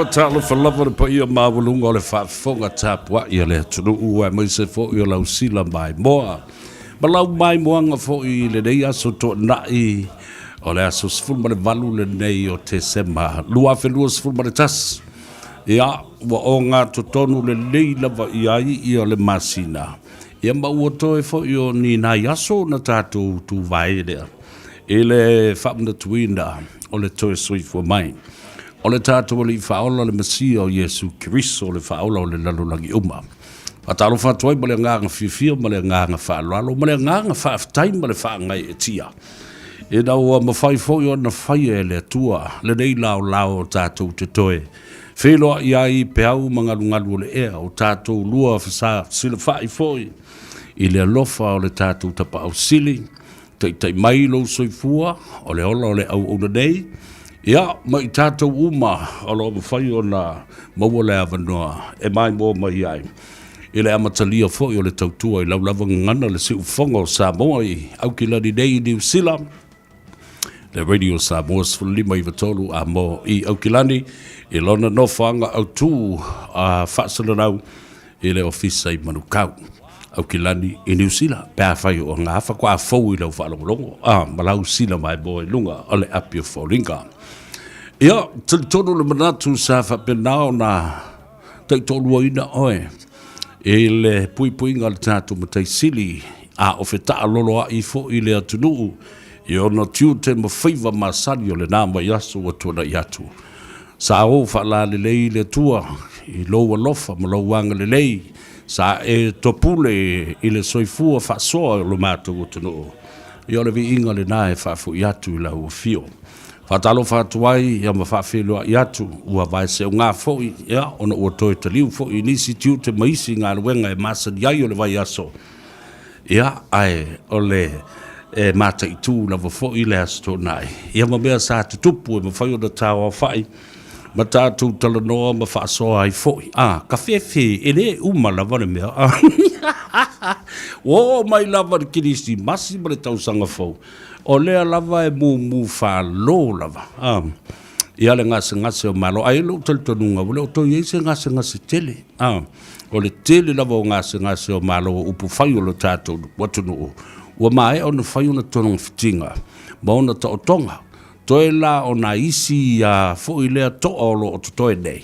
Talo for lava pa ia mawalunga o le whaafonga tāpua ia le tunu ua mai se fo i o lau sila mai moa. Ma lau mai moanga fo i le nei aso to nai o le aso sfulma le valu le nei o te sema. Lua whenua sfulma le tas. Ia, wa o ngā totonu le nei lava i ai i o le masina. Ia maua toe fo i o ni nai aso na tātou tu vai lea. E le whamna tuina o le toe suifua mai. O le tātou li whaola le masia o Yesu Kiriso o le whaola o le lalulangi uma. Patalo whatoi ma le nganga whiwhia ma le nganga whaalalo ma le nganga whaaftai ma le whaangai e tia. E nau a mawhai fōi o na whai e le tua le nei lao lao o tātou te toe. Wheloa i ai peau mangalungalu o le ea o tātou lua whasa sila whai fōi. I le alofa o le tātou tapa au sili. Tai mai lo soifua o le ola o le au ona nei. Ia, mai tātou uma, alo mawhai o na maua le avanoa, e mai mō mai ai. i le amatalia fo i o le tautua i laulava ngana le siu fongo Samoa i Aukilani Nei New Zealand. Le Radio Samoa sfulima i vatolu a mo i Aukilani i lona no whanga au tū a whaasalanau i le ofisa i Manukau. Aukilani i New Zealand. Pea whai o ngā whakua fau i lau whaalongolongo. Malau sila mai boi lunga o le apio whaulinga. Ia, tonu le manatu sa whapenao na taitolu o ina oe. E le puipuinga le tātu matai sili a o whetaa lolo a i fo i le atunuu. I ono tiu te mawhiva masari o le nāma yasu o tuna i atu. Sa o whala le lei le tua i loa lofa ma lau wanga le lei. Sa e topule i le soifua whasoa o lo mātou o tunuu. I ole vi inga le nāe whafu i atu i lau o fio. Whatalo whatuai ia ma whawhelua i atu ua vai se o ngā fōi ia ona ua toi te liu fōi nisi tiu te maisi ngā luenga e masa diai o le vai aso. Ia ai o le mata i tū na wa fōi le asto nai. Ia ma mea sa te tupu e ma whai o na tāua whai. Ma tātou tala noa ma whaasoa ai fōi. Ka whewhe e le uma lava ne mea. O mai lava ni kirisi masi ma le tausanga fōu. O lea lava e mu whalo lava. Ia le ngase o malo. Ai lo taltonunga. O le o toi eise ngase tele. O le tele lava o ngase o malo o upu whai o lo tātou watunu. Ua mai o na whai o na tonong fitinga. Ma o na ta o tonga. Toi la o na isi a fo i lea to o lo o to toi nei.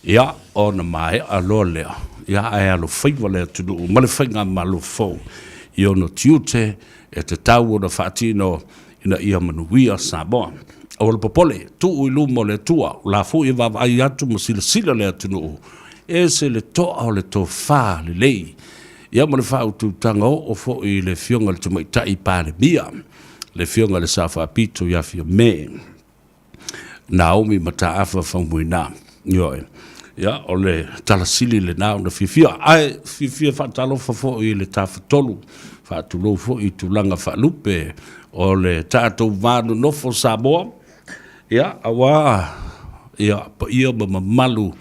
Ia o na mai a lo lea. Ia ai alo whaiwa lea tunu. Ma le whainga malo fo. I o no tiute. E te tau o na whaatino ina ia manuia Samoa. O le popole, tu ui lumo le tua, la fu i wawai atu ma sila le atunu. E se le toa o le to wha le lei. Ia ma le wha utu tanga o fo i le fionga le tumaitai pāle mia. Le fionga le sa whaapito ia fia me. Naomi mata afa whamuina. Ioe. Ia o le talasili le nao na fifia. Ai fifia whaatalo fo i le tawhatolu. Whaatulo fo i tulanga whaalupe o le tātou vānu nofo Samoa. Ia, awa, ia, pa ia ma malu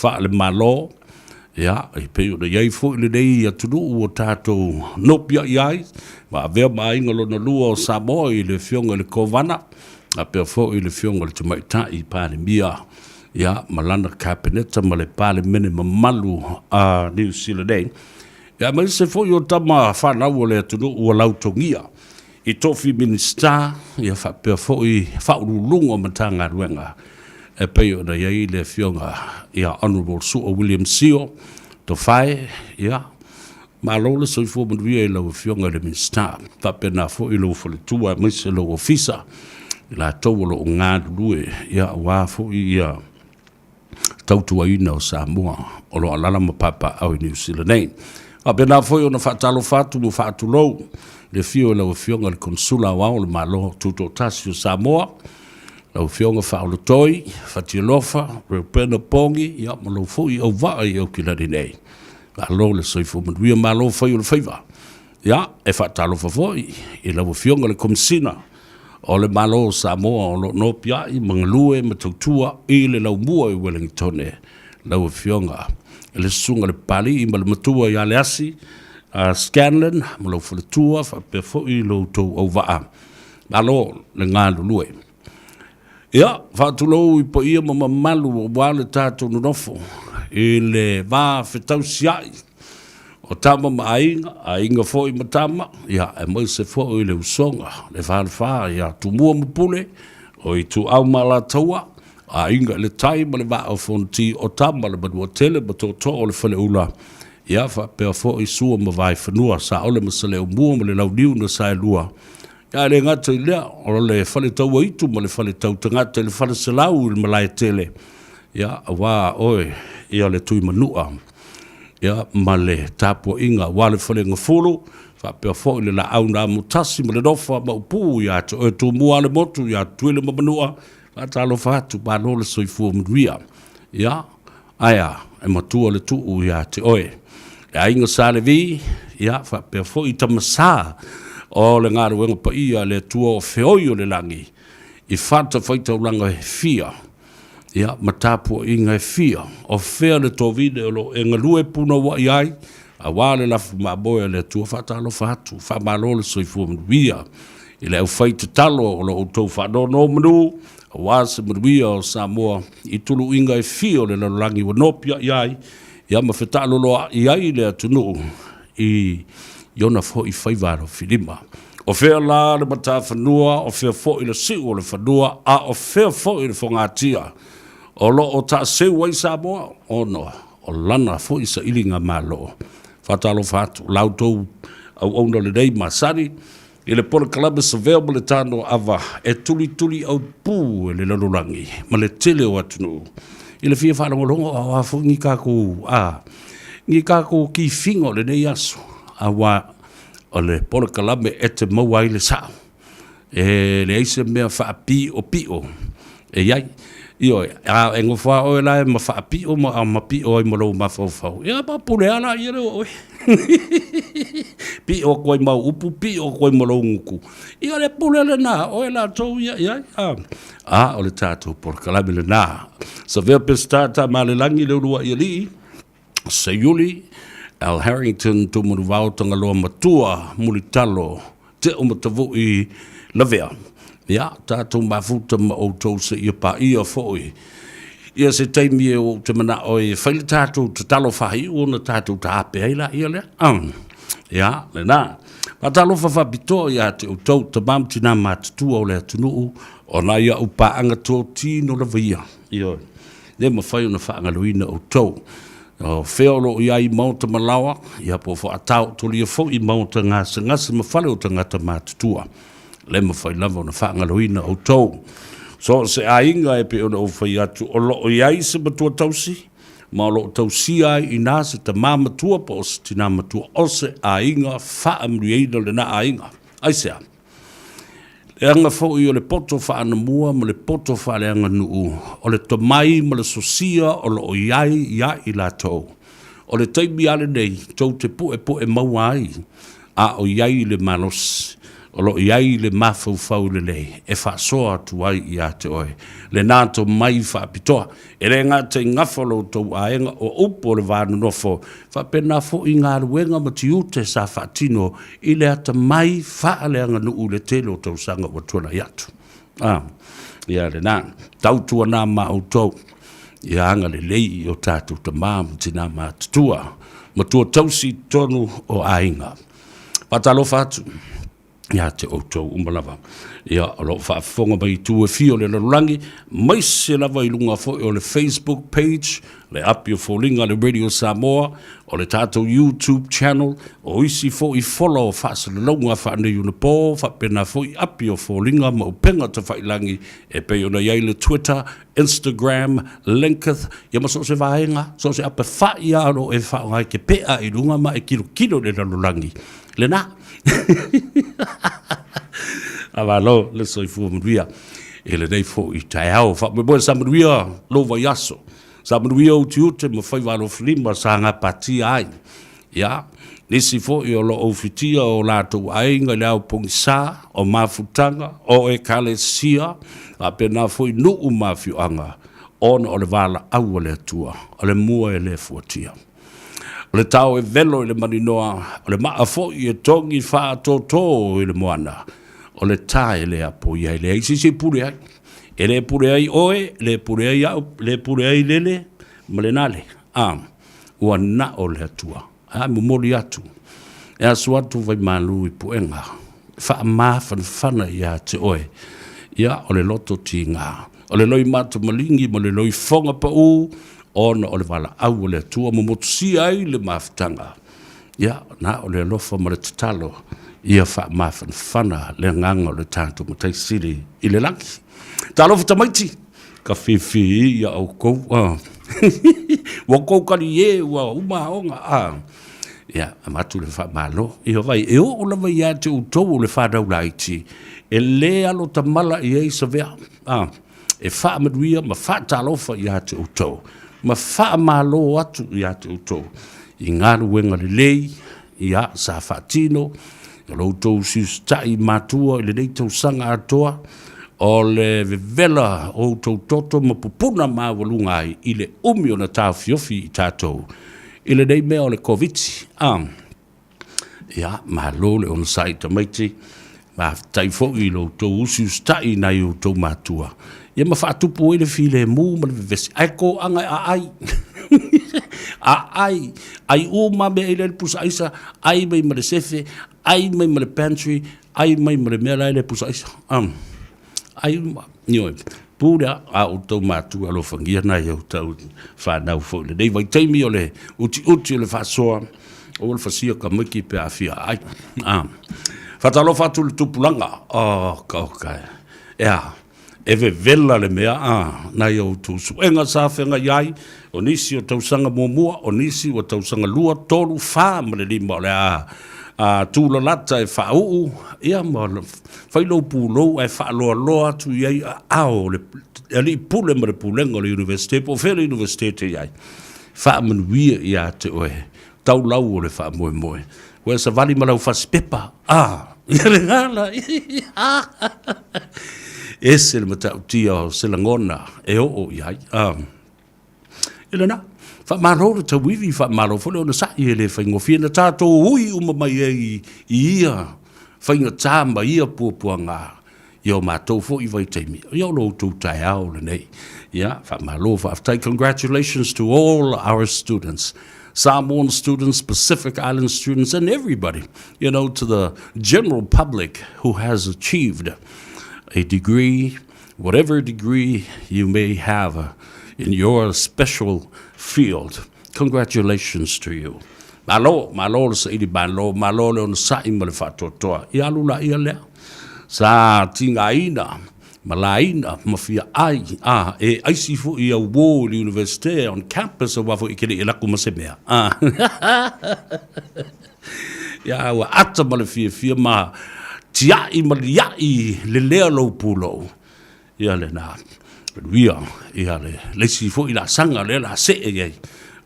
whaale malo. Ia, i peo na iai fo i le nei atunu o tātou nopia iai. Ma avea maingalo na lua o Samoa i le fionga le kovana. A peo fo i le fionga le tumaita i pāne mia. Ia, malana kapeneta ma le pāle mene ma malu a New Zealand nei. Ia mai se fo yo tama whanau o le atunu ua lautongia. I tofi minista, ia whapea fo i whaurulunga matanga ruenga. E peo na iai le fionga, ia Honourable Sua William Sio, to whae, ia. Ma lola soi fo manuia i lau fionga le minista. Whapea na fo i lau fo le tua, mai se lau ofisa. I la tau lo o ngā lue, ia wā fo i ia tautua ina o Samoa, o lo alala mapapa au i New Zealand nei. A pena foi ona whaatalo whatu mo whaatulou. Le fio e lau fionga le konsula wao le malo tuto tasi o Samoa. Lau fionga whaolo toi, whatialofa, repena pongi, ia ma lau fo i au waa i au kilani nei. A lo le soifo manuia malo fai o le whaiva. Ia, e whaatalo whafoi, i lau fionga le komsina. O le malo o Samoa o lo nopia i mangalue matautua i le lau mua i Wellingtone. Lau fionga. Le sunga le pali i le matua i ale asi, Scanlon, ma lau whaletua, whapea fo i lau tau au waa. Malo, le ngā lulue. Ia, whaatulou i po ia ma malu o wale tātou nunofo, i le wā whetau siai. O tama ma ainga fo i matama, ia, e mai se fo i le usonga, le whaalewha, ia, tumua mapule, o i tu au ma la taua, a inga le tai ma le waa o fonti o tama le manua tele ma to o le whale ula. Ia whapea fo i sua ma vai whanua sa ole ma sa leo mua ma le lau niu na sa e lua. Ia le ngata i lea o le whale tau aitu ma le whale tau tangata le whale salau i le malai tele. Ia a wā oe ia le tui manua. Ia ma le tapua inga wale whale ngafulu. Whapea fo i le la au na mutasi ma le nofa ma upu ia te oe tu mua le motu ia tuile ma manua. Atalo fatu ba no le soifua mria. Ia, aia, e matua le tuu ia te oe. E ainga sa le vi, ia, whapea fo i tamasa o le ngāru wenga pa ia le tua o feoi o le langi. I whata whaita ulanga he fia. ia matapu inga fia o fea le tovide lo e ngalue puna wa iai a wale la maboya le tua fatalo fatu fa malole so ifu mbia ile au fight talo lo to fa no mnu was mbia o Samoa itulu inga e fia le langi wonopia iai ia ma fetalo lo iai le tunu I yona fo I faivaro filima o fea la le matafanua o fea fo I le siu le fanua a o fea fo I le fongatia o lo o ta se wai Samoa o no o lana fo I sa ilinga malo fatalo fatu lautou au ona le dei masari I le pole kalaba sa vea le tano ava e tuli au pu e le lalolangi ma le tele o atunu I le fia whanangolongo a wafo ngi kako ki fingo le nei aso awa o le pole kalaba e te mawai le sao e le eise mea whaapi o pio e iai Io, e ngofa o la ma fa pi o ma pi o mo lo ma fo fo. Ya pa pule ala ye o. Pi o ko ma upu pi o ko mo lo nguku. Io le pule le na o la to ya o le tato por kala le na. Sa ver pestata ma le langi le lua ili. Sa yuli Al Harrington to mo vau tanga lo matua mulitalo te o matavu I la vea. Ya, tātou mafuta ma o tau se ia pa ia foi. Ia se teimi o te mana o e whaile tātou te talo whahi o na tātou ta ape eila ia le. Ya, le nā. Pa talo whawhapito ia te o tau te mamtina mātutua o le atunuu o na ia upa anga tō tino la via. Ia, le ma whai o na whaangaluina o tau. O wheolo ia I mauta malawa, ia po wha atau toli a fo I mauta ngasa ma whale o tangata mātutua. Le ma fai lava na whaangaloina o tau. So se a inga e pe ona o whai atu o lo o iai se matua tausi, ma o lo tausi ai I nā se ta mā matua pa o se tina matua o se a inga whaamriaina le na a inga. Ai sea. Le anga fo I o le poto whaanamua ma le poto whaaleanga nuu, o le tomai ma le sosia o lo o iai I la tau. O le taimi ale nei, tau te pu e maua ai, a o iai le manos. O lo iai le mafau le lei, e whaasoa tu ai I a te oe. Le nāto mai whaapitoa, e re ngā te ngawhalo tau aenga o upo le vānu nofo, whapena fo I ngā ruenga mati ute sa whaatino, I le ata mai whaaleanga nuu le telo tau sanga wa tuana iatu. Ia le nā, tautua nā ma o tau, ia anga le lei o tātou ta māmu tina mā tutua, ma tua tausi tonu o ainga. Patalo fatu. Ia te outou umalava. Ia o lo whaafonga mai tu e fio le lalulangi, mai se lava I lunga fo o le Facebook page, le api o fōlinga le Radio Samoa, o le tātou YouTube channel, o isi fo I follow whaasa le launga whaane yuna pō, whapena fo I api o fōlinga ma upenga te whailangi, e pe ona iai le Twitter, Instagram, Linketh, ia ma so se vaenga, so se apa whai aro e whaongai ke pea I lunga ma e kilo le lalulangi. Le nā. Avalo le soifu mruia e le nei fo I taiao fa me bo sa mruia lo va yaso sa mruia o tiute me fai valo flima sa nga pati ai ya nisi fo I lo ofitia o lato ainga le pongsa o mafutanga o e kalesia a pena fo I no mafiu anga on o le vala au le tua o le mua e le fuatia o le tau e velo I le maninoa, o le maa fo I e tongi wha toto I le moana, o le tae le apo I le aisi se pure ai. E le pure ai oe, le pure ai au, le pure ai lele, ma le nale. Ua na o le atua, mumori atu. E asu atu vai malu I puenga, wha maa whanwhana I a te oe, ia o le loto ti ngā. O le loi matu malingi, ma le loi fonga pa u, ona o le wala au le tua mo motusi ai le maftanga. Ia, na o le lofa ma le tatalo, ia wha mawhanwhana le nganga o le tātou matai siri I le langi. Tā lofa tamaiti, ka whiwhi ia au kou. Wa kou kari e, wa umaonga. Ia, amatu le wha malo. Ia vai, e o la vai ia te utou le wha daula iti. E le alo tamala I eisa vea. E wha amaduia ma wha tā lofa ia te utou. Ma wha malo atu I a te utou. I ngāru wenga le lei, I a sa whaatino, I lo utou sius tai mātua, I le nei tau sanga atoa, o le vevela o tau toto ma pupuna mawalunga ai i le umi o na tau fiofi i tātou. I le nei mea o le COVID. Ia, malo le ona sai tamaiti, ma taifo i lo tau usi ustai na i o tau matua. Ia ma whaatupu i le file mu ma le vevesi. Ai ko anga ai. Ai o ma mea i le pusa aisa, ai mai ma le sefe, ai mai ma le pantry, ai mai ma le mea lai le pusa aisa. Ai nioi pura a o tau matu alo fangia na yo tau whanau fo le dei vai teimi o le uti o le whasoa o le whasia ka miki pe a fia ai whatalo whatu le tupulanga kaukai eve vela le mea na yo tu suenga sa whenga iai o nisi o tausanga muamua o nisi o tausanga lua tolu wha ma le lima o le tūla lata e whauu, ia ma whailo pūlou e whaaloa loa tu iai ao, ali pule ma le pūlenga le universite, po whele universite te iai. Whaamanuia ia te oe, tau lau o le whaamoe moe. Wea sa vali ma lau whaspepa, ia le ngala, e se le matau tia o se langona, e o iai. Ile na. Whamaro le tawiwi, whamaro fole o na sai e le whaingofia na tātou ui umamai e i ia whainga tāma ia pua ngā i o mātou fo I vai teimi. I o lo tū tai au le nei. Ia, whamaro, whaftai. Congratulations to all our students. Samoan students, Pacific Island students, and everybody, to the general public who has achieved a degree, whatever degree you may have in your special field. Congratulations to you. Malo le saidi malo le on sai ma le fatotoa. Ia lula ia lea. Sa tingaina, malaina, mafia ai, e aisi fu ia wo le university on campus o wafo ikele ila kuma semea. Ia wa ata ma le fia ma tiai ma le lea lo pulo. Ia le na. Wia, ia le si fo I la sanga le la se e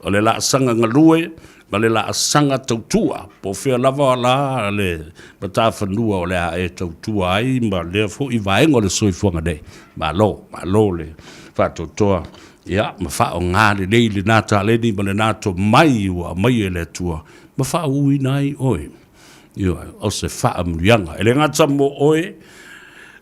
o le la sanga ngalue, ma le la sanga tautua, po fea lava la le bata whanua o le a e tautua ai, ma le fo I vaengo le soifuanga nei, ma lo le whatotoa, ia, ma whao ngā le nei le nata leni, ma le nato mai ua mai e le tua, ma whao ui nai oe, ia, o se wha mrianga, ele ngata mo oe,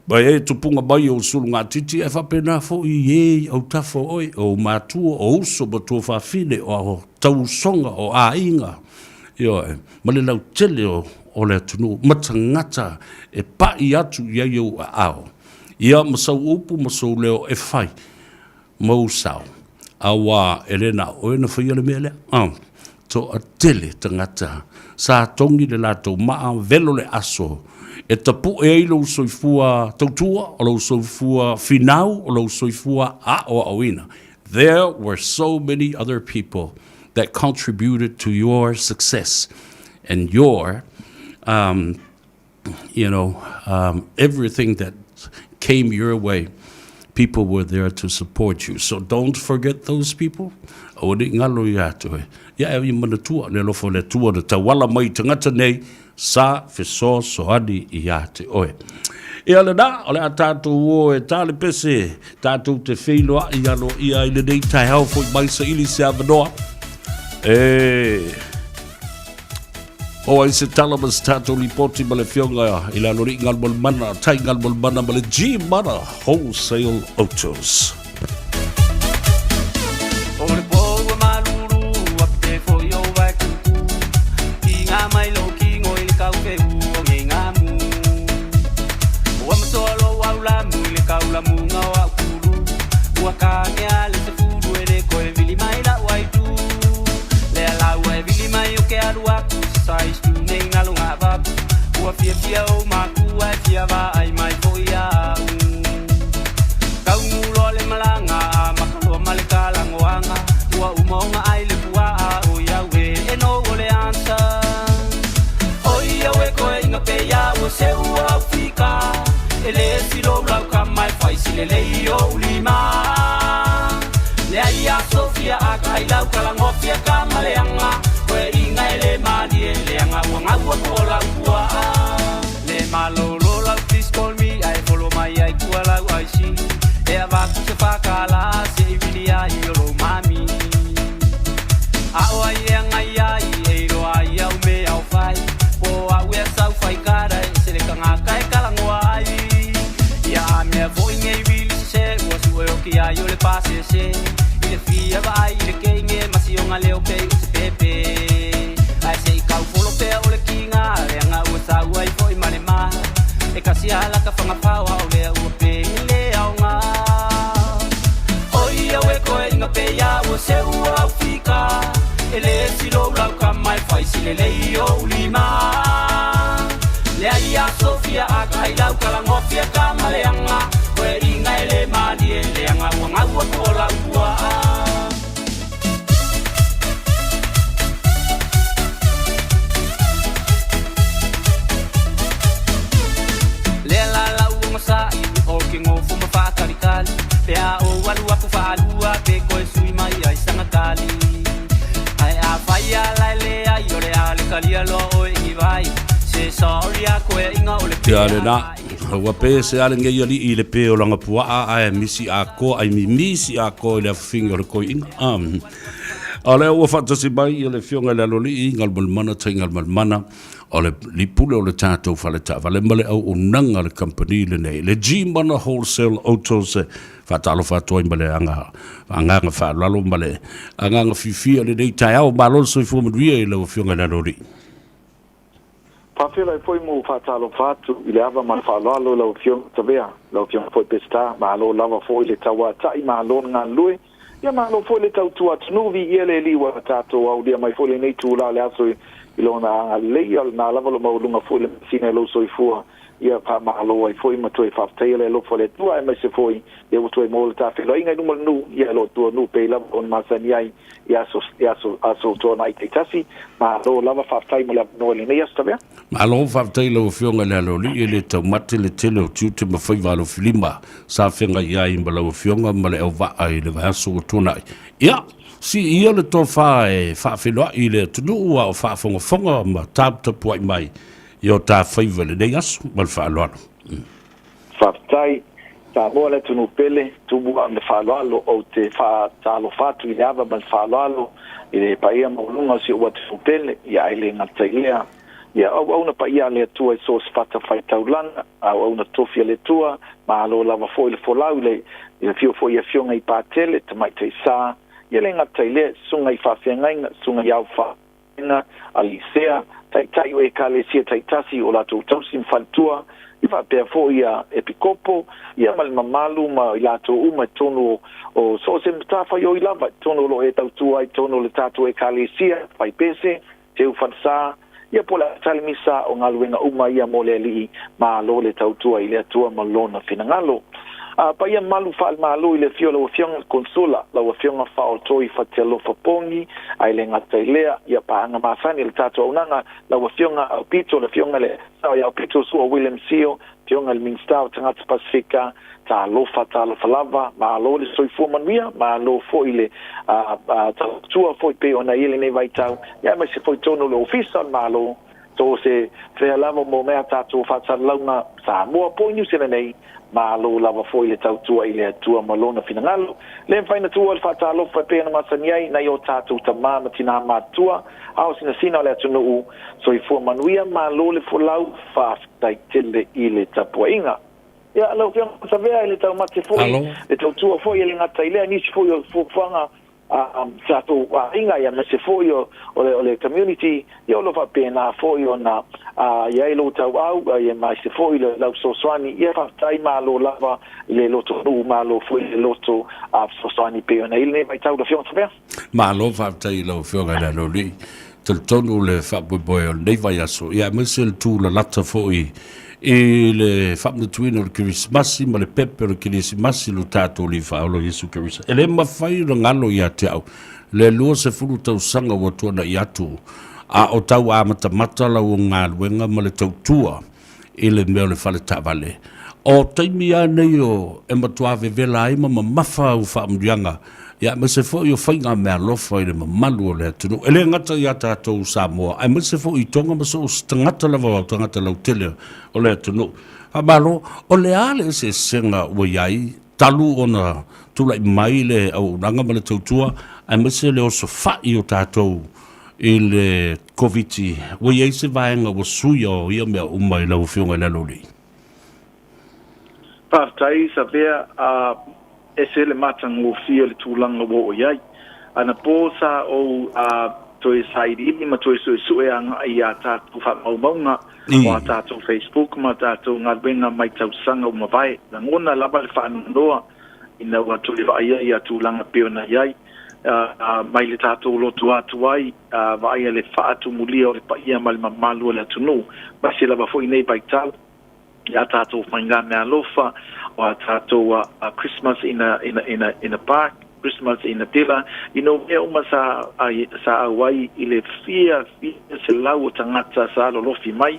ba e tupunga mai o sulu ngā titi e whapena fo I au tafo oi o mātua o uso ba tua whawhine o tau songa o a inga. Ma le lau tele o le tunu matangata e pai atu iai au a ao. Ia masau upu masau leo e whai mausau. Awa elena o ena whai ale mea lea. To a tele tangata sa tongi le lato maa velo le aso. E tapu e lo soifua tautua, o lo soifua finau, o lo soifua o awina. There were so many other people that contributed to your success and your, everything that came your way. People were there to support you. So don't forget those people. O ni ngalo ia to e. Ia e mana tua, le lofo le tua na tawala mai tangata nei, sa feso soani ia te oe. Ia le na, ole a tātou o e tāle pese, tātou te wheilua I alo ia I le nei tai hau fo I maisa ili se avanoa. O ai se talamas tātou li poti ma le fionga I la lori ngal mol mana, tai ngal mol mana ma le G mana, Wholesale Autos. Wakanya le te furu e le koe vili mai la waitu le ala ue vili mai o ke alu aku sai stu nei ngalo ngā vapu ua fia o maku ai fia va ai mai fo ia kau ngulo le malanga makalo male kalangoanga ua umonga ai le pua o ia we e no o le ansa o ia we koe inga pe ia o se ua fika e le silo lau ka mai fai sile le o ulima le ia Sofia akai lau kalangofia kamaleanga koe inga ele mani ele anga wanga ua kola ua le malolo lau please call me I follow my I wala waisi e avaku se pakala se ivilia yolo mami awa yenga yai e ro ai au me au fai o a we sau fai kara se le kanga kai kala ngwai ya me voi ngai vil se o su o ki ai o le pase se ile fia vai ile kenge masionga leo pe se pepe ai se kau folo pe o le kinga le nga o sau ai foi male ma e kasi ala ka fanga pau au le o pe le au nga oi a we ko inga pe ya o se o au fika ele silo la ka mai fai sile le o lima le ai a sofia a kai la ka la ngofia ka maleanga ko inga ele mali ele anga o nga o ko la ua le la la o sa o ki ngo fu ma fa karikali pe a o walu a fu fa lua pe ko sui mai ai sanga kali ai a fai ala le ai o le ale kalia lo o i vai se sorry a ko inga o le Te ale na, wa pe se ale ngai ali i le pe o langa pua a misi a ko, ai misi a ko i le finger ko inga. Ale ua whatasi mai i le fionga le aloli i ngal malmana ta ngal malmana o le lipule o le tātou whale ta wale male au unanga le company le nei. Le G-Mana Wholesale Autos whatalo whatoi male anganga whalalo male anganga fifia le nei tai au malon soi fuamadria i le fionga le aloli. Pafila foi mo fatalo fatu ile ava ma falalo la option tabea la option foi pesta ma lo lava foi le tawa tai ma lo nga lui ya ma lo foi le tau tu atnuvi ile liwa tato au dia mai foi le nei tu la le aso ilona le na lava lo mo lunga foi le sine lo soi fua ia pa ma lo ai foi ma tu fa tele lo foi le tu ai ma se foi e o tu mo ta filo inga no nu ia lo tu nu pe la on ma sa niai ia so to na i tasi ma lo lava fa tai mo la no le nei sta Ma lo whaftai lau whionga le aloli e le tau mate le tele o tiute ma whai walo filima sa whenga ia i ma lau whionga ma le au waa i le vahaso o tōnai. Ia, si ia le tō wha e whawhenua i le tunu ua o whawhonga ma tāptapua i mai i o tā whaiva le nei aso ma le whaaloalo. Whaftai, tā moa le tunu pele, tubua me whaaloalo o te whaatalo whatu i le ava ma le whaaloalo i le paia maulunga si ua tunu pele i aile ngatailea. Ya au na pa ia le tua so fata fai taulanga au na tofia le tua ma lo lava foi le folau le ia fio foi ia fionga i patele te mai te sa ia le nga taile sunga i fa fianga sunga ia fa na alisea tai o e kale sia tai tasi o la tu tausim faltua i fa pe foi ia epikopo ia mal mamalu ma ia to uma tono o so se mtafa yo i lava tono lo e tau tua i tono le tatu e kale sia fai pese te u fansa ia pola talimisa o ngaluenga uma ia mole li ma lo le tautua i le atua ma lona finangalo pa ia malu fal malu i le fiola o fionga consola la o fionga fa o toi fatelo fa pongi ai le ngata ilea ia pa anga masani le tatua unanga la o fionga o pito le fionga le sa ia o pito su o William Sio fionga le Minstau tangata Pasifika ta lofa lava ma lo le soifua manuia ma lo foi le tua foi pe ona ile nei vai tau ia ma se foi tono le official ma lo to se fe lava mo mea tatu fa launa sa mo po ni se nei ma lo lava foi le tau tua ile tua malona finangalo le faina tua fa talo fa pe na masaniai na yo tatu tamama tina ma tua au sina le tunu soifua manuia ma lo le folau fa tai tele ile tapoinga. Ya lo que se ve ele tá uma foi le tua foi ele na taile ni foi o fanga sa tu inga ya se foi o le community yo lo va pena foi na ya lo tau au ya mais se foi le so swani ya fa tai malo lava le loto ma lo foi le loto so swani pe na ele vai tau do fion saber Ma lo fa tai lo fiona la lo li tel tonu le fa boy le vai aso ya mesel tu la lata foi e le famna tuina o Christmas ma le pepe o Christmas lo tato li fa o Yesu Christ ele ma fai lo ngalo ia te au le lo se fulu tau sanga o tona ia tu a o tau a mata la o ngaluenga ma le tau tua e le meo le fale tavale o taimi a nei o e matua vevela ai ma mafa o wha amrianga ya ma se fo yo fainga me lo fo ile malu le tunu ele ngata ya tatou Samoa ai ma se fo I tonga ma so tangata lava tangata lau tele o le tunu a malo o le ale se senga o yai talu ona tula mai le au ranga ma le tautua ai ma se le o so fa I o tatou ile koviti o yai se vaenga o suya o ia mea umai lau fionga le loli Partai sa vea ese le matango fia le tūlanga o iai. Ana pōsa o toi sairi ma toi sue anga I a tātou whamaunga o a tātou Facebook ma tātou ngā wenga mai tausanga o mawai. Na ngona lava le whaananoa ina ua tuli vaia I a tūlanga peona iai. Mai le tātou lotu atu ai vaia le whaatu mulia o le paia ma le mamalu le atunu. Masi lava fo inei baital. Ya tātou whainga mea lofa o a tātou Christmas in a park, Christmas in a tila. Mea uma sa awai I le fia se lau o tangata sa lolofi mai.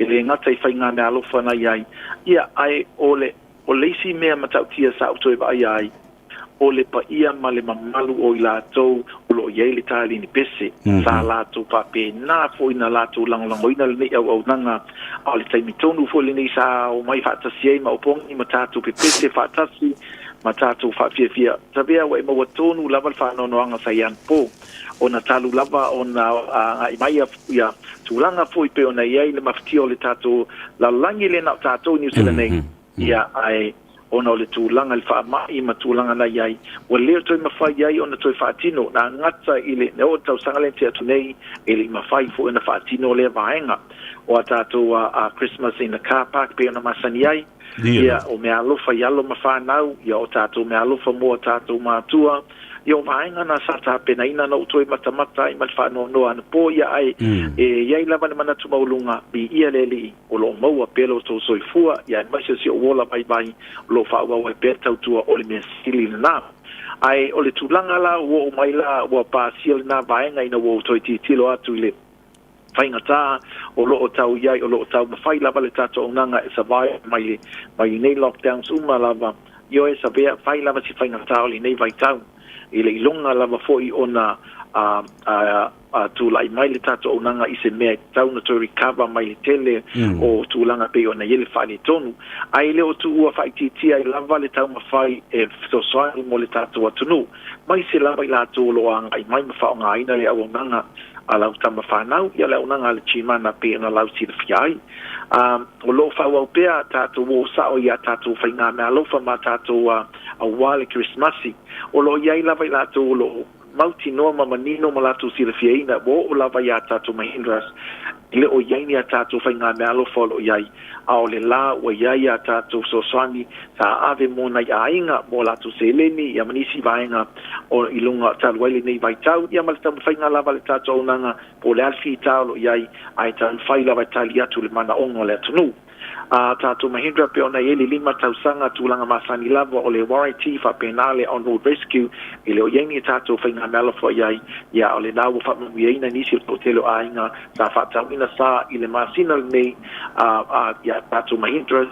I le ngata I whainga mea lofa na iai. Ia ai o leisi mea matautia sa autoi ba ai. O le paia ma le mamalu o I lātou o lo iei le tāli ni pese. Sa lātou pape nā fo ina lātou langolango ina le nei au nanga o le taimi tonu fo le nei sa o mai whaatasi ei ma o pongi ma tātou pe pese whaatasi ma tātou whaafia. Tabea wa ima wa tonu lava le whaanonoanga sa ian po. O na talu lava o na i mai ia tūlanga fo I pe o na iei le mawhiti o le tātou lalangi le na tātou New Zealand nei. Ia ai ona o le tūlanga le whaamai ma tūlanga na iai. Wa leo toi mawhai iai ona toi whaatino. Na ngata I le neo tau sangalente atu nei e le mawhai fo ina whaatino le vaenga. O a tātou Christmas in the car park pe ona masani iai. Ia o mea alofa ialo mawhanau. Ia o tātou mea alofa mua tātou mātua. Ia o vaenga na sata pena ina na utoi matamata I malwha noa na po ia ai. Iai lava na manatu maulunga bi ia leli o lo maua pelo tau soifua. Ia maisa si o wola bai lo whaua wai petau tua o le mea sili na. Ai o le tūlanga la o mai la o pa sil na vaenga ina o toi titilo atu I le whaingata o lo o tau iai o lo o tau mawhai lava le tato o nanga e sa vai mai nei lockdowns uma lava. Io e sa vea whai lava si whaingata o li nei vai tau. I le ilonga lava foi ona tūlai mai le tato o nanga I se mea tau na toi recover mai le tele o tūlanga pe ona yele whaile tonu. Ai leo tu ua whaititia I lava le tau mawhai e fitosoai mo le tato atunu. Mai se lava I la tūloanga I mai mawhao ngā ina le au nanga a lau tama whanau, ia lau nanga le chimana pe na lau si le fiai. O lo whau pea tātou o sao ia tātou whainga mea lofa ma tātou a wale Christmasi. O lo iai lava I lātou lo mauti noa ma manino ma lātou si le fiaina, o lava ia tātou mahindras. Le o iai ni a tātou whainga mea lofa o lo iai. A o le la o iai a tātou soswani sa ave mona I a inga mo lātou se leni, ia manisi vaenga o ilunga taluaile nei vai tau, ia malitamu whainga lava le tātou nanga po le alfi tau lo iai, ai tāu whai lava tali atu le mana onga le atunu. Tātou Mahindra pe ona ele lima tausanga tūlanga masani lava o le warranty fa penale on road rescue ele o yengi tātou whainga malafo iai ia o le nāu whamamuiaina nisi o tōtelo ainga sa whatauina sa ile masina nei ia tātou Mahindra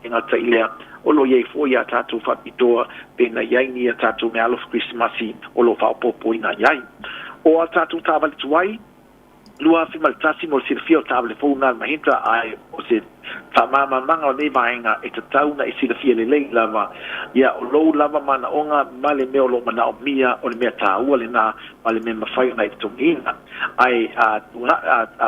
ingata ilea o lo iei fo ia tātou whapitoa pena iai ni a tātou malafo Christmasi o lo whaopopo ina iai. O a tātou tāwale tuai lua fi maltasi mo sirfia o tāwale fōna Mahindra ai o se tamama manga o nei vaenga e te tauna e sirfia le lei lava ia o lou lava mana onga male meo lo mana o mia o le mea tāua le nā male mea mawhai o nei tongina ai a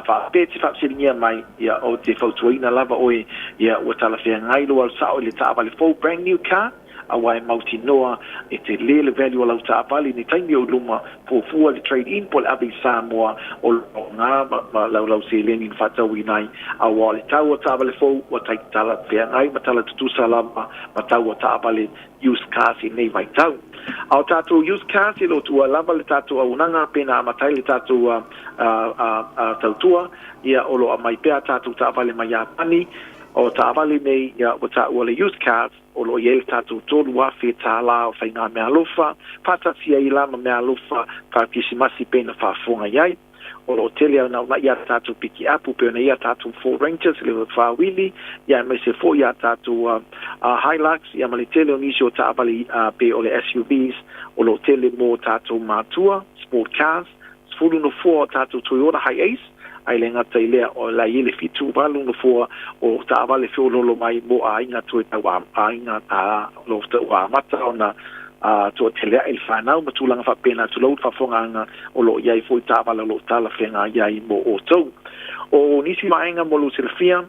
whaapeti whaapsiringia mai ia o te whautuaina lava oe ia ua talawhia ngai loa sao le tāwale fō brand new car a wai mauti noa e te lele value o lau tāpali ni taimi o luma fua le trade in po le abi Samoa o ngā ma lau se leni ni whatau i nai a wa le tau o tāpale fau wa tai tala whea ngai ma tala tutusa lama ma tau o tāpale used cars i nei vai tau a o tātou used cars i lo tua lava le tātou au nanga pena amatai le tātou tautua ia o lo a mai pea tātou tāpale mai apani o tāpale nei ia o tāua le used cars o lo yel tātou tōru wafi tāla o whainga mea lofa, patatia I lama mea lofa, ka kisimasi pena whaafonga iai. o lo tele na ia tatu piki apu pe na ia tatu Ford Rangers le Fawili ia me se fo ia tatu Hilux ia mali tele o nisi o taavali pe o le SUVs o lo tele mo tatu matua sport cars fulu no fo tatu Toyota Hiace ai le ngata ile o la ile fitu valu no fo o taavali fo lo mai mo a inga tu ta wa a inga ta lo wa mata ona to tele il fanau matulanga fa pena to lo fa fonga o lo ia foi taavali lo tala fenga ia mo o to o nisi mainga mo lo silfia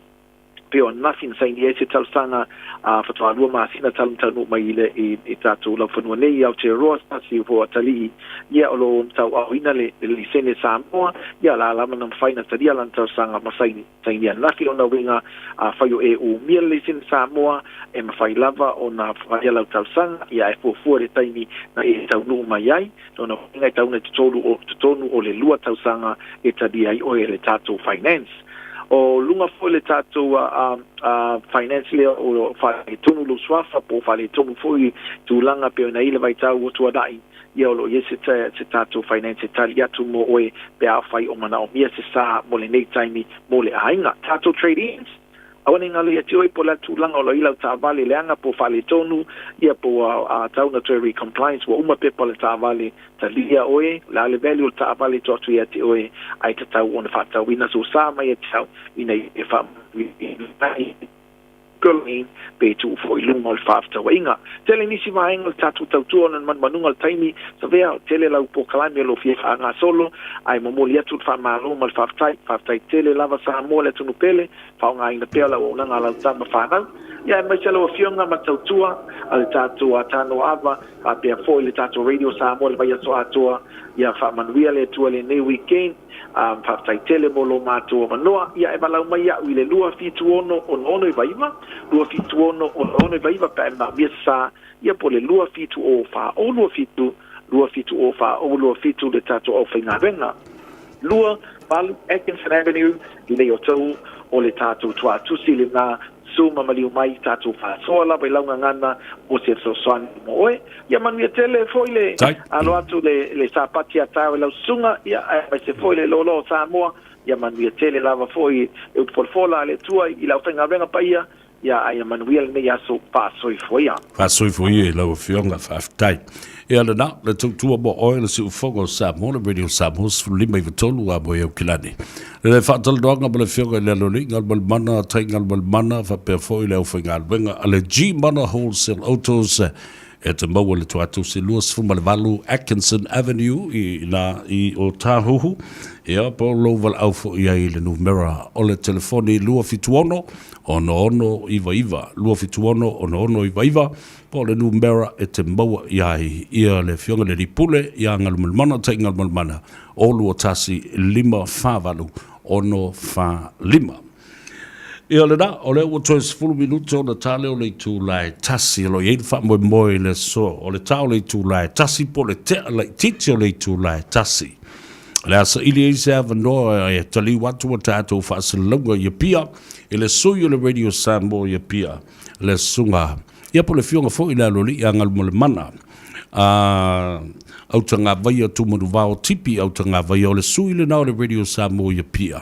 peo nothing saying yes it tells sanga fatwa lu ma sina tanu mai le i tatu la fonwa nei au te roa si vo tali ia o lo tau au ina le sene Samoa ia la mana faina tadia lan tau sanga masai saying ia nothing ona winga fayo e u mil le sene Samoa e mafai lava ona faia la tau sanga ia e fu le taimi na e tau nu mai ai ona winga tau na tonu o le lua tau sanga e tadia i o le tatu finance o lunga foi le tatu financially o fa tonu lu swafa po fa le tonu foi tu langa pe na ile vai tau tu dai ia lo yese te tatu finance italia tu mo oe pe a fai o mana o mia se sa mo le nei taimi mo le ainga tatu trade-ins awani ngale ati oi po la tu langa o lo ila ta vale le anga po fa le tonu ia po tau na treasury compliance wo uma pe po le ta vale talia oe la le value ta vale to tu ati oe ai ta tau ona fa tau ina so sa mai tau ina e fa girling pe tu foi lungal fafta winga tele ni si vaengal tatu tau tu on man manungal taimi so vea tele la po kalame lo fie nga solo ai momolia tu fa malo mal fafta tele lava sa mole tu pele fa nga ina pela o nga la tama fa na ya mai chalo fionga ma tau tua al tatu atano ava a pe foi le tatu radio sa mole vai so atua ya fa manuia le tu le nei weekend fafta tele bolo mato manoa ya e balau mai ya wile lua fitu ono i vaiva lua fitu ono i vaiva pa na mesa ya pole lua fitu o fa o lua fitu o fa o lua fitu le tatu o finga venga lua Palu Atkinson Avenue le otou o le tatu tua tusile na suma maliu mai tatu fa sola bai launga ngana o se so swan moe ya manu ya tele foile alo atu le sapati atawe lau sunga ya ai se foile lolo Samoa ya manu ya tele lava foi e porfola le tua i lau tenga venga paia ya ai manuel ne ya so pasoi foi lau fionga faftai e ala na le tua bo oil se ufogo Samoa le radio Samoa lima i vitolu a boe o kilani le fatal doanga bale fionga le loli ngal bal mana taingal bal mana fa pe foi le ufinga venga ale G mana wholesale autos e te maua le tuatu se luas fuma le valu Atkinson Avenue i o Tahuhu ia po loval au fo ia i le numera o le telefoni lua fituono ono iva lua fituono ono iva po le numera e te maua ia le fionga le ripule ia ngalmalmana te ngalmalmana o lua tasi 5 ono fa 5 ia le da o le o toes fulu minuto na tale o le tu lai tasi lo ye fa mo le so o le tau le tu lai tasi po le te le titi o le tu lai tasi le asa ili se avano e tali watu o tato fa salonga ye pia ele so yo le radio Samoa ye pia le sunga ia po le fionga fo ila lo li angal mo le mana au tanga vai tu mo va tipi au tanga vai o le suile na o le radio Samoa ye pia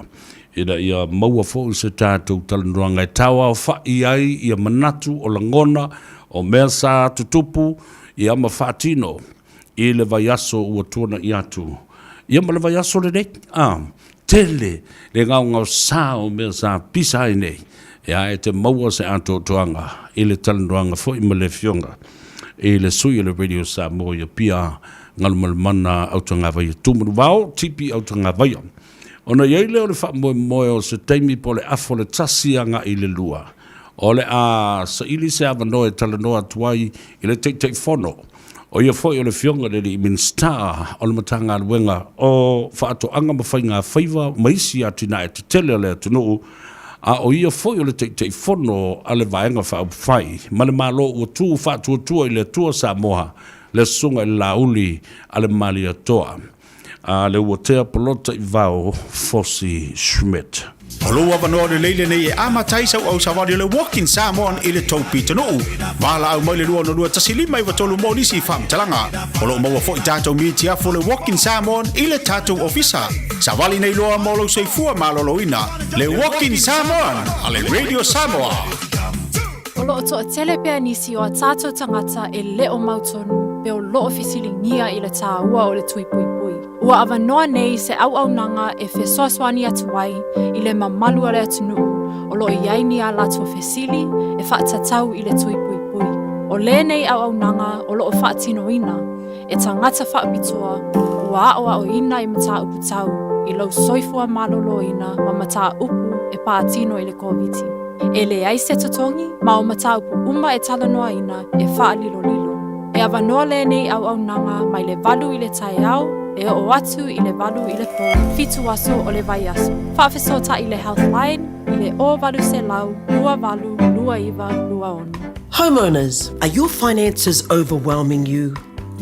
ina ia maua fo se tātou talanruanga e tawa o whai ai ia manatu o langona o mea sa tutupu ia ma whaatino i le vai aso ua tuana i atu ia ma le vai aso le nei tele le ngau sa o mea sa pisa ai nei ia e te maua se ato toanga i le talanruanga fo i ma le fionga i le sui le radio Samoa ia pia ngalumalmana au tanga vai tumuru vao tipi au tanga vai ona yei leo le whamoe o se teimi po le afo le tasianga i le lua. O le a sa ili se avanoe talanoa tuai i le teitei fono. O ia foi o le fionga le i minsta o le matanga aluenga o whaato anga mawhainga whaiva maisi atina e te tele le atunuu. A o ia foi o le teitei fono a le vaenga whaupwhai. Ma le malo ua tu whaatua tua i le tua Samoa le sunga i lauli a le mali atoa. le ua tea polota I vau Fosi Schmidt. Oloa vanoa le leile nei e amatai sau au savali le walking Samoan I le taupi tanu. Mala au mai le lua no lua tasilima I watolu mo nisi whamtalanga. Olo maua fo I tātou mitia fo le walking Samoan I le tātou ofisa. Savali nei loa molo seifua maloloina. Le walking Samoan a le Radio Samoa. Olo o toa tele pia nisi o a tātou tangata e leo mautonu pe o loo fisilingia I le tāua o le tui pui pui. Ua awanoa nei se au nanga e whesoswani atuai I le mamalu ale atunu o lo iai ni a lato fesili e whaatatau I le tui pui pui. O le nei au nanga o lo o whaatino ina e tangata whaapitoa ua o ina I mata upu tau I lau soifua malolo ina ma mata upu e paatino I le koviti. E le ai se totongi ma o mata upu uma e talanoa ina e whaalilo lilo. E awanoa le nei au nanga mai le valu I le tai au e o atu I le valu I le po, fitu aso o le vai aso. Whaafesota I le Healthline, I le o valu se lau, lua valu, lua iwa, lua onu. Homeowners, are your finances overwhelming you?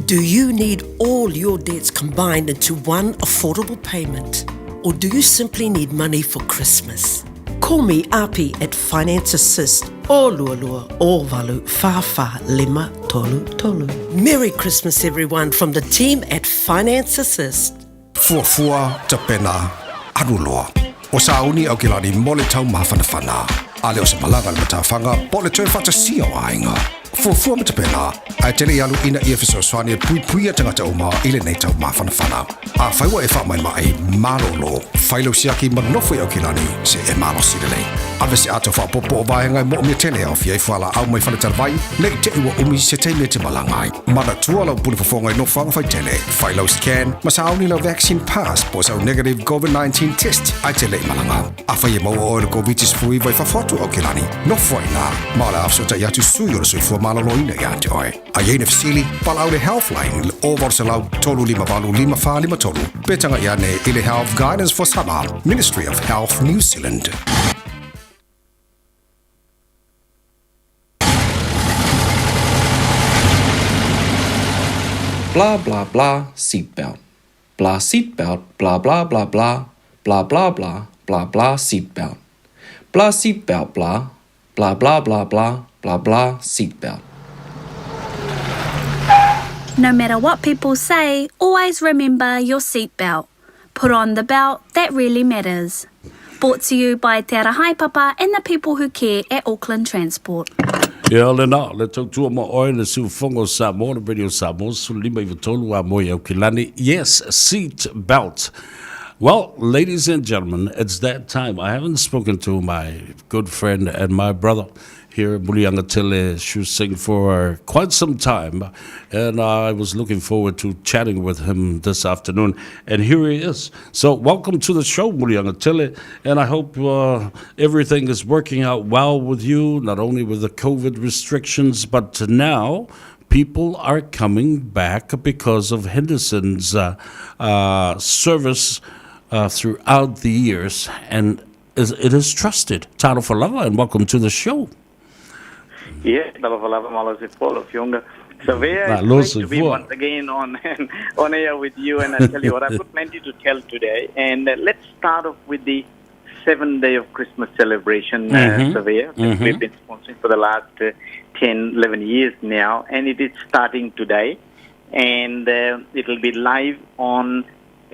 Do you need all your debts combined into one affordable payment? Or do you simply need money for Christmas? Call me Api at Finance Assist. O lua lua, o valu, fa fa, lima, tolu, tolu. Merry Christmas everyone from the team at Finance Assist. Fuafua te pena aruloa. O sauni au kilani mole tau mawhanawhana. Ale o se malanga le matawhanga, po le tue whatasia o ainga. Fuafua me te pena, ai tele alu ina I fiso swani e pui pui a tangata o maa ile nei tau mawhanawhana. A whaiwa e whamai mai malolo. Whailo siaki manofo au kilani se e malo sirelei. Ave se ato whapopo o vaenga mo me tele au fiai whala au mai whanatarvai, nei te iwa umi se te me te malangai. Mana tua lau puni whafonga no whanga whai tele. Whailo scan, masauni lau vaccine pass, po sau negative COVID-19 test, ai tele I malanga. A whai e maua o le COVID-19 fui vai whawhatu au kilani. No whaina, mala afsota I atu sui o le sui fua malolo ina I ate oi. A yeine fisili, palau le Healthline, le o varsa lau tolu lima valu lima wha lima tolu. Betanga I ane I le Health Guidance for Sama, Ministry of Health, New Zealand. Blah blah blah seatbelt. Blah seatbelt, blah blah blah blah. Blah blah blah, blah blah seatbelt. Blah seatbelt, blah. Blah blah blah blah, blah blah seatbelt. No matter what people say, always remember your seatbelt. Put on the belt, that really matters. Brought to you by Te Ara Haipapa and the people who care at Auckland Transport. Ia le nā, le tautua mo oi le siu whongo Samoa, le Radio Samoa, su lima I watolu a moi au kilani. Yes, seat belt. Well, ladies and gentlemen, it's that time. I haven't spoken to my good friend and my brother here at Muliangatele Shusing for quite some time, and I was looking forward to chatting with him this afternoon, and here he is. So welcome to the show, Muliangatele, and I hope everything is working out well with you, not only with the COVID restrictions, but now people are coming back because of Henderson's service throughout the years, and it is trusted. Taro Falava, and welcome to the show. Yes, Taro Falava, Malose Paul of Younger. So very great to be once again on air with you, and I tell you what, I've got plenty to tell today. And let's start off with the 7th day of Christmas celebration survey that we've been sponsoring for the last 10, 11 years now, and it is starting today, and it will be live on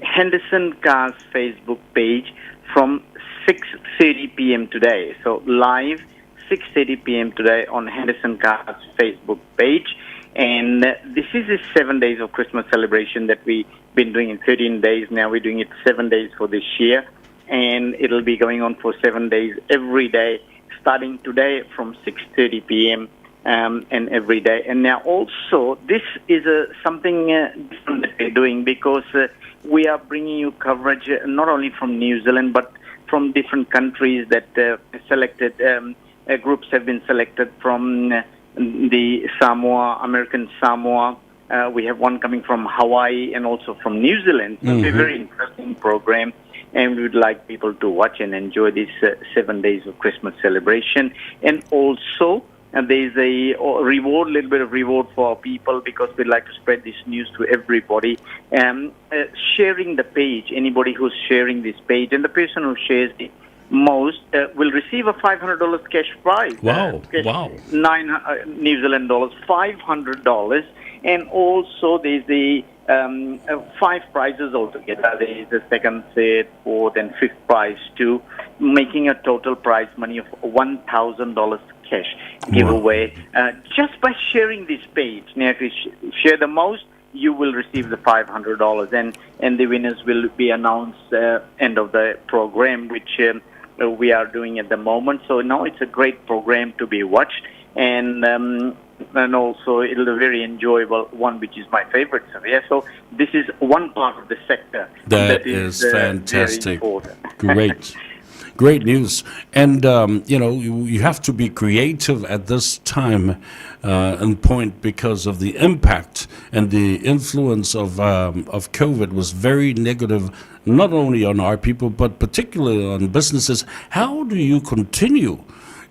Henderson Cars Facebook page from 6:30 p.m. today. So live 6:30 p.m. today on Henderson Cars Facebook page. And this is the 7 days of Christmas celebration that we've been doing in 13 days. Now we're doing it 7 days for this year. And it'll be going on for 7 days every day, starting today from 6:30 p.m. And every day. And now also, this is something different that we're doing, because we are bringing you coverage not only from New Zealand, but from different countries that selected, groups have been selected from the Samoa, American Samoa. We have one coming from Hawaii and also from New Zealand. So it's a very interesting program, and we would like people to watch and enjoy this 7 days of Christmas celebration. And also, and there's a reward, little bit of reward for our people because we'd like to spread this news to everybody. Sharing the page, anybody who's sharing this page, and the person who shares it most will receive a $500 cash prize. Wow, wow. 9 New Zealand dollars, $500. And also there's the 5 prizes altogether. There is the second, third, fourth, and fifth prize too, making a total prize money of $1,000 cash giveaway. Just by sharing this page. Now, if you share the most, you will receive the $500, and the winners will be announced end of the program, which we are doing at the moment. So now it's a great program to be watched, and also it'll be a very enjoyable one, which is my favorite. So this is one part of the sector that is fantastic. Very important. Great news. And, you have to be creative at this time and point, because of the impact and the influence of COVID was very negative, not only on our people, but particularly on businesses. How do you continue,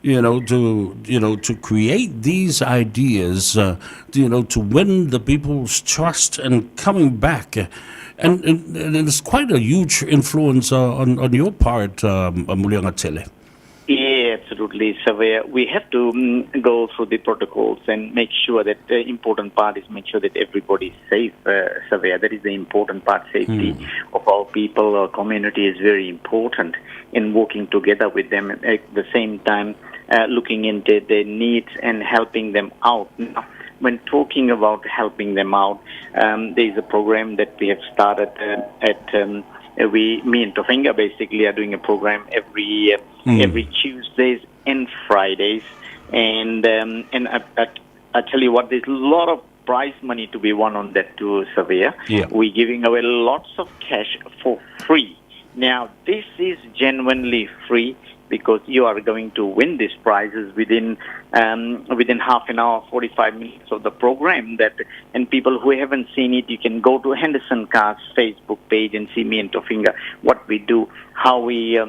to create these ideas, to win the people's trust and coming back? And it's quite a huge influence on your part, Mulianga. Yeah, absolutely, Savea. We have to go through the protocols and make sure that the important part is make sure that everybody is safe, Savea. That is the important part. Safety of our people, our community is very important in working together with them at the same time, looking into their needs and helping them out. Now, when talking about helping them out, there is a program that we have started me and Tofinga basically are doing a program every Tuesdays and Fridays, and I tell you what, there's a lot of prize money to be won on that too, Savea. Yeah. We're giving away lots of cash for free. Now, this is genuinely free, because you are going to win these prizes within half an hour, 45 minutes of the program. And people who haven't seen it, you can go to Henderson Cars Facebook page and see me and Tofinga, what we do, how we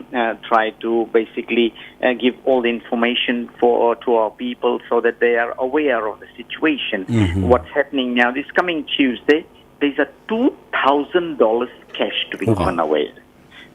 try to basically give all the information to our people so that they are aware of the situation, what's happening now. This coming Tuesday, there's a $2,000 cash to be given away.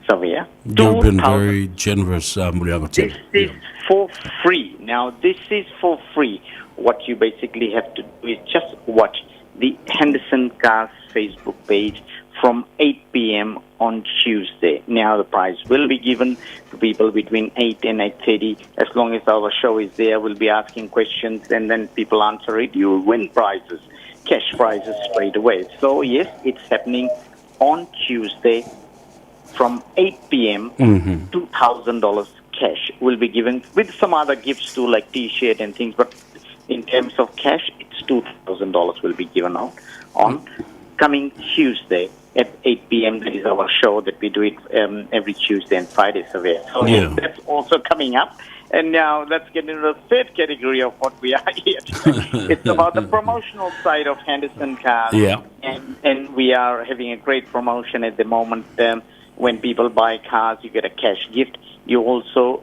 Savea. You've been very generous, Mulianga. This is for free. Now, this is for free. What you basically have to do is just watch the Henderson Cars Facebook page from 8 p.m. on Tuesday. Now, the prize will be given to people between 8 and 8:30. As long as our show is there, we'll be asking questions, and then people answer it. You will win prizes, cash prizes straight away. So, yes, it's happening on Tuesday. From 8 p.m., $2,000 cash will be given with some other gifts too, like T-shirt and things. But in terms of cash, it's $2,000 will be given out on coming Tuesday at 8 p.m. That is our show that we do it every Tuesday and Friday. So that's also coming up. And now let's get into the third category of what we are here. It's about the promotional side of Henderson Cars. Yeah. And we are having a great promotion at the moment. When people buy cars, you get a cash gift. You also,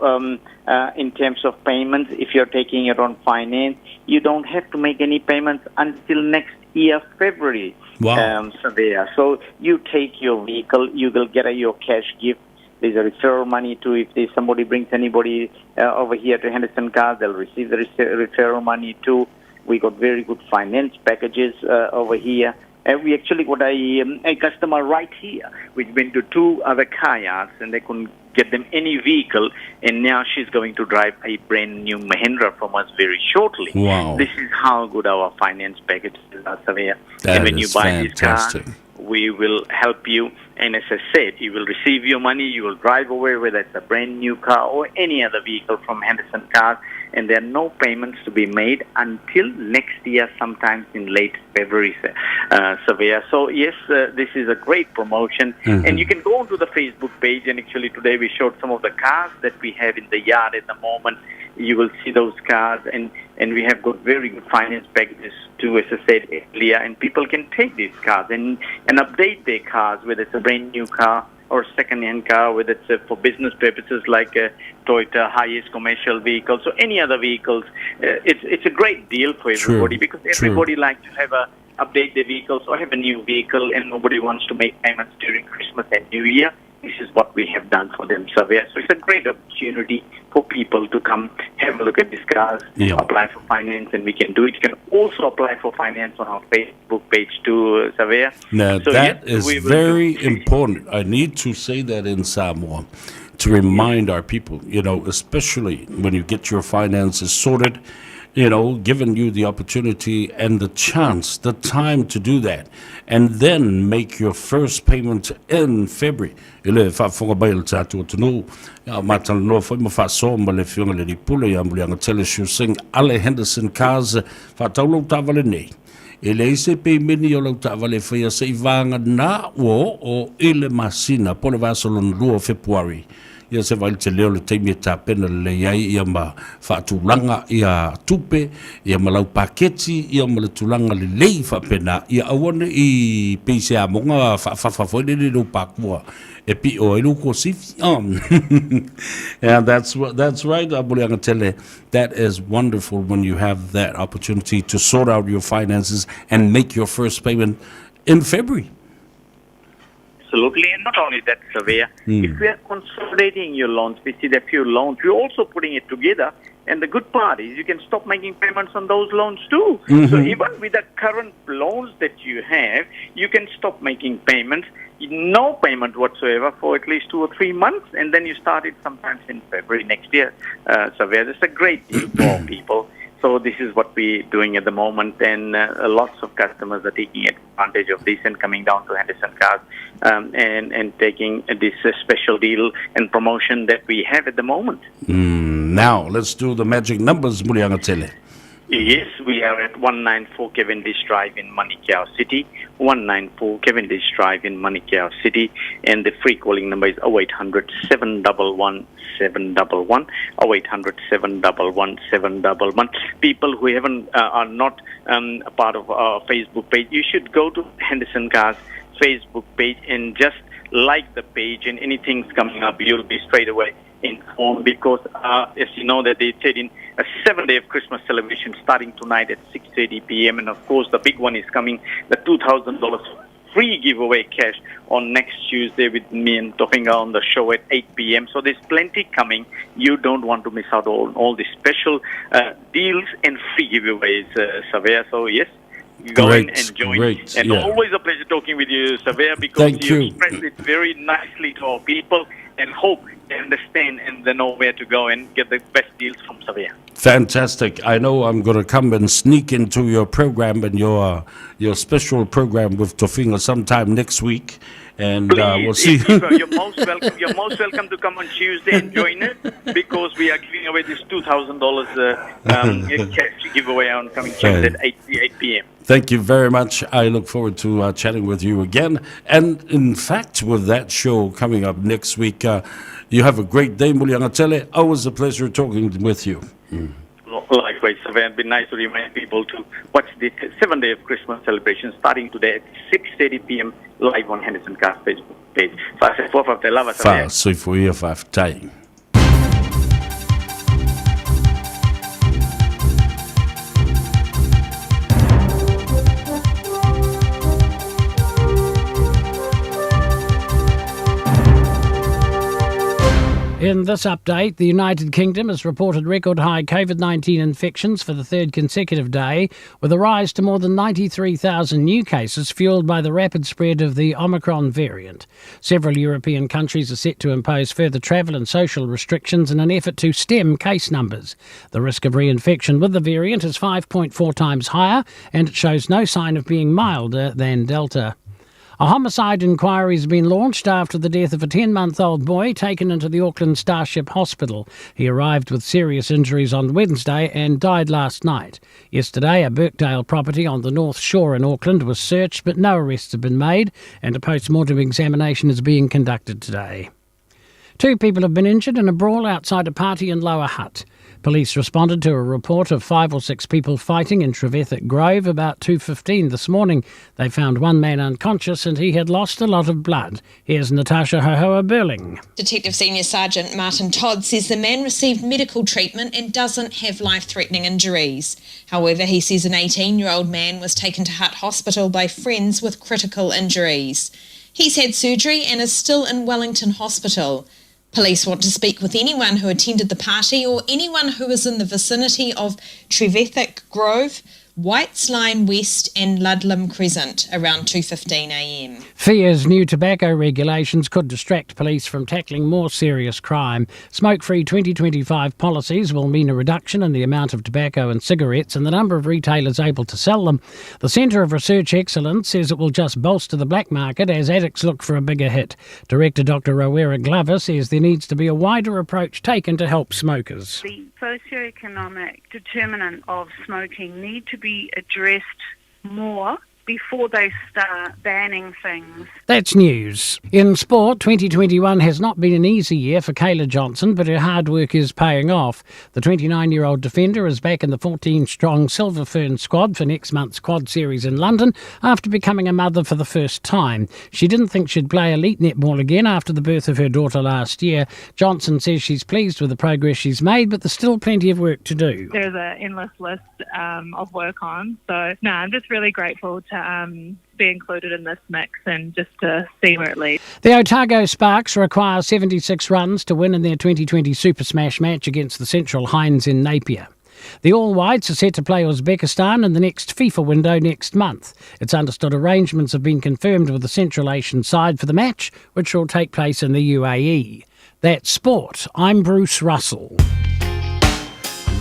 in terms of payments, if you're taking it on finance, you don't have to make any payments until next year, February. Wow. So you take your vehicle, you will get your cash gift. There's a referral money too. If somebody brings anybody over here to Henderson Cars, they'll receive the referral money too. We got very good finance packages over here. We actually got a customer right here, which went to 2 other car yards, and they couldn't get them any vehicle, and now she's going to drive a brand new Mahindra from us very shortly. Wow. This is how good our finance package is, Savea. And when you buy this car, we will help you, and as I said, you will receive your money, you will drive away, whether it's a brand new car or any other vehicle from Henderson Cars, and there are no payments to be made until next year, sometimes in late February, Savea. So yes, this is a great promotion, and you can go onto the Facebook page, and actually today we showed some of the cars that we have in the yard at the moment. You will see those cars, and we have got very good finance packages too, as I said earlier, and people can take these cars and update their cars, whether it's a brand new car or second-hand car, whether it's for business purposes like a Toyota highest commercial vehicle, so any other vehicles, it's a great deal for everybody because everybody likes to have update their vehicles or have a new vehicle, and nobody wants to make payments during Christmas and New Year. This is what we have done for them, Xavier. So it's a great opportunity for people to come have a look at these cars, apply for finance, and we can do it. You can also apply for finance on our Facebook page too, Xavier. Now, so that is very important. I need to say that in Samoa to remind our people, especially when you get your finances sorted, giving you the opportunity and the chance, the time to do that, and then make your first payment in February. Ile fa fonga bail tatu tunu matal no foi mo fa somba le fiona le dipule ya mulianga teleshoe sing Ale Henderson cars fa taulo tavale nei. Ele se pe mini o ta vale fa se vanga na o ile masina pole vasolon luo February. Ia se vai te leo le teimi ta pena le iai ia ma whaatulanga ia tupe, ia malau paketi, ia malatulanga le lei whapena, ia awane I peise a monga whawhawhawhawhawhine le no pakua, e pi o e luko sifi. And that's right, Abuleanga Tele. That is wonderful when you have that opportunity to sort out your finances and make your first payment in February. Absolutely, and not only that, Xavier, if we are consolidating your loans, we see that few loans, we're also putting it together, and the good part is you can stop making payments on those loans too. So even with the current loans that you have, you can stop making payments, no payment whatsoever for at least 2 or 3 months, and then you start it sometimes in February next year. Xavier, it's a great deal for people. So this is what we're doing at the moment, and lots of customers are taking advantage of this and coming down to Henderson Cars and taking this special deal and promotion that we have at the moment. Now, let's do the magic numbers, Mulianga Tele. Yes, we are at 194 Cavendish Drive in Manukau City, 194 Cavendish Drive in Manukau City, and the free calling number is 0800 711 711, 0800 711 711. People who are not a part of our Facebook page, you should go to Henderson Cars Facebook page and just like the page, and anything's coming up, you'll be straight away informed, because as you know that they said in a 7-day of Christmas celebration starting tonight at 6:30 p.m. and of course the big one is coming, the $2,000 free giveaway cash on next Tuesday with me and Tofinga on the show at 8 p.m. So there's plenty coming. You don't want to miss out on all the special deals and free giveaways, Xavier. So yes, go and join. And always a pleasure talking with you, Xavier, because you expressed it very nicely to our people, and hope they understand and they know where to go and get the best deals from Xavier. Fantastic. I know I'm going to come and sneak into your program and your special program with Tofinga sometime next week. And we'll see. You're most welcome. You're most welcome to come on Tuesday and join it, because we are giving away this $2,000 cash giveaway on coming Tuesday at 8 p.m. Thank you very much. I look forward to chatting with you again. And in fact, with that show coming up next week, you have a great day, Mulianga Tele. Always a pleasure talking with you. Likewise, Xavier. It'd be nice to remind people to watch the 7-day of Christmas celebration starting today at 6:30 p.m. live on Henderson Cars Facebook page. In this update, the United Kingdom has reported record high COVID-19 infections for the third consecutive day, with a rise to more than 93,000 new cases fueled by the rapid spread of the Omicron variant. Several European countries are set to impose further travel and social restrictions in an effort to stem case numbers. The risk of reinfection with the variant is 5.4 times higher, and it shows no sign of being milder than Delta. A homicide inquiry has been launched after the death of a 10-month-old boy taken into the Auckland Starship Hospital. He arrived with serious injuries on Wednesday and died last night. Yesterday, a Birkdale property on the North Shore in Auckland was searched, but no arrests have been made, and a post-mortem examination is being conducted today. 2 people have been injured in a brawl outside a party in Lower Hutt. Police responded to a report of 5 or 6 people fighting in Trevithick Grove about 2:15 this morning. They found one man unconscious and he had lost a lot of blood. Here's Natasha Hohoa-Burling. Detective Senior Sergeant Martin Todd says the man received medical treatment and doesn't have life-threatening injuries. However, he says an 18-year-old man was taken to Hutt Hospital by friends with critical injuries. He's had surgery and is still in Wellington Hospital. Police want to speak with anyone who attended the party or anyone who was in the vicinity of Trevithick Grove, Whites Line West and Ludlam Crescent around 2:15am. FIA's new tobacco regulations could distract police from tackling more serious crime. Smoke-free 2025 policies will mean a reduction in the amount of tobacco and cigarettes and the number of retailers able to sell them. The Centre of Research Excellence says it will just bolster the black market as addicts look for a bigger hit. Director Dr Rowera Glover says there needs to be a wider approach taken to help smokers. The socioeconomic determinant of smoking need to be addressed more before they start banning things. That's news. In sport, 2021 has not been an easy year for Kayla Johnson, but her hard work is paying off. The 29-year-old defender is back in the 14-strong Silver Fern squad for next month's Quad Series in London after becoming a mother for the first time. She didn't think she'd play elite netball again after the birth of her daughter last year. Johnson says she's pleased with the progress she's made, but there's still plenty of work to do. There's an endless list of work on, so I'm just really grateful to be included in this mix and just to see where it leads. The Otago Sparks require 76 runs to win in their 2020 Super Smash match against the Central Hinds in Napier. The All Whites are set to play Uzbekistan in the next FIFA window next month. It's understood arrangements have been confirmed with the Central Asian side for the match, which will take place in the UAE. That's sport. I'm Bruce Russell.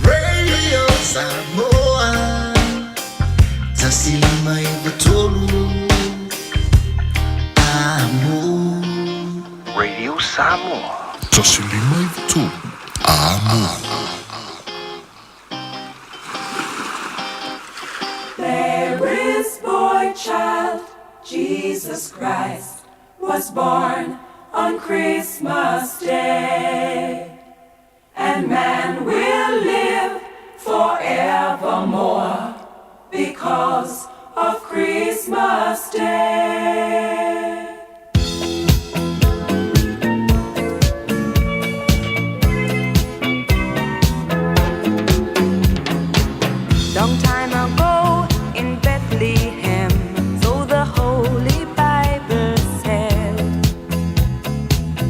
Radio Samoa. Tasimai Batolu Amo Radio Samoa Tasimai Batolu Amo. There is boy child, Jesus Christ, was born on Christmas Day, and man will live forevermore because of Christmas Day. Long time ago in Bethlehem, so the Holy Bible said,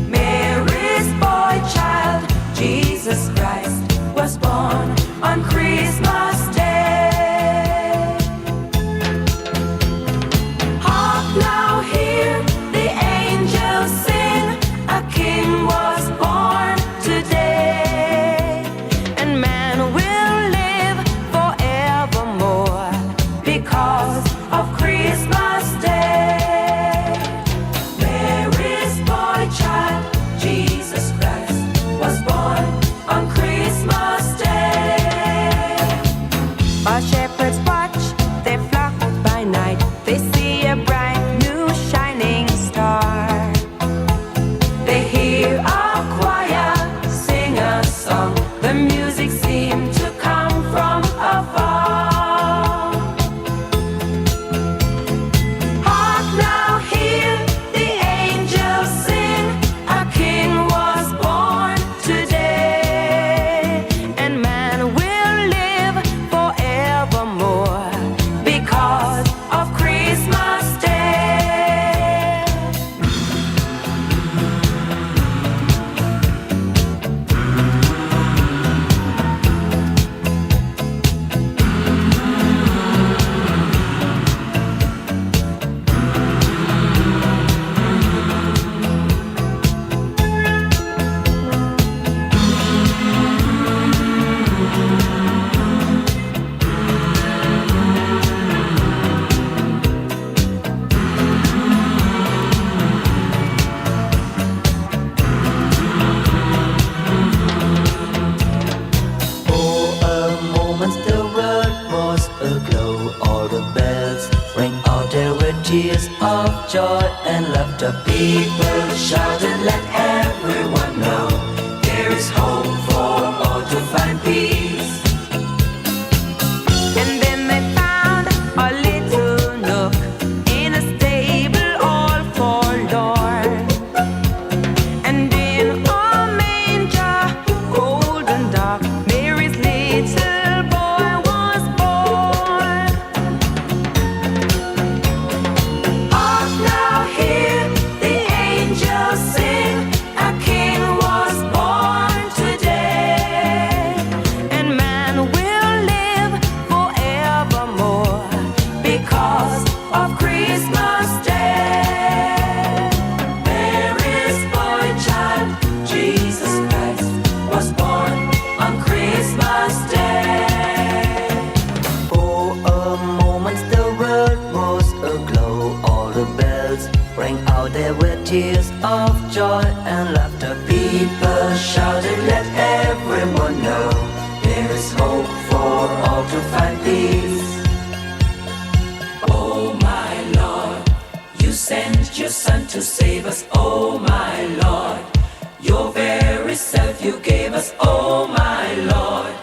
Mary's boy child, Jesus Christ, was born on Christmas Day. tears of joy and laughter. People shouted, let everyone know there is hope for all to find peace. to save us, oh my Lord. Your very self you gave us, oh my Lord,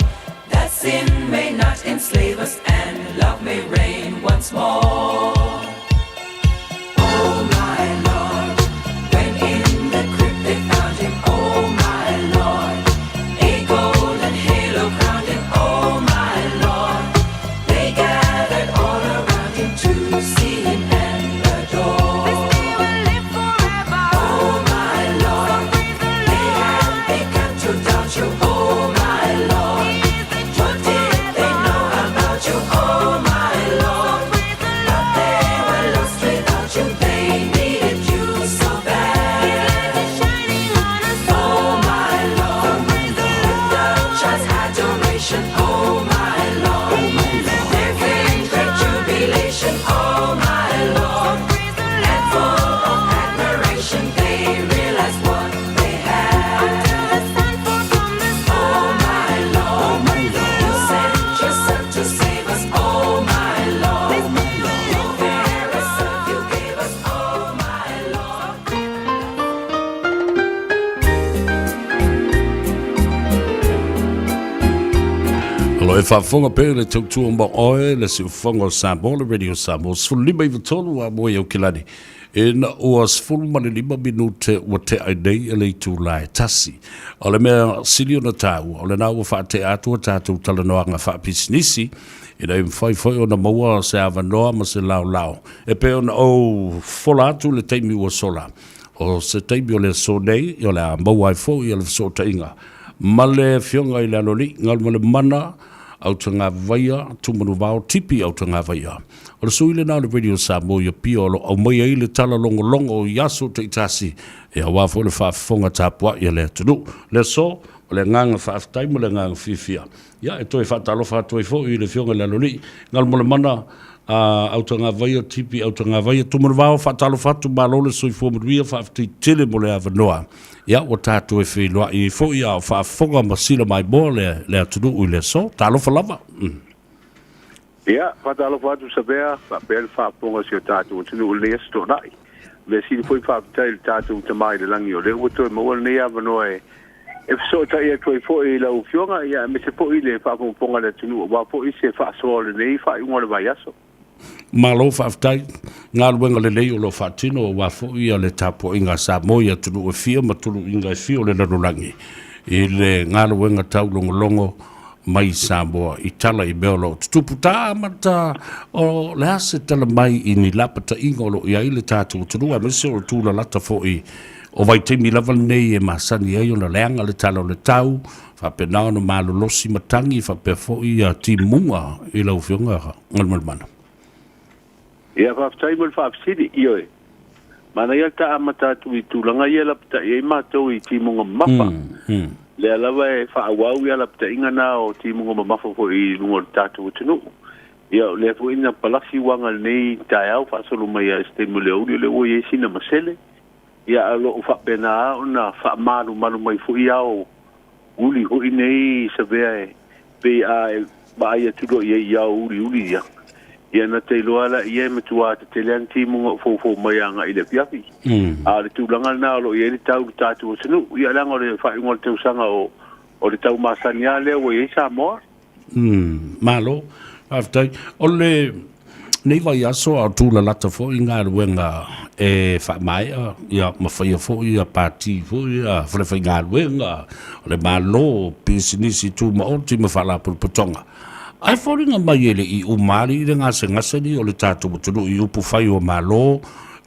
that sin may not enslave us and love may reign once more. Oh my Lord, when in the crypt they found him, oh my Lord, a golden halo crowned him, oh my Lord, they gathered all around him to see him and adore. They will live forever, oh my Lord, they had begun to doubt you, oh my Lord, what did they know about you, oh my Lord, but they were lost without you, they needed you so bad. Oh my Lord, lift up child's adoration, oh my Lord, there came great jubilation, oh my Lord, and full of admiration they realized what they had. Oh my Lord, you sent yourself to save us, oh my Lord, your very self you gave us, oh my Lord. Alo e whaafonga pēr le tautua mo oe le si ufonga o Samoa, le radio Samoa. Sfulu lima i watonu a moe au kilani. E na ua sfulu mani lima minute ua te ai nei e le itu lai tasi. O le mea sili o na tau, o le na ua wha te atua tātou talanoanga wha pisinisi. E na imwhai o na maua se awanoa ma se lau lau. E pe o na o fola atu le teimi ua sola. O se teimi o le so nei, i o le a maua i fo i o le so ta inga. Ma le fionga i le aloli, ngal ma le mana, au tanga vaia, tumanu vao, tipi au tanga vaia. O le suile na le radio Samoa ia piolo, au mai ai le tala longo longo o yaso te itasi, e a wafo le whaafonga tāpua ia le tunu. Le so, o le nganga whaaftai mo le nganga fifia. Ia, e toi whaatalo whaatoi fo i le fionga i le aloli, ngal ma le mana, au tanga vaia, tipi au tanga vaia, tumanu vao, whaatalo whaatu malo le soi fuamuruia, whaaftai tele mo le avanoa. Ia, o tātou e whenua i fo i au whaafonga masila mai mo le atunu ui le so, tālo whalava. Ia, whatalo whatu sa bea, whapea whaponga si o tātou tunu o lea sto nai. Me si foi whapitai le tātou tamai le langi o lea, wato e maua nei avanoa e so ta ia toi fo i lau fionga, ia me se fo i le whaponga le tunu, wa fo i se whaasoa le nei, wha i ngore vai aso. Malo whaaftai, ngā ruenga le lei o lo whaatino o wafo i a le tapo inga Samoa ia tunu o fia, ma tunu inga e fia o le narulangi. I le ngā ruenga tau longo longo mai Samoa i tala i beolo. Tutupu tā amata o le ase tala mai i ni lapata inga o lo i aile tātou tunu a mese o tūla lata fo i o vai teimi lava nei e masani ai o na leanga le tala o le tau, whapenao no malolosi matangi, whapea fo i a timunga i lau fionga ngalmalmana. Ia whaftai mo le whafsiri i oe. Mana ia ta amata tu i tūlanga ia lapta i mātou i timunga mapa. Le alawa e whaawau ia lapta inga nā o timunga mapa fo i lungo tātou tunu. Ia le fo ina palasi wanga nei tai au whaasolo mai a este mo le auri le o i sina masele. Ia alo o whapena o na whaamaru manu mai fo i au uli ho i nei sa vea e pe a ba ia tudo i au uli ia. Ia na te loala ia me tua te telean timunga fo mai anga i le piapi. A le tūlanga nā lo ia le tau tātou o sinu. Ia langa o le whaingo le teusanga o le tau masani a leo o i Samoa. Malo, aftai. O le nei vai aso a tūla lata fo i ngā ruenga e whaamai ia mawhaia fo i a pāti fo i a whawhai ngā ruenga. O le malo pisinisi tū maoti ma whala pulputonga. Ai wharinga mai ele i umari i ngase ngasani o le tātou mutunu i upu whai o malo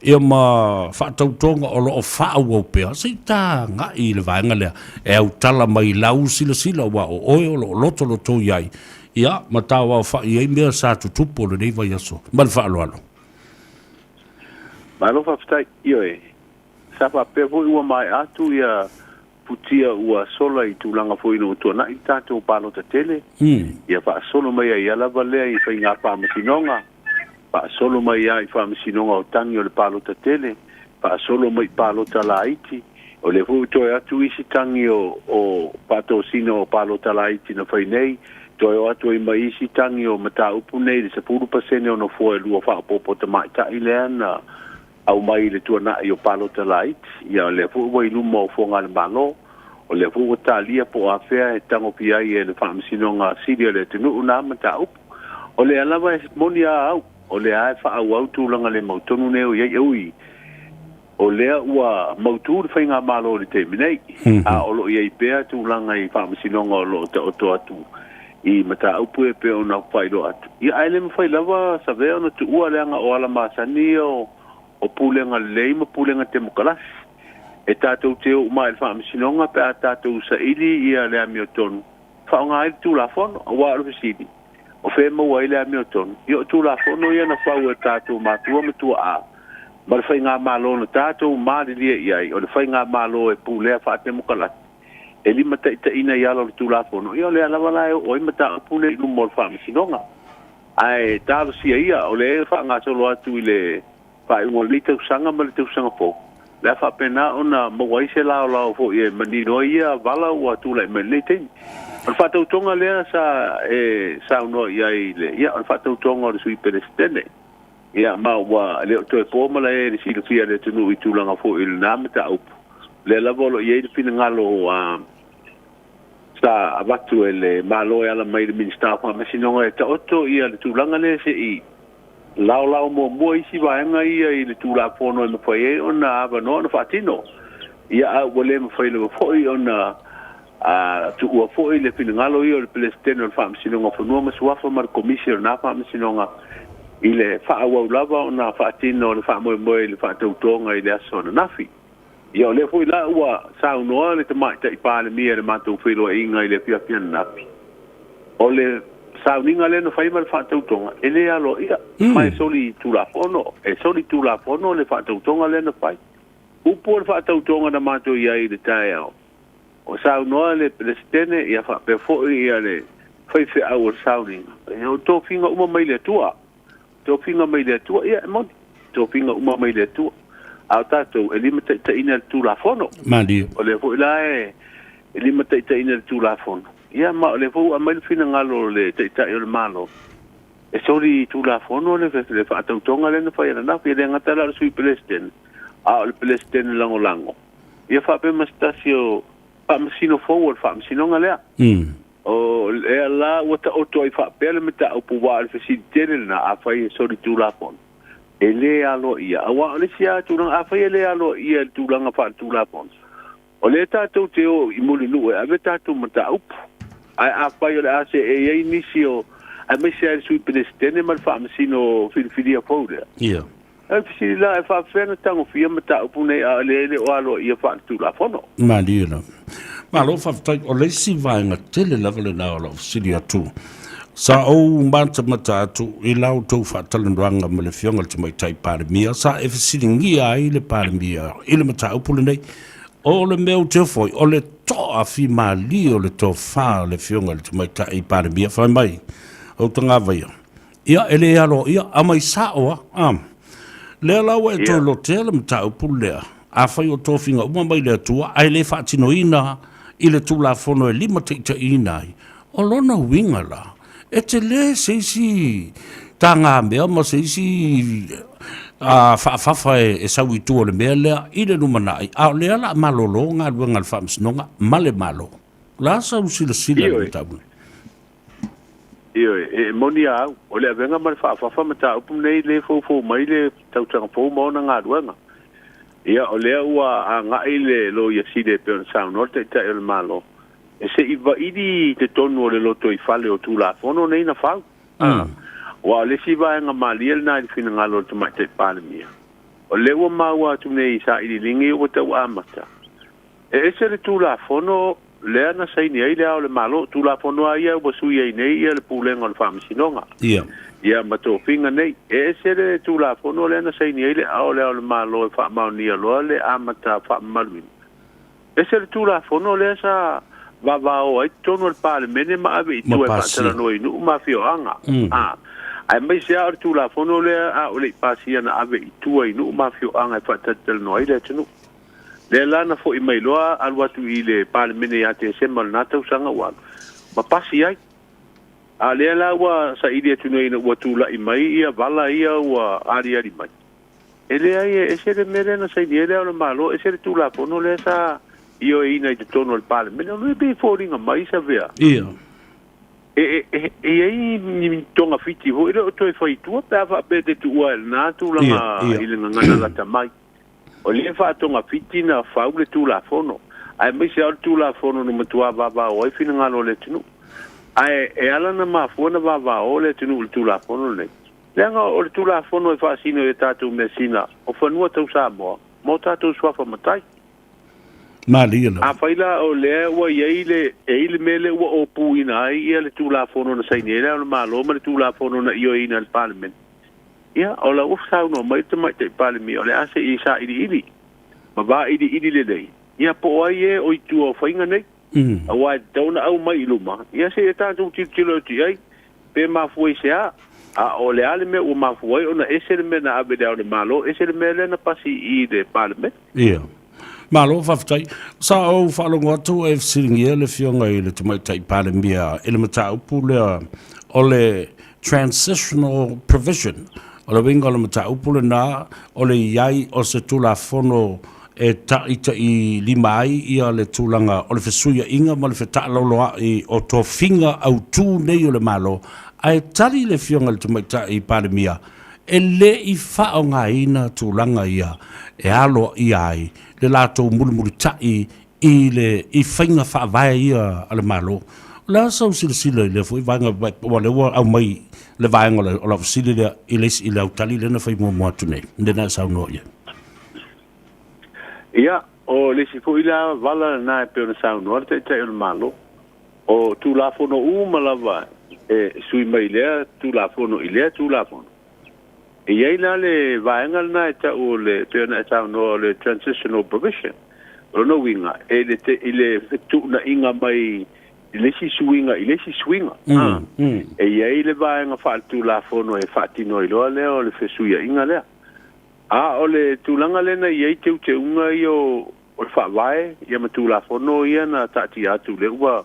ia ma whaatautonga o lo o whaau au pēa sei tā ngā i le vaenga lea e au tala mai lau sila wa o oe o lo loto iai ia ma tā wau whai ei mea sa tutupo le nei vai aso ma le whaaloalo Malo whaftai ioe sa whapevo ua mai atu ia putia ua sola i tūlanga fo ino utua na i tātou pālo ta tele. Ia wha solo mai ai alava lea i whai ngā whamasinonga. Wha solo mai ai whamasinonga o tangi o le pālo ta tele. Wha solo mai pālo ta laiti. O le fu toi atu isi tangi o pato sino o pālo ta laiti na whai nei. Toi o atu i mai isi tangi o mata upu nei le 10% o no fua e lua wha popo ta mai ta i lea na au mai le tuana i o palo talai ia le fu wai lu mo fonga le malo o le fu talia po afea e tango pia i le famsino nga sidia le tunu una mata up o le alava monia au o le ai fa au tu langa le mautonu ne o ye ui o le ua mautu le fainga malo le te minei a o lo ye pea tu langa i famsino nga lo te oto atu i mata upu e pe ona failo atu ia ai me failava sa ve ona tu ua le anga o ala masani o pulenga lei ma pulenga te mukalas e tātou te o mai wha amsinonga pe a tātou sa ili ia lea miotonu whaonga ai tu la fono a wā rufisidi o whē maua i lea miotonu i o tu la fono ia na whau e tātou mātua matua a ma le whai ngā mālo na tātou māli lia iai o le whai ngā mālo e pulea wha te mukalas e lima ta ina i alo le tu la fono i o lea lawa o i mata a pule i lumo le wha amsinonga ai tālo sia ia o le e wha ngā solo atu i le pa i ngol lita usanga ma le te usanga po. Le fa pena ona mawai se lao fo e manino ia vala ua tula i menete. On fa tau tonga lea sa uno ia i le. Ia on fa tau tonga o le sui pelestene. Ia ma ua le to e poma la e le si lufia le tunu i tulanga fo i le nameta upu. Le lavolo ia i le pina ngalo sa abatu e le malo e ala mai le minister fa masinonga e ta oto ia le tulanga le se i. Lau mo isi vaenga ia i le tula fono e mawhai ona ava no na whatino. Ia au wale mawhai le mawhai ona tu ua whai le pinangalo i o le pelestene o le whaamsinonga whanua masuafa mar komisio na whaamsinonga i le whaawau lava o na whatino o le whaamoe le whaatautonga i le aso na nafi. Ia o le whai la ua saunoa le tamaita i pāle mia le mātou whilo e inga i le pia nafi. O le sauninga le no fai mal whaatautonga e le alo ia mai soli tulafono e soli tulafono le whaatautonga le no fai upo le whaatautonga na mātou ia i le tae au o saunoa le pelestene ia whaapefo ia le whaife au o sauninga e o tō whinga uma mai le tua ia e moni tō whinga uma mai le tua au tātou e lima taina le tulafono o le fo ila e lima taina le tulafono ia ma le fu a mai fina ngalo le te o le malo e sori tu la fono le fa tautonga le na fa na fa le ngata la sui president a le president lango ia fa pe mastasio pa masino forward fa masino ngale o le la wata auto i fa pe le meta o puwa le facilitele na a fa sori tu la fono e le alo ia awa le sia tu na a fa le alo ia tu langa fa tu la fono o le tatou te o i muli lu e ave tatou mata upu ai a pai o le ase e inisio a me se sui pelestene mal fa masino filia fouda ia e fisi la e fa fena tango fia mata upune a le o alo ia fa tu la fono malino malo fa tai o le si vainga tele level na o filia tu sa o mbanta mata tu i lau tau fa talanduanga ma le fionga te mai tai pare mia sa e fisi ngia i le pare mia i le mata upule nei o le meu te foi o le to a fi mali o le to fa le fionga le mai ta i pare mia fa mai o tanga vai ia ele alo ia a mai sa o le la we to lo tele mta o pulea a fa o to finga o mai le tua ai le fa tino ina i le tu la fono e lima te ina o lona winga la e te le se si tanga mea ma se si fa e sa wi tu le mele i le numana a le ala malolo nga luanga fa msnonga male malo la sa usila tabu io e monia o le venga mal fa mata o nei le fo mai le tau tanga fo mo na nga luanga ia o le ua a nga ile lo ia si de pe sa no te el malo e se i va idi te tonu le loto i fale o tu la fono nei na fa wa le si va nga maliel na fina ngalo te mai te palmia o le wa ma wa tu nei sa i lingi o te wa mata e se le tu la fono le ana sai ni ai le o le malo tu la fono ai o su ia nei ia le pulenga le fam sinonga ia ma to finga nei e se le tu la fono le ana sai ni ai le o le malo fa ma ni lo le amata fa malwin e se le tu la fono le sa va o ai tono il pale mene ma ave tu e pa noi nu ma fio anga ai mai se ar tu la fono le a o le pasia na ave tu ai nu ma fio anga fa tatel noi le tunu le lana fo i mai loa al watu i le pale mene ya te semal na tau sanga wa ma pasi ai a le la wa sa i le tunu ina watu la i mai ia vala ia wa ari mai ele ai e se le mere na sai ele o malo e se tu la fono le sa io ina i tono al pale me non be foringa mai sa vea ia e ai ni tonga fiti ho ilo to e fai tu pa va be de tu al na tu la ile ngana la tamai o le fa tonga fiti na fa le tu la fono ai me se tu la fono no matua va o e fina ngalo le tunu ai e ala na ma fona va o le tunu tu la fono le lenga o tu la fono e fa sino e tatu mesina o fa no tau sa mo tatu swa fa matai Malila. A faila o le wa yeile eile mele wa o puina ai ele tu la fono na sai nele o malo ma tu la fono na io ina al parliament. Ya o la ufsa no mai te parliament o le ase isa ili. Ma ba ili le dei. Ya po ai e o tu o fainga nei. A wa dona au mai luma. Ya se ta tu tilo ti ai pe ma foi se a o le ale me o ma foi ona esele me na abede o le malo esele me le na pasi I de parliament. Yeah. Malo faftai sa o falongo atu e fsiringia le fionga I le tumai tai pale mia ele mata upu le o le transitional provision o le winga o le mata upu le na o le iai o se tula fono e taita I lima ai ia le tulanga o le fesuia inga ma le feta lauloa I o to finga au tu nei o le malo ai tari le fionga le tumai tai pale mia e le I fao ngā ina tulanga ia e alo I ai le lato mulu tai I le whainga whaavaya ia ale malo. La sau sila le fui vanga wale wa au mai le vanga o la sila le iles I le autali le na whai mua tune. Ndena sau no ia. Ia, o le si fui la vala na e peo na sau no te te o malo. O tu la fono malava e sui mai lea tu la fono I lea tu la fono. E iei la le vaengal na e ta o le peo na e tau no le transitional provision. O no winga, e le te I le tu na inga mai I le si swinga. E iei le vaenga whaatu la fono e whaatino I loa lea o le fesuia inga lea. A o le tūlanga lena iei te unga I o le whaavae, ia ma tu la fono ia na tati atu le ua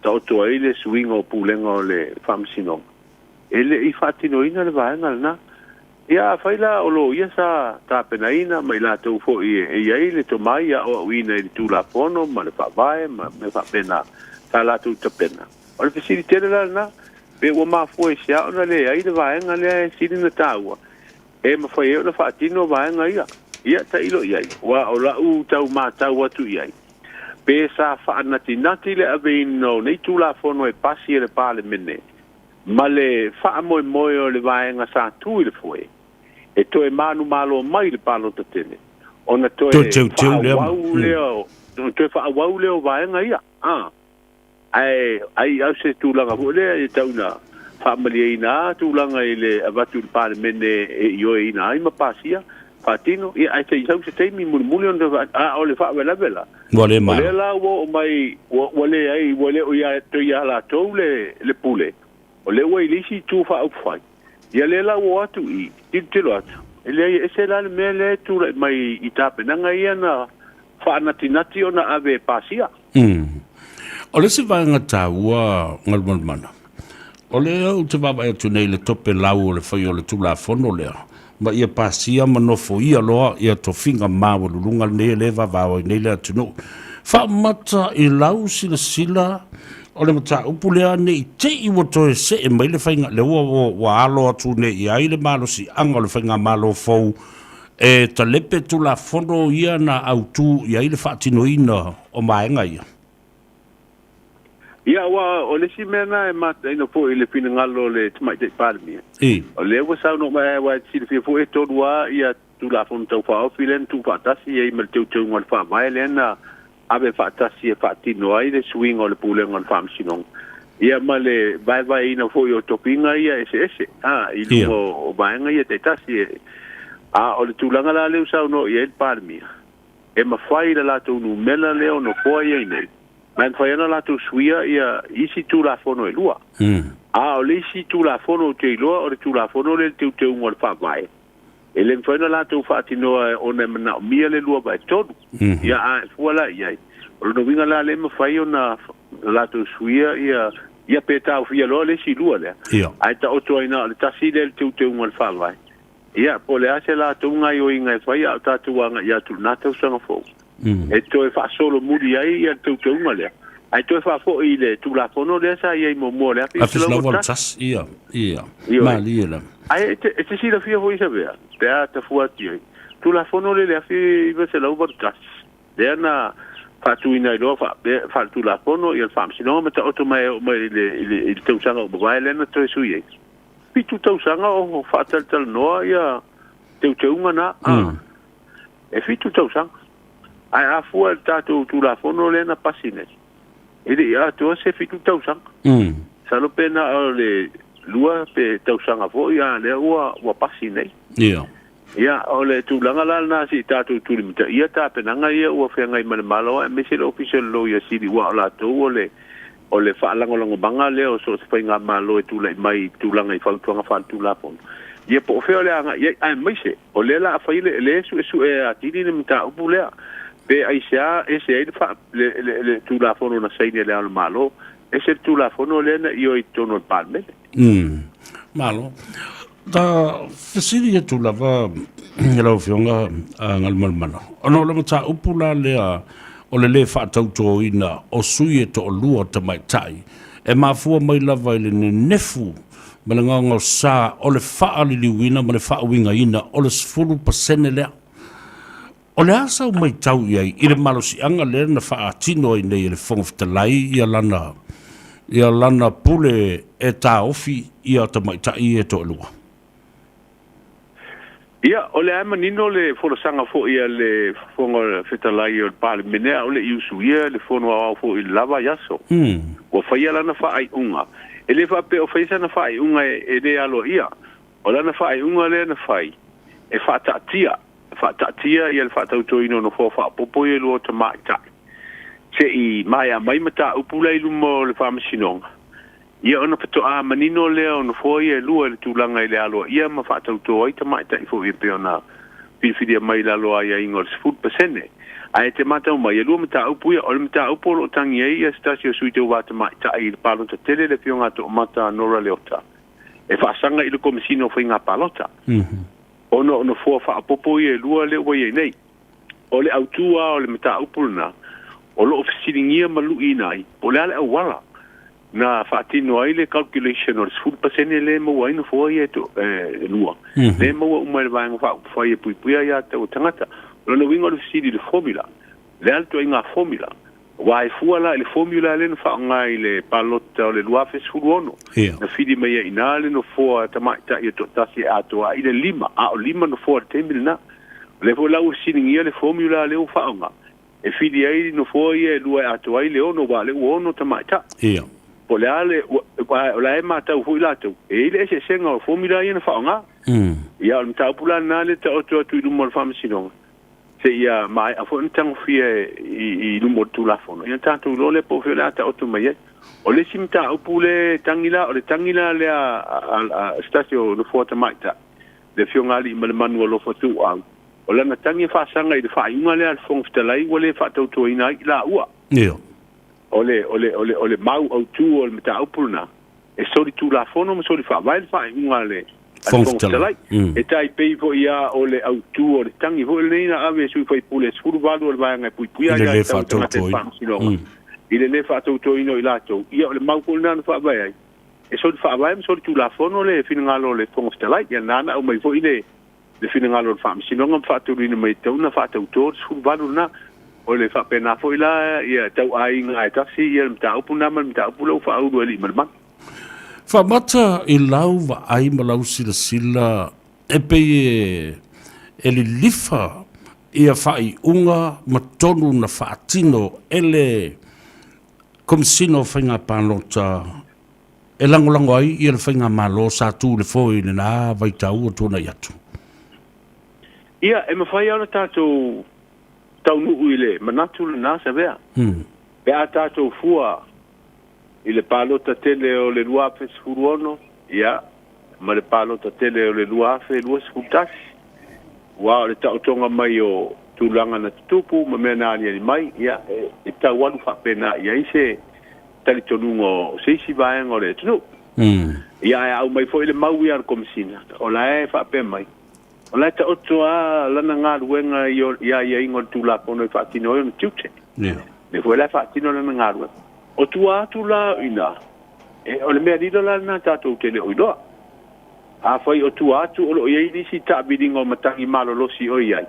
ta oto ai le swinga o pūlenga o le whamsinonga. E le I whaatino ina le vaenga lena. Ia faila o lo ia sa tapenaina mai la tau fo I iei le tomai ia o uina I tu la fono ma le whaavae ma me whapena ta la tu tapena. O le fesiri tere la na pe ua mafua sia ona le ai le vaenga le siri na taua. E ma fai o le whaatino vaenga ia. Ia ta ilo iai. Wa o la u tau ma tau atu iai. Pe sa whaanati le aveino nei tu la fono e pasi le pale mene. Ma le whaamoe moe o le vaenga sa tui le fue. E toe manu malo mai le palo tatene. Ona toe whaawau leo. Toe whaawau leo vaenga ia. Ai au se tūlanga fu lea e tauna whaamali e ina tūlanga I le avatu le pale mene e ioe ina ai mapasia. Fatino, ia ai te isau se teimi muli on o le whaawela. Wale ma. Wale la wo mai, wale ai, wale o ia to ia la tau le pule. O le wai lisi tu whaafai. Ia le la wo atu I, tilo atu. Ele ai ese la le mea le tu mai I tape. Nanga ia na whaanatinati o na ave pasia. O le se vanga tāua ngalmalmana. O le au te waba e tu nei le tope lau o le whai o le tula fono lea. Ma ia pasia manofo ia loa ia to finga mawa lulunga ne leva vawa nei lea tunu. Wha mata I lau sila o le mata upulea nei te I wato e se e mai le whainga le wa alo atu nei I ai le malo si anga le whainga malo fau e ta lepe tula fono ia na autu I ai le whaatino ina o maenga ia. Ia wa o le si mena e mata ina po I le pina ngalo le tamai te parmi. O le wa sau no mai wa si le fo e todua ia tu la fon tau fa ofilen tu fatasi e mal teu ngal fa mai lena ave fatasi e fatino ai le swing o le pule ngal fam sinong. Ia male vai ina fo yo topinga ia ese. I lumo o baenga ia te tasi o le tulanga la le sau no ia el parmi. E ma fai la tu nu mela le no po ia nei. Man fai ana la tu suia ia isi tu la fono e lua. O le isi tu la fono te lua o le tu la fono le teu ngol fa vai. E le fai ana la tu fatino o ne na mia le lua vai todo. Ia fuala ia. O no vinga la le ma fai ona la tu suia ia peta o fia lo le si lua le. Ai ta oto ina le tasi le teu ngol fa vai. ia po le ase la tu ngai o inga fai a tatu anga ia tu na tau sanga fo e to e fa solo muri ai ia tu tu ngale ai to e fa fo i le tu la fono le sa ia mo mo le a fis la voltas ia maliela ai te si la fia ho isa bea te a te fuati ai tu la fono le fi va se la voltas le na fa tu ina lo fa tu la fono ia fa si no meta auto mai le tu sanga o vai le na to su ia pitu tau sanga o whaatal noa ia teu teunga na e fitu tau sanga ai a fua tātou tu la fono le na pasine ele ia toa se fitu tau sanga salo pena o le lua pe tau sanga fo ia le ua pasine ia o le tu langa la na si tātou tu limita ia tā penanga ia ua whenga i mana malo e mese le official lo ia siri ua o la tau o le whaalango banga leo so se whainga malo e tūlai mai tūlanga i whautuanga whaantūla pono. Ia po wheo lea nga, ia ai maise, o le la a whaile le su e atiri ni mta upu lea. Pe ai sea, e se le tūla pono na saini lea le malo, e se tūla pono le na io i tono il palmele. Malo. Da whesiri e tūla wa ngerau whionga ngal malmana. Ono le mta upu la lea o le whaatauto ina o sui e to o lua ta mai tai. E mafua mai lava ile ne nefu ma le nganga o sa o le whaaliliwina ma le whaawinga ina o le 10% lea. O le asa o mai tau iai i le malosi anga lea na whaatino i nei le whongoftalai ia lana pule e tā ofi ia ta mai tai e to o lua. Ia, o le ama nino le wholosanga fo ia le whonga whetalai o le pāle menea o le iusu ia le whono au fo i lava yaso. O whaia lana whaai unga. E le whape o whaisa na whaai unga e le alo ia. O lana whaai unga le na whai. E whaatatia. Whaatatia ia le whaatautoino no whapopo i lua ta mai tai. Se i mai a mai mata upula i lumo le whamasinonga. Ia ona patoa manino leo no foi e lua le tūlanga i le aloa. Ia ma whaatautoa i ta mai tai fo i peona piwhiria mai la loa ia ingol 10%. A e te matau mai e lua mata upu ia o le mata upu o tangi e ia stasio sui te wata mai tai i le palota tele le pionga to mata nora leota. E whaasanga i le komisino fai ngā palota. Ono fua whaapopo i e lua le ua i nei. O le autua o le mata upu na. O lo ofisiringia malu i nai. O le ale awala. Na whaatino ai le calculation o le 10% le maua ino fua i e to lua. Le maua umai le vāenga whai e puipuia i a tau tangata. Lona winga le fisiri le formula. Le alto i ngā formula. Wa e fua la le formula le na whaonga i le palota o le luafe sfuruono. Na whiri mai e ina le no fua tamaita i e to tasi atoa i le 5. A o 5 no fua le tembil na. Le fua lau siningia le formula le o whaonga. E whiri ai no fua i e lua atoa i le ono wa le uono tamaita. Po le ale o la e matau hui lātou. E ile e se senga o formula i na whaonga. Ia o mtau pula nā le ta oto atu i lumo le whamasinonga. Se ia mai a fo ntango fia i lumo tu la fono. Ia tātou lo le po fio le ata oto mai e. O le simta upu le tangila, o le tangila le a stasio no fuata maita. Le fio ngali i male manu lo fatu au. O lana tangi whaasanga i le whainga le al fongfitalai wa le whaatautua ina i la ua. Ole mau au tu o le mata upuna e sori tu la fono mo sori fa vai fa ngale fongtalai e tai pei po ia o le au tu o le tangi vo le na ave sui foi pule suru valu o vai ngai pui ia le fa to ile le fa to ino ilato ia o le mau ko na fa vai ai e sori fa vai mo sori tu la fono le finngalo le fongtalai ia nana o mai vo ile le finngalo fa sinonga fa to ino mai tau na fa to suru valu na o le fa pena fo ila ia tau ai nga taxi ia mta upuna mta upulo fa au ali malma fa mata i lau va ai malau sila e pe e li lifa ia fa i unga matonu na fa atino ele komisino fainga palota e lango ai ia le fainga malo sa tu le foi na vai tau tu na yatu ia e mafai ana tatu tau nuu ile manatu le nasa vea. Pe a tātou fua i le palota tele o le luafe sfuruono, ia, ma le palota tele o le luafe lua sfutasi. Wa o le tautonga mai o tūlanga na tutupu, ma mea nāni ani mai, ia, e tau wanu whapena, ia i se tali tonungo seisi vaenga o le tunu. Ia e au mai fo i le mau i ar komisina, o la e whape mai. O lai ta otoa lana ngā ruenga ia ingo tula pono i whaatino i tiute. Ne fue la whaatino lana ngā ruenga. O tua atu la ina. O le mea nida la na tātou tele o iloa. A whai o tua atu o lo iei nisi tābiringa o matangi malo losi o iai.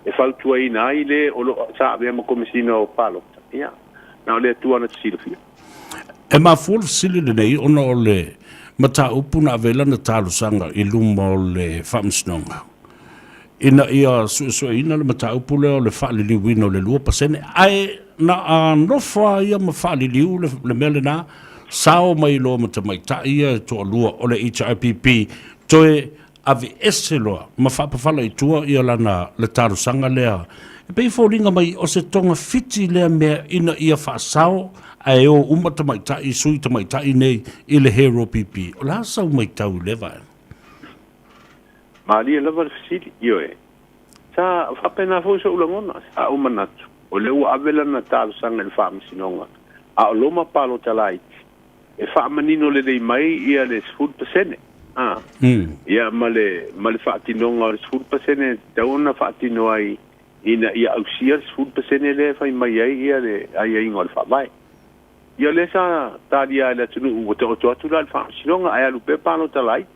E whautua ina ai le o lo tābea ma komisina o palo. Ia. Na o le atua na tisira fia. E ma full sili le nei ona o le mata upu na vela na talo sanga i luma o le whamsnonga. Ina ia su ina le mata upu le o le whaali wino le lua pasene. Ai na a nofa ia ma whaali liu le mele na sao mai lo mata mai ta ia to lua o le HIPP toe ave ese loa ma whapawhala i tua ia lana le talo sanga lea. E pei fōringa mai o se tonga fiti lea mea ina ia whaasao ai o uma tamaitai sui tamaitai nei i le hero pipi. O la sau mai tau lewa. Maali e lewa fisili, io e. Sa whapena fo sa ulangona, sa umanatu. O le ua avela na tālu sanga le whaamisinonga. A o loma palo talaiti. E whaamanino le lei mai ia le 10%. Ia ma le whaatinonga o le 10% tauna whaatino ai ina ia ausia 10% le whai mai ai ia le ai ingo le whaamai. Ia le sa tadia le tunu o te oto atu la whaamisinonga ai alu pe palo talaiti.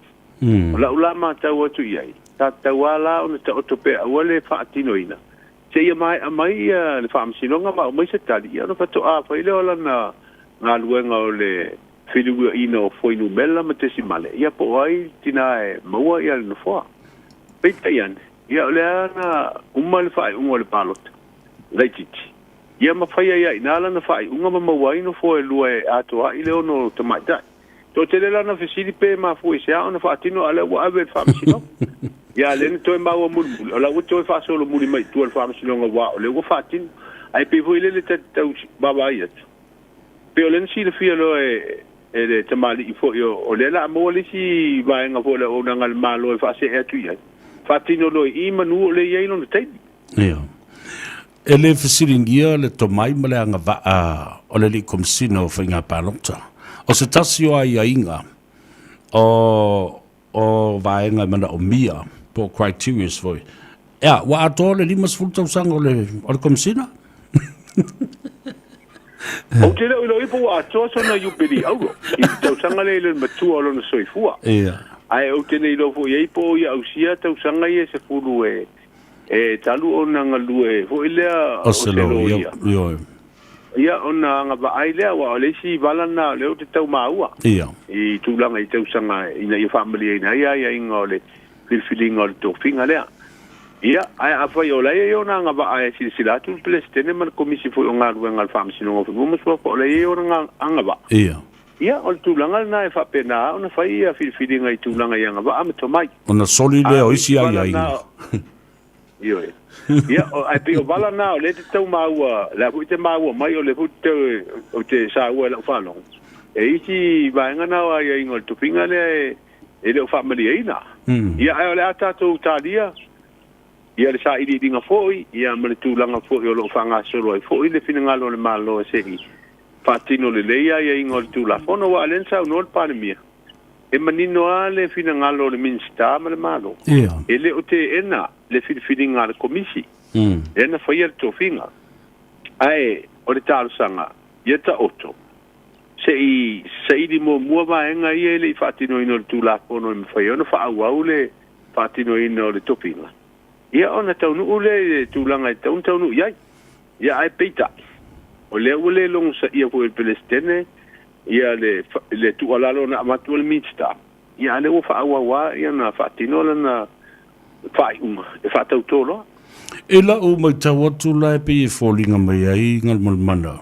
La ulama tau atu iai. Ta tawala o te oto pe aua le whaatino ina. Se ia mai le whaamisinonga ma o mai se tadia. No fato a whaile o lana ngā luenga o le whilua ina o whoinu mela ma te simale. Ia po ai tina e maua ia le nofua. Peita iane. Ia o le ana umma le whae unga le palota. Leititi. Ia ma whaia ia inala na whae unga ma maua ino fo e lua e atoa i leo no tamaitai. Tō te lela na whisiri pe ma fo se ao na whaatino ale ua awe le whaamisino. Ia le ni toi maua muri. O la ua toi whaasolo muri mai tua le whaamisino nga wa o le ua whaatino. Ai pe fo ile le te tau baba i atu. Pe o le nsi le fia lo e le tamali i fo o le la mo le si vaenga fo le o na ngal malo e whaase e atu i ai. Whaatino lo i manu o le iei no na teini. Ia. E le whasiringia le tomai ma le anga waa o le li komisina o whainga pālota. O se tasi o ai inga o vaenga mana o mia po criteria foi. Ea, wa ato le limas fulta usanga o le komisina? O te leo ilo ipo wa ato so na yupiri auro. I tau sanga le ilo matua o lona soifua. Ia. Ai o te ne ilo fo iei po i ausia tau sanga i e se furu e talu o na ngalu e fo ilea o se lo ia. Ia ona nga ba ai lea wa le si valana le o te tau maua. Ia. I tūlanga i tau sanga ina i family ina ia inga o le filfilinga o le tofinga lea. Ia, ai awhai o lai e o nga ba ai silsilatu plestene man komisi fo o ngā ruenga le whaamisinonga fo mumasua po lai e o nga ba. Ia. Ia, o le tūlanga na e whapena o na whai ia filfilinga i tūlanga i nga ba amatomai. O na soli lea o isi ai ai. Iyo e. Ia, ai pe o vala na o le te tau maua, le pu te maua mai o le pu te o te sa ua la whalong. E isi vaenga na o ai ingo le tupinga le e le o whamari eina. Ia, ai o le atatou talia. Ia le sa iri ringa foi, ia ma le tūlanga foi o lo whanga solo ai foi le fina ngalo le malo e sehi. Whatino le leia ia ingo le tūla fono wa alensa unol panemia. E manino a le fina ngalo le minsta ma le malo. Ia. E le o te ena le fininga le komisi. Ena whaia le tofinga. Ai, o le tālo sanga, ia ta oto. Se i di mo mua vaenga ia le i whatino ino le tūla fono e mwhai. Ona whaau au le whatino ino le tofinga. Ia ona taunu ule tūlanga i taunu iai. Ia ai peita. O le ule long sa ia po el Palestine, ia le tualalo na amatu el minsta. Ia le o whaawawa, ia na whaatino na whaai uma, e whaatau tōlo. E la o mai tau atu la e pe e fōlinga mai ai ngal malmana.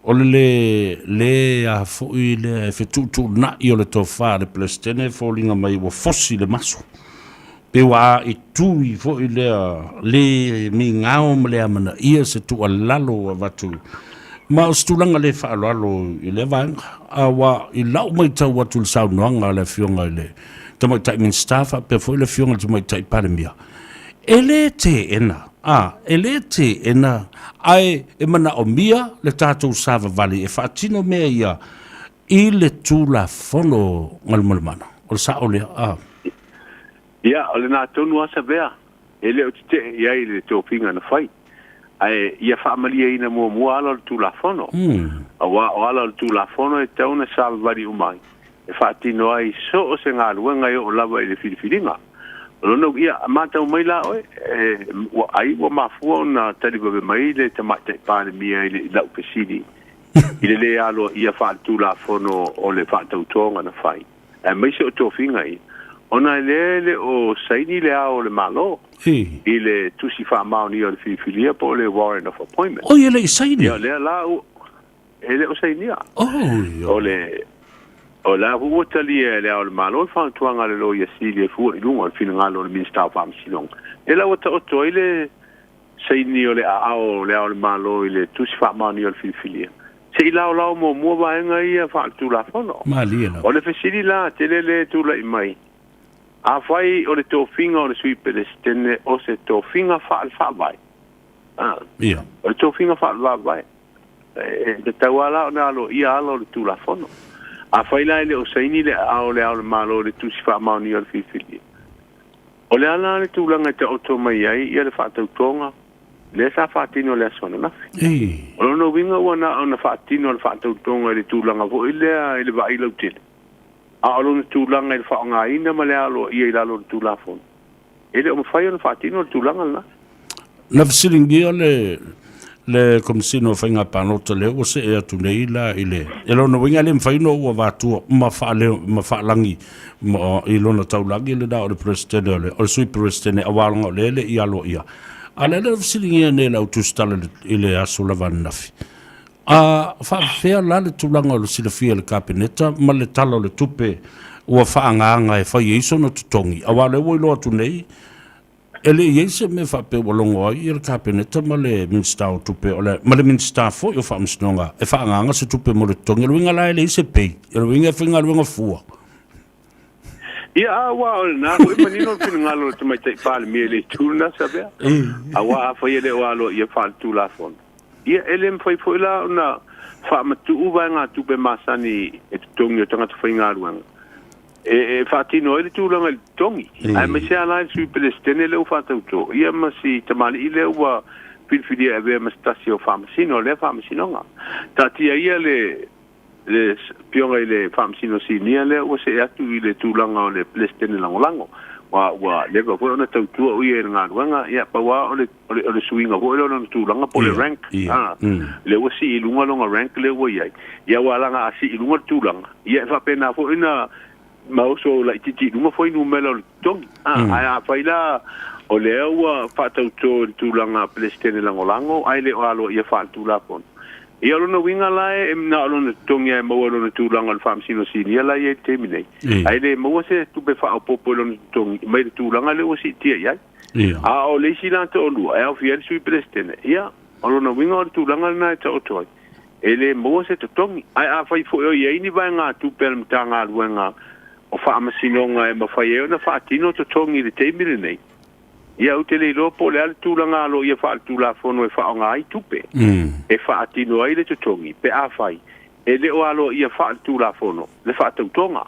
O le a fōi le e whetūtū na i o le tō wha le Palestine, fōlinga mai wa fosi le maso. Pe wa i tui fo i le mi ngao ma le amana ia se tu alalo a watu. Ma o stulanga le whaalalo i le vanga. A wa i lau mai tau watu le saunoanga le fionga i le. Tamai tai min staffa pe fo i le fionga tamai tai paramia. E le te ena. E le te ena. Ai e mana o mia le tātou sava vali. E whaatino mea ia i le tūla fono ngalmalmana. O le sao le Ia, o le nā tonu asa vea. Ele o te ia i le tōpinga na whai. Ai, ia whaamalia ina mua ala le tūlafono. O ala le tūlafono e tauna salvari umai. E whaatino ai so o se ngā luenga o lava i le whiriwhiringa. Lono ia, mātau mai la oe, ai wa mafua o na talibabe mai le tamata i pāne mia i le lau pesiri. I le alo ia whaatūlafono o le whaatautonga na whai. E mai se o tōwhinga i. Ona le o saini le ao le malo. I le tusi whaamao ni o le whiriwhiria po le warrant of appointment. O le saini? Ia le la o, ele o saini a. O la huotali le ao le malo, whaatuanga le lo ia sili e fua i lunga, fina ngalo le minsta o whaamisilong. E la wata oto i le saini o le ao le malo i le tusi whaamao ni o le whiriwhiria. Se i lao mo mua vaenga ia whaatūlafono. O le fesiri la, te le tūla i mai. A fai o le tōwhinga o le sui pelestene o se tōwhinga whaavai. O le tōwhinga whaavai. Te tauala o na alo ia ala o le tūlafono. A fai lai le o saini le ao le malo le tusi whaamao ni o le whiwhiri. O le ala le tūlanga te oto mai ai ia le whaatautonga. Le sa whaatino le aswana nafi. O lono winga ua na o na whaatino le whaatautonga le tūlanga vo i le vai lau tele. A alo na tūlanga i le whaonga ina ma le alo ia i lalo le tūlafon. E le o mawhai o na whaatino le tūlanga na. Na fisiringi o le komisino whainga panota leo o se ea tunei la i le. E lo na winga le mwhaino ua vātua ma whaalangi i lona taulangi le da o le presidente o le sui presidente awalanga o le i alo ia. A le fisiringi ne la utustala i le aso la vanafi. A whawhea la le tūlanga o le silafia le kabineta ma le tala o le tupe ua whaanganga e whai eiso na tutongi. A wale ua iloa tunei e le eise me whape walongo ai i le kabineta ma le minsta o tupe ma le minsta fo i o whaamsinonga e whaanganga se tupe mo le tutongi. E le winga la e le eise pei. E le winga e whinga le winga fua. Ia awa o le nā koe manino le whina ngalo le tamai tai whaale mea le tūruna sabea. Awa a whai ele o alo i a whaale tūlafona. Ia ele mwhai fo ila na whaamatu uwa ngā tupe masani e tutongi o tangata whai ngā ruanga. E whaatino ele tūlanga le tongi. Ai me se ala sui pelestene leo whaatauto. Ia masi tamali i leo wa pilfidia e wea mastasi o whaamasino le whaamasinonga. Tatia ia le pionga i le whaamsino sinia le o se atu i le tūlanga o le pelestene langolango. Wa leva foi ona tautua ui e ngā ruanga ia paua o le suinga foi ona tūlanga po le rank le wa si ilunga longa rank le wa iai ia wa langa si ilunga tūlanga ia fa pena foi ina mauso la titi ilunga foi numelo tongi a faila o le wa fa tauto tūlanga plestene langolango ai le alo ia fa tūlapon ia lona winga lai e na lona tongia e maua lona tūlanga le whaamsino sinia lai e te minei. Ai le maua se tupe wha popo lona tongi, mai le tūlanga le o si tia iai. A o leisi lanta o lua, e au fiari sui pelestene. Ia, o lona winga o le tūlanga le nai ta o toi. E le maua se te tongi. Ai a whai fo eo iai ni vai ngā tupe le mta ngā luenga o whaamasino e mawhai eo na whaatino to tongi le te mire nei. Ia u te leilo po le ale tūlanga alo ia wha tūlafono e wha o ngā ai tupe. E wha atino ai le tutongi, pe a whai. E le o alo ia wha tūlafono, le wha tautonga.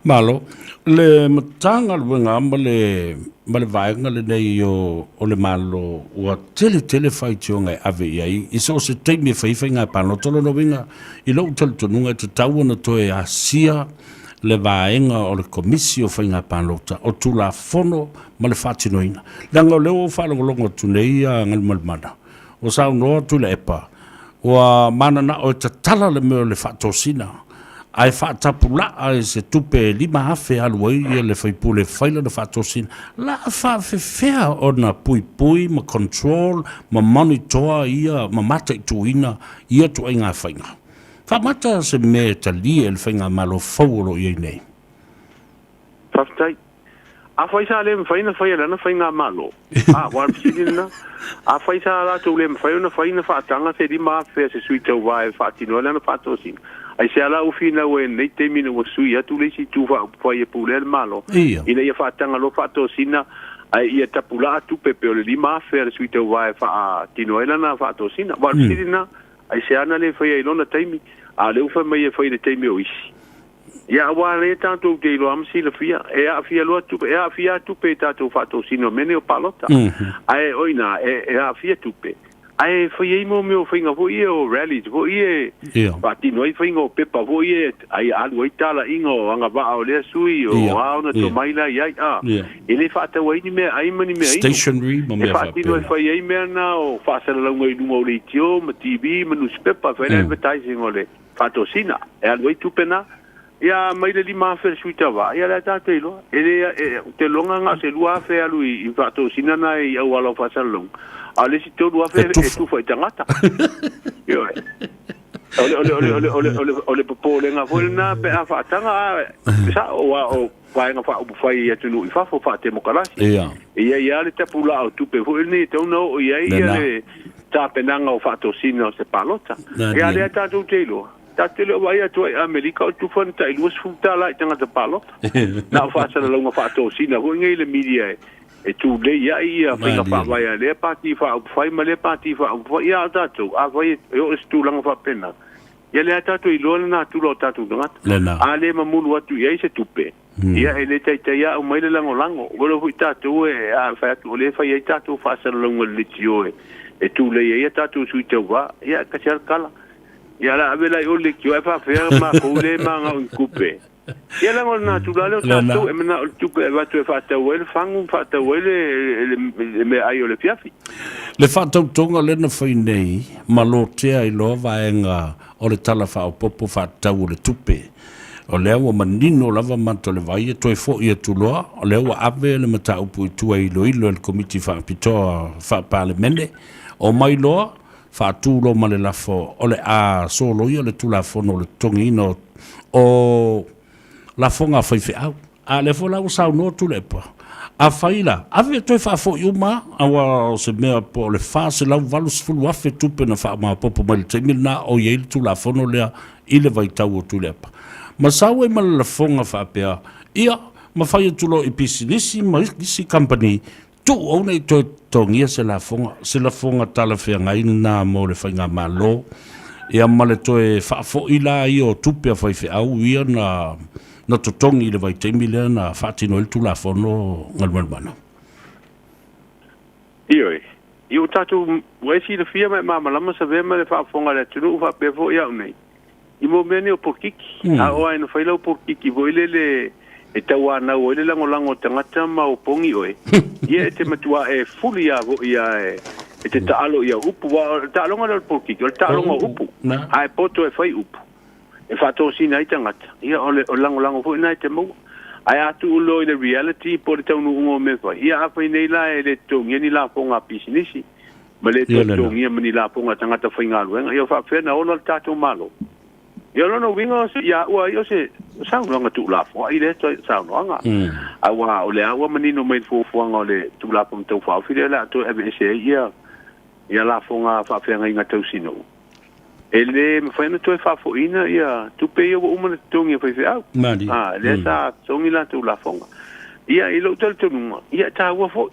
Malo, le matanga luenga ma le vaenga le nei o le malo ua tele whai tionga e ave iai. I so se teimi e whai ngā pano tolo no winga i lau tala tonunga te tauana toe a sia le vaenga o le komisio whainga pānota o tula fono ma le whātinoina. Langa o leo o whalongolongo tunei a ngal malmana. O sao noa tula epa. O mana na o te tala le meo le whātosina. Ai whātapula ai se tupe lima hafe aluai ia le whaipule whaila na whātosina. La whawhewhea o na pui ma control, ma monitor ia, ma mata i tuina, ia tu ai ngā whainga. Whamata se me ta lia el whainga malo whauolo i nei. Whaftai. A whaisa le mwhaina whaia lana whainga malo. Warpisidina. A whaisa la tau le mwhaina whaina whaatanga se lima whea se sui tau wae whaatino lana whaatosina. Ai se ala ufina ue nei te mina ua sui atu leisi tu whaia pule le malo. Ina ia whaatanga lo whaatosina. Ai ia tapula atu pepe o le lima whea le sui tau wae whaatino lana whaatosina. Warpisidina. Ai se ana le whaia ilona taimi. A leu wha mai e whai le teime o isi. ia wa le tanto te lo am si le fia e a fia lo tu e a fia tu pe tato fatto sino mene o palota ai oina e a fia tu pe ai foi mo meu finga foi o rally foi ba ti noi finga pepa foi ai alu itala ingo anga ba o le sui o ona to maila ia ele fata wai ni me ai mani me stationary mo me fa ti noi foi me na o fa se la ngoi no le tio ma tv ma newspaper fa advertising ole fato sina e alu tu pena ia mai le lima fer suita va ia la ta te lo ele te longa nga se lua fe alu I fato sina na I au alo fa salong ale si to lua fe e tu foi tangata yo ole popo le nga foi na pe a fa tanga sa o vai nga fa fai ia tunu I fa fa te mokalasi ia le te pula o tu pe foi ni te no ia le ta penanga o fato sina se palota ia le ta tu te lo tatele vai atu America o tu fanta I luas futa la tanga te palo na fa sa la nga fato sina ho ngai le media e tu le ia fa fa vai le party fa fai ma le party fa ia tatu a vai eu stu lang fa pena ia le tatu I lo na tu lo tatu ngat ale ma mulu atu ia se tupe ia ele tai ia o mai le lango golo fu tatu e a fa tu le fa ia tatu fa sa la nga le tio e tu le ia tatu su te wa ia ka kala ia la avela o le kio fa ferma ko le manga un coupe ia la ngol naturale o tatu e mena tu va tu fa ta wel fangu fa ta wel me ai o le piafi le fa tonga le na foi nei malotea I lo vaenga o le tala fa o popo fa ta o le tupe o le o manino lava manto le vai to fo ia tu lo o le o ave le mata o pu tu ai lo il committee fa pito fa parlemende o mai lo fa tu lo male la fo o le a solo io le tu la fo no le tongino o la fonga foi fe au a le fo la usa no tu le pa a faila ave to fa fo yuma a wa se me po le fa se la valus fu wa fe tu pe na fa ma popo mal na o ye tu la fo no le ile vai tau tu le pa ma sawe mal la fonga fa pe ia ma fa tu lo episinisi ma isi company tu o nei to tongia se la fonga tala fe ngai na mo le fainga malo ia male to e fa fo ila io tupe fa fe au ia na to tongi le vai te mile na fa tino il tu la fono ngal mana io tatu wesi le fia ma lama sa ve ma le fa fonga le tu fa pe fo ia nei I mo meni o pokiki a o ai no fa ila o pokiki vo le e taua na o le lango tangata ma o pongi oe ia te matua e fuli a vo ia e te taalo ia upu wa taalo ngala poki o taalo upu ai poto e fai upu e fato sina I tangata ia o lango vo ina te mo ai atu lo le reality po le tau ngo me fa ia fa nei la e le tongi ni la ponga pisinisi ma le tongi ni la ponga tangata fa ngalo ia fa fe na o tato malo ia no winga ia wa io se sa no nga tu la fo I le sa no nga a wa o le awa manino mai fo nga le tu la pom tau fa fi la to e se ia la fo nga fa fe nga tau sino ele me fa no to fa fo ina ia tu pe yo o man tongi fa fe le sa tongi la tu la fo ia I lo tel tu no ia ta wa fo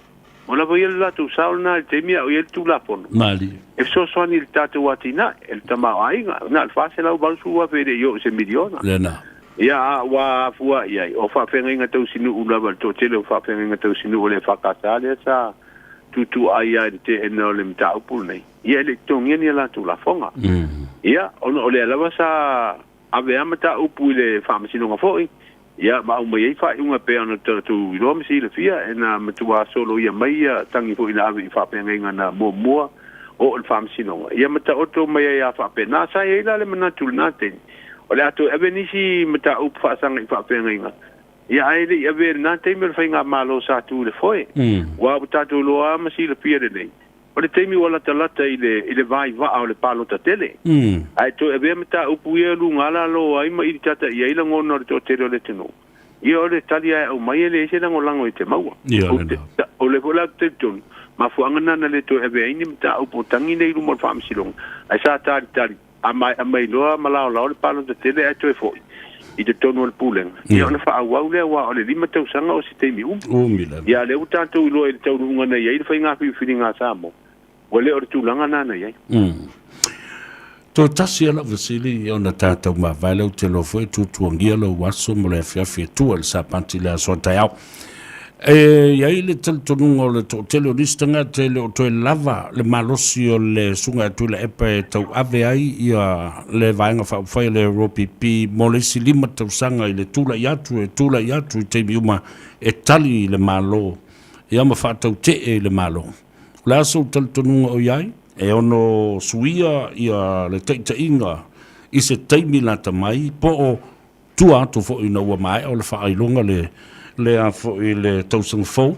Ola vai la tu sauna te mia o tu la pon. Mali. E so soani il tatu watina, el tama ainga, na fase la balsu wa fede yo se miliona. Lena. Ya wa fua ia o fa fenga tau sinu ula bal to tele o fa fenga tau sinu ole fa kasale sa tu ai te eno le mta upul nei. Ia le tongi ni la tu la fonga. Ia ono ole la sa ave amata upule fa masino ngafoi. Ia ma o mai fa unga pe ana tu ro msi le fia na matua solo ia mai tangi fo ina ave fa pe nga na mo o el fam sino ia mata oto mai ia fa pe na sa ia le mana tu na te o le ato ave nisi mata up fa sang fa pe nga ia ai le ave na te me fa nga malo sa tu le foi wa buta tu lo am si le fia de nei o le temi wala talata ile vai va o le palo ta tele ai to eve mata upu ia lu ngala lo ai ma I tata ia ila ngono to tele le teno ia o le talia o mai le se lango lango te maua o le vola te ton ma fu angana na le to eve ini mata upu tangi nei lu mo fam silong ai sa ta a mai lo mala o le palo ta tele ai to e foi I te tono le pulen ia ona fa au le wa o le lima tau sanga o se temi ia le uta to lo e tau runga nei ai fa nga fi nga samo Wale o tulanga nana ia. To tasi ala vasili ona tātou ma vailau te lo foi tutuangia lo waso mo le fiafia tua le sapanti le aso taiao. Iai le talitonunga o le tele o listanga te le o toe lava le malosi o le sunga atu le epa tau ave ai ia le vaenga whai le ropipi mo le silima tau sanga i le tula i atu i te miuma e tali le malo ia ma whatau te e le malo. Le aso talitonunga o iai e ono suia ia le teitainga i se teimi lata mai po o tua atu fo ina ua mai o le whaailunga le a fo i le tausang fau.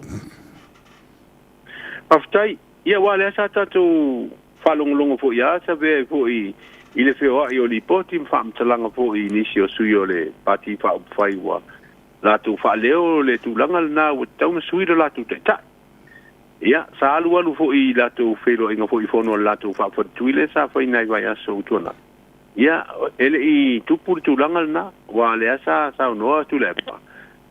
Paftai, ia wale asa tatu whalongolongo fo ia sa ve fo i le whioa i o li poti mwhamtalanga fo i nisi o sui o le pati whaupwhai wa latu whaleo le tūlanga na wa tauna sui do latu te tai. Ia, sa alu fo i latu whero inga fo i whono latu whapatuile sa whai nai vai aso utuana. Ia, ele i tupuri tūlanga na wa le asa sa unoa tu lepa.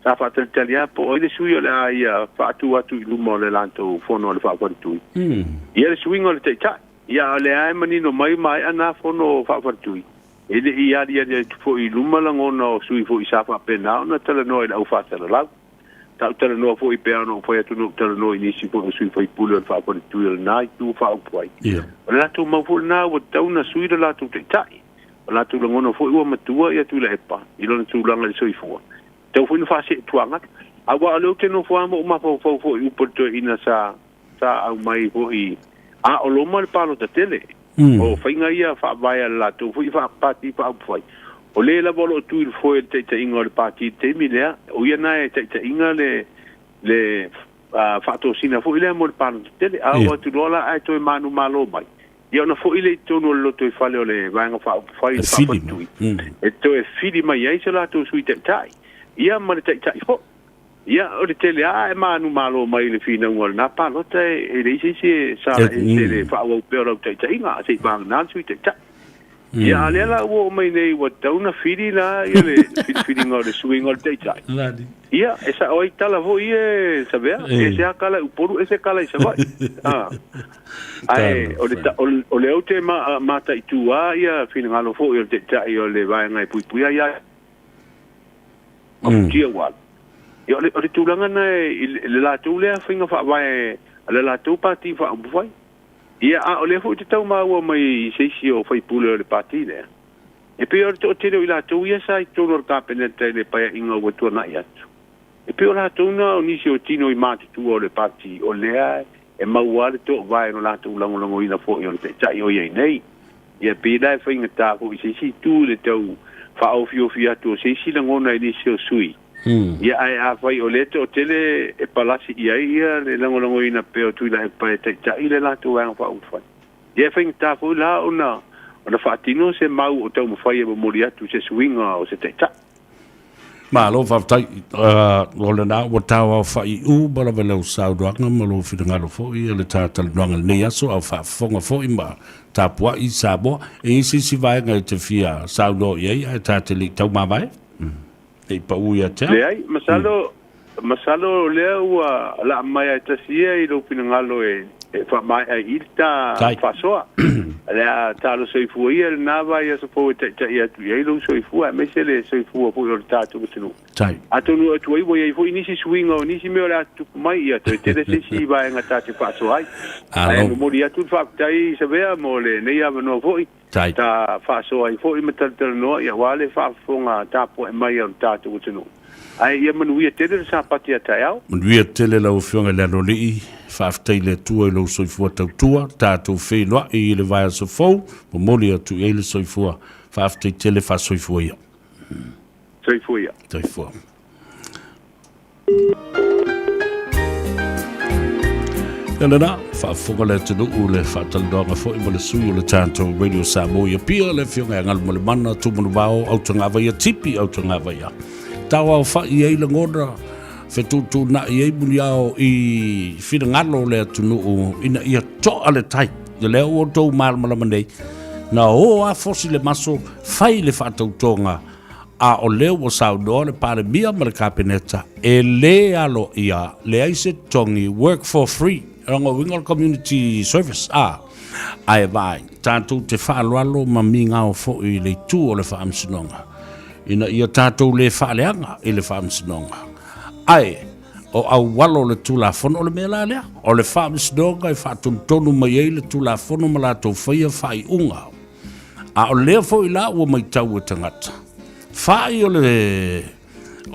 Sa whatalitalia po o le sui o le a ia whaatu atu i luma o le lanto whono le whapatui. Ia le sui ngā le te tai. Ia le ai manino mai ana whono whapatui. Ele i ari fo i luma langona o sui fo i sa whapena ona tala noa i la uwhatala lau. Tau tala noa fo i pea no fo i atu no tala noa i nisi fo i sui fo i pule o le whapatui o le nai tu whaupuai. O le latu mawhul nā wa tauna sui le latu te tai. O latu langona fo i ua matua i atu le epa. I lona tūlanga le soi fua. Tau fo i na whase tuangat. Awa aleu te no fua mo umapa fo i upoto ina sa au mai fo i a o loma le palo ta tele. O whainga ia whaavaya latu fo i whaapati whaupuai. O le la bolo tu il foi te inga le pati te milea o ia na te inga le fato sina fo ile mo le pano tele a o tu rola ai to manu malo mai ia na fo ile to no lo to fale o le vanga fa fai tu e to e fili mai ai se la to sui te tai ia ma te tai ho ia o le tele a manu malo mai le fina ngol na palo te e le si sa e le fa o pero te inga se bang na sui te tai. Ia alela ua mai nei ua tauna whiri la ia le whiri ngau le sui ngau le teitai. Ia, e sa oi tala vo i e sa vea, e se akala uporu, e se kala i sa vai. Ai, o le au te mata i tua ia whiri ngalo fo i o le teitai o le vai ngai pui pui ia. Aputia wala. Ia, o le tūlanga nei, le lātou lea whinga wha vai, le lātou pati wha umpuwai. Ia a ole fo te tau maua mai seisi o fai pule o le pati lea. E pe o to te reo i lātou ia sa i tono o kāpeneta le paia inga ua tua nai atu. E pe o lātou na o nisi o tino i māti tua o le pati o lea e maua le to vai no lātou langolango ina fo i o le te tai o iei nei. Ia pe lai fai ngata fo i seisi tu le tau wha au fiofi atu o seisi langona i nisi o sui. Ia ai a fai o leto o tele e palasi ia le langolango ina pe o tuila e pae ta ile la tu wang fa ufai. Ia fai ngata fu la ona whaatino se mau o tau mawhai e mamori atu se swinga o se te ta. Ma lo whaftai o le nā o tau au whai u bara vele o saudoanga ma lo whirangaro fo i le tātala nuanga nei aso au whaafonga fo i ma tāpua i Samoa e isi si vaenga i te fia saudo i ei ai tātali tau mawai. E pa uia te. Le ai, masalo lea ua la mai ai tasia i lo pinangalo e fa mai ai ilta fasoa. Lea talo soifua ia le nava ia sopo te ia tu ia lo soifua me se le soifua po o tatu tunu. Tai. Atonu atu ai ia foi nisi swinga o nisi me ora tu mai ia te te se si vai ngata te fasoa ai. Ai mo dia tu fa tai se vea mo le nei ava no foi. Tai. Ta fasoa ai foi metal no ia wale fa fonga tapo e mai o tatu tunu. Ai ia manuia tele sa patia taiao. Manuia tele la o fionga le loli whaaftei le tua i lo soifua tautua, tātou whenua i le vai aso fau, mo moli atu e le soifua, whaaftei tele wha soifua ia. Soifua ia. Soifua. Nana, whaafonga le tunu u le whaatalidonga fo i mo le sui o le tātou Radio Samoa ia pia le fionga e ngal mo le mana tumanu wao au tangava ia tipi au tangava ia. Tawa o whai ei le ngora, whetutu na i ei muni au i whirangalo le atunu o ina ia toa le tai. Ia leo o tau marmalama nei. Na o a fosi le maso, whai le whaatautonga a o leo o saudoa le pare mia ma le kapeneta. E le alo ia, le aise tongi work for free. Rango Wingal Community Service. Ai vai, tātou te whaaloalo ma minga o fo I le tū o le whaamsinonga. Ina ia tātou le whaaleanga I le whaamsinonga. Ai, o au walo le tūla fono o le mea lea, o le whaamsinonga I whaatontonu mai ei le tūla fono ma la tau whaia whai unga. A o lea fo I la ua mai tau e tangata. Whai o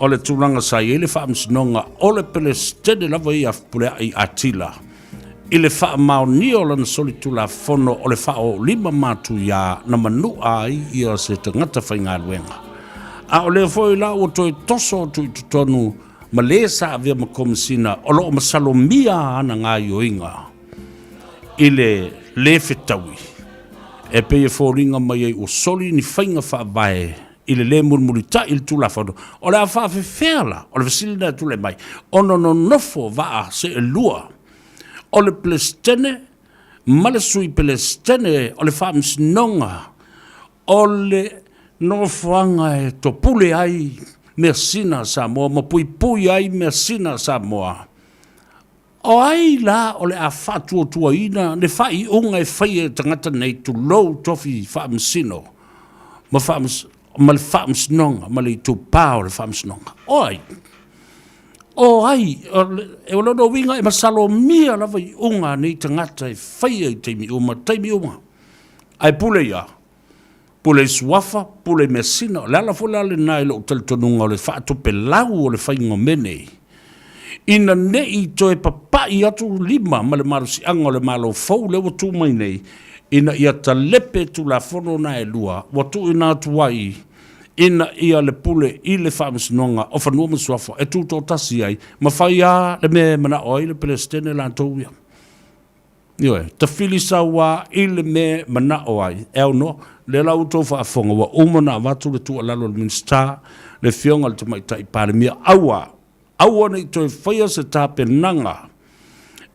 le tūlanga sai e le whaamsinonga o le Palestine lava I afpulea I atila. I le wha mao ni o lana soli tula fono o le wha o 5 matu ia na manu ai ia se tangata whainga luenga. A o le foi la o toi toso o tui tutonu ma le sa avia ma komisina o lo masalo mia ana ngā ioinga. I le fetawi. E pe e fōringa mai ei o soli ni whainga wha vai I le murmurita I le tula fono. O le a wha fefela o le vasilina tule mai. Ono no nofo waa se e lua. O le Palestine, male sui Palestine, o le whaamsinonga, o le nofoanga e to pule ai mea sina Samoa, ma pui pui ai mea sina Samoa. O ai la o le a whatua tua ina, ne whai unga e whaia tangata nei tu lou tofi whaamsino, ma le whaamsinonga, ma le tu pāo le whaamsinonga. O ai, o ai, e walono winga e masalo mia lava I unga nei tangata e whaia I teimi uma. Ai pule ia, pule suafa, pule mesina, le ala fula le nai lo talitonunga o le whaatope lau o le whaingo mene. Ina nei to e papai atu 5 ma le marusi anga o le malo fau le watu mai nei, ina ia talepe tu la fono na e lua, watu ina atu wai, ina ia le pule I le whaamsinonga o whanua masuafa e tūtō tasi ai ma whai a le me mana oi le Palestine la tōwia. Ioe, ta whili sawa I le me mana oi eo no le lau tō whaafonga wa umana watu le tua lalo le minsta le fionga le tamaitai pāremia aua nei toi whaia se tāpe nanga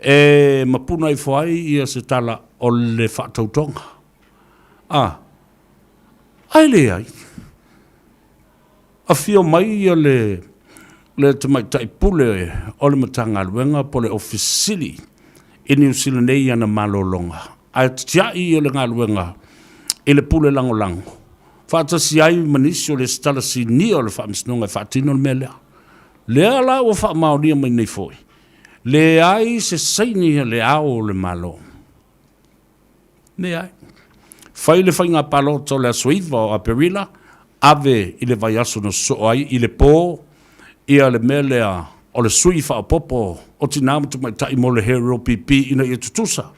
e mapuna I whai ia se tala o le whaatautonga. Ai le ai. A fio mai ia le tamaitai pule o le matanga luenga po le ofisili I New Zealand nei ana malolonga. A tia I le ngā luenga I le pule lango. Whaatasi ai manisi o le stalasi ni o le whaamisnonga whaatino le melea. Lea la o whaamaunia mai nei foi. Le ai se saini le ao le malo. Ne ai. Whai le whainga paloto le asuiva o a perila. Ave I le vai aso no so ai I le pō ia le melea o le sui wha popo o tina matu mai tai mo le hero pipi ina I tutusa.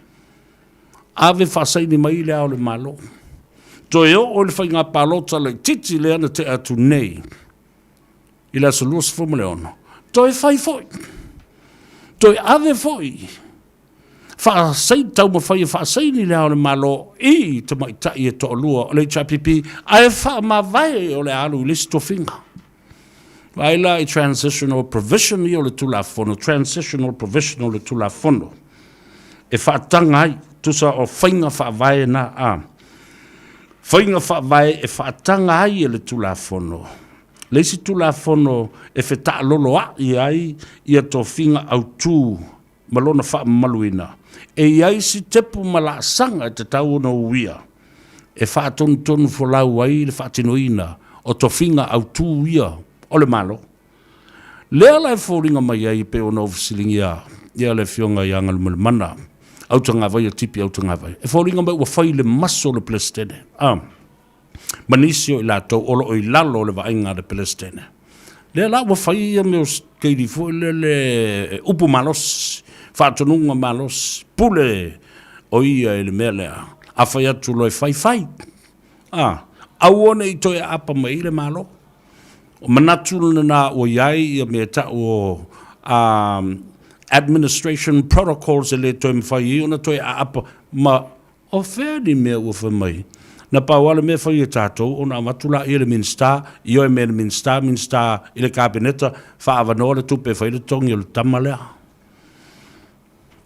Ave whasaini mai le ao le malo. To eo o le whainga palota le titi le ana te atu nei. I le aso luas fumule ono. To e whai foi. To e ave foi. Whaasai tau ma whai whaasai ni leo le malo I te mai tai e to lua o le chapipi a e wha ma vai o le alu lisi to finga. Waila I transitional provision I o le tula fono, transitional provision o le tula fono. E whaatanga ai, tusa o whainga wha vai na a. Whainga wha vai e whaatanga ai e le tula fono. Leisi tula fono e wheta lolo ai I a to finga au tū malona wha maluina. E iai si tepu mala sanga te tau no uia. E whaatonu wholau ai le whaatinoina o to finga au tū ia o le malo. Lea lai whoringa mai ai pe o no visilingia ia le fionga I anga le mana. Autanga vai a tipi autanga vai. E whoringa mai ua whai le maso le Palestine. Manisio I la tau olo o I lalo le vainga le Palestine. Lea la ua whai ia meo keiri fo le upu malos. Whaatonunga malos, pule o ia le melea, a whai atu loi whai. Auone I toi apa mai le malo. O manatu na o iai ia mea ta o administration protocols e le toi mwhai I ona toi apa ma o wheri mea ua whamai. Na pauale mea whai e tātou, o na matula I le minsta, I oi mea le minsta I le kabineta, whaavanoa le tupe whai le tongi o le tamalea.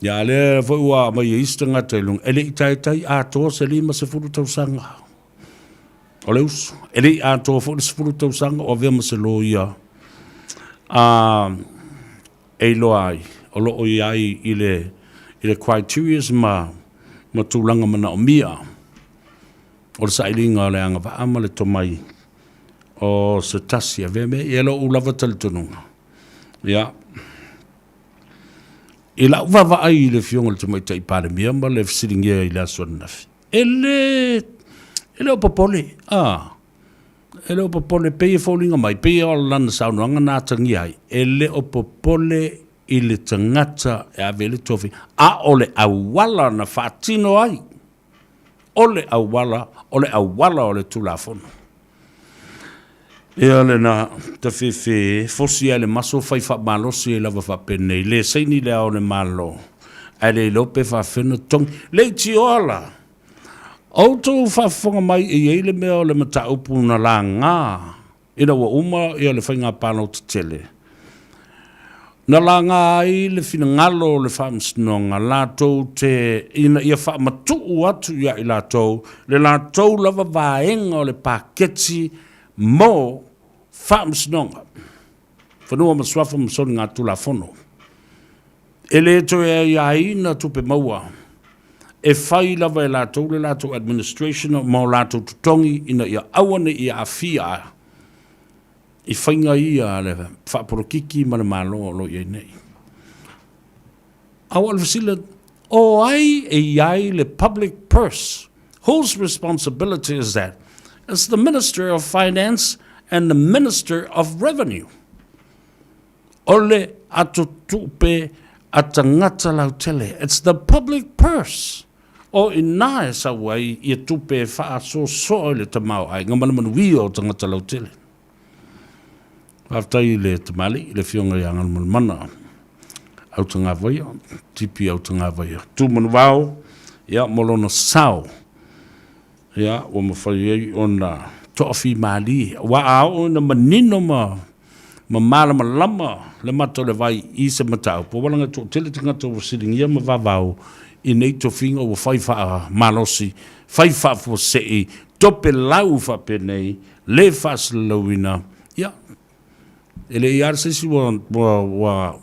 Ya le foi wa mai istanga tailung ele tai a to se lima se fulu tau sanga oleus ele a to fulu se fulu tau sanga o vema se loia e lo ai o lo ai ile criteria ma tūlanga mana o mia. O le sailinga o le anga wa ama le tomai o se tasi a veme i elo u lava tali tununga. Ia. I la uwawa ai le fionga le tomai tai pare mia ma le fisiringia i le aswana nafi. Ele o popole. Ele o popole pei e fōlinga mai, pei o lana saunuanga nā tangi ai. Ele o popole i le tangata e avele tofi. A ole awala na whaatino ai. Ole awala o le tulafono. E ale na te whewhe, fosi ale maso whai wha malosi e lava wha pene. Le seini le ao le malo. Ale lope wha whena tong. Le ti oala. Auto whawhonga mai e eile mea o le mata upu na la ngā. Ina wa uma e le whainga pānau te tele. Na la ngā ai le whina ngalo le whamsinonga. Lātou te ina ia whamatu atu ia i lātou. Le lātou lava vaenga o le pāketi mō whamsinonga. Whanua maswafa masoni ngā tula whono. E le to e ia ina tupe maua. E whai lava e lātou le lātou administration mō lātou tutongi ina ia awane ia awhia. I whainga ia le whaporokiki ma le malo o lo iei nei. Awa le fasila, o ai e iai le public purse. Whose responsibility is that? It's the Minister of Finance and the Minister of Revenue. Ole atu tupe atangata lautele. It's the public purse. O ina e sa wai i tupe wha so le tamau ai. Ngā mana wii o tangata lautele. Whaftai le tamali, le fionga i angan mana. Au tanga vai, tipi au tanga vai. Tu manu wau, ia molono sao. Ia, o mawhai ei o na tofi mali. Wa au na manino ma malama lama le mato le vai i se matau. Po walanga to tele tangata o siringia ma vavau. I nei to finga o whai wha malosi, whai wha fo sei, tope lau wha penei, le whaslauina. Ia. Ele i ar sesi wa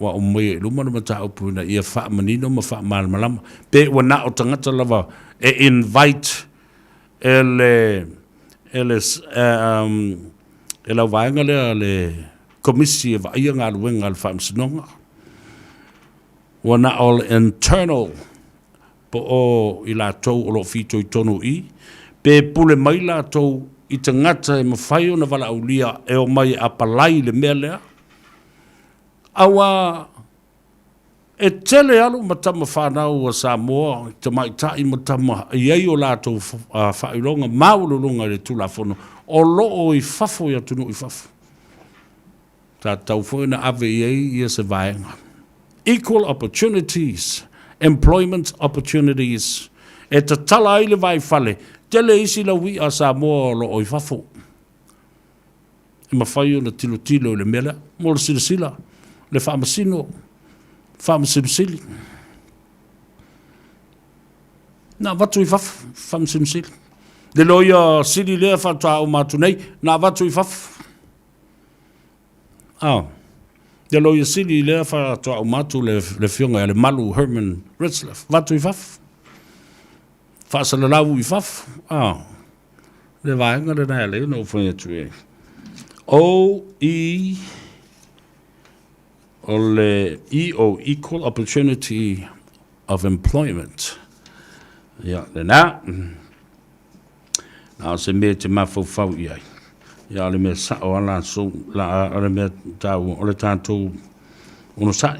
o mei, lumana mata upuna, ia wha manino ma wha malama. Pe wa na o tangata lava, e invite ele vaenga le komisi e vaia ngā luenga al whamsinonga. Wa na all internal po o i lātou o lo fito i tonu i, pe pule mai lātou i tangata e mawhai o na wala aulia e o mai apalai le mea lea. Awa e tele alu matama whanau a Samoa, te mai tai matama iei o lātou whailonga, maululunga le tulafono, o loo i fafo i atunu i fafo. Tā tau whoina ave iei i se vaenga. Equal opportunities. Employment opportunities. E ta tala ai le vai fale. Tele isi la wi a Samoa lo oi fafo. E mawhai o na tilo le mele. Mo le sila. Le whamasino. Whamasinsili. Na watu i fafo. Whamasinsili. Le loia sili lea whatua o mātu nei. Na watu i fafo. Le loia sili lea whatua o mātu le fionga le malu Herman Ritzlef. Watu i fafo. Whaasala lau i fafo. Le vaenga le nea leo no whaia tue. O-E o le E-O, Equal Opportunity of Employment. Ia, le nā. Nā se mea te mawhau iai. Ia, le mea sa o ala so, le mea tau, o le tātou ono sai.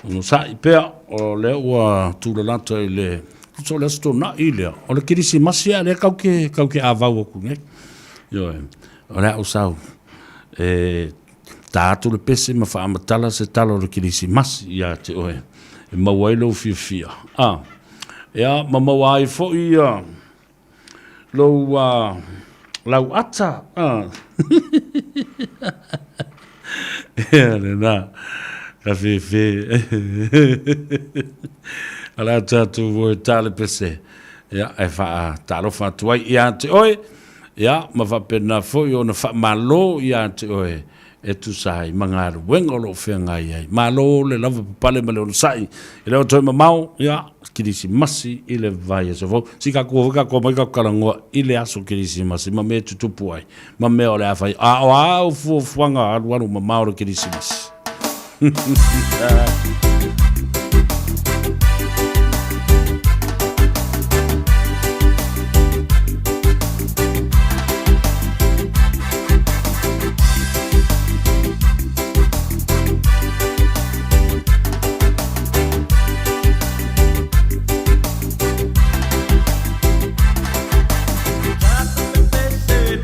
Ono sai pēr, o le ua tūla lata i le, so le sto na i lea. O le kirisi masia, le kauke āwau aku, nge. Ia, o le au sau. Tātou le pese ma whaamatala se talo le kirisi masi ia te oe. E mauailo fia. Ia, ma mauai fo ia. Lau ata. Ia, le nā. Ka fe. Ala tātou voe tāle pese. Ia, e wha talo whatuai ia te oe. Ia, ma whapena fo i o na whamalo ia te oe. E tu sai mangaru wenga lo whenga iai. Malo le lava papale ma leo sai. I leo toi mamau, ia, kirisi masi i le vai so vo sika ko mai ka kalango i le aso kirisi masi ma me tutupu ai ma me ole a fai a o fu fuanga alu ma mauro kirisi masi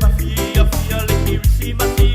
Mafia, mafia, mafia,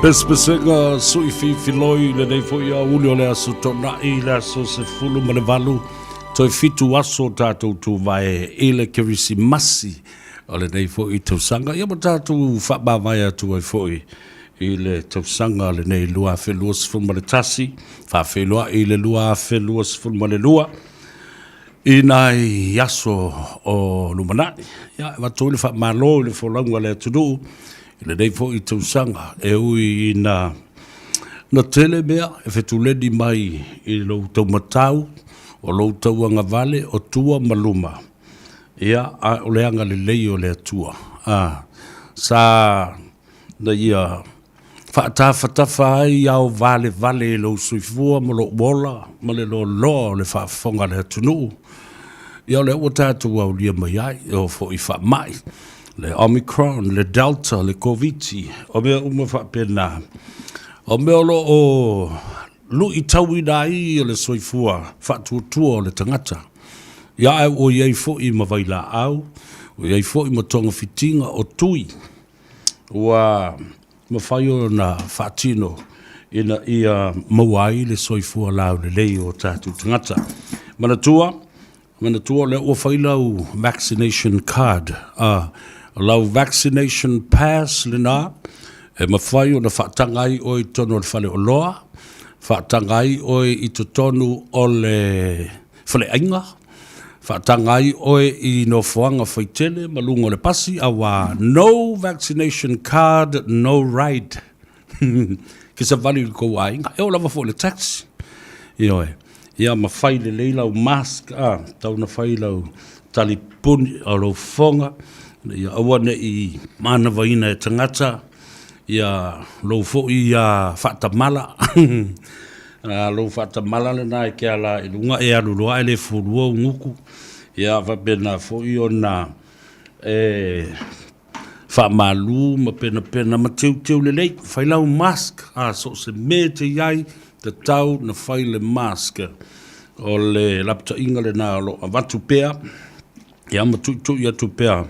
Pespesenga sui filoi le nei fo ia uli o le aso tona i le aso se fulu ma le valu toi fitu aso tātou tu vai e le kerisi masi o le nei fo i tausanga ia ma tātou whaba vai atu ai fo i le tausanga le nei lua fe lua se fulu ma le tasi wha fe lua i le lua fe lua se fulu ma le lua i nai aso o lumanai ia watu le wha malo le fo langa le atudu le nei fo i tausanga e ui na tele mea e whetuledi mai i lo tau matau o lo tau anga vale o tua maluma ia o leanga le lei o le atua sa na ia whaatafa ai au vale lo suifua ma lo wola ma le lo le whaafonga le atunu ia le ua tātua au lia mai ai o fo i wha mai le Omicron, le Delta, le Covid, o mea uma whapena. O mea lo o lu i tau i nai le soifua, whatuatua o le tangata. Ia o iei fo i mawaila au, o iei fo i matonga fitinga o tui. Ua mawhaio na whatino ina ia mawai le soifua lau le lei o tātu tangata. Manatua le ua whailau vaccination card, lau vaccination pass le nā, e mawhai o na whaatangai o i tono le whale o loa, whaatangai o i to tonu o le whale ainga, whaatangai o i no whuanga whaitele, malungo le pasi, awa no vaccination card, no ride. Kisa vali ko ainga, e o lava fo le taxi. Ia mawhai le leila o mask, tau na whai lau talipuni o lo whonga, ia awane i mana waina e tangata, ia lo fo i whaatamala, lo whaatamala le nā e kia la i lunga e alulua e le furua nguku, ia whapena fo i o na whaamalu ma pena ma teu le lei, whai lau mask, so se me te iai, te tau na whai le mask, o le lapta inga le nā lo avatu pea, ia ma tu ia tu pea,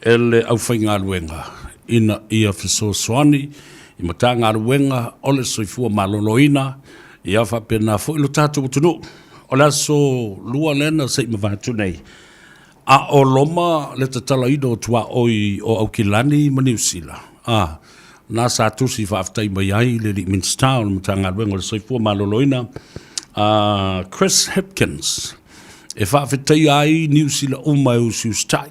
ele au whai ngā ruenga, ina ia whiso soani, i mata ngā ruenga, ole soifua maloloina, ia whapena fo ilo tātou tunu, ole aso lua lena se ima vātu nei, a o loma le tatala ino tua oi o Aukilani ma New Zealand, nā sa tusi whaaftai mai ai le Lickmanstown, mata ngā ruenga le soifua maloloina, Chris Hipkins, e whaafetai ai New Zealand uma e usius tai.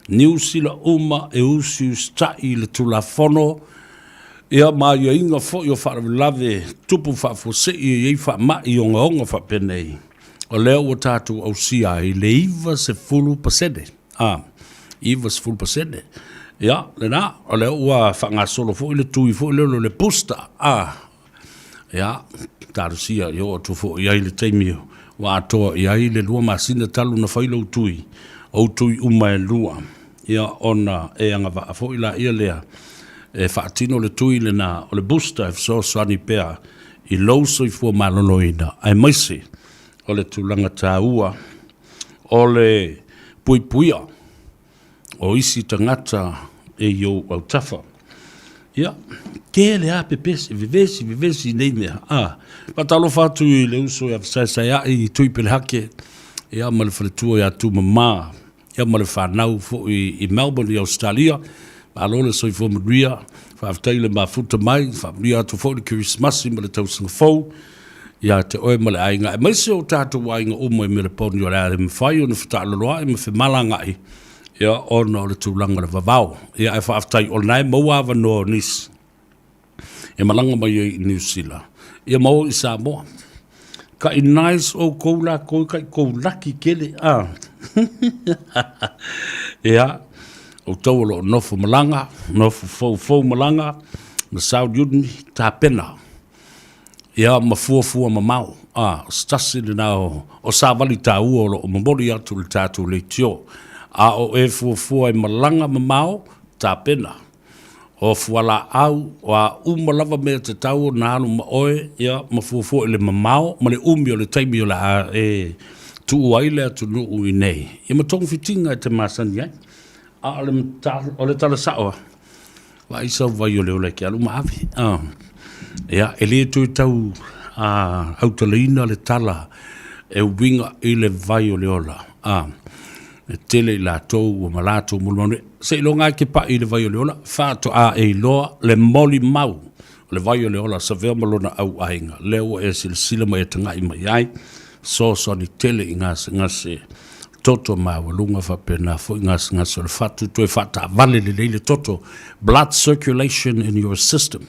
New Zealand uma e usius tai le tulafono, ia mai ia inga fo i o whaaravilave tupu whaafose i whaamai o ngaonga whaapenei. O leo o tātou au sia i le iwa se fulu pasene. Iwa se fulu pasene. Ia, le nā, o leo ua whaangasolo fo i le tui fo i leo le pusta. Ia, tātou sia i o atu fo i ai le teimio. Wa atoa i ai le lua masina talu na whaila utui. O tui uma e lua. Ia ona e anga wa afo ila ia lea. E whaatino le tui le na o le busta e fso swani pea. I lauso i fua maloloina. Ai maise. O le tulanga tā ua. O le puipuia. O isi tangata e yo au tafa. Ia. Ke le a pepesi, vivesi nei mea. Patalo fatu i le uso ya sai i tui pele hake. Ia ma le whaletua ia tu mama. Ia ma le whanau fo i Melbourne i Australia. Alo le soi fo maria. Whaaftai le mafuta mai. Whaafria atu fo le Christmasi ma le tausanga fau. Ia te oe ma le ainga. E maise o tātou ainga umo i mele poni o le ale mwhai o na whataaloloa i mwhi malanga i. Ia ona o le tūlanga le vavau. Ia e whaaftai o nai mauawa no nis. E malanga mai i New Zealand. Ia mau i Samoa. Ka i nice o kou la kou kai kou laki kele. Ia, o tau lo nofu malanga, nofu fau malanga, ma South Yudni, tā pena. Ia, ma fuafua ma mau. Stasi le nao, o sa wali tā ua o mamori atu le tātou le tio. O e fuafua e malanga ma mau, tā pena. O fuala au, o a umalava mea te tau na anu ma oe, ia ma fuafua ele mamao, ma le umi o le taimi o le a tu uaile atu nuu i nei. Ia ma tongu fitinga e te masani ai. O le tala saoa. Wa isa vai o leo le ke alu maafi. Ia, e le tu tau autalina le tala e winga i le vai o leola. E tele i lātou o malātou mulmane. Se ilonga ke pa i le vai o leola, whāto a e loa le moli mau. Le vai o leola sa vea malona au ainga. Leo e sila mai e tanga i mai ai. So ni tele i ngase toto mawalunga whapena fo i ngase le whatu toi whata vale le leile toto. Blood circulation in your system.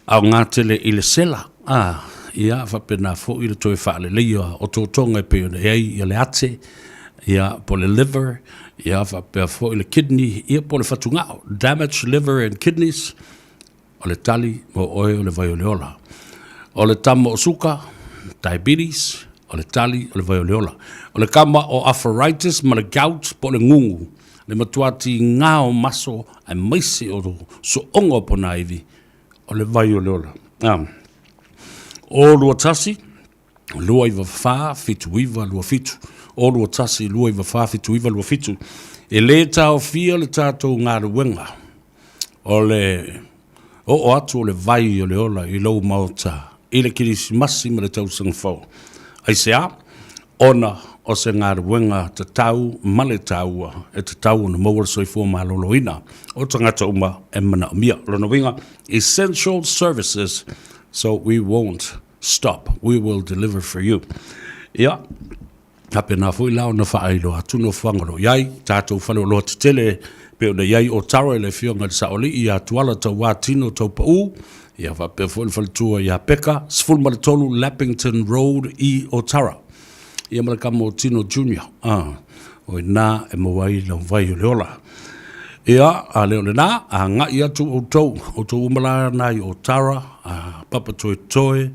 Au ngā tele i le sela. Ia whapena fo i le toi whaale leia o tō tonga e peo nei i le ate. Ia po le liver. Ia whapea fo i le kidney. Ia po le whatungao. Damaged liver and kidneys. O le tali mo oe o le vai o leola. O le tama o suka, diabetes, o le tali o le vai o leola. O le kama o arthritis ma le gout po le ngungu. Le matuati ngao maso ai maise o so ongo po naivi o le vai o leola. O lua tasi, lua iwa wha, fitu iwa, lua fitu. O lua tasi, lua iwa wha, fitu iwa, lua fitu. E le tau fia le tātou ngā ruenga. O le... O atu o le vai o le ola i lau mauta. I le kirisi masi ma le tau sangfau. Ai se a, ona o se ngā ruenga te tau ma le taua e te tau na mawara soifua ma loloina. O tangata uma e mana umia. Lona winga, essential services, so we won't stop. We will deliver for you. Ia, hape nā fui lau na whaeilo atu no whangaro. Iai, tātou whalo loa te tele, peo na iai o tara le fionga sa oli i a tuala tau wātino tau pau, ia whapea whalitua i a peka, Sfulmaratolu Lappington Road i o tara. Ia Malakamo Tino Junior, o i nā e mawai lau vai o leola. Ia, a leo le nā, a ngai atu o tau umala nā i o tara, a papa toi toi,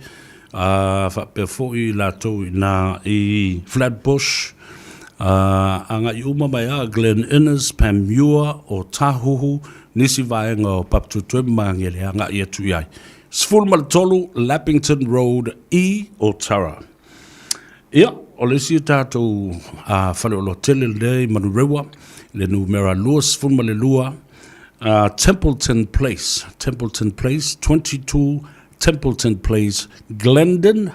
a whapea fōi la tau i nā i Flatbush, anga i uma mai a Glen Innes, Pamua o Tahuhu, nisi vaenga o Papatutue Mangele anga i atu iai. Sfulmaratolu Lappington Road i o Tara. Ia, o lesi tātou whale o lo tele lei manurewa, le numera lua Sfulmale lua, Templeton Place, 22 Templeton Place, Glendon,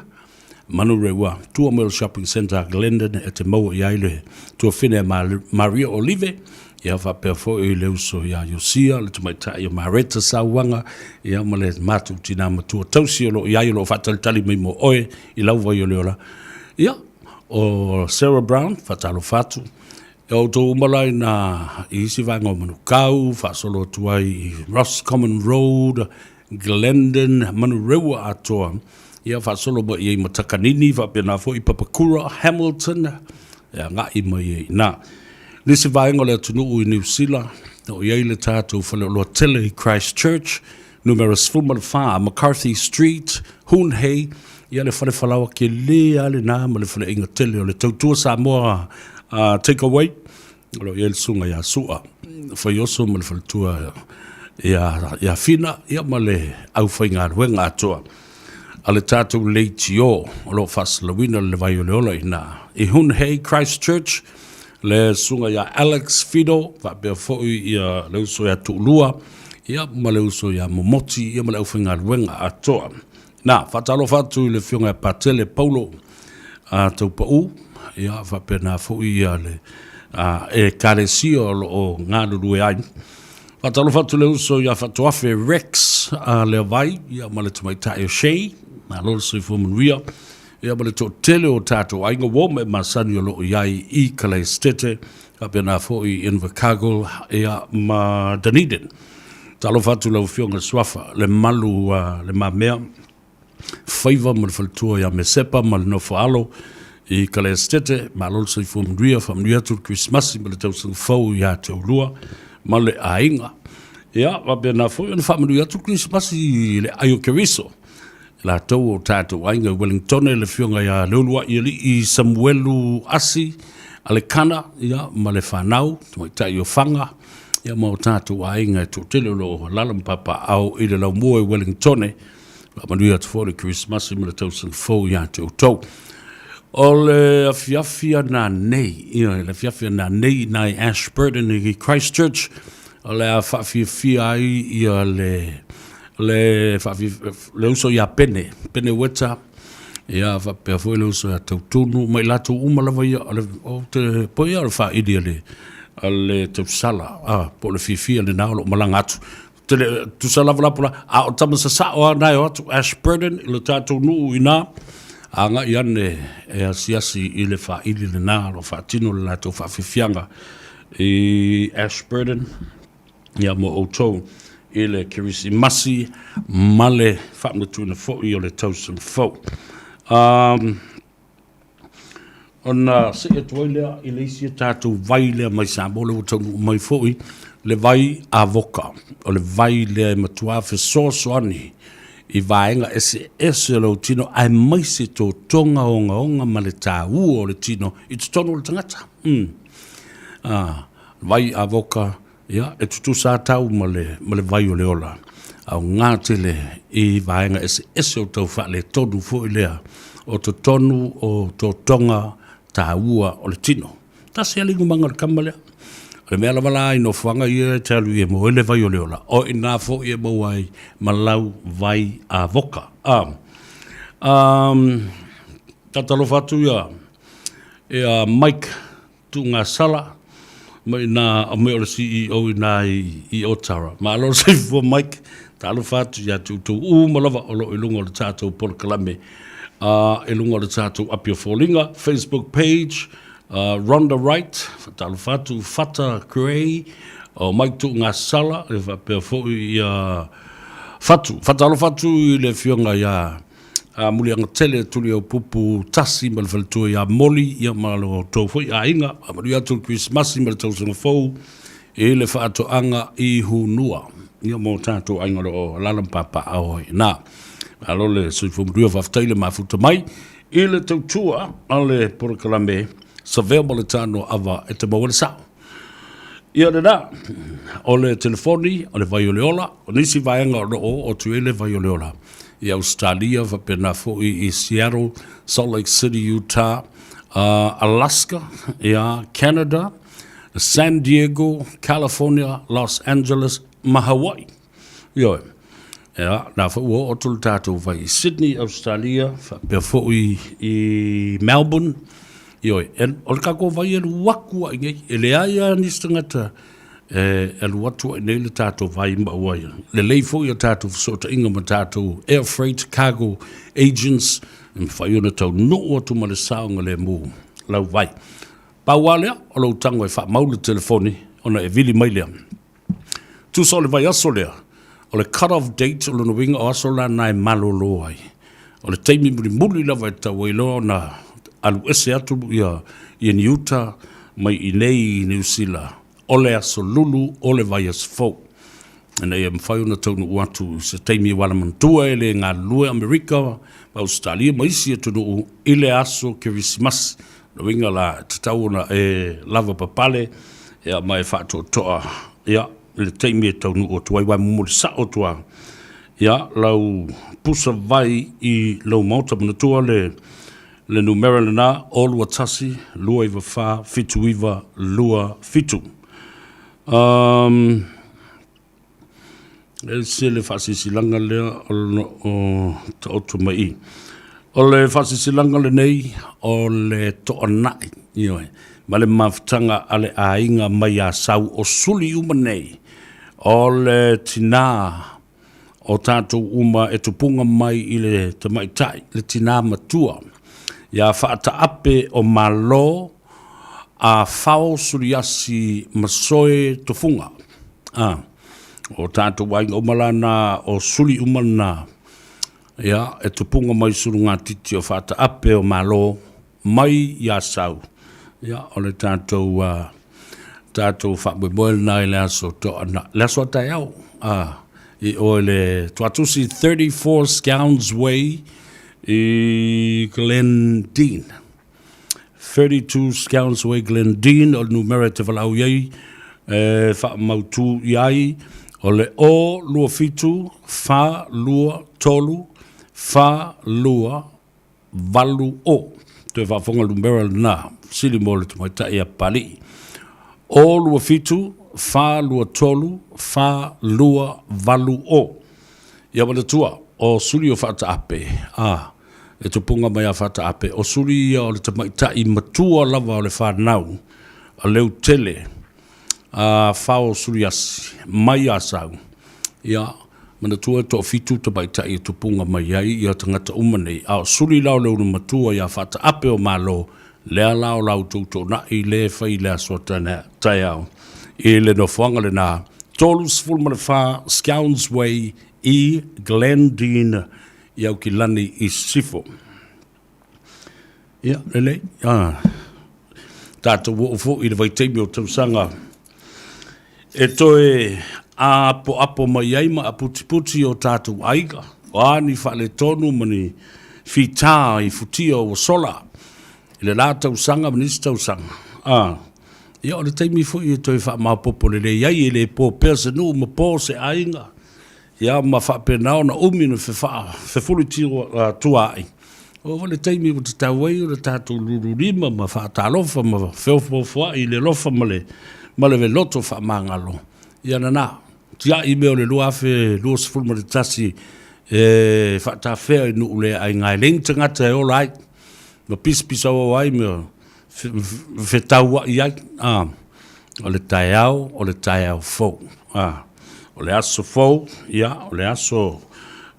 Manurewa, tua Mel Shopping Center, Glendon, e te maua i aile, tua whine Maria Olive, ia whapea fo i leuso ia Yosia, le tumaitai o Mareta Sawanga, ia male matu tina matua tausi o lo i aile o whatalitali mai mo oe, i lauwa i o leola. Ia, o Sarah Brown, whatalo fatu, e o tō umalai na i isi vanga o Manukau, whasolo tuai i Ross Common Road, Glendon, Manurewa atoa, ia whasolo mo i matakanini, whapena fo i Papakura, Hamilton, ia ngā i mai i nā. Nisi vaenga le atunuu i New Zealand, o i eile tātou whale o loa tele i Christchurch, numero 4 McCarthy Street, Hunhei, ia le whale whalawa ke lea le nā, ma le whale inga tele o le tautua Samoa take away, o i eile sunga ia sua, whaioso ma le whale tua ia fina, ia ma le au whainga ruenga atoa. A le tātou leiti o lo whasalawina le vai o le ola i nā. I Hunhei Christchurch, le sunga ia Alex Fido, whapea fōi ia leuso ia tuulua, ia ma leuso ia momoti, ia ma leu whainga ruenga atoa. Nā, whatalo whatu i le whionga Patele Paulo, tau pau, ia whapea nā fōi ia le e karesio o ngā nurue ai. Whatalo whatu leuso ia whatuafe Rex, le vai, ia ma le tumaitai o Shea, na lolo sui fumanuia, ia ma le tō tele o tātou ainga wō me masani o loo iai i Kalei Stete, ka pena fō i Invercargill, ia ma Dunedin. Talo whatu lau whionga swafa, le malu, le mamea, whaiva ma le whalitua ia me sepa, ma le nofo alo, i Kalei Stete, ma lolo sui fumanuia, whamanuia tu Christmasi, ma le tausang fau ia te urua, ma le ainga. Ia, wa pena fō i whamanuia tu Christmasi, le ayo keriso, la tau o tātou ainga Wellington le whionga ia leulua i Samuelu Asi, ale kana, ia, ma le whanau, tumaitai o whanga, ia ma o tātou ainga e tōtele lo lalampapa au i le lau mua i Wellington, la manuia te fōre Christmas i ma le tausang fōu ia te utau. O le afiafia nā nei, ia, le afiafia nā nei nai Ashburton i Christchurch, o le a whawhiwhia ai ia le uso ia pene weta, ia whapea fwoi le uso ia tautunu, mai lato umalawa ia, o te poia le wha idia le tausala, po le whiwhia le nao lo malanga atu. Tu sala lapula a o tama sa sa o nai o Ashburton i le tātou nuu i nā anga i ane e asiasi i le wha ili le nā lo wha tino le lātou wha whiwhianga i Ashburton ia mo o tau i le Kirisi Masi male wha mnatu na fo i o le tausam fo ona se e toilea i le isi tātou vai lea mai sa bole o tau mai fo i le vai avoka o le vai le matua fe soani i vaenga ese lo tino ai mai se to tonga onga ma le tāu o le tino i tono le tangata vai avoka ia e tutu sa tau ma le vai o le ola au ngā tele i vaenga ese o tau wha le tonu fo i lea o to tonu o to tonga tāua o le tino tasi alingu manga le kamalea le mea lawala i no whanga i e talu i e mo ele vai o leola. O i nā fo i e mo ai malau vai a voka. Tatalo fatu ia e a Mike Tunga Sala mai nā a me o le CEO i nā i Otara. Ma alo se fo Mike talo fatu ia tu malawa o lo i lunga o le tātou Port Kalame. I lunga o le tātou Apia Fōlinga Facebook page. Rhonda Wright, talo fatu Fata Gray, o Mike Tunga Sala, e whapea fo i fatalo fatu i le fionga ia muli anga tele tuli au pupu tasi ma le whaletua ia moli ia malo tau fo i a inga, a mali atu Christmasi ma le tau sanga fau, e le whaato anga i hunua, ia mo tātou ainga o lalampapa aoi. Nā, alo le suifumrua whaftaile mafuta mai, i le tau tua, ale Porokalame, sa vea mo le tano awa e te maua le sao. Ia le nā, o le telefoni, o le vai o le ola, o nisi vaianga o tuele vai o le ola. I Australia, whapena fo i Seattle, Salt Lake City, Utah, Alaska, Canada, San Diego, California, Los Angeles, ma Hawaii. Ia, nā wha o tulu tātou vai i Sydney, Australia, whapea fo i Melbourne, Ioi, o le kako vai e luakua i ngai, e le aia nistangata e luatua i nei le tātou vai ma uai. Le leifo i a tātou fsota inga ma tātou air freight cargo agents, e whai ona tau noo atu ma le saonga le mū lau vai. Paualea, o lau tango e wha maule telefoni, ona e vili mai lea. Tusa o le vai aso lea, o le cut-off date o le nuinga o aso la nai malolo ai. O le teimi muli lava e tau eilo na alu ese atu ia in Utah mai i nei New Zealand o le aso lulu o le vai as fau ena ia mwhai ona taunu uatu se teimi wala mantua e le ngā lue Amerika ma Australia ma isi e tunu i le aso Kirisimas no inga la tatau ona e lava papale ia mai whaatua toa ia le teimi e taunu o tuai wai mumuri sa o tua ia lau pusa vai i lau mauta manatua le numera lana o lua tasi, lua iwa wha, fitu iwa, lua fitu. E se le whasisilanga lea o ta otu mai. O le whasisilanga le nei o le toa nai. Ma le mawhtanga ale a inga mai a sau o suli uma nei. O le tina o tātou uma e tupunga mai i le tamaitai, le tina matua. Ia whaata ape o malo a whao suriasi masoe tofunga. O tātou wainga umalana o suli umana. Ia, e tupunga mai surunga titi o whaata ape o malo mai ia sau. Ia, o le tātou whaamwe moel nai le aso to ana. Le aso atai au. I o le tuatusi 34 Scowns Way i Glendine. 32 Scowns Way, Glendine, o numera te walau iei, wha mautu iai, o le o lua fitu, wha lua tolu, wha lua valu o. Te whafonga numera na, sili mo le tumaita ia pali. O lua fitu, fa lua tolu, fa lua valu o. Ia wale tua, o suri o whata ape. E te punga mai a whata ape. O suri ia o le tamaita i matua lava o le whanau. A leu tele. Whao suri asi. Mai asau. Ia, mana tua to fitu tamaita i te punga mai ai. Ia tangata umanei. A suri lau leu matua ia whata ape o malo. Lea lao lau tūtou na i le whai lea sotana tai au. I le no whanga le nā. Tolu sfulma le wha, Scowns Way, i Glendine, i au ki lani i sifo. Ia, lele. Tātou wo ufo i le vaiteimi o tausanga. E toe apo mai ai ma a puti o tātou aiga. O ani whale tonu mani whitā i futia o sola. I le la tausanga manisi tausanga. Ia o le taimi fu i toi wha mapopo le iai e le po perse nu ma po se ainga. Ia ma wha penao na umino fe fulu tiro tua ai. O le taimi o te tawai o le tātou lururima ma wha talofa ma whewhawha i le lofa ma le veloto wha mangalo. Ia na tia i meo le lua fe lua se fulma le tasi wha ta whea i nu le ai ngai leng tangata e ola ai. Ma pisa o ai meo fe taua i ai. O le taiao fou. O le aso fou, ia, o le aso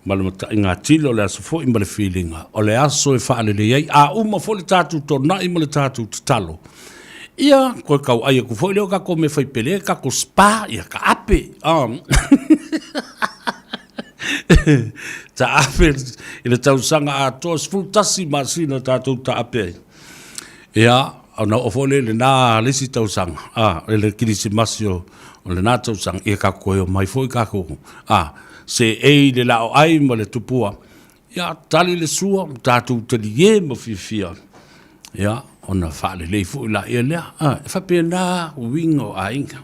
malamata i ngā tila, o le aso fou i ma le feelinga. O le aso e whaale le iai, uma fo le tātou tōna i ma le tātou talo. Ia, koe kau aia ku fo i leo kako me whaipele, kako spa, ia ka ape. Ta ape, i le tausanga a toa, sfultasi masina tātou ta ape. Ia, au na ofo le nā lesi tausanga, le kirisi masio, o le nā tausanga, ia kako e o mai fo i kako. Se ei le lao ai ma le tupua. Ia, tali le sua, tātou tali e ma fia. Ia, ona whaale lei fo i la ia lea. E whape nā wingo a inga.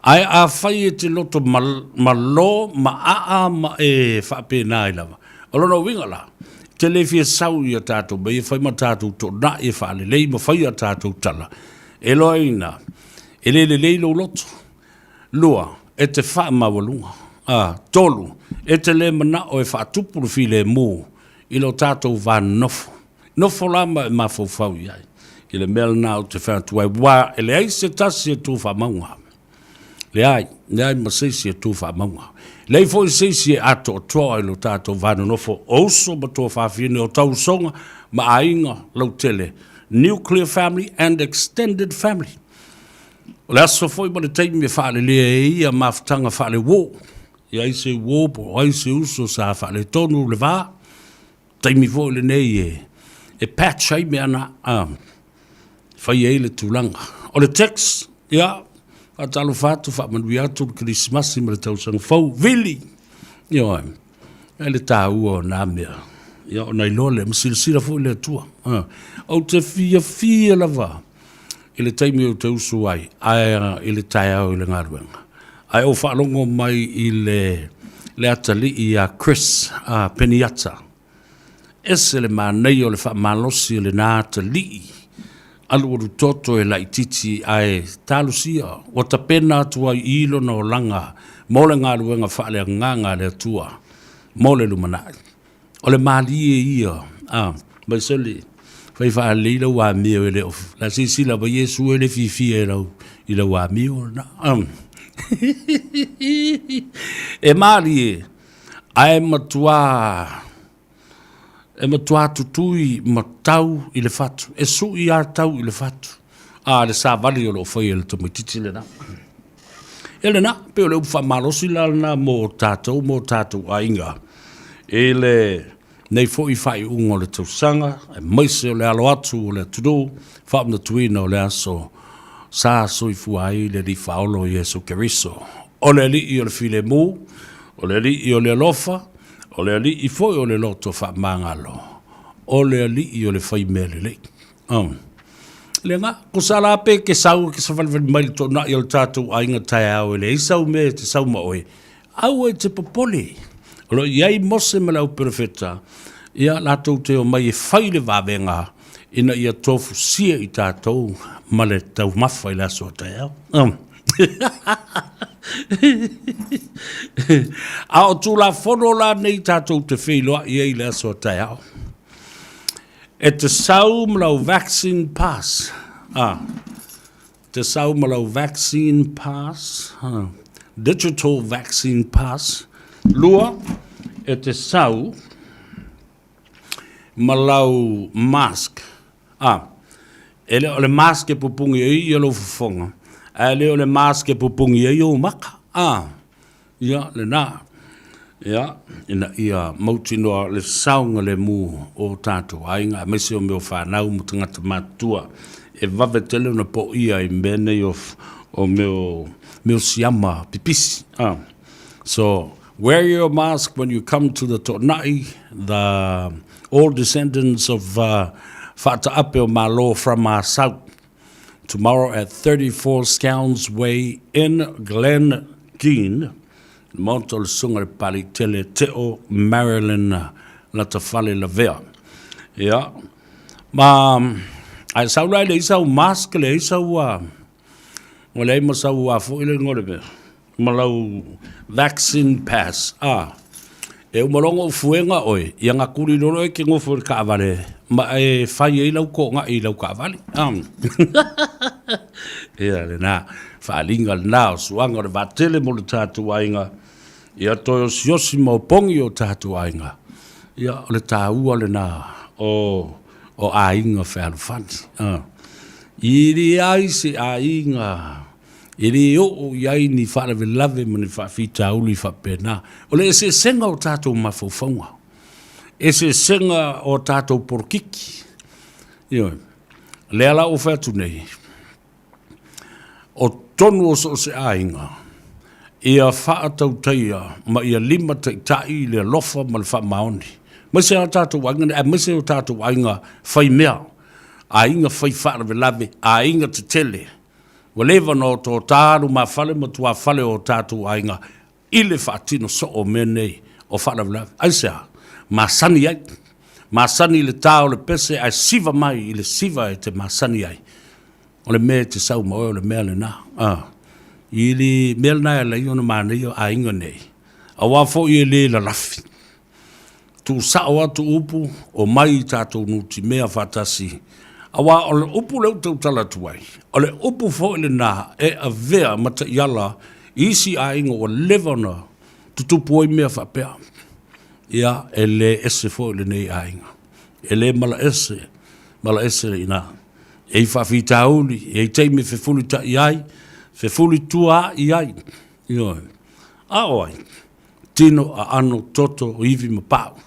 Ai a whai e te loto malo, ma a ma e whape nā i lava. O lono winga la. Te le fia sau i a tātou, ma i whai ma tātou to na e whaale lei ma whai a tātou tala. E loa ina, e le lo loto. Lua, e te wha mawalunga. Tolu, e te le mana o e wha tupuru fi le mū, i lo tātou wā nofo. Nofo lama e mawhau i ai. I le mea nā o te whātua e wā, e le ai se tasi e tū wha maunga. Le ai ma seisi e tū wha maunga. Le ai fo i seisi e ato o toa i lo tātou wā nofo, oso ma tō whawhine o tau songa, ma ainga lau tele. Nuclear family and extended family. O le aso foi ma le taimi e whaale lea e ia mawhtanga whaale wō. Ia i se wō po, ai se uso sa whaale tonu le wā. Taimi fo le nei e patch ai me ana whai e le tūlanga. O le text, ia, atalo whātu whamanui atu Christmas ma le tausanga fau, vili. Ia, e le tā ua o nā mea. Ia, o nei lole, masilasila fo le atua. O te fia lava. I le taimi o te usu ai, i le tai au i le ngaruenga. Ai o whaalongo mai i le atali i a Chris Peniata. Ese le mānei o le whaamalosi le nā atali. Alu oru toto e lai titi ai talusia. O ta pena atua i ilo na o langa. Mo le ngaruenga whaale nganga le atua. Mo le lumanai. O le mālie ia. Mai soli. Fai fa leila wa mio ele of la sisi la ba yesu ele fifi era ila wa mio na e mari ai matua tutui matau ile fatu e su ia tau ile fatu le sa vali lo foi el to mititi le na ele na pe le fa malo sila na mo tato ainga ele nei fo i fai ungo le tausanga, e maise o le alo atu o le tudu, whaam na tuina o le aso, sa soi fuai le li faolo Jesu Keriso. O le li i o le file mu, o le li i o le alofa, o le li i foi o le loto wha mangalo, o le li i o le fai mele le. Le nga, ko sala pe ke sau ke sa falwali mai to na i o tātou a inga tai au ele, i sau me te sau ma oe, au e te popole. Alo iai mose me lau perfeta, ia lātou te o mai e whaile wāwenga, ina ia tofu sia i tātou, ma le tau mawha i laso tai au. A o tu la fono la nei tātou te whiloa i ei lea so tai au. E te sau mlau vaccine pass. Te sau mlau vaccine pass. Digital vaccine pass. Lua, e te sau malau mask. Ele o le mask e pupungi i alo fufonga. Ele o le mask e pupungi i o maka. Ia, le nā. Ia, ina ia mautinoa le saunga le mu o tātou ainga. Mese o meo whanau mo tangata mātua. E vave tele na po ia i mene o meo siama pipisi. So, wear your mask when you come to the Tornai, all descendants of Fata'ape o Malo from our south. Tomorrow at 34 Scowns Way in Glen Keane, Montol Sunga Pali Tele Teo, Maryland, Latafale Lavea. Yeah. I saw right, they saw mask, they saw, well, they must have for it. Malau vaccine pass. E umalongo fuenga oi, yanga kuri loro e kingo fu ka vale. Ma e fai e lau ko nga e lau ka vale. Ia le na, fa linga na suanga le vatele mo le tatu ainga. Ia toyo siosi mo pongi o tatu ainga. Ia le taua le na o ainga fe alfanti. Iri ai se ainga. Iri o iai ni whare lave mo ni whawhita uli whapena. O le ese senga o tātou mawhauwhaunga. Ese senga o tātou porkiki. Ioi. Le ala o whatu nei. O tonu o so se ainga. Ia whaatau taia ma ia lima tai le lofa ma le whamaoni. Mese o tātou wanga, mese o tātou ainga whai mea. Ainga whai whare lave, ainga te tele. Waleva no to tāru ma whale ma tua whale o tātou ainga ile whaatino so o menei o whale walawe. Aisea, masani ai. Masani le tāo le pese ai siva mai i le siva e te masani ai. O le mea te sau moe o le mea le nā. I li mea le nā e la iona mānei o ainga nei. A wafo i e le la lafi. Tu sao atu upu o mai tātou nuti mea whatasi. Awa o le upu leu tau tala tuai. O le upu fo le nā e a vea mata iala isi a ingo o levana tutupu oi mea whapea. Ia e le ese fo le nei a inga. E le mala ese le ina. E i whawhita auli, e i teime whewhuli ta iai, whewhuli tua iai. Ioi. A oi, tino a ano toto o iwi ma pau.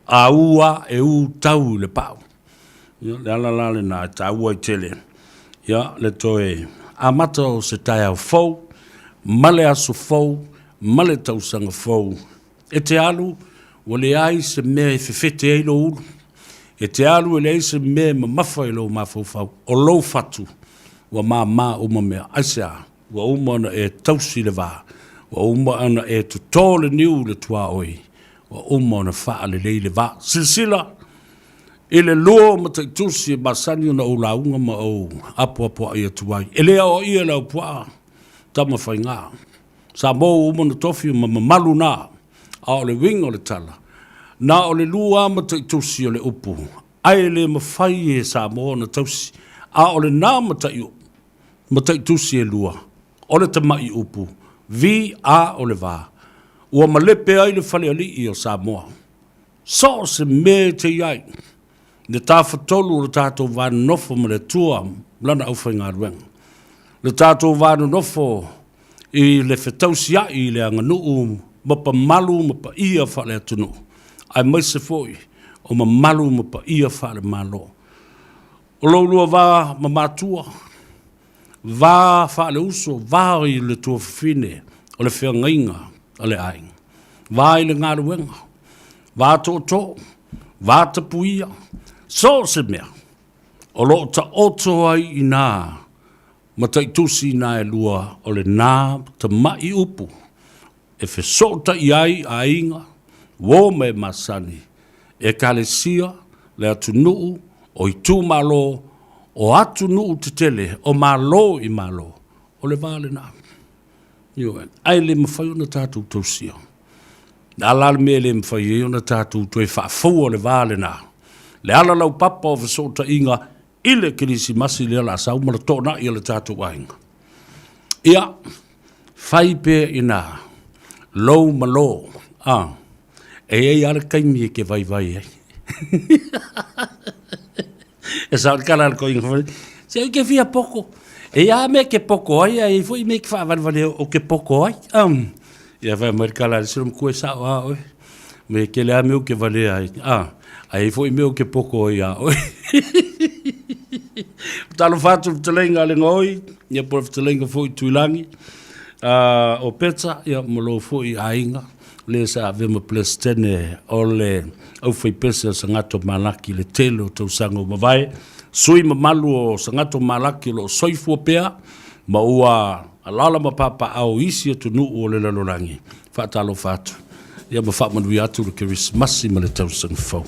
A ua e u tau le pau. Le ala le na taua i tele. Ia, le toe. A mata o se tai au fau, male aso fau, male tausanga fau. E te alu, o le ai se mea e whewhete e lo ulu. E te alu e le ai se mea ma mafa e lo mafau fau. O lo fatu, wa ma uma mea. Aisea, wa uma ana e tausi le vā. Wa uma ana e tutole niu le tua oi. Wa uma ana faa le lei le vā. Silsila, ele lo mata tusi basani na ulaunga ma o apo ai tuai ele o ia la poa tama fainga sa mo mo no tofi ma malu na a le wing o le tala na o le lua mata tusi o le upu ai le mafai e sa mo na tusi a o le na mata tusi e lua o le tamai upu vi a o le va o malepe ai le fale ali i o sa mo so se me te iai le tawhatolu le tātou vānu nofo ma le tua lana au whainga ruenga. Le tātou vānu nofo i le whetausia i le anga nuu mapa malu mapa ia whale atunu. Ai maise foi o ma malu mapa ia whale malo. O laulua vā ma mātua, vā whale uso, vā i le tua whine o le whiangainga o le ainga. Vā i le ngā ruenga, vā tō, vā tapuia, so se mea, o lo ta oto ai i nā, ma ta itusi nā e lua, o le nā ta mai upu, e fe sota i ai a inga, wō me masani, e kalesia, le atu nuu, o i tū malo, o atu nuu te tele, o malo i malo, o le vāle nā. Yo, ai le mawhai ona tātou tausia. Na ala me le mawhai ona tātou toi whaafua le vāle nā. Le ala lau papa o whasota inga ile kirisi masi le ala sau mara tōna i le tātou ainga. Ia, whai pē ina, lou malo, e ala kaimi e ke vai vai ai. E sa kala ko inga, se ke fia poko. E a me ke poko ai, e foi me ke whaavale o ke poko ai. Ia vai mai kala sirum koe sa wa oi. Me ke le ame o ke vale ai. Ai foi me o ke poko ai a oi. Talo fatu telenga le ngoi, ia por telenga foi tuilangi. O pizza ia molo foi ainga. Le sa ave me plestene ole au foi pesa sangato malaki le telo tau sango mavai. Sui mamalu o sangato malaki lo soifu pea ma ua alala ma papa au isi tu nu o le lalorangi. Fatalo fatu. Ia ma fatman wi atu le Christmas ma le tau sang fau.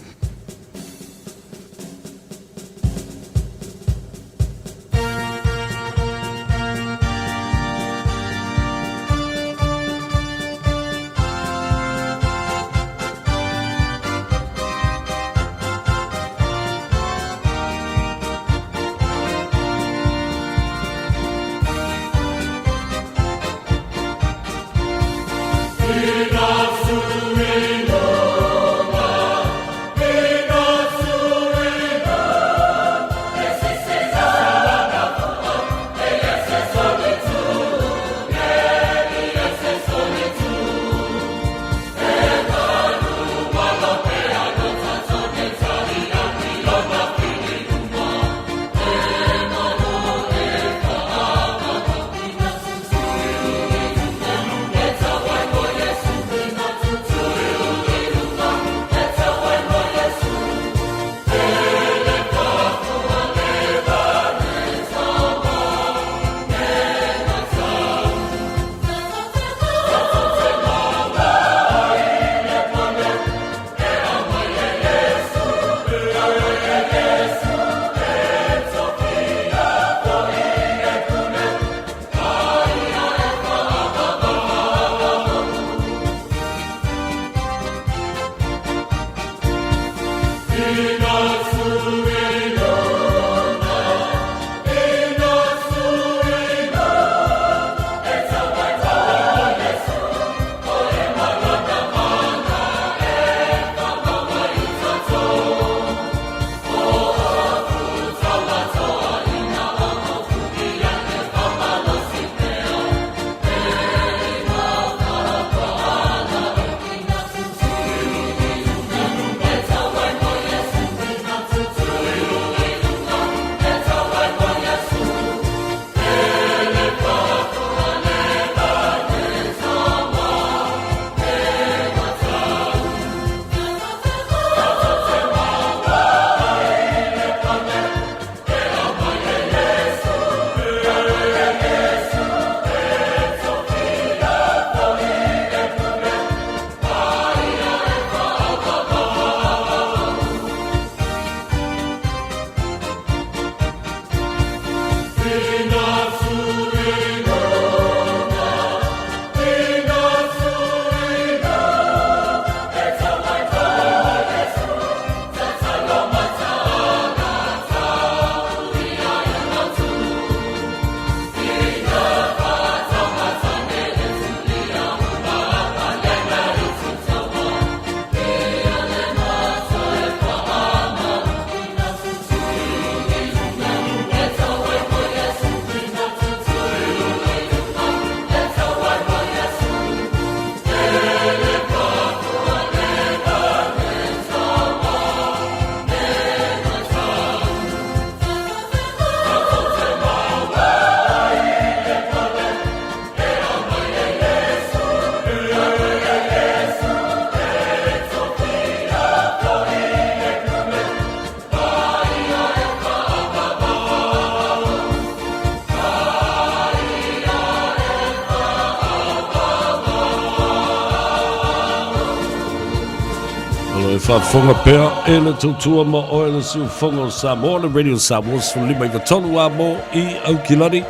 Whafonga pēr e le tūtua mo o e le siu whongo Samoa, le Radio Samoa, so lima i watonu a mo I Aukilani.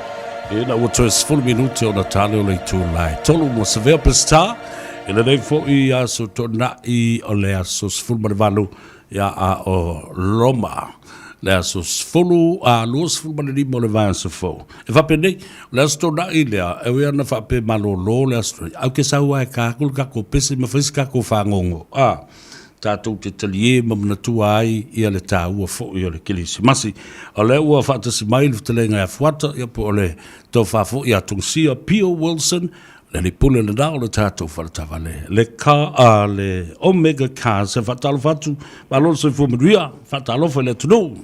E na ua 20 minuti o na tale o le tu lai. Tolu mo se vea pesta. E le nei fo I aso to na I o le aso sfulu marivalu ia a o Roma. Le aso sfulu a lua sfulu marivalu le vai aso fo. E vape nei, le aso to na I lea, e wea na vape malolo le aso. Au ke saua e kakul kako pese ma fesi kako whangongo. Tātou te talie mamana tua ai ia le tā ua fo I o le kilisi masi. O le ua whaatasi mai le whatalenga e fuata ia po o le tau whafo ia tungsia Pio Wilson le li pule le nao le tātou wharatawale. Le ka a le Omega Car se whatalo whatu malolo se fumaruia whatalo wha le tunu.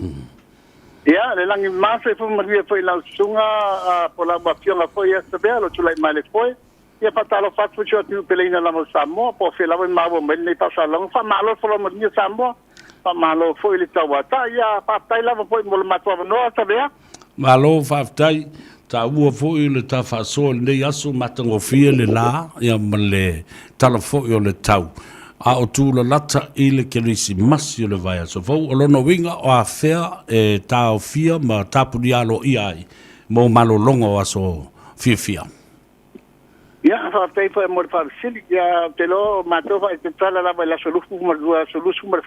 Ia, le langi masa fumaruia fo I lau sunga po la mafionga fo ia sabea lo tulai mai le foe. Ia patalo fatu cho tu peleina la mo Samoa po fe lawa mawo men nei pasalong fa malo fo mo ni Samoa fa malo fo ile tawata ia pa tai lava po mo matwa no sabea malo fa tai ta ua fo ile ta fa so le yaso matango fie le la ia male tala fo yo le tau a o tu la lata ile kelisi masi le vai so fo o no winga o a fea e ta o fia ma tapu dialo ai mo malo longo aso fia ia fa tai fa mo fa sili ia te lo mato fa te tala la solution mo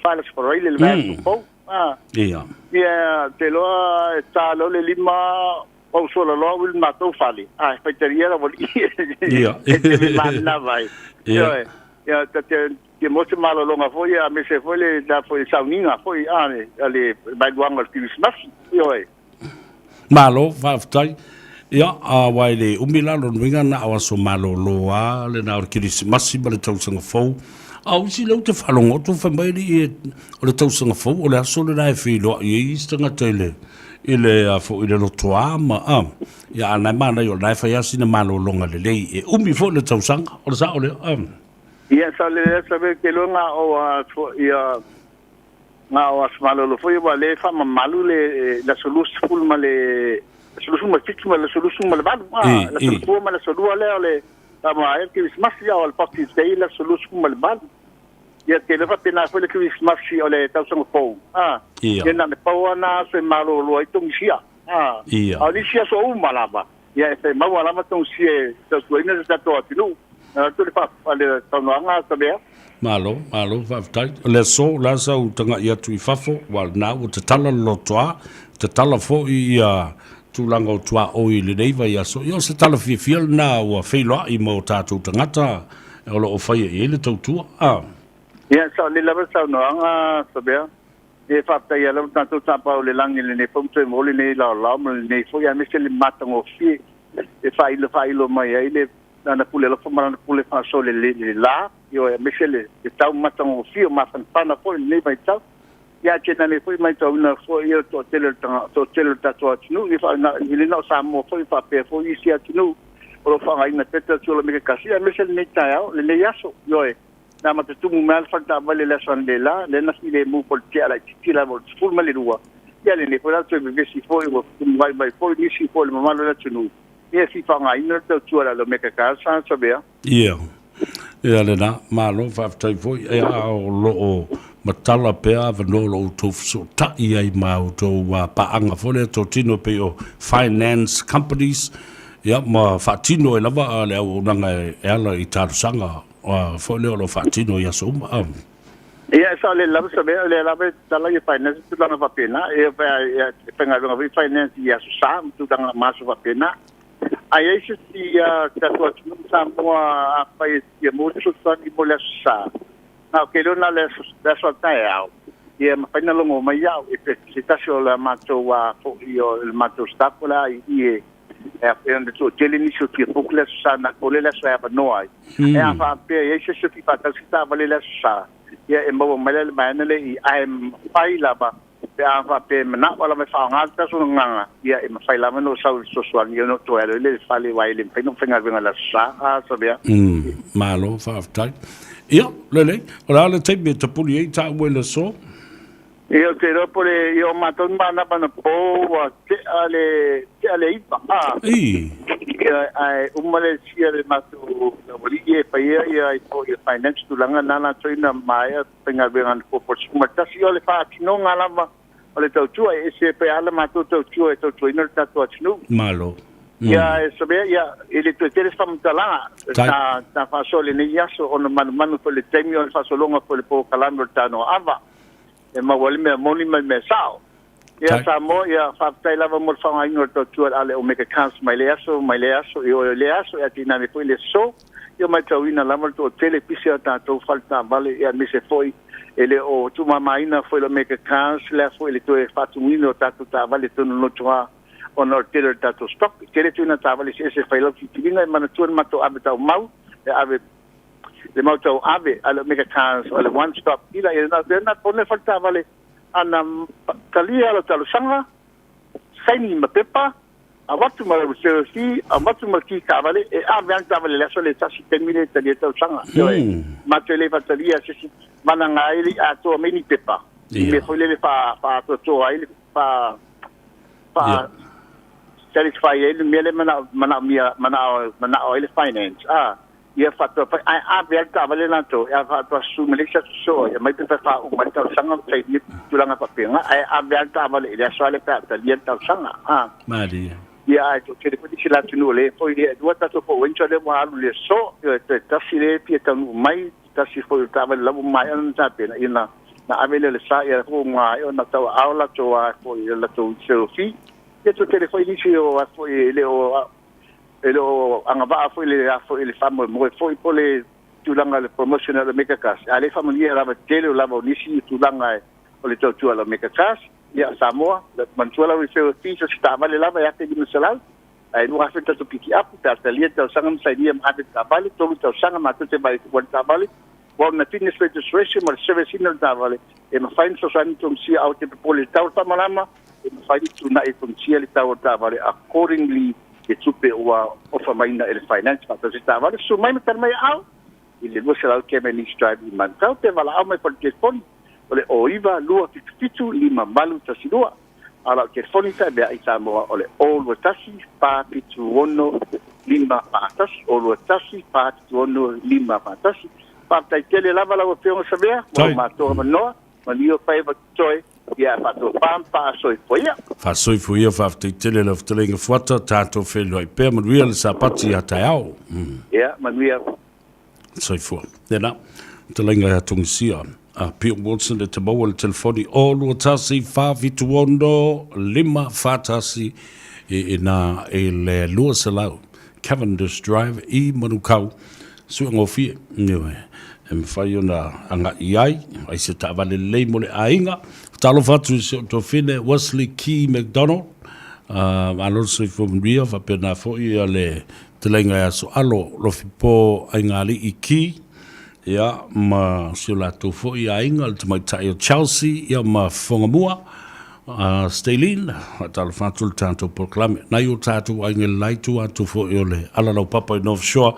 fa le for ile le vai po ia te lo ta lo le lima o solo lo wil mato fa li fa teria la vol ia na vai ia te mo te malo longa foi a me se foi le da foi sauninga foi ale vai guanga Christmas ia malo fa tai ia a waile umila lo winga na awaso malo loa le na orkirisi masi ba le tausanga fou au si le te falongo tu fa mai ni o le tausanga fou o le aso le nai filo I stanga tele ile a fo ile lo toa ma ia na mana yo nai fa ya sina malo longa le lei e umi fo le tausanga o le sa o le ia sa le sabe ke lo nga o ia nga o smalo lo fo ia le fa malu le la solution ma le solution ma fix ma la solution ma la bad la solution ma la solution le ma e que Christmas ya o parti stay la solution ma la bad ya que le va pena fo le Christmas o le tau so po ya na po na se malo lo ai tung sia ali sia so ma ba ya se ma wala ma tung sia so ina sa to tinu tu le pa le tau nga sa be malo fa tai le so la sa u tanga ia tu fafo wal na u te tala lo toa te tala fo ia tu lango tua o I le nei vai aso io se tala fia na o feilo I mo tatu tangata o lo fai I le tautua ia so le lava sa no anga sabea e fa ta ia lo tanto tapa o le langi le ne pom te mo le nei la mo le fo ia me se le matango fi e fai lo mai ai le na pule lo fo mara pule fa so le la io me se le tau matango fi o ma fa na fo le vai tau ia chena le foi mai tau na foi ia to tele tato tinu I fa na ile na Samoa foi fa pe foi sia tinu o fa ngai na teta tula me ka sia me se ne tao le yaso yo na ma tu mu mal fa ta vale la sondela le na ile mu por tia la tila vol full mal lua ia le ne foi la tu be si foi o vai foi ni si foi ma malo la tinu ia si fa ngai na tau la me ka sa sabea ia le na malo fa tai foi ia o lo matala pea vanolo to so ta ai mau to pa anga fole to tino pe o finance companies ya ma fatino e lava le o nanga ela I taru sanga o fole o fatino ya so ia sa le lava sabe le lava tala I finance tu langa va pena e penga nga finance ya sa tu langa maso va pena ai se ia tato tu Samoa pa ia mo so sa I mo le sa na ke lo na le so tai au ia ma fina longo mai au e se tasio la mato wa fo io il mato stapola e and to tele ni so ki pokle sa na kole la sa pa no ai e a fa pe e se se pa ta sta vale la sa ia e mo mai le mai le I am pai la ba pe a fa pe na wala me fa nga ta so nga ia e ma fai la no sa so so ni no to le fa le vai le pe no fenga venga la sa so bia malo fa tai ia lele ora le te me te puli e ta wele so io te lo pole io maton mana pana po te ale ipa ai umale sia le matu la bolie pa ia I po ia finance tu langa nana toina mai penga vengan po por suma tasio le fa no ngala ma ole tau tua e se pe ala matu tau tua e tau toina tatu atinu malo ia sabea ia ile tu tele famtala na fasole ni yaso ona manu po le temi ona fasolonga po le po kalando tano ava e mawali me moni me sao ia samo ia fatai lava mo fanga ingo to tuar ale o meka kans mai le aso io le aso ia tina me po le so io mai tawina lama to tele pisia ta to falta vale ia mi se foi ele o tu mamaina foi lo meka kans le foi le to fatu wino ta ta vale to no tua on tele tato stock tele tu na tavali se failo ki tinga mana tuan mato ave tau mau ave le mau tau ave ala mega cars ala one stop ila na pone falta vale ana kalia ala talo sanga saini ma pepa awatu ma researchi awatu ma ki ka vale e ave anta vale la sole tasi termine tali tau sanga ma tele fatalia se mana ngai a to meni pepa me foi le pa to ai pa satisfy ele mele mana oil finance ia fato a verta vale na to ia fato su melisa so ia mai pe fa o mai tau sanga sai ni tulanga pa penga a verta vale ia sole pa talia tau sanga Maria ia to ke ko dicila tunu le foi dia dua tato po wencho le wa le so ia te tasile pia tanu mai tasi foi ta vale labu mai an ta pena ina na avele le sa ia ko nga ia na tau aula to a foi la to selfie ia to telefone ni o a foi anga va foi le famo mo foi pole tulanga le promotional le mega cash ale familia la tele la bonisi tulanga o le to la mega cash ia Samoa le mantuala we se fiso sta vale la ya te di salal ai no hafe to piki up ta talia to sangam sai dia ma te vale to sangam ma te vai kwanta vale well na fitness registration mar service in ta vale e ma fine so san to si out te pole ta ta malama e ma fine to na e to si le ta vale accordingly e tupe o ofa mai na el finance pa se ta vale so mai me mai au ile mo se la ke me ni strive man ta te vala au mai por telefone ole o iva lua fitu lima malu tasidua ala ke fonita be ai Samoa ole all watasi pa pitu ono lima patas all watasi pa pitu ono lima patas pa tai tele lava la opio sabea o mato no manio paiva toi ia pato pampa soi foia fa soi foia fa tai tele la ftelinga fuata tato felo ai pe man real sapati atao ia manuia soi fo dena telinga tungsia Pio Wilson le tabawa le telefoni o lua tasi fa vituondo lima fatasi na le lua salau Cavendish Drive i manukau suango fie niwe mfai ona anga iai ai se tavale lei mo le ainga talo fatu se to fine Wesley Key McDonald alo se fo mria fa pena fo ia le telenga ya so alo lo fipo aingali iki ia ma sila tu fo ia inga le mai tai Chelsea ia ma fongamua Stalin tal fatul tanto proclame na yo tatu ainga laitu atu fo ole ala lo papa North Shore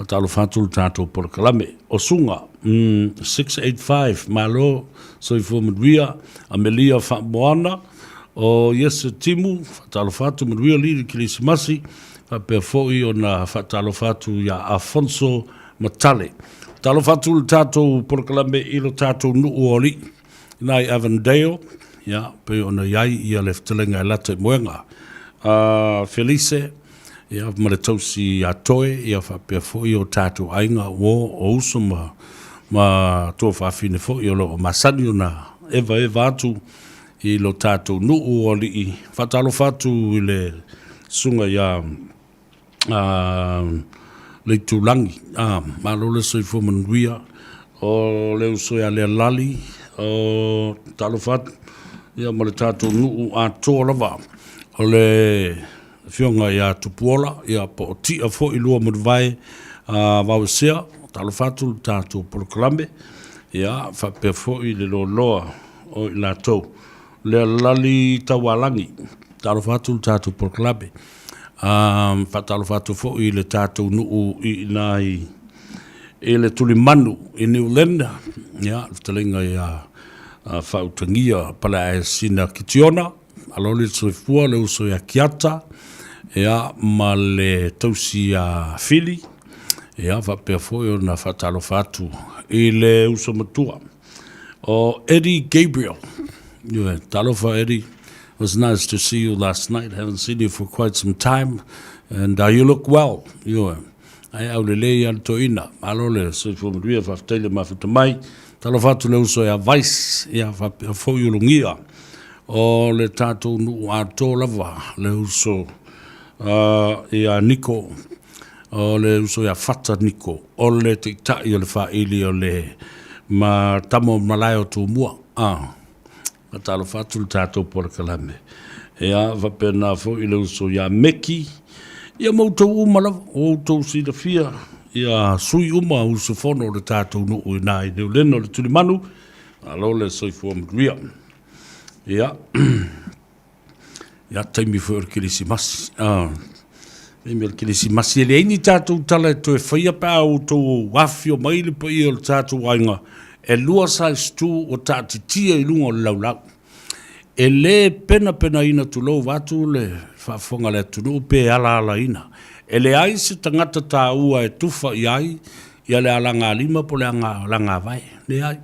tal fatul tanto proclame osunga 685 malo so fo mria Amelia fa moana o yes timu tal fatu mria li Krismasi fa pe fo ona fa tal fatu ya Afonso Matale talo fatu tato proclame ilo tato nuoli nai Avondale ya pe ona yai ia leftelenga late moenga Felice ya maletosi atoe ya fa pe fo io tato ainga wo osuma ma to fa fine fo io lo masani na eva atu ilo tato nuoli fatalo fatu ile sunga ya le tulangi malo le soi fo manuia o le soi ale lali o talofat ia mo le tato nuu a tolava o le fionga ia tupuola ia po ti a fo ilua mo vai vausea talofatu tato proclame ia fa pe fo i le loa o la to le lali tawalangi talofatu tato proclame fatalo fatu fo i le tatou nuu i nai i le tulimanu i New Zealand ya talinga ya fautangia pala e sina kitiona alole soifua le uso ya kiata ya ma le tausi ya fili ya fa fo i na fatalo fatu i le uso matua o Eddie Gabriel talofa Eddie. It was nice to see you last night. Haven't seen you for quite some time. And you look well. Ai au le lei al toina. Malo le se fu mria fa tele ma fa mai. Talo fatu le uso ya vice ya fa fo yulungia. O le tatou nu a to lava le uso ia Niko. O le uso ya fata Niko. O le te tai o le fa ili o le ma tamo malai o tu mua. Ma talo fatu le tatou por kalame. Ia va pena fo ile uso ya Meki. Ia mautou umala, outou si da fia, ia sui uma uso fono le tātou no ui nai neu leno le tuli manu, alo le soifua matuia. Ia, ia taimi fo ur kirisimasi, taimi ur kirisimasi, ele eini tātou tala e toe whaia pa outou wafio maile pa ia le tātou ainga, e lua sa stu o tātitia i lunga o le laulau. E le pena ina tu lo watu le whafonga le tunu pe ala ina. E le ai se tangata tā ua e tufa i ai, ia le alanga lima po le alanga vai. Le ai.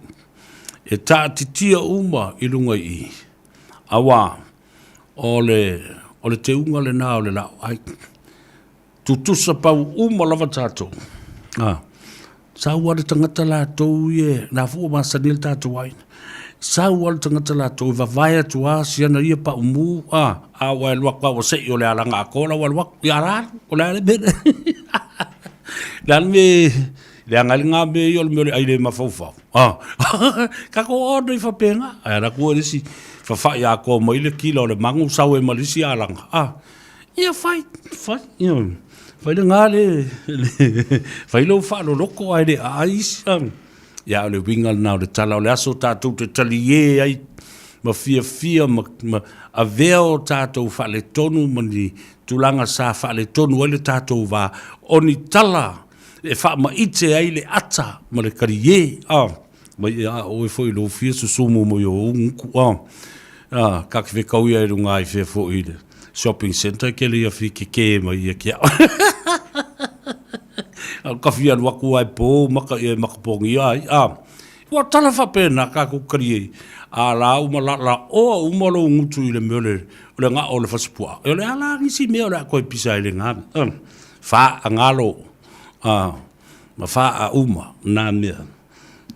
E tā titia uma i lunga i. Awa, o le te unga le nā o le lau ai. Tutusa pau uma lava tātou. Sa ua le tangata la tau ie, na fua masanil tātou ai. Sa wal tangata la to va vai tu a siana ia pa umu a wal wak wa se yo le alanga ko la wal wak ya ra ko la le ben dan me le angalinga me yo le ai le mafofa ka ko o do fa penga a ra ko le si fa ya ko mo ile kilo le mangu sa we malisi alanga ia fai yo fai le ngale fai lo fa lo ko ai de ai ia le wingal na le tala o le aso tātou te talie ai ma fia ma a veo tātou fa le tonu ma ni tulanga sa fa le tonu le tātou va oni tala e fa ma ite ai le ata ma le karie ma ia o e foi lo fia susumu mo yo unku ka ke kau ia e runga i fe fo i le shopping center ke le ia fi ke ma ia kia ka fia waku ai po maka e makapongi ai wa tala fa pena ka ku krie ala uma la o uma lo ngutu ile mele le nga o le fasipua e le ala ngisi me o la ko pisa ile nga fa angalo ma fa a uma na me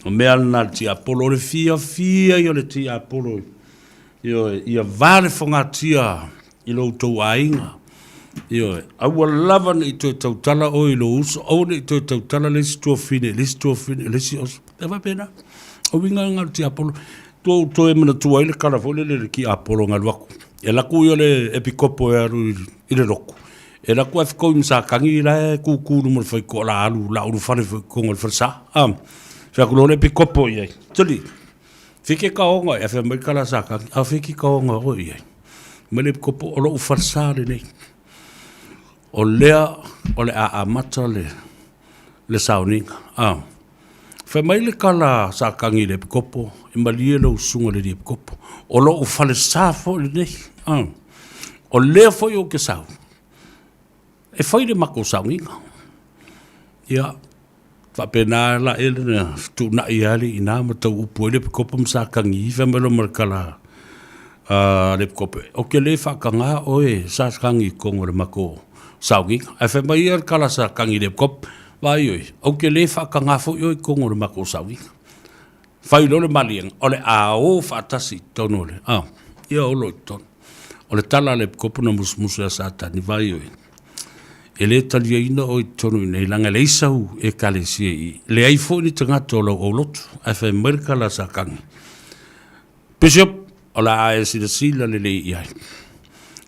o me na ti apolo le fia yo le ti apolo yo ia vale fonga tia ilo to ainga yo I will love an ito tautala o ilo uso o ne ito tautala le sto fine le si os e va pena o winga ngati apolo to e mena tu ile kala fole le ki apolo ngal waku e la ku yo le epikopo e aru ile roku e la ku af ko msa kangi la ku no mo foi ko la alu fane ko ngol fersa fa ku le epikopo ye tuli fike ka onga e fa me kala sa ka a fike ka onga o ye me le epikopo o lo fersa le o lea o le a mata le sauninga fa mai le kala sa kangi le pikopo e malie lo sunga le pikopo o lo u fale sa fo le nei o lea fo yo ke sau e foi le mako sauninga ia fa pena la ele na tu na iali ina mata u po le pikopo sa kangi fa mai lo markala le pikopo o ke le fa kanga o e sa kangi ko ngore mako saugi a fe mai er kala sa kangi le kop vai oi o ke le fa kanga fo yo ko ngor ma ko saugi fai lo le malien o le a o fa tasi tono le ia o lo ton o le tala le kop na mus sa ta ni vai oi ele talia ina o tono nei langa le sau e kale si le ai fo ni tanga to lo o lot a fe mai kala sa kangi bishop o la a si de sila le ia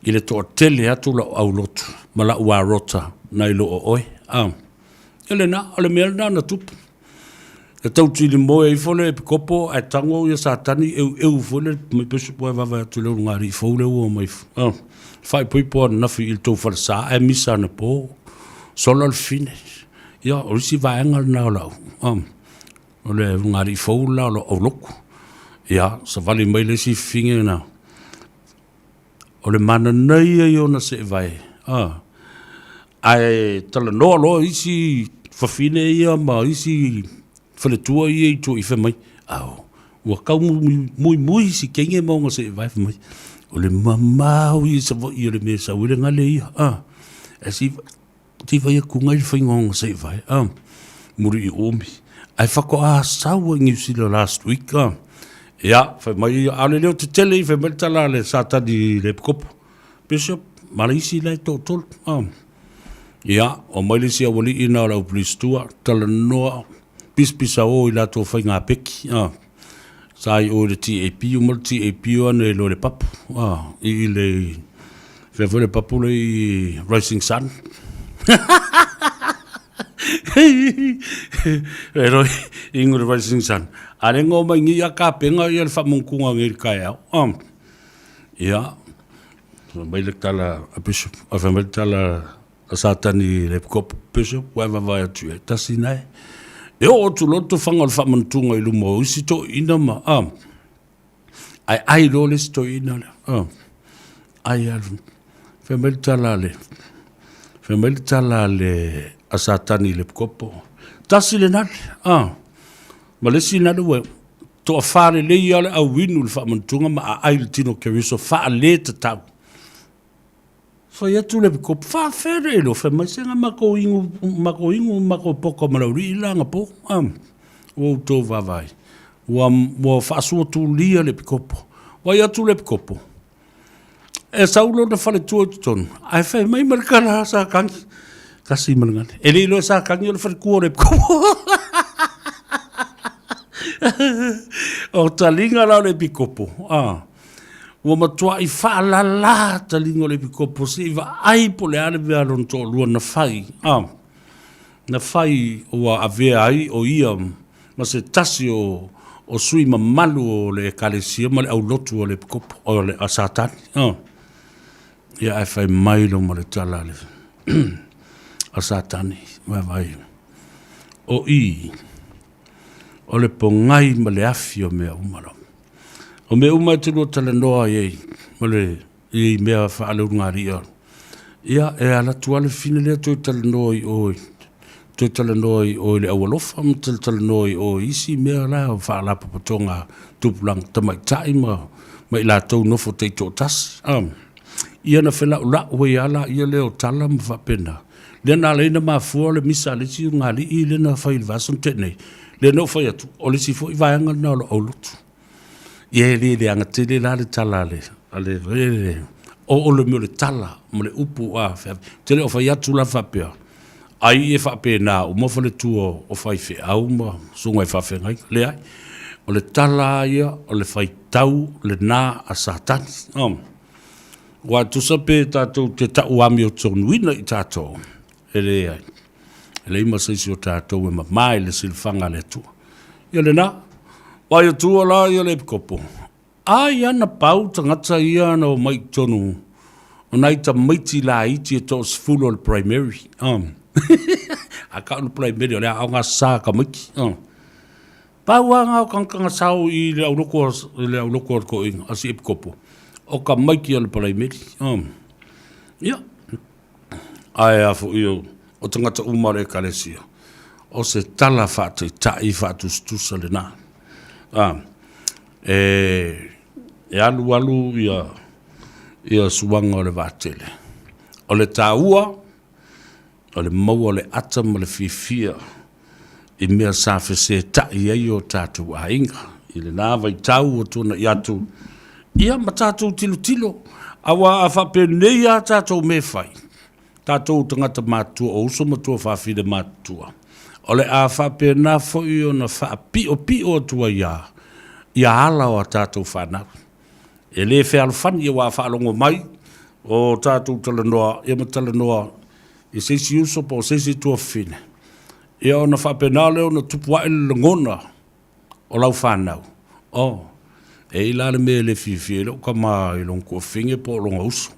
ile to tele atu lo au lot mala ua rota nai lo oi ele na ole merna na tup e tau tili mo e fole e kopo e tango ia satani eu fole me peso po va tu lo ngari fole o mai fai poi po na fi il to farsa e misa na po solo al fine ia o si va engal na lo ole ngari fole lo o loko ia sa vale mai le si finge na ole mana nei yo na se vai ai tala no lo isi fafine ia ma isi fale tua ia i tu i fe mai ua kau mui si kenge maunga se vai fe mai o le mamau i sa vo i le mesa ule ngale ia ti vai ku ngai whaingong se vai. Muri I omi. Ai whako a sawa New Zealand last week. Ia, whai mai ale leo te tele I whai mai tala le satani le kopo. Bishop, Marisi lai tō tolu. Ia, o mai le sia wali ina o lau plistua, tala noa, pispisa o I lato whai ngā peki. Sai o le TAP, o mal TAP o ane lo le papu. I le, whai le papu le I Rising Sun. Roi, ingo le Rising Sun. Ale ngō mai ngi a ka penga I le whamungkunga ngir kai au. Ia, mai le tala a bishop, a whai mai tala a satani le kopo bishop, wai vai atu e tasi nei. E o tu loto whanga le whamantunga I lumo, isi to ina ma, ai lo le si to ina le, ai alu, whai mai tala le a satani le kopo, tasi le nale, ma le si nale we, to a whare le iale au winu le whamantunga ma a ai le tino keriso, wha le te tau. Fa ia tu le ko fa fere lo fa mai senga mako poko malauri langa po o to va vai wa fa su tu lia le kopo wa ia tu le kopo e saulo de fale tu ton ai fa mai markala sa kan kasi mangan ele lo sa kan yo fa ku le kopo o talinga la le kopo Wa matua I whaalala ta lingo le pikopo se iwa ai po le ale vea ron tō lua na whai. Na whai o a vea ai o ia ma se tasi o sui ma malu o le kalesia ma le au lotu o le pikopo o le a satani. Ia ai whai mailo ma le tala le a satani. Vai. O le pongai ma le afi o mea umaro. O me uma te lo tala noa iei, mole iei mea whaale ngari ia. Ia e ala tuale fine lea toi tala noa I oi. Toi tala noa I oi le awalofa, ma tala noa I oi. Isi mea la o whaala papatonga tupulang tamai tai ma I la tau nofo te to tas. Ia na whela ula ue ala ia leo tala ma whapena. Lea na leina maa fua le misa le si ngari I le na whaile vason tenei. Lea no whai atu, o le si fo I vaianga na o au lutu. Ie le anga tele la le tala le o le mo le tala mo le upu a tele o fai atu la fapea ai e fapea na o mo fale tu o fai fe au ma sunga e fafe ngai le ai o le tala ia o le fai tau le na a satani wa tu sape tatou te tau ami o tonuina I tatou ele ai ele ima seisi o tatou e mamai le silfanga le tu ia le na Wai atua la ia le kopo. Ai ana pau tangata ia na o mai tonu. O nai ta maiti la iti e tos full o le primary. A ka o primary o le au ngā sā ka maiti. Pau a ngā o kankanga sau I le au loko ko inga. Asi e kopo. O ka maiti o le primary. Ia. Ai a fu iyo. O tangata umare kalesia. O se tala whātai tai whātustusa le nā. E alu ia suanga o le vātele. O le tāua, o le mau o le ata ma le fifia, I mea sāwhese tai ai o tātou a inga. I le nāwa I tāu o tōna I atu. Ia ma tātou tilo. Awa a whapenei a tātou me whai. Tātou tangata mātua o uso matua whawhine mātua. O le a whapena fwoi o na whapio tua ia. Ia ala o a tātou whanau. E le whaalfani ia wā whaalongo mai. O tātou talanoa, ia ma talanoa. I seisi uso po seisi tua whine. Ia o na whapena leo na tupua ele ngona. O lau whanau. E ilale me le fifi. Leo ka maa ilong kua whinge po longa uso.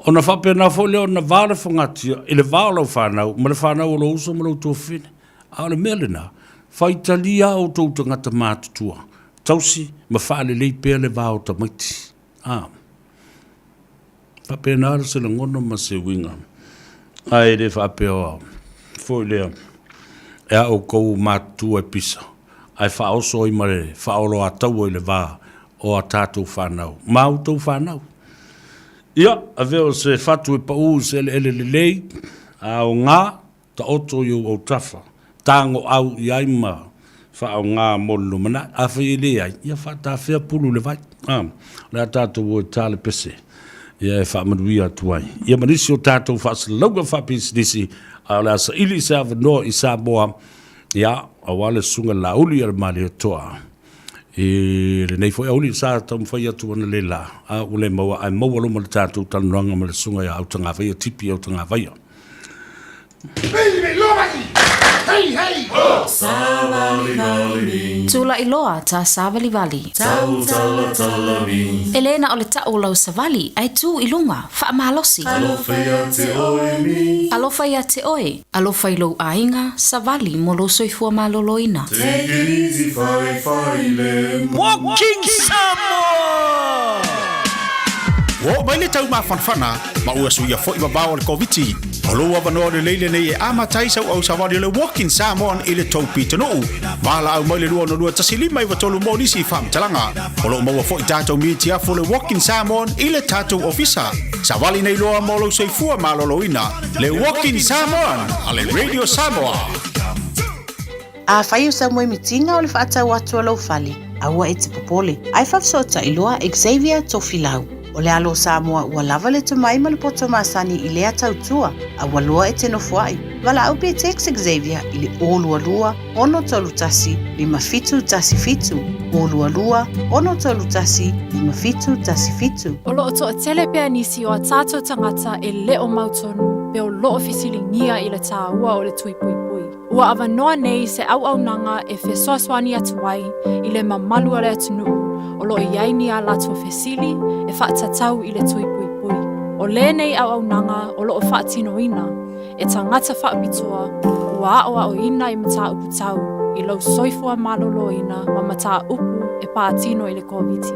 O na whapena fo leo na vāle whangatia, I le vālau whanau, ma le whanau o lo uso ma lo tō whine. A le mele nā, whaitalia o tō tangata mātutua. Tausi, ma whaale lei pēr le vāo ta maiti. Whapena ala se la ngono ma se winga. Ai le whapea fo lea. E a o kou mātua e pisa. Ai whaoso I ma le whaolo a tau o le vā o a tātou whanau. Mau tau whanau. Ia, aveo se fatu e pau se ele lei, o ngā, ta oto i o tafa, tango au i aima, fa o ngā molu mana, a whi i le ai, ia fa ta whea pulu le vai, le tātou o tāle pese, ia e wha manuia tuai. Ia manisi o tātou wha sa lauga wha pisidisi, a le asa ili sa wanoa i sa moa, ia, a wale sunga la uli al mali o toa. E le nei foi auli sa tam foi atu na le la a ule maua ai maua lo mal tatu tan ranga mal sunga ya utanga vai tipi utanga vai Hey, hey! Savali vali. Tula iloa ta savali vali. Tau tala tala mi. Elena o le ta o lau savali ai tu ilunga fa malosi. Alofaya te oe mi. Alofaya te oe. Alofai lo ainga savali molo soifua maloloina. Take it easy, fai fai le. Walking Samoa! O mai le tau mafanfana, ma ua suia foi babao le koviti. O loa wanoa le leile nei e amatai sau au savali le Walking Samoan i le tau pitanuu. Mala au mai le lua no lua tasilima i watolu monisi i whamtalanga. O lo maua foi tātou miti afo le Walking Samoan i le tātou ofisa. Savali nei loa molo seifua maloloina. Le Walking Samoan a le Radio Samoa. A whai o sa moe mitinga o le whaatau atua lau fali. Aua e te popole. Ai whafsota i loa Xavier Tofilau. O le alo Samoa ua lava le tumai ma le poto masani i lea tautua, a waloa e te nofuai. Wala au pe tex Xavier i le olua lua, ono tolu tasi, lima fitu tasi fitu. Olua lua, ono tolu tasi, lima fitu tasi fitu. O loo toa tele pea nisi o a tātou tangata e leo mautonu, pe o loo fisili ngia i le tā ua o le tui pui pui. Ua awa noa nei se au nanga e fe soaswani atuai i le mamalu ale atunu. O lo iai ni a latua fesili e whaatatau i le tui pui pui. O le nei au nanga o lo o whaatino ina e tangata whaapitoa ua o ina i mata upu tau i lau soifua malolo ina ma mata upu e paatino i le koviti.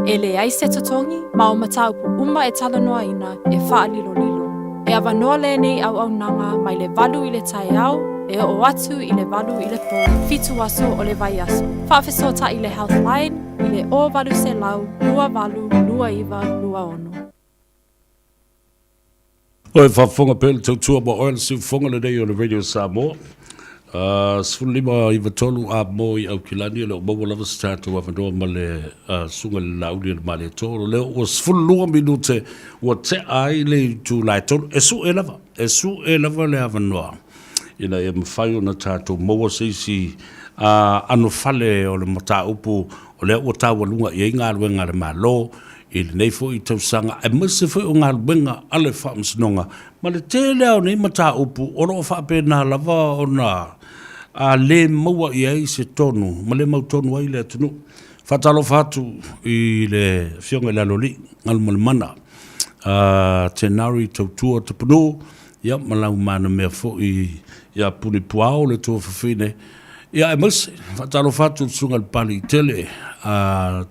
E le ai se totongi ma o mata upu uma e talanoa ina e whaalilo lilo. E awanoa le nei au nanga mai le valu i le tai au e o atu i le valu i le po fitu aso o le vai aso. Whaafesota i le Healthline i le o valu se lau, lua valu, lua iwa, lua ono. Oi, whafonga pēle tau tua mo oil si whafonga le nei o le Radio Samoa. Sfulima iwa tolu a mo i au kilani le o maua lava sa tātou a whandoa ma le sunga le lauri le male tōro. Leo o sfulua minute ua te ai le tu lai tolu. E su e lava le a whandoa. Ina e mwhai o na tātou maua seisi ano fale o le mata upu o le o tawa lunga i ngā ruenga le malo i le nei fo i tausanga e mese fo o ngā ruenga ale whaamsinonga ma le tele au nei mata upu o lo whaapena lava o na a le maua i ai se tonu ma le mau tonu ai le atunu whatalo whatu i le fionga la loli ngal mo le mana tenari tautua te punu ia malau mana mea fo i ia puni puao le tō whawhine. Ia e mese, whatalo whatu sunga le pali tele,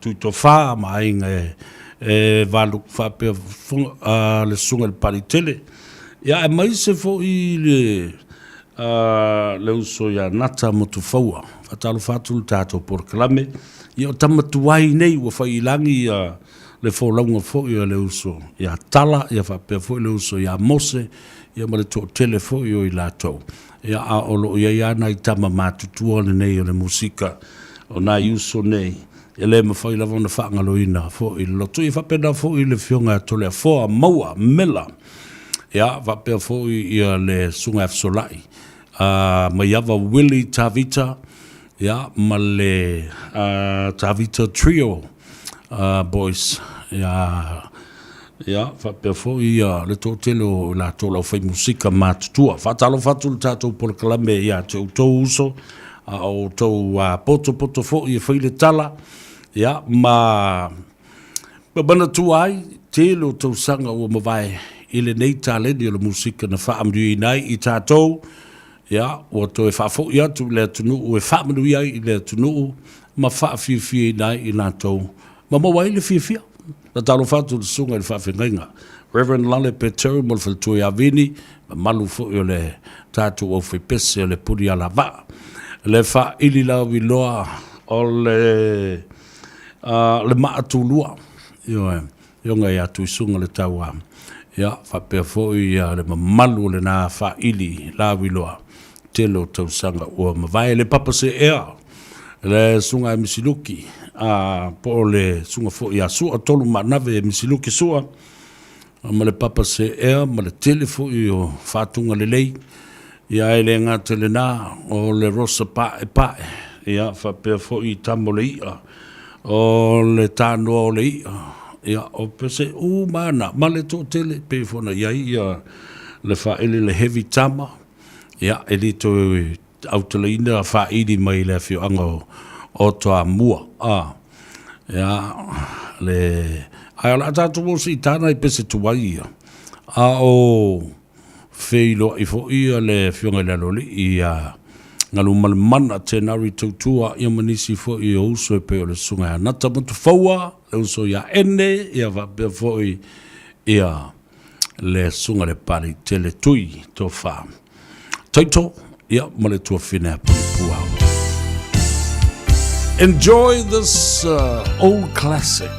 tui tō wha ma ainga e walu whapea le sunga le pali tele. Ia e mese fo i le uso ia nata motu whaua. Whatalo whatu le tātou por kalame. Ia o tamatuai nei ua whailangi le wholaunga fo i le uso. Ia tala, ia whapea fo i le uso, ia mose, ia ma le tō tele fo i o i lātou. Ia a olo ia ia nai tama mātutua le nei o le musika o nā iuso nei e le mawhai lava na whaangaloina fo i loto i whapena fo i le fionga tole a foa maua mela ia whapea fo i le sunga afsolai mai ava Willie Tavita ia ma le Tavita Trio boys ia whapea fo i le tō telo la tōla whai musika mātutua. Whatalo whatu le tātou por kalame ia te tō uso o tō poto fo i whai le tala ia ma bana tu ai telo tō sanga o mawai i le nei tāleni o le musika na whaamdu i nai i tātou ia o tō e whafo i atu le tunu o e whaamdu i ai i le tunu ma whaafia i nai i nātou ma mawai le fia na talo fatu sunga i whawhengainga. Reverend Lale Petero mo le whaltoi avini, malu fo i le tātou au whepese o le puri ala wā. Le wha ili lau i loa o le maatulua. Ia Fionga ia tuisunga le taua. Ia, whapea fōi ia le mamalu le nā whaili lawiloa. Telo tausanga ua mawai le papa se ea. Le sunga e misiluki. Po le sunga fōi ia sua tolu manave e misiluki sua. Ma le papa se ea, ma le tele fōi o whātunga le lei. Ia e le ngā tele nā o le rosa pae pae. Ia, whapea fōi tamo le ia. O le tāno o le ia. Ia, o pese mana, ma le tō tele, pe fona ia le whaele le heavy tama. Ia, e li tō autala ina whaidi mai le whio anga o toa mua. Ia, le... Ai ala tātou mosi i tāna i pese tuwai ia. O whilo i fo ia le whionga le aloli ia ngalu malemana te nari tautua ia manisi fo i o uso e peo le sunga ia nata matu faua le uso ia ene ia vapea fo i ia le sunga le pari te le tui to wha. Taito ia male tua whine a puau. Enjoy this old classic.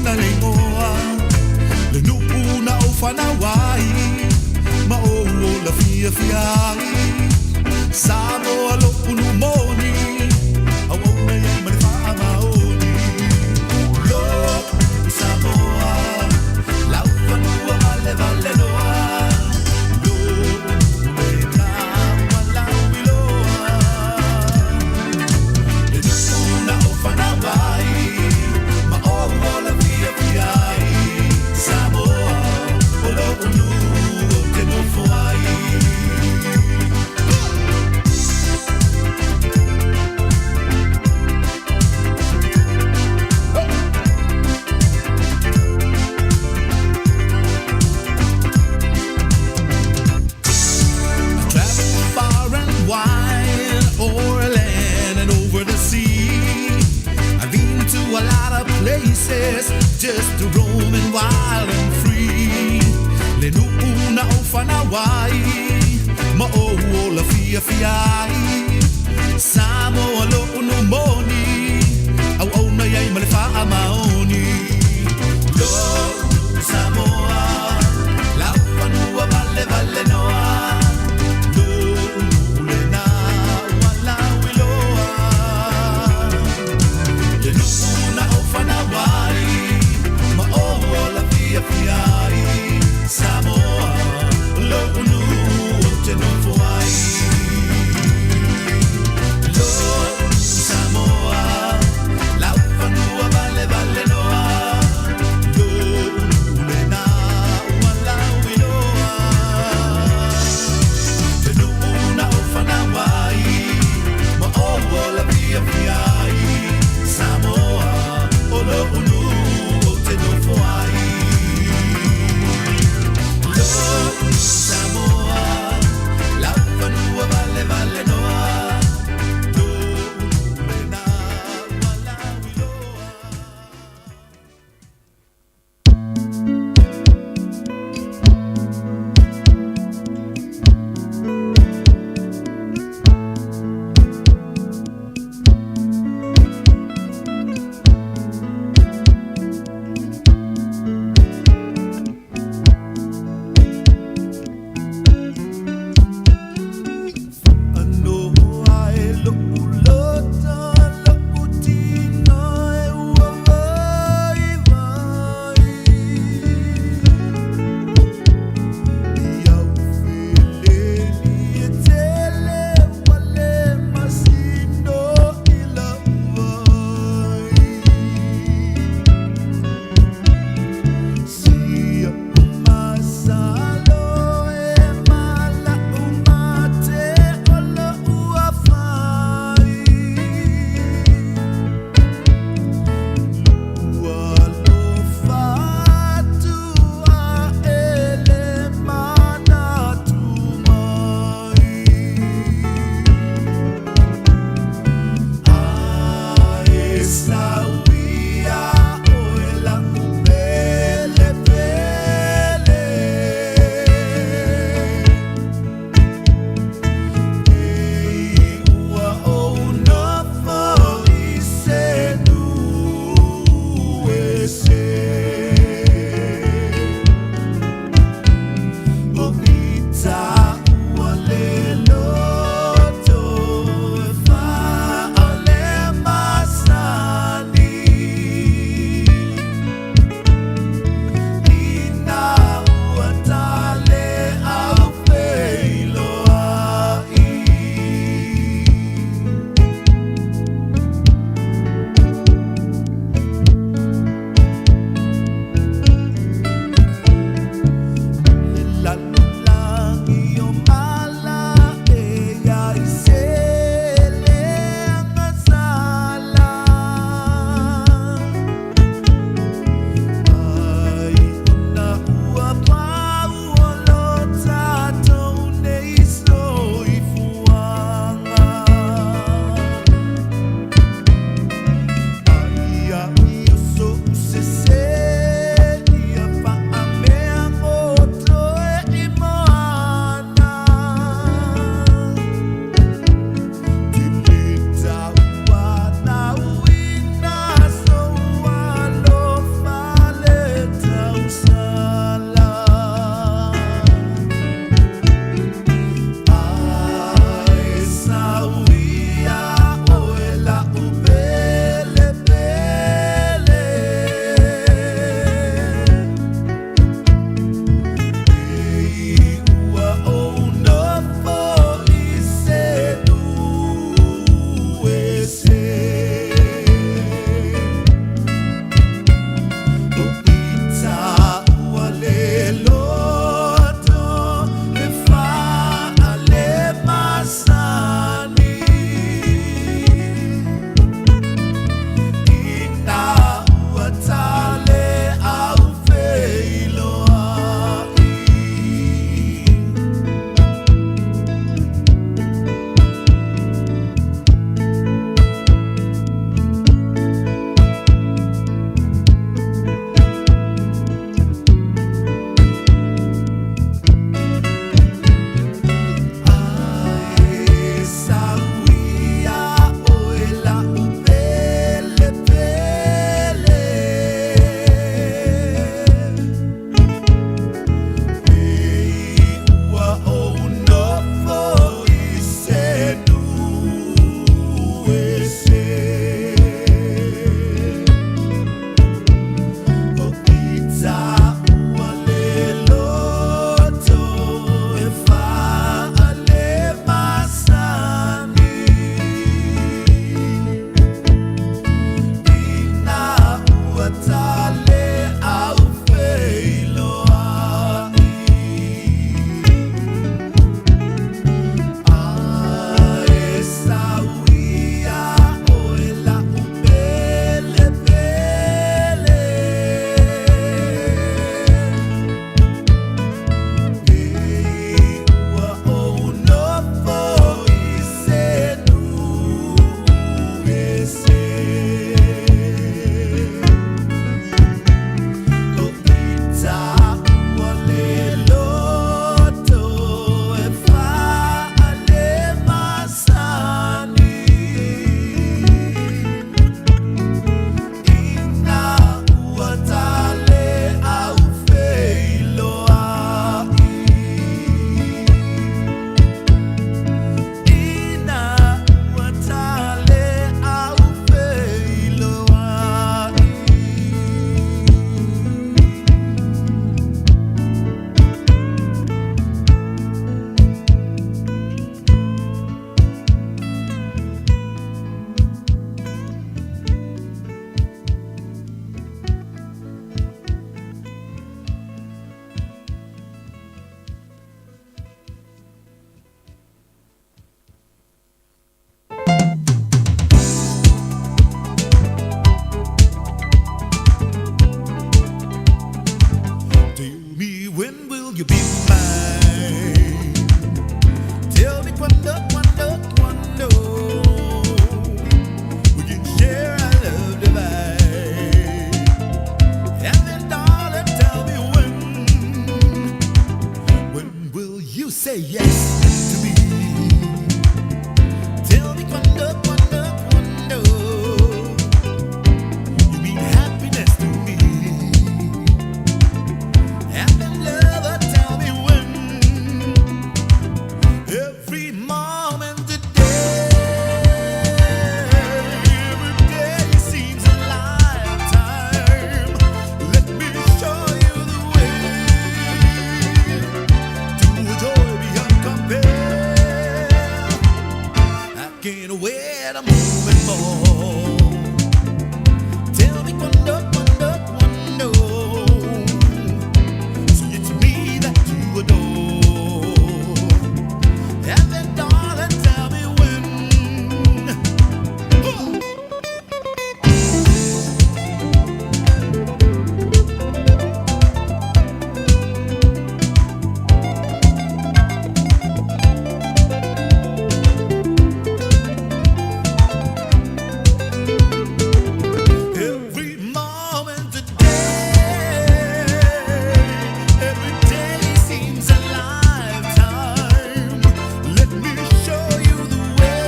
na leimoa le nupu na o whanawai ma o la fia fiai Samoa lo unu moni au au na ia mani wha maoni lo Samoa lau whanua vale vale noa lo unu na walau iloa le nupu na o whanawai ma o la fia fiai Samoa o lo unu o te nofo ai just to roam and wild and free le nuuna o whanawai ma o la fia fiai Samoa lo unu moni au au na iai ma le wha maoni lo Samoa la whanua vale vale noa lo unu le na walau iloa le nuuna o whanawai Fiai Samoa lo unu te no foai lo Samoa yes to me. Tell me quando, quando, quando you mean happiness to me. And then lover, tell me when. Every moment the day, every day seems a lifetime. Let me show you the way to a joy beyond compare. I can't wait a moment more. Tell me quando, quando, quando. So it's me that you adore. And then darling, tell me when. Every moment a day, every day seems a lifetime. Let me show you the way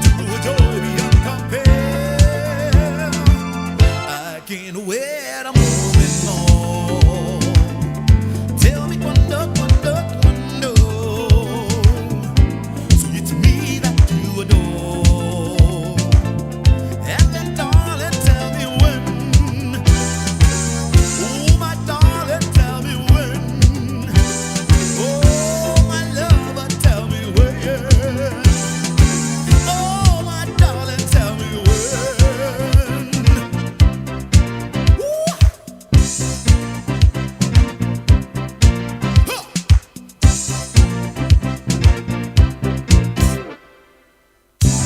to a joy beyond compare. I can't wait a moment more. Tell me quando, quando, quando. So it's me that you adore. And then darling, tell me when. Oh my darling, tell me when. Oh my lover, tell me when. Oh my darling, tell me when.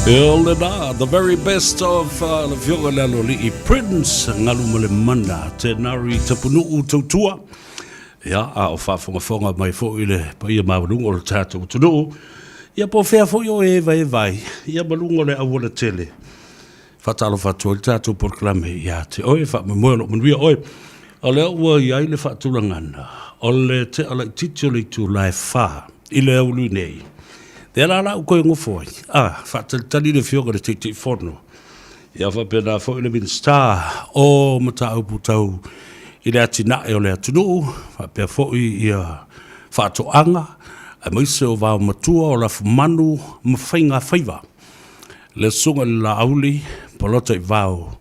Elena, the very best of the Fionga Laloli Prince Ngalumale Manda Te Nari Tapunu Ututua. Ya, a o whafonga mai fo ile pa ia maulunga o le tātou tunu. Ia po whea fo yo e vai. Ia malunga le awala tele. Whatalo whatua le tātou porklame ia te oe whamemoelo manuia oe. O le ua iai le whatulangana. O le te ala titi o le tu lai wha. Ile aulu nei. Te ala u koe ngofoi. Whatalitali le fionga le titi whono. Ia whapena fo ile min star. O mata au putau. I le atina e o le atunu, whapea fōi i a whātoanga, a maise o wāo matua o la manu mawhainga whaiva. Le sunga la auli, polota i wāo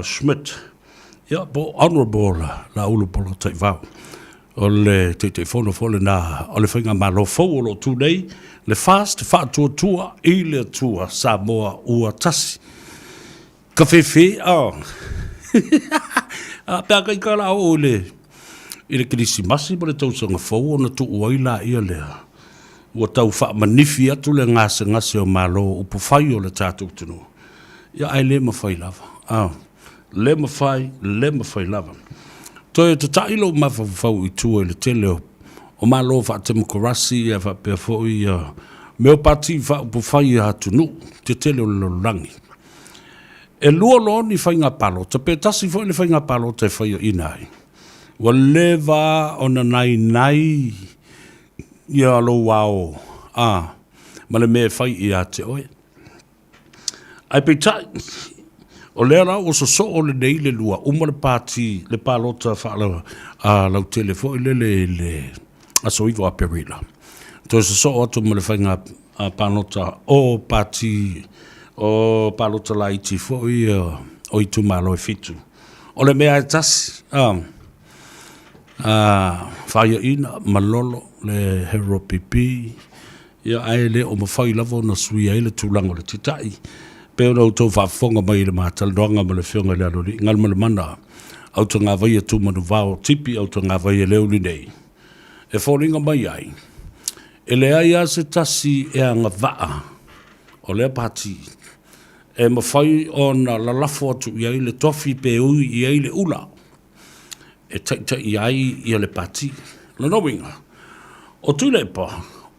Schmidt. Ia, po honorable la aulu polota i wāo. O le te whono fōle nā, o le whainga malo fōu o lo tūnei, le fast whātua tua, i le tua Samoa ua tasi. Ka whewhi, pea kai kala o le i le kirisimasi ma le tausanga fau ona tu uaila ia lea. Ua tau wha manifi atu le ngase o malo upu whai o le tātou tunu. Ia ai le mawhai lava. Le mawhai lava. Toi te tailo mawhau i tua i le tele o malo wha temokorasi e wha pia fau i meo pati wha upu whai a tunu te tele o le rangi. E lua lo ni whainga palo, ta pe tasi fo ni whainga palo te whaia inai. Wa lewa ona nai, ia lo wao, ma le mea whai i a te oe. Ai pe tai, o lera o so o le nei le lua, uma le pāti, le palota whaala lau telefo i le aso iwa a perila. To so o atu ma le whainga palota o pāti, o palota la iti fo o i tu malo e fitu. O le mea e tasi, whaia ina, malolo, le hero pipi, ia ai le o mawhai lavo na sui ai le tūlanga le titai. Peo nau tau whafonga mai le mātala doanga ma le whionga le alori, ngal ma le mana, au ta ngā vai e tu manu vāo tipi, au ta ngā vai e leo li nei. E whoringa mai ai, e le ai a se tasi e a ngā vaa, o le pati, e mawhai o na lalafo atu i ai le tofi pe ui i ai le ula. E taita i ai i le pati. Le knowinga. O tu le pa,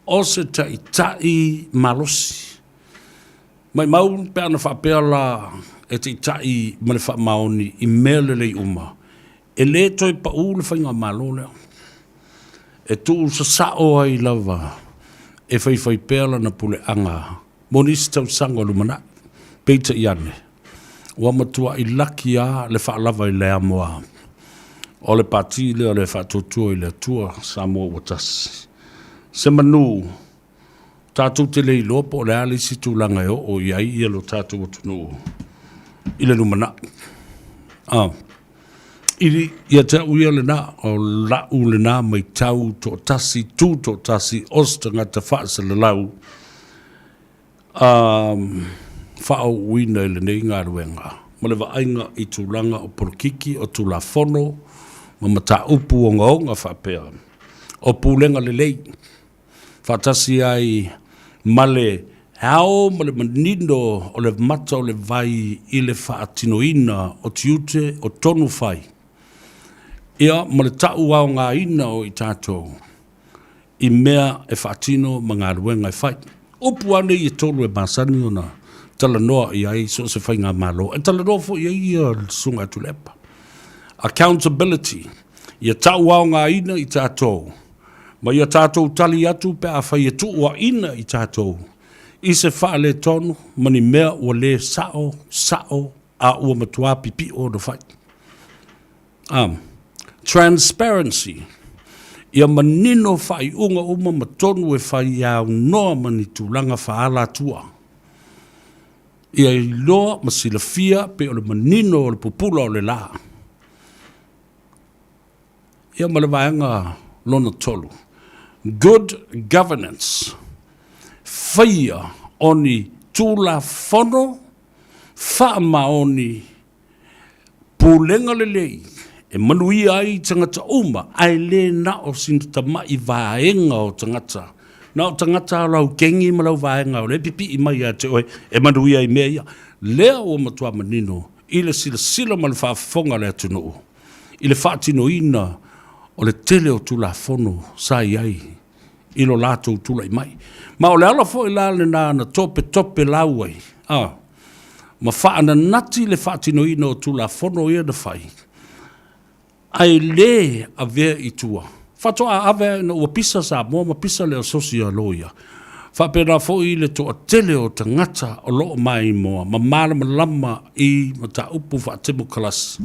o se tai malosi. Mai mau pēr na whapea la e tai male wha maoni i mele lei uma. E le toi pa u le whainga malo leo. e tu sa o ai lava e fai pela na pule anga monisi tau sanga lumana peita iane ua matua i laki a le wha lava i le amoa o le pati le o le wha tutua i le tua Samoa Watasi se manu tātou te lei lopo o le ali si tūlanga e o iai i alo tātou atunu i le lumana ili ia te uia le na o lau le na mai tau to tasi tu to tasi ostanga te whaasa le lau whao uina i le nei ngā ruenga ma le waainga i tūlanga o porokiki o tūla fono ma mata upu o ngaonga whapea o pūlenga le lei whatasi ai male hao ma le manino o le mata o le vai i le whaatinoina o tiute o tonu whai ia ma le tau au ngā ina o i tātou i mea e whaatino ma ngā ruenga i whai upu ane i tolu e masani o na tala noa i ai so se whai ngā malo e tala noa fo i ai i sunga tulepa accountability ia tau au ngā ina i tātou ma ia tātou tali atu pe a whai e tu ua ina i tātou i se wha le tonu mani mea ua le sao a ua matua pipi o na whai transparency ia manino whai unga uma matonu e whai au noa mani tūlanga whaala tua ia i loa masila fia pe o le manino o le pupula o le la ia ma le vaenga lona tolu good governance whaia oni tūla fono wha maoni pūlenga le lei e manui ai tangata uma ai le na o sinta mai vaenga o tangata na o tangata lau kengi ma lau vaenga o le pipi i mai a te oe e manui ai mea ia lea o matua manino i le sila ma le whaafonga le atunu i le whaatino ina o le tele o tula fono sai ai i lo lato tula i mai ma o le ala fo i la le na tope lau ai ma whaana nati le whaatino ina o tula fono ia na whai ai le a vea i tua. Whatoa ave na ua pisa sa mua ma pisa le asosia loia. Whapena fo i le toa tele o tangata o loo mai moa ma marama lama i ma ta upu whaatemo kalas.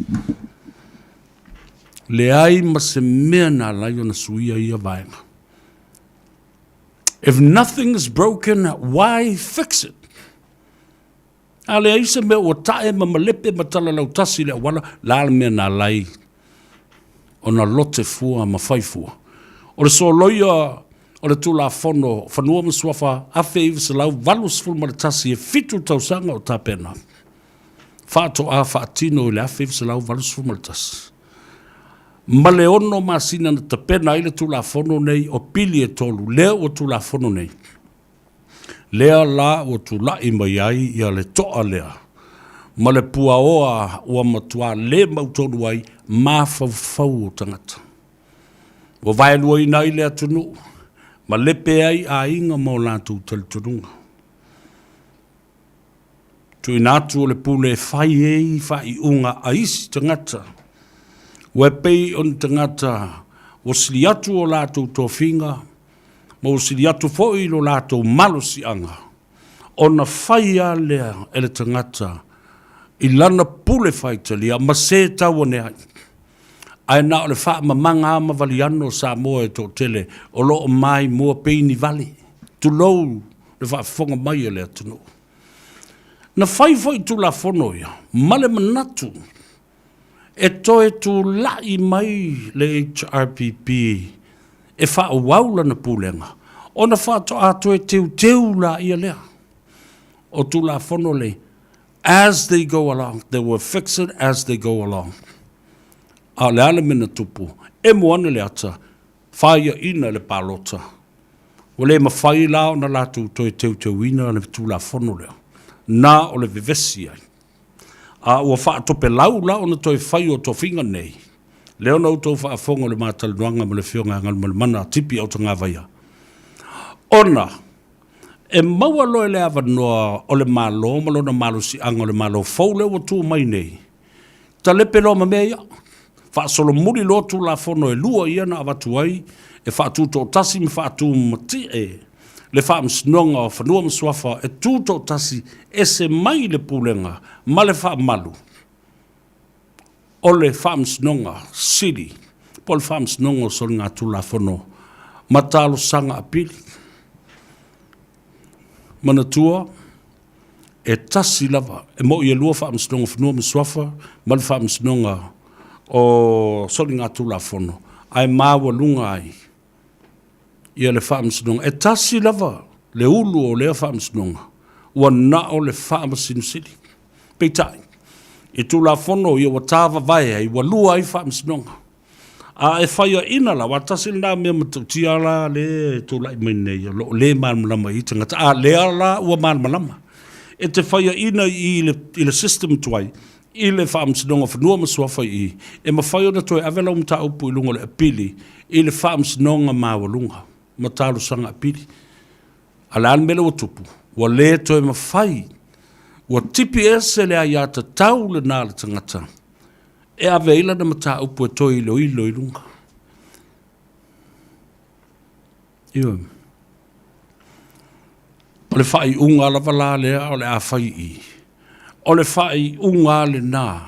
Le ai ma se mea na lai o na suia ia vaenga. If nothing is broken, why fix it? A le ai se mea ua tae ma malepe ma tala lau tasi le wala la mea na lai o na lote fua ma fai fua. O le so loia o le tula fono whanua masuafa afe iwa se lau valus ful ma le tasi e fitu tausanga o tapena. Whaato a whaatino i le afe iwa se lau valus ful ma le tasi. Ma le ono ma sina na tapena i le tula fono nei o pili e tolu. Lea o tula fono nei. Lea la o tula i mai ai i a le toa lea. Ma le pua oa ua matua le mautonu ai ma fau o tangata. Wa vai lua ina i le atunu, ma lepe ai a inga mo lātou talitununga. Tu inatu o le pule fai ei fai unga a isi tangata. Wa pei on tangata, wa sili atu o lātou tofinga, ma wa sili atu foi lo lātou malusi anga. Ona fai a lea ele tangata, i lana pule fai talia, ma se tau ne ai. Ai na ole wha mamanga ama vali ano sa moa e tō tele, o loo mai mua peini vali. Tu lou le wha whonga mai e lea tunu. Na whai tu la whono ia, male manatu, e toe tu lai mai le HRPP, e wha waula na pūlenga. O na wha to ato e teu la ia lea. O tu la whono le, as they go along, they will fix it as they go along. A le ale mena tupu, e moana le ata, whaia ina le palota. O le ma whai lao na latu toi teu ina le tu la whono lea. Na o le vivesi ai. A ua wha tope lau na toi whai o to finga nei. Leo na utou wha whonga le mātala nuanga ma le whionga ngal ma le mana tipi au tanga vaia. Ona, e maua loe le awa noa o le malo, ma lo na malo si anga o le malo fau leo o tu mai nei. Ta lepe lo ma mea ia. Fa solo muri lotu la fono e lua ia na avatu ai, e fa tuto tasi mi fa tu mati e, le fa msnonga o fanua mswafa, e tuto tasi e se mai le pulenga, ma le fa malu. O le fa msnonga, siri, po le fa msnonga o sol ngā tu la fono, matalo sanga apili. Manatua, e tasi lava, e mo i e lua fa msnonga fanua mswafa, ma le fa msnonga o soli ngā tu la fono, ai maua lunga ai, ia le whaamsinonga. E tasi lava, le ulu o lea whaamsinonga, ua na o le whaamasinosili. Peitai, e tu la fono ia wa tāwa vai ai, ua lua ai whaamsinonga. A e whaia ina la, wa tasi nā mea matautia la, le tu la imene ia, le malmalama i tangata, a lea la ua malmalama. E te whaia ina i le system tuai, i le whaamsinonga whanua masuafa i, e mawhaio na toi awela umta upu i lunga le apili, i le whaamsinonga mawalunga, matalu sanga apili. Ala mele o tupu, wa le toi mawhai, wa tipi ese le ayata tau le nā le tangata, e aveila na mata upu e toi ilo i lunga. Iwa. O le whai unga la wala lea o le a whai i. O le whai unga le nā,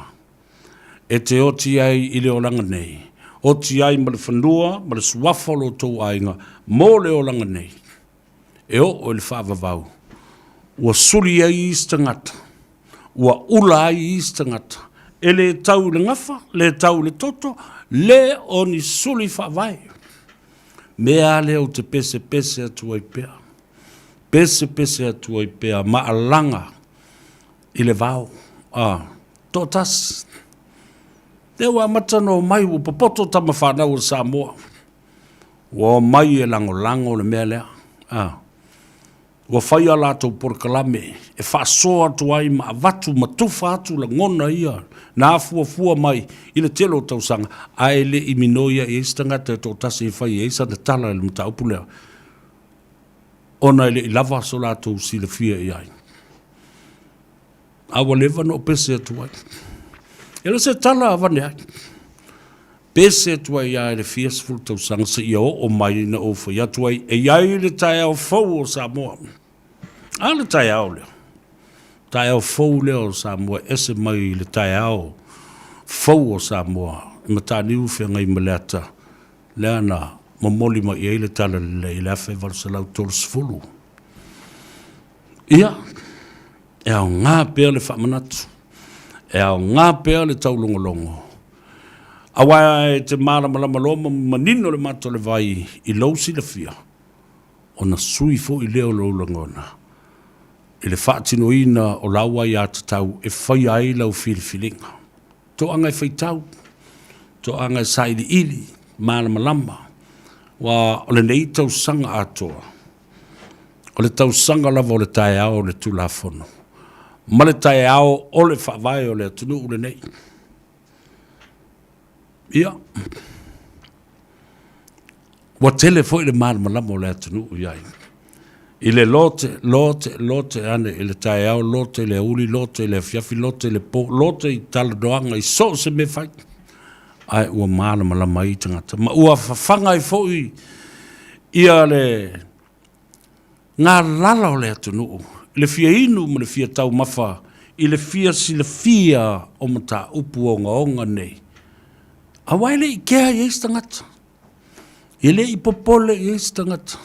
e te oti ai i le olanga nei. Oti ai ma le whanua, ma le suafolo tō ainga, mō le olanga nei. E o le whaavavau. Ua suri ai i stangata. Ua ula ai i stangata. E le tau le ngafa, le tau le toto, le o ni suri whaavai. Mea le o te pese pese atu ai pea. Pese pese atu ai pea, ma alanga. I le vau, tō tasi. Te wa matano mai u popoto tama whanau o Samoa. Wa mai e lango le mea lea. Wa whaia lātou porkalame, e whaasoa atu ai ma avatu, ma tufa atu la ngona ia. Nā fua mai, i le telo tausanga, ai le i minoia e istangata tō tasi e whai e isa na tala e le mta upulea. Ona ele i lava so lātou si le fia i ai. Awa lewa no pese atu ai. Ele se tala avane ai. Pese atu ai ai le fiasful tau sanga se ia o mai na o whai atu ai. E ai le tai au fau o Samoa. A le tai au leo. Tai au fau leo o Samoa. Ese mai le tai au fau o Samoa. Ima tā niu whia ngai maleata. Lea na mamoli ma i eile tala le i lafe valsalau tolu sifulu. Ia. E au ngā pēr le whamanatu. E au ngā pēr le taulongolongo. Awa e te malama loma manino le mato le vai i lausi le fia. O na sui fo i leo laulangona. I le whaatino ina o laua i ata tau e whai ai lau whiliwhilinga. To anga e whai tau. To anga e saili ili. Malama lama. Wa o le nei tau sanga atoa. O le tau sanga lava o le tae ao o le tulafono. Ma le tae ao o le whaavai o le atunu ule nei. Ia. Wa tele fo i le malama lama o le atunu iai. I le lote ane i le tae ao, lote i le uli, lote i le fiafi, lote i le po, lote i tala doanga i so se me fai. Ai ua malama lama i tangata. Ma ua whawhanga i fo ia le ngā lala o le atunu. Le fia inu ma le fia tau mafa. I le fia si le fia o mata upu o onga nei. Awai le i kea i eis tangata. I le i popole i eis tangata.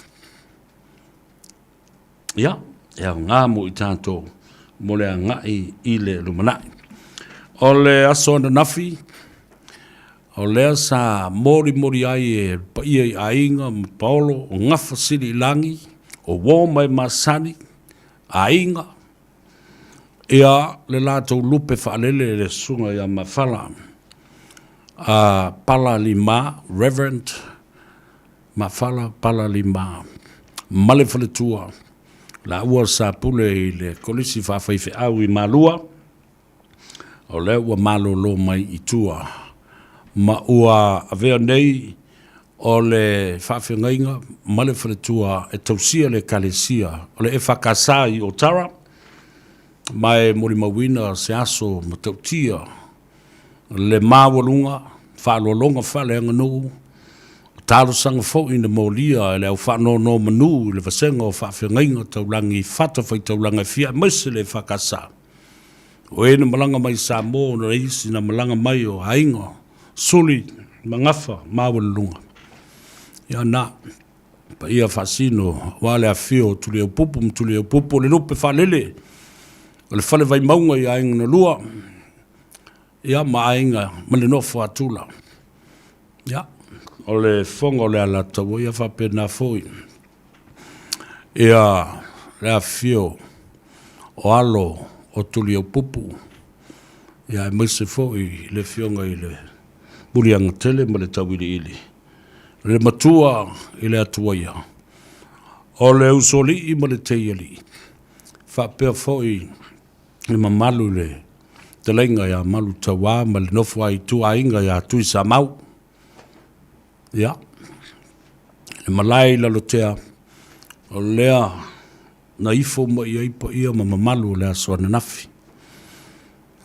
Ia, ea ngā mo i tātou. Mo le a ngai i le lumanai. O le aso na nafi. O lea sa mori ai e paia i ainga ma paolo o ngafa siri langi. O woma e masani. Ainga. Ia le lātou lupe whaalele le sunga ia mawhala. Pala lima, Reverend. Mawhala pala lima. Male whale tua. La ua sa pule i le kolisi whawhaife au i malua. O le ua malo lo mai i tua. Ma ua avea nei o le whawhengainga, male wharetua e tausia le kalesia, o le e whakasa i o tara, mai mori mawina se aso ma tautia, le mawalunga, whaalolonga whale anga nuu, tālo sanga fo ina mōlia, e leo whanau no manu, le vasenga o whawhengainga, taulangi whata whai taulanga fia, maise le whakasa. O ena malanga mai Samoa, na reisi na malanga mai o hainga, suli, mangafa, mawalunga. Ia na, pa ia whasino, wale a fio, tuli au pupu, le lupe whalele, o le whale vai maunga i ainga na lua, ia maainga, male nofo atula. Ia, o le fonga o le alatawa, ia whapena foi. Ia, le a fio, o alo, o tuli au pupu. Ia, maise foi, le fionga i le burianga tele, ma le tawiri ili. Le matua, i le atua ia. O le usoli i ma le teiali. Whapea foi, le mamalu le, te lenga ia malu tawa, ma le nofu ai tua inga ia tui sa mau. Ia. Le malai la lotea, o lea, na ifo mo ia ipa ia ma mamalu lea soana nafi.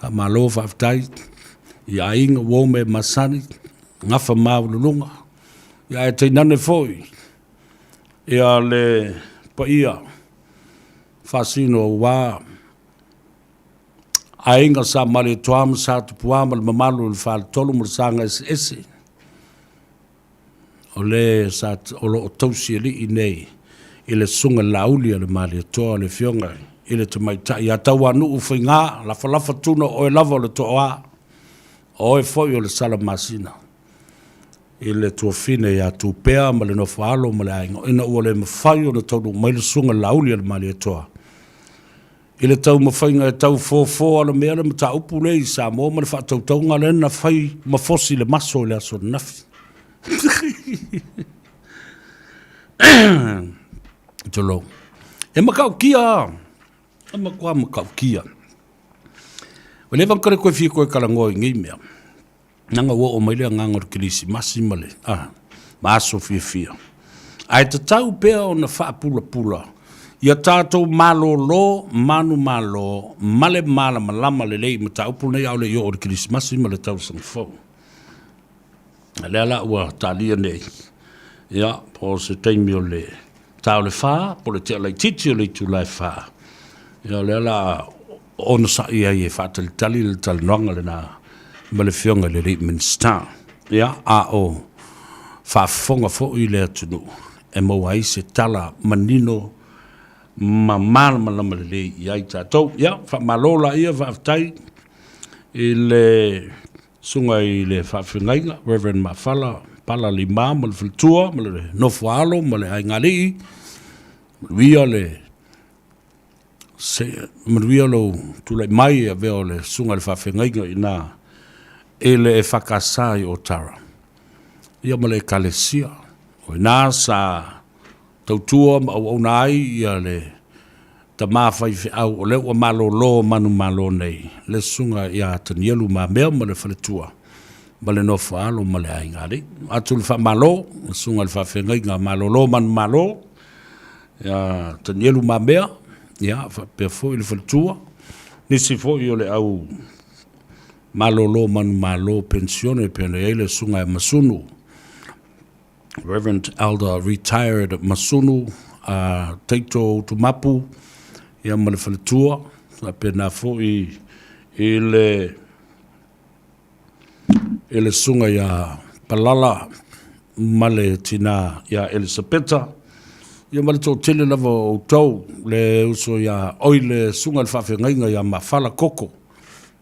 A malo whaftai, ia inga wome masani, ngafa mau lulunga. Ia e te nane foi. Ia le pa ia, whasino wā, a inga sa mare tuama sa tupuama le mamalu le whale tolu mo le sanga ese. O le sa o lo tausi li i nei, i le sunga laulia le mare toa le fionga, i le tamaita, i a tau anu ufai ngā, la falafa tuna o e lava le toa, o e foi o le sala masina. I le tuafine ia tupea, ma le nofalo, ma le ainga, ina ua le mawhai o le tau mai le sunga laulia le mare toa. I le tau mawhainga e tau fōfō ala mea le mata upu le i Samoa, ma le whaatautaunga le na whai mafosi le maso le aso nafi. Tolo. E makau kia. E makau kia. O le vankare koe fia koe kalangoi ngai mea. Nanga wo o maile ngangor kilisi masi male. Ma aso fia. Ai te tau pea o na whaapula. Ia tātou malolo, manu malo, male mala malama le lei, ma taupu nei au le i o Krismasi ma le tau sang fau. Le ala ua tālia nei. Ia, po se teimi o le tau le wha, po le te alai titi o le tu lai wha. Ia, le ala ona sa ia i e whātali tali le tali noanga le nā, ma le fionga le rei minsta. Ia, a o whaafonga fo i le atunu. E mau ai se tala manino, ma malama le ia i tātou. Ia, whamalola ia whaaftai i le sunga i le whaafengainga, Reverend Mafala, pala li ma le filtua, ma le nofu alo, ma le aingali, wia le wia lo tulai mai a veo le sunga le whaafengainga i nā e le e whakasai o tara. Ia ma le kalesia, o i nā sa tautua au nai ia le ta mawhai au o leo malolo manu malo nei le sunga ia tanielu ma mea ma le whaletua ma le nofa alo ma le aingari atu le whamalo le sunga le whawhengai ngā malolo manu malo ia tanielu ma mea ia pia fo i le whaletua nisi fo i o le au malolo manu malo pensione pene e le sunga e masunu Reverend Elder retired Masunu, Teito Tumapu, ia ma le whaletua, a pena fo i le sunga ia Palala, ma le tina ia Elisabeta, ia ma le tō tele lava o tau, le uso ia oile sunga le whawhengainga ia mawhala koko,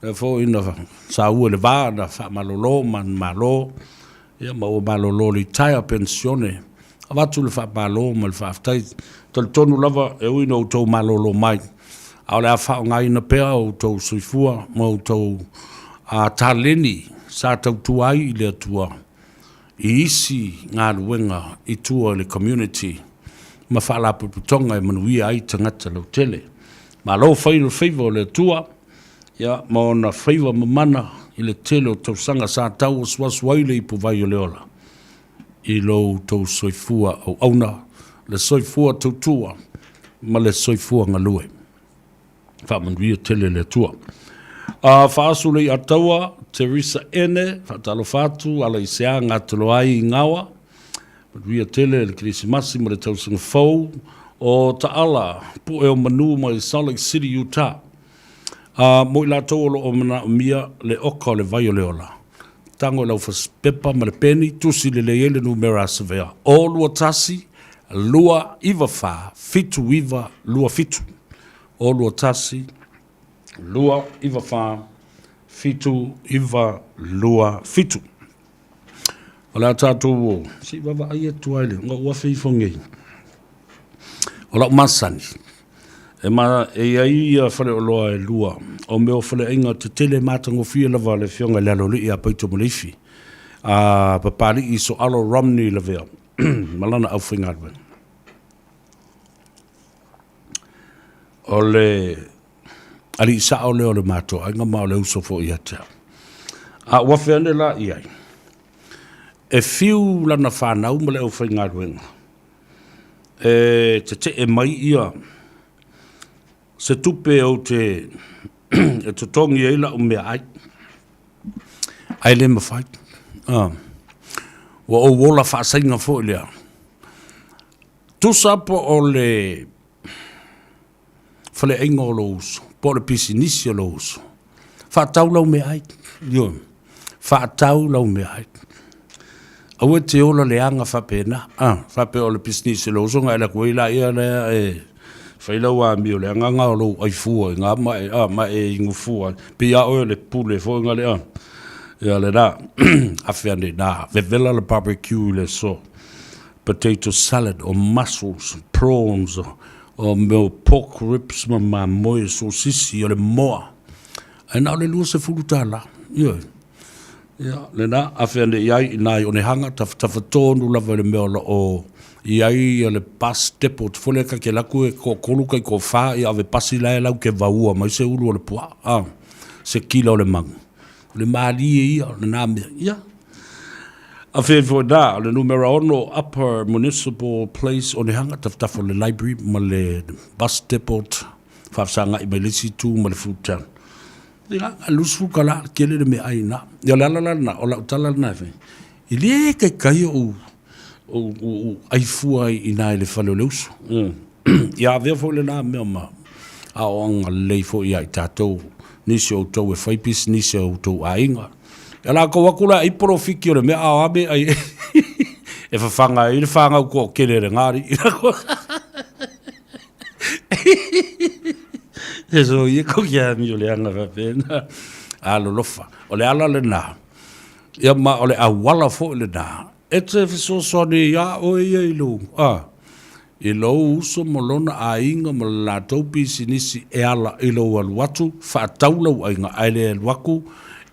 e fo ina sa ua le vāna, whamalolo, man malo, ia ma o malolo li taia pensione. A watu le whaapalo ma le whaaftai. Tali tonu lava e uina o tau malolo mai. A le a whao ngai na pea o tau suifua ma o tau taleni sa tau tuai i le atua. I isi ngā luenga i tua le community. Ma whaala puputonga e manuia ai tangata lau tele. Ma lo whaino whaiva o le atua. Ia ma o na whaiva mamana i le tele o tau sanga sa tau o suasuaile i puvai o leola. I lo tau soifua au auna, le soifua tau tua, ma le soifua ngalue. Whamanuia tele le tua. Whaasu lei ataua, Teresa Ene, whatalo fatu, ala i sea ngā tolo ai i ngawa. Ria tele le Krismasi ma le tausunga fau. O Taala, pu e o manu ma i Salt Lake City, Utah. Mo i la tolo o mana o mia le oka o le vai o le ola. Tango lau pepa ma le peni, tusi le ele numera sevea. O lua tasi, lua iwa fa, fitu iwa, lua fitu. O lua tasi, lua iwa fa, fitu iwa, lua fitu. O la tātou o, si wawa aia tuaile, ngā ua whiwhongei. O la masani. E ai whare o loa e lua. O meo whare inga te tele mātango fia lava le whionga le alo li a paito malifi. Papari i so alo Romney le vea. Malana au whingarwe. O le... Ali isa o leo le mātua. Ainga mao le uso fo i atea. Wawhiane la i ai. E fiu lana whanau ma le au whingarwenga. Te mai ia. Se tupe au te e te tongi eila o mea ai. Ai le mawhai. Wa o wola whaasainga fo lea. Tusapo o le whale inga o lo uso. Po le pisi nisi o lo uso. Whaatau lau mea ai. Whaatau lau mea ai. Au e te ola le anga whapena. Whape o le pisi nisi o lo uso. Ngai la kuila ia lea e... Whailau a mi o le anganga o lo ai fua. Ngā mai e ingu fua. Pia o le pule fo ngā le an. Ia le nā. Awhiane nā. Vevela le barbecue le so. Potato salad o mussels, prawns o meu pork ribs ma moe so sisi o le moa. Ai nā le lua se fulu tāla. Ia. Ia. Le nā. Awhiane iai nai o ne hanga. Tawhatonu lava le mea o... Iai le bus depot fole ka ke laku e ko koluka i ko wha i ave pasi lai lau ke vaua mai se ulu o le pua se kila o le mangu le maali e ia le nāmea ia a whewho nā le numera ono Upper Municipal Place o ne hanga taftafo le library ma le bus depot whafsanga i mai lisi tu ma le food town ia a lusu ka la kele le me ai na ia lalala na o la utala na i le kai o ai fua i nai le whale o leusu. Ia vea fo le nā mea ma a o anga lei fo i ai tātou nisi o tau e whaipis, nisi o tau a inga. Ia la ko wakula i porofiki o le mea a ame ai e whawhanga i le whanga u ko kere re ngāri. E so i e ko kia mi o le anga whapena. A lo lofa. O le ala le nā. Ia ma o le awala fo le nā. E te whisosone ia o ia i lo. I lo uso mo lona a inga mo la taupi sinisi e ala i lo aluatu. Whaataulau a inga aile aluaku.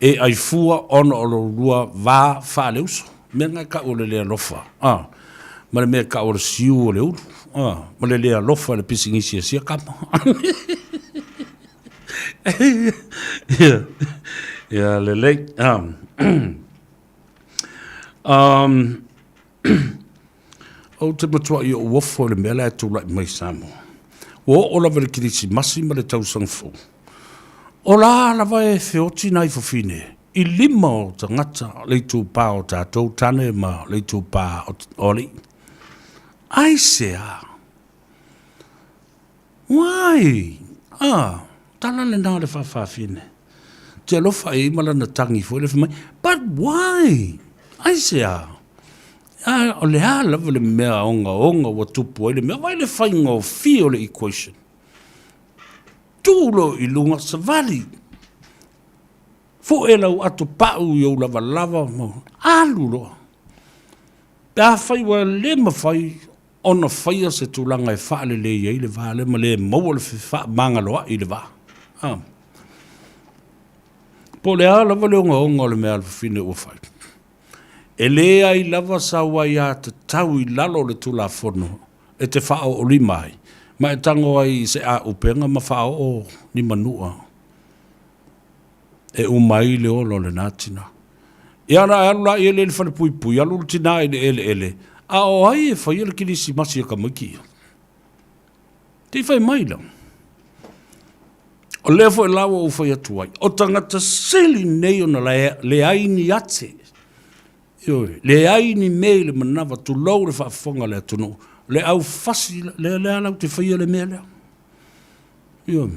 E ai fua ona o lo rua vā whaale uso. Mea ngai ka o le lea lofa. Ma le mea ka o le siu o le uru. Ma le lea lofa le pisingisi a sia kama. Ia le lei. O te matua i o wafo le mea lai tūla i mai Samoa. O la vele kirisi masi ma le tausang fo. O la lava e whioti nai fofine. I lima o ta ngata le tū pā o tātou tane ma le tū pā o li. Ai sea. Wai. Tala le nā le whawhawhine. Te alofa e imala na tangi fo le whamai. But why? Ai sea. O le lava le mea onga wa tupu le mea vai le whainga o fi o le equation. Tūlo i lunga sa vali. Fo e lau atu pau i o lava mo. Alu loa. Pea whai wa le mawhai ona whaia se tūlanga e whaale le iei le vā le ma le maua le wha manga loa i le vā. Po le lava le onga le mea alfine ua whai. E lea i lava sa wai a te tau i lalo le tula fono. E te whao o limai. Ma e tango ai se a upenga ma whao o ni manua. E umai le olo le nātina. I ana e alula i ele le whale pui pui. Alula tina e le ele. A o ai e whai ele kirisi masi a kamaki. Te whai mai lang. O lea fo e lawa o whai atu ai. O tangata sili nei ona le aini ate. Ioi, le aini mei le manawa tu lau le whaafonga le atunu. Le au fasi, le alau te whaia le mea lea. Ioi.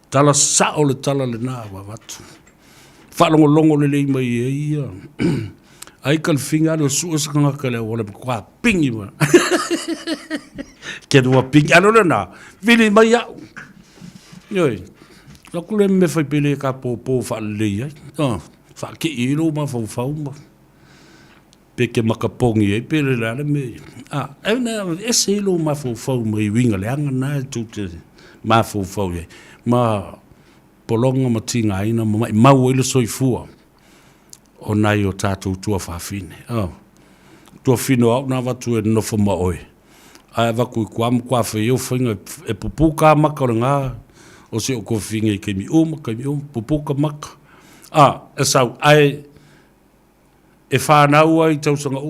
Tala sao le tala le nā wa watu. Whalongo longo le lei mai e ia. Ai kalfinga le sua sakanga le wale kwa pingi ma. Ke dua pingi alo le nā. Vili mai au. Ioi. Ka kule me whai pele ka pōpō whaalei ai. Whaake i ilo ma whau ma. Peke makapongi e pele la le me. Au na ese ilo ma whau ma i winga le anga na tu te ma whau e. Ma polonga ma tinga aina ma mau ilo soifua. O nai o tātou tua whawhine. Tua whino au nā watu e nofo ma oe. Ai waku i kuamu kua whai au whainga e pupuka maka o ngā. O se o ko whinga i kemi pupuka maka. E sau, ai e whanau ai tausanga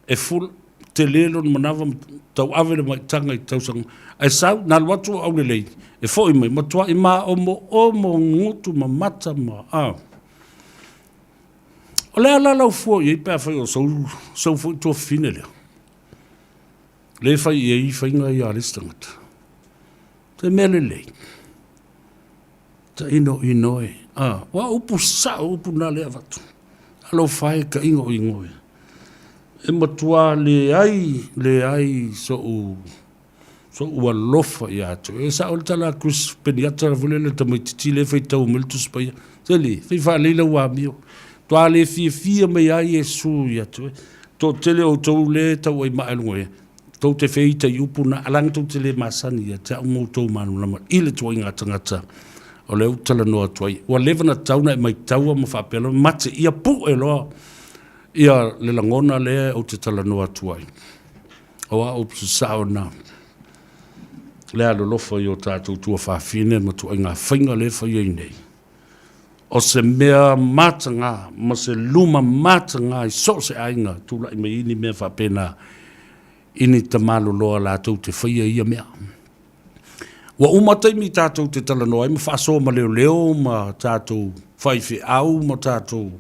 e full te lelo manawa tau awele mai tanga i tausanga. Ai sau, nā watu au le lei. E fo i mai, matua i maa omo ngutu ma mata ma. O lea lalau fua i pēr whai o sau fui tua whine lea. Le whai i whainga i aristangata. Te mele lei. Ta ino e. Wa upu sa upu na lea watu. Alo whai ka ingo. E matua le ai so ua lofa i atu. E sa ole tala Chris Peniata vulele ta mai titi le whai tau miltus pa ia. Te le, whai wha leila ua mio. Tua le fia mai ai e su i atu. Tō tele o tau le tau ai maelungo e. Tau te whaita i upu na alang tau tele masani ia. Te au mou tau manu lama. Ile tua inga tangata. O le utala noa tuai. Ua levana tauna e mai taua ma whapelo. Mate ia pu e loa. Ia le langona lea o te tala noa tuai. O a upu sao na. Lea lo lofa i o tātou tua whawhine ma tuai ngā whainga le whai ei nei. O se mea matanga, ma se luma matanga i so se ainga. Tula i mei ini mea whapena. Ini tamalo loa lātou te whaia ia mea. Wa umatai mi tātou te tala noa, ma whaasoa ma leo ma tātou whaiwhi au ma tātou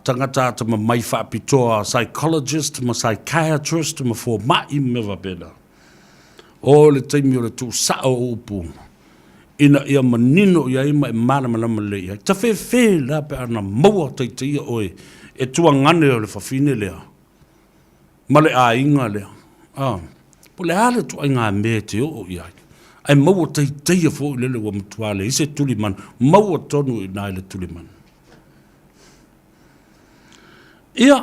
tangata ma mai whaapitoa psychologist, ma psychiatrist, ma fō mai me wapena. O le taimi o le tū sao upu, ina ia manino ia ima e mana malama lea. Ta whewhe la pe ana maua taitia oe, e tua ngane o le whawhine lea. Ma le a inga lea. Po le ale tu ai ngā mea te o iai. Ai maua teia fo i lele wa mtuale. Ise tuliman. Maua tonu i nai le tuliman. Ia.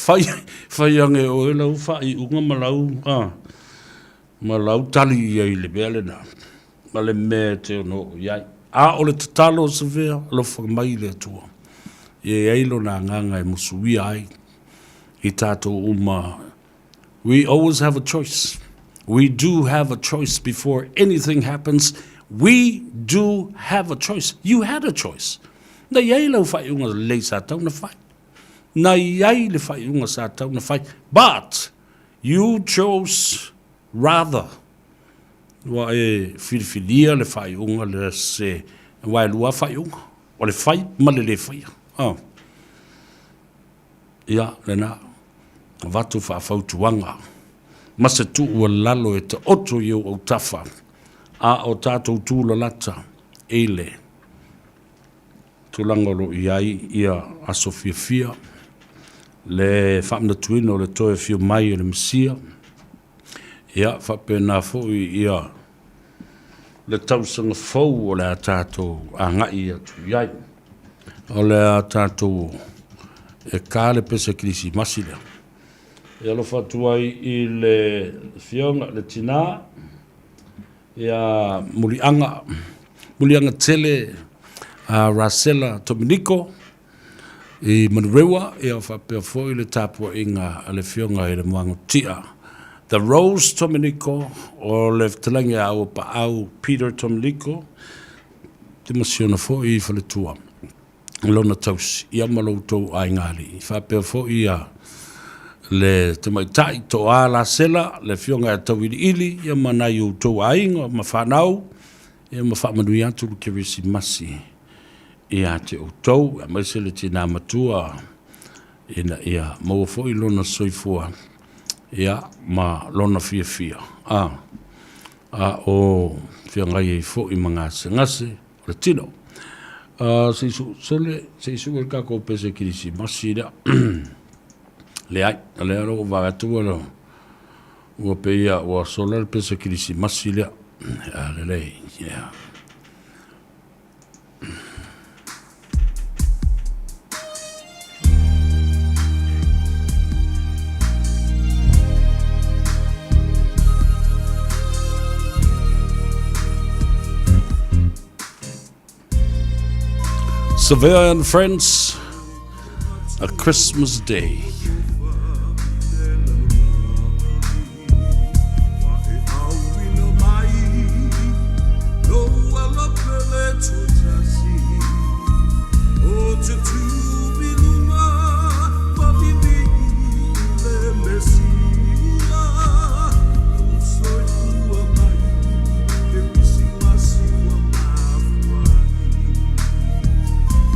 Whai ange o e lau whai unga malau. Malau tali iai le bea le nā. Ma le mea te o no iai. O le tatalo o se vea. Lo whakamai le atua. Ie eilo nā nganga e musuia ai. I tātou We always have a choice. We do have a choice before anything happens. We do have a choice. You had a choice. Na iai lau whai unga lei sa tau na whai. Na iai le whai unga sa tau na whai. But you chose rather. Wa e whiriwhiria le whai unga le se wai lua whai unga. O le whai ma le whai. Ia, le nā. Watu whaafautuanga. Ma se tu ua lalo e te oto iau au tafa. O tātou tūla lata. Eile. Tulangolo iai ia aso fia. Le whamna tuino le toe fio mai o le misia. Ia whapena fōi ia. Le tausanga fau o le a tātou a ngai atu iai. O le a tātou e kāle pesa krisi masilea. E alo fatuai i le fionga, le tina, ia mulianga tele, Rasela Tominico, i Manurewa, ia whapea foi le tapua inga a le fionga i le muango tia. The Rose Tominico, o le talangi au pa au Peter Tominico, te masiona foi i whale tua. Lona tausi, ia maloutou a ingali, whapea foi ia le te mai tai to ala sela le fionga e tawiri ili ia manai o tau ainga ma whanau ia ma whamanui atu le kirisi masi ia te o tau a maisele te nā matua ina ia mawafo i lona soifua ia ma lona fia fia a o fionga i fo i mga ngase le tino se isu el kako pese kirisi masi da le ai le ro va tu lo o peia o solar pesa kirisi masile le yeah. Sevilla and friends, a Christmas day.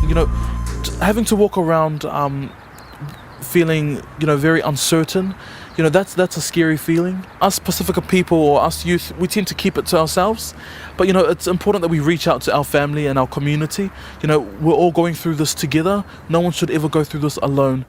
You know, having to walk around feeling, you know, very uncertain, you know, that's a scary feeling. Us Pacifica people or us youth, we tend to keep it to ourselves. But, you know, it's important that we reach out to our family and our community. You know, we're all going through this together. No one should ever go through this alone.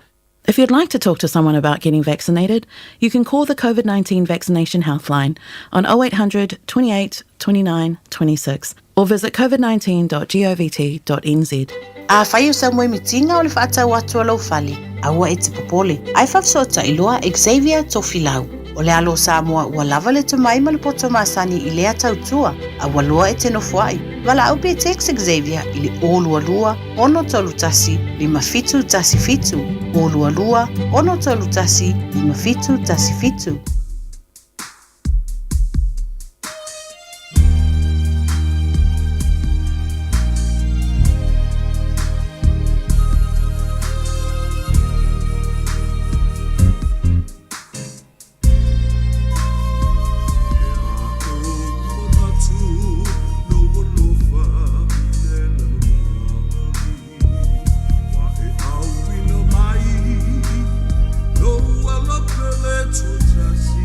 If you'd like to talk to someone about getting vaccinated, you can call the COVID-19 vaccination healthline on 0800 28 29 26 or visit covid19.govt.nz. A whai o sa moe mitinga o le whaatau atu alau whali. Aua e te popole. Ai whafsota i loa Xavier Tofilau. O le alo Samoa ua lava le tumai ma le poto masani I lea tautua. Aua loa e te nofuai. Wala au pe text Xavier I le olua lua, ono tolu tasi, lima fitu tasi fitu. Olua lua, ono tolu tasi, lima fitu tasi fitu. Just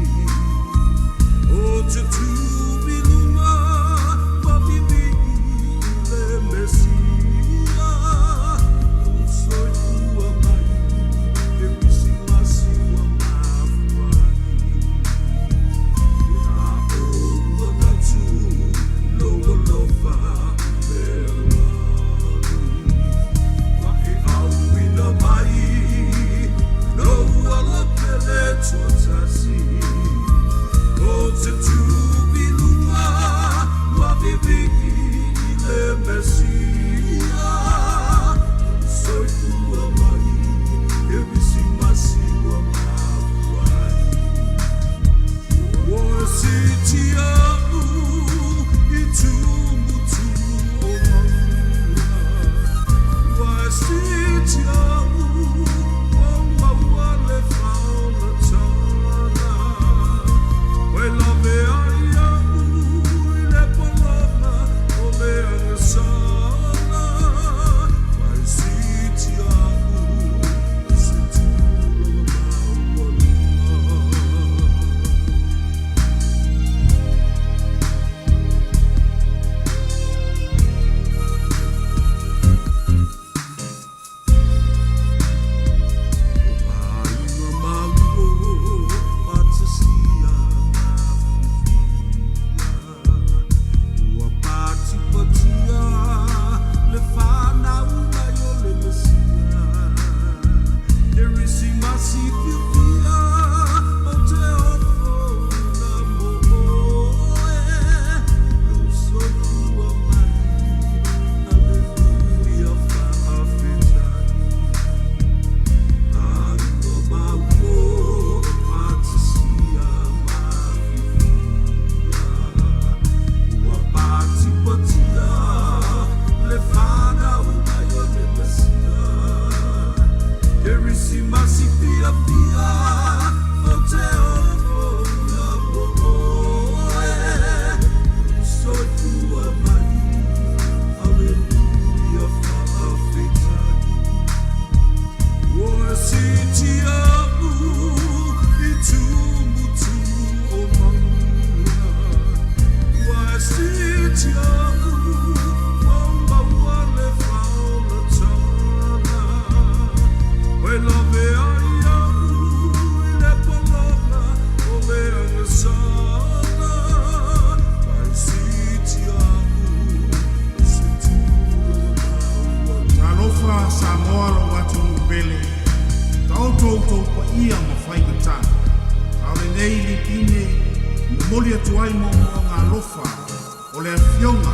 alofa Samoa lo watu mbele. Tau tau pa ia mawhaingata. Aole nei li pine, moli atuai mo ngā alofa. O le fionga,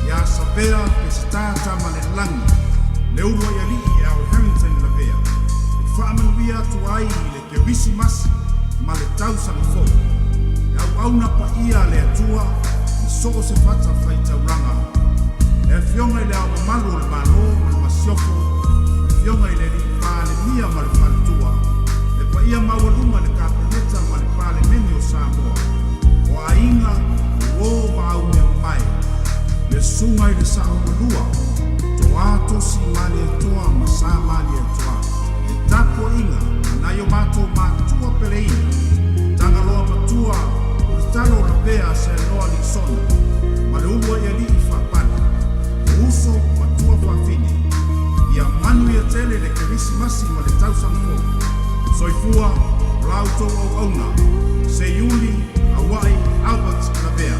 ia sapea pe se tāta ma le langi. Le urua ia li i au Hamilton la vea. E whaamanuia atuai le ke wisi masi, ma le tausanga fōu. E au auna pa ia le atua, i soo se fata whai tauranga. E fionga i le au malu o le malo, ma le masiofo. E fionga i le li pāle mia ma le whaletua. E pa ia mawaluma le kāpeneta ma le pāle mene o Samoa. O ainga, o wau mea mai. Le sunga i le sao malua. Toato si mali atoa, ma sa mali atoa. E tapo inga, anai o mato matua pereina. Tanga loa matua, o talo na pea se loa li sona. Ma le ulua ia li i whapani. Uso matua whawhine. Ia manu ia tele le kerisi masi ma le tausanga fō. Soifua, rauto au auna. Se Yuli, Hawaii, Albert, Navea.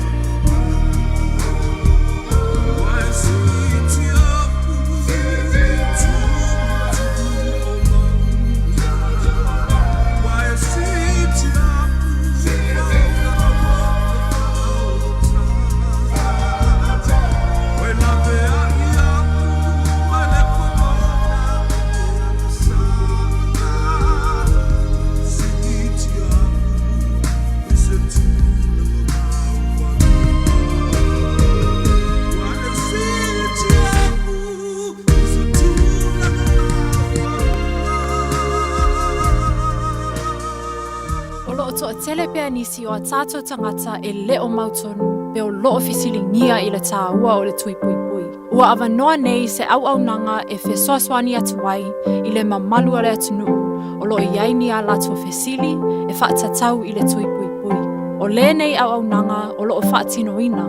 Tele pea nisi o a tātou tangata e leo mautonu pe o loo fisilingia i le tāua o le tui pui pui. Ua awanoa nei se au nanga e whesoaswani atuai i le mamalu ale atunu o loo iaini a lato fesili e whaatatau i le tui pui pui. O le nei au nanga o loo whaatinoina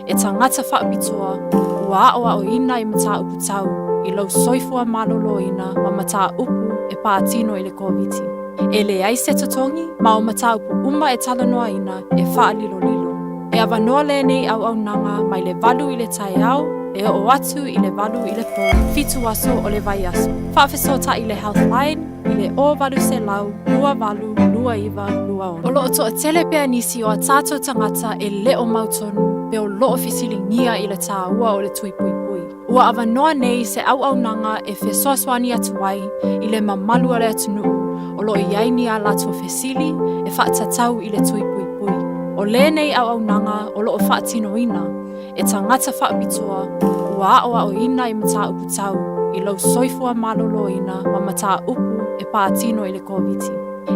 e tangata whaapitoa ua o ina i mata upu tau i lau soifua malolo ina ma mata upu e paatino i le koviti. E le ai se totongi, ma o mataupu uma e talanoa ina e wha lilo lilo. E awanoa le nei au nanga mai le valu i le tai au, e o atu i le valu i le po, fitu aso o le vai aso. Whaafesota i le Healthline, i le o valu se lau, lua valu, lua iwa, lua ona. O loo toa tele pea nisi o a tātou tangata e leo mautonu, pe o loo fisilingia i le tāua o le tui pui pui. Ua awanoa nei se au nanga e whesoaswani atuai i le mamalu ale atunu. O loo iaini a lato fesili e whaatatau i le tui pui pui. O le nei au nanga o loo whaatinoina e tangata whaapitoa ua o ina i mata upu tau i lau soifua malolo ina ma mata upu e paatino i le koviti.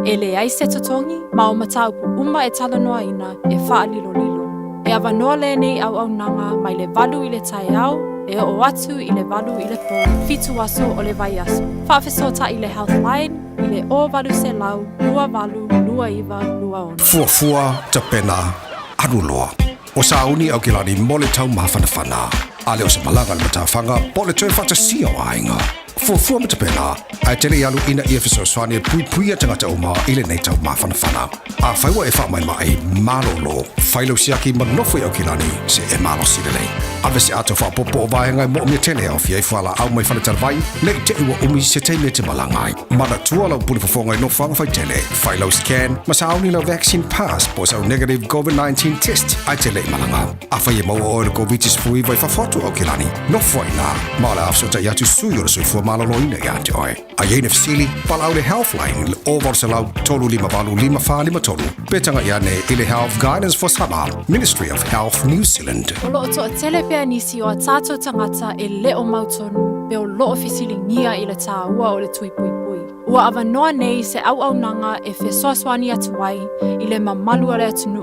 E le ai se totongi ma o mata upu uma e talanoa ina e wha lilo lilo. E awanoa le nei au nanga mai le valu i le tai au e o atu i le valu i le po, fitu aso o le vai aso. Whaafesota i le Healthline, i le o valu se lau, lua valu, lua iwa, lua ona. Fuafua ta pena aruloa. O sauni au kilani mole tau mawhanawhana. Ale o se malanga le matawhanga, pole tue whata sia o ainga. Fuafua ta pena, ai tele alu ina i efiso swani e pui pui a tangata uma i le nei tau mawhanawhana. A whaiwa e wha mai mai malolo, whailo siaki manofo i au kilani se e malo sirelei. Ave se ato whapopo o vaenga mo mea tele au fia i whala au mai whanatarvai, le te iwa umi se te me te malangai. Mana tua lau puli whafonga i no whanga whai tele, whailo scan, ma sa auni lau vaccine pass, po sa negative COVID-19 test, ai tele i malanga. A whai e maua o le COVID-19 fui vai whawhatu au kilani, no whai nā, ma la afsota i atu sui o le sui fua maloloina i ate oi. A iene fasili, pala au le Healthline, le o varsa lau tolu lima valu lima wha lima tolu, betanga i ane i le Health Guidance for Sama, Ministry of Health New Zealand. Olo o toa tele pea nisi o a tātou tangata e leo mautonu pe o loo fisilingia i le tāua o le tui pui pui. Ua awanoa nei se au nanga e whesoaswani atuai i le mamalu ale atunu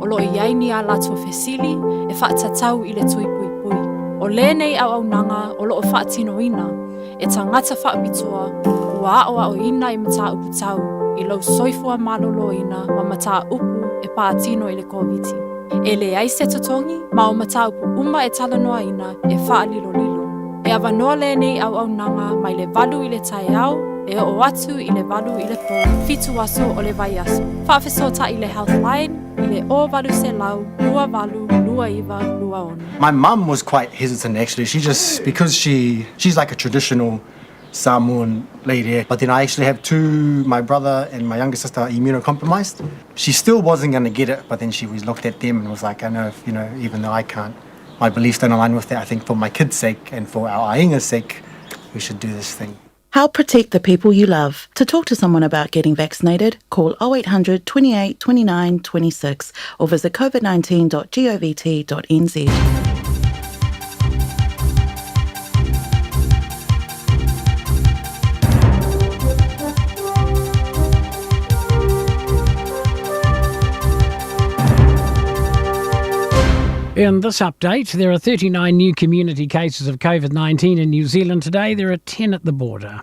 o loo iaini a lato fesili e whaatatau i le tui pui pui. O le nei au nanga o loo whaatinoina e tangata whaapitoa ua o ina i mata upu tau i lau soifua malolo ina ma mata upu e paatino i le koviti. E le ai se totongi, ma o mataupu uma e talanoa ina e wha lilo lilo. E awanoa le nei au nanga mai le valu i le tai au, e o atu i le valu i le po, fitu aso o le vai aso. Whaafesota i le Healthline, i le o valu se lau, lua valu, lua lua iwa lua ono. My mum was quite hesitant actually. Because she's like a traditional Samoan lady, but then I actually have my brother and my younger sister are immunocompromised. She still wasn't going to get it, but then she was looked at them and was like, I know if, even though I can't, my beliefs don't align with that. I think for my kids' sake and for our ainga's sake, we should do this thing. Help protect the people you love. To talk to someone about getting vaccinated, call 0800 28 29 26 or visit covid19.govt.nz. In this update, there are 39 new community cases of COVID-19 in New Zealand today. There are 10 at the border.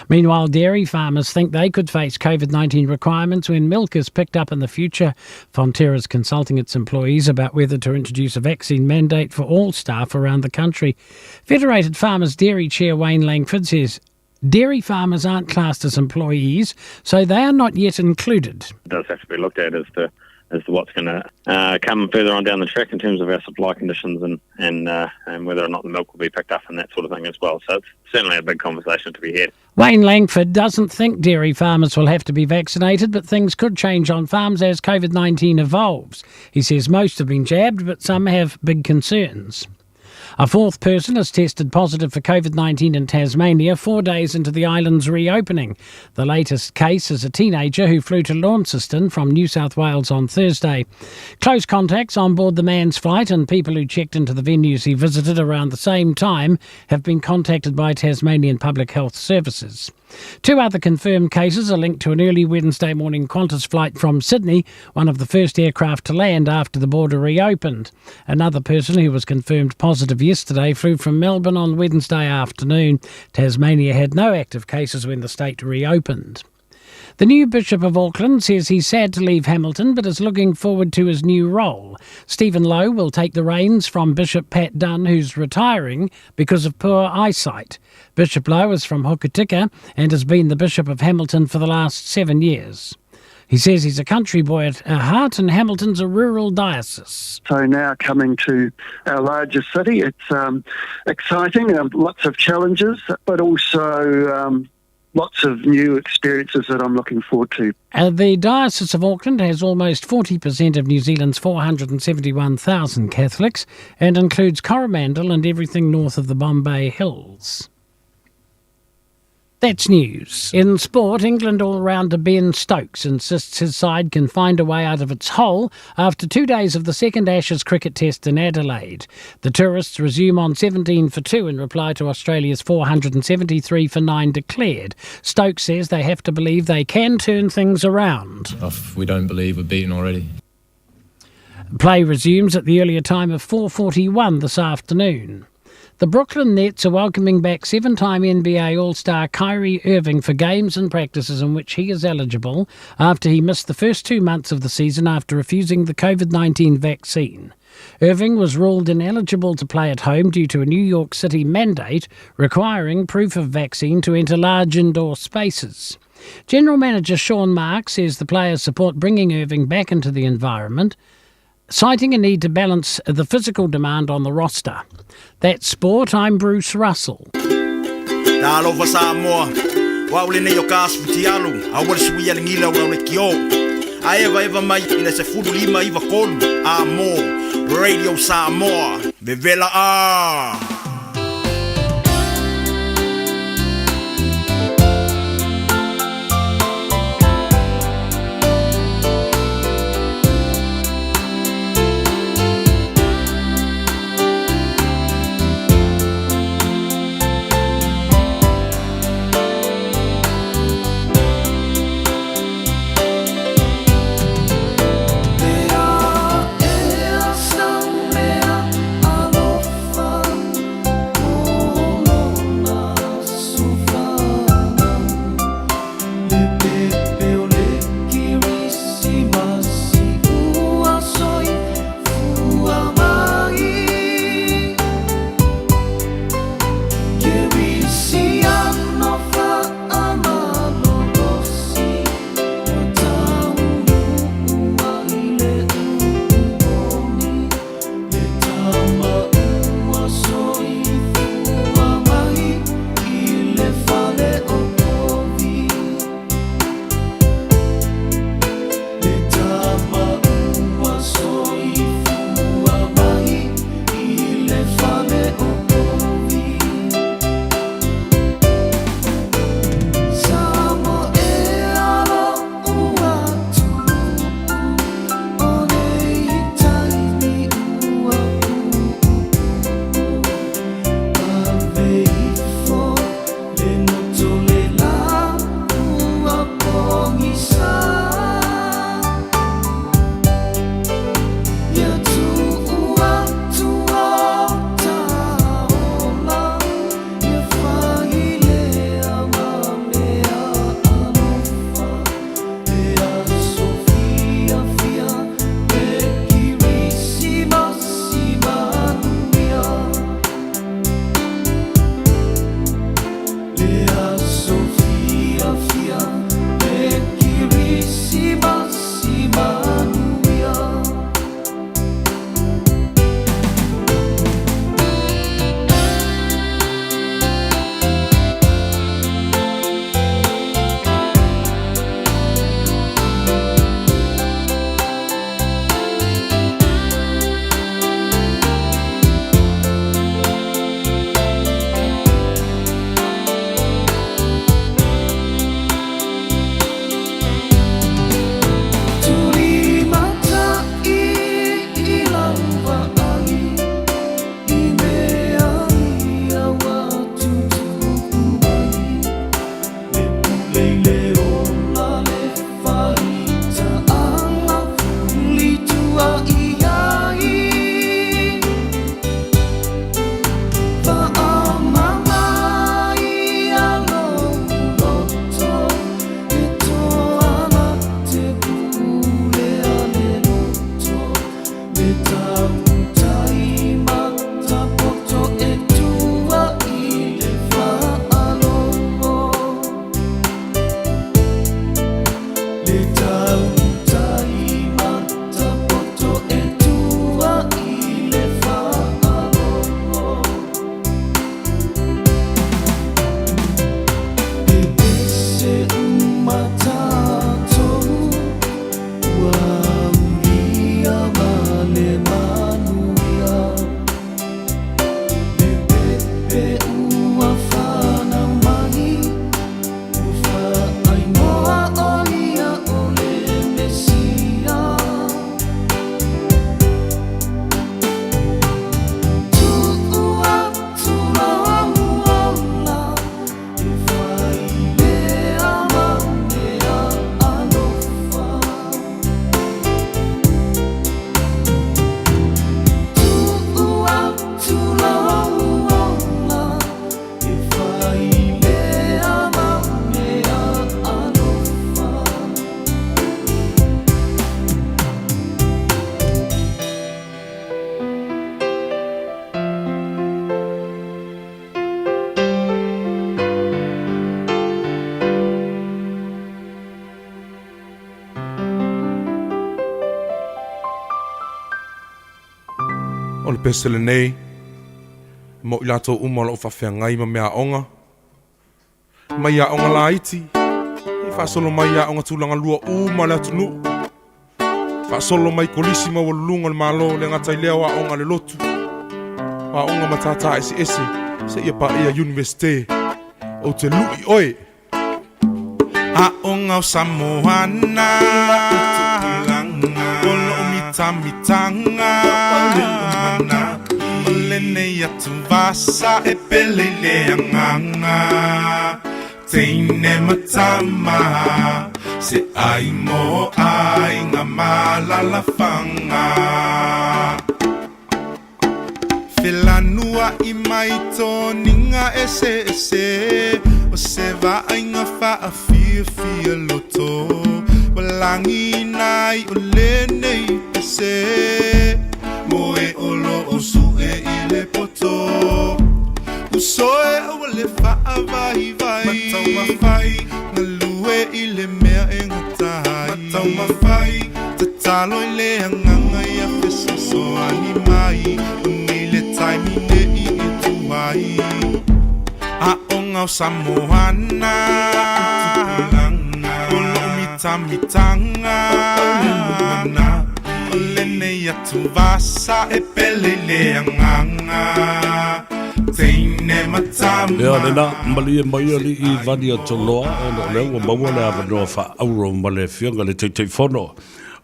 Meanwhile, dairy farmers think they could face COVID-19 requirements when milk is picked up in the future. Fonterra is consulting its employees about whether to introduce a vaccine mandate for all staff around the country. Federated Farmers Dairy Chair Wayne Langford says dairy farmers aren't classed as employees, so they are not yet included. It does have to be looked at as to what's going to come further on down the track in terms of our supply conditions and whether or not the milk will be picked up and that sort of thing as well. So it's certainly a big conversation to be had. Wayne Langford doesn't think dairy farmers will have to be vaccinated, but things could change on farms as COVID-19 evolves. He says most have been jabbed, but some have big concerns. A fourth person has tested positive for COVID-19 in Tasmania 4 days into the island's reopening. The latest case is a teenager who flew to Launceston from New South Wales on Thursday. Close contacts on board the man's flight and people who checked into the venues he visited around the same time have been contacted by Tasmanian Public Health Services. 2 other confirmed cases are linked to an early Wednesday morning Qantas flight from Sydney, one of the first aircraft to land after the border reopened. Another person who was confirmed positive yesterday flew from Melbourne on Wednesday afternoon. Tasmania had no active cases when the state reopened. The new Bishop of Auckland says he's sad to leave Hamilton but is looking forward to his new role. Stephen Lowe will take the reins from Bishop Pat Dunn, who's retiring because of poor eyesight. Bishop Lowe is from Hokitika and has been the Bishop of Hamilton for the last 7 years. He says he's a country boy at heart and Hamilton's a rural diocese. So now coming to our largest city, it's exciting, lots of challenges, but also lots of new experiences that I'm looking forward to. The Diocese of Auckland has almost 40% of New Zealand's 471,000 Catholics and includes Coromandel and everything north of the Bombay Hills. That's news. In sport, England all-rounder Ben Stokes insists his side can find a way out of its hole after 2 days of the second Ashes cricket test in Adelaide. The tourists resume on 17 for 2 in reply to Australia's 473 for 9 declared. Stokes says they have to believe they can turn things around. If we don't believe, we're beaten already. Play resumes at the earlier time of 4:41 this afternoon. The Brooklyn Nets are welcoming back 7-time NBA All-Star Kyrie Irving for games and practices in which he is eligible after he missed the first 2 months of the season after refusing the COVID-19 vaccine. Irving was ruled ineligible to play at home due to a New York City mandate requiring proof of vaccine to enter large indoor spaces. General Manager Sean Mark says the players support bringing Irving back into the environment, citing a need to balance the physical demand on the roster. That's sport. I'm Bruce Russell. Nalova Samoa, waulene yo kasfutialu, awal suya ngila wale kio. Eva mai ina se fudu lima iva kolu. Amo, Radio Samoa, Vivela a. pesele nei. Mo I lato uma lo whawhiangai ma mea onga. Mai a onga la iti. I whasolo mai a onga tūlanga lua uma le atunu. Whasolo mai kolisi ma walulunga le malo le ngatai leo a onga le lotu. A onga matata esi ese. Se ia pa ia universite. O te lui oe. A onga o Samoana. Olo o mitanga. Lene ya tuvasa e pelele anganga. Teine matama. Se ai mo ai nga malalafanga. Felanua I maito ninga ese. O se va ainga fa a fia loto. Walangi nai o lene ese. Moe olo o sue I le poto. Usoe o le fa vai. Matau mawhai. Na lue I le mea e ngatai. Matau mawhai. Te talo I le anganga I a fesoso ani mai. Ungi le taimi ne I tuai. A onga o Samoana. Olo mitanga. Lene ya tuvasa e pelele anganga. Teine matama. Ea nena, mali e mai ali I vani a toloa. Ono leo maua le avanoa wha auro ma le fionga le teitei fono.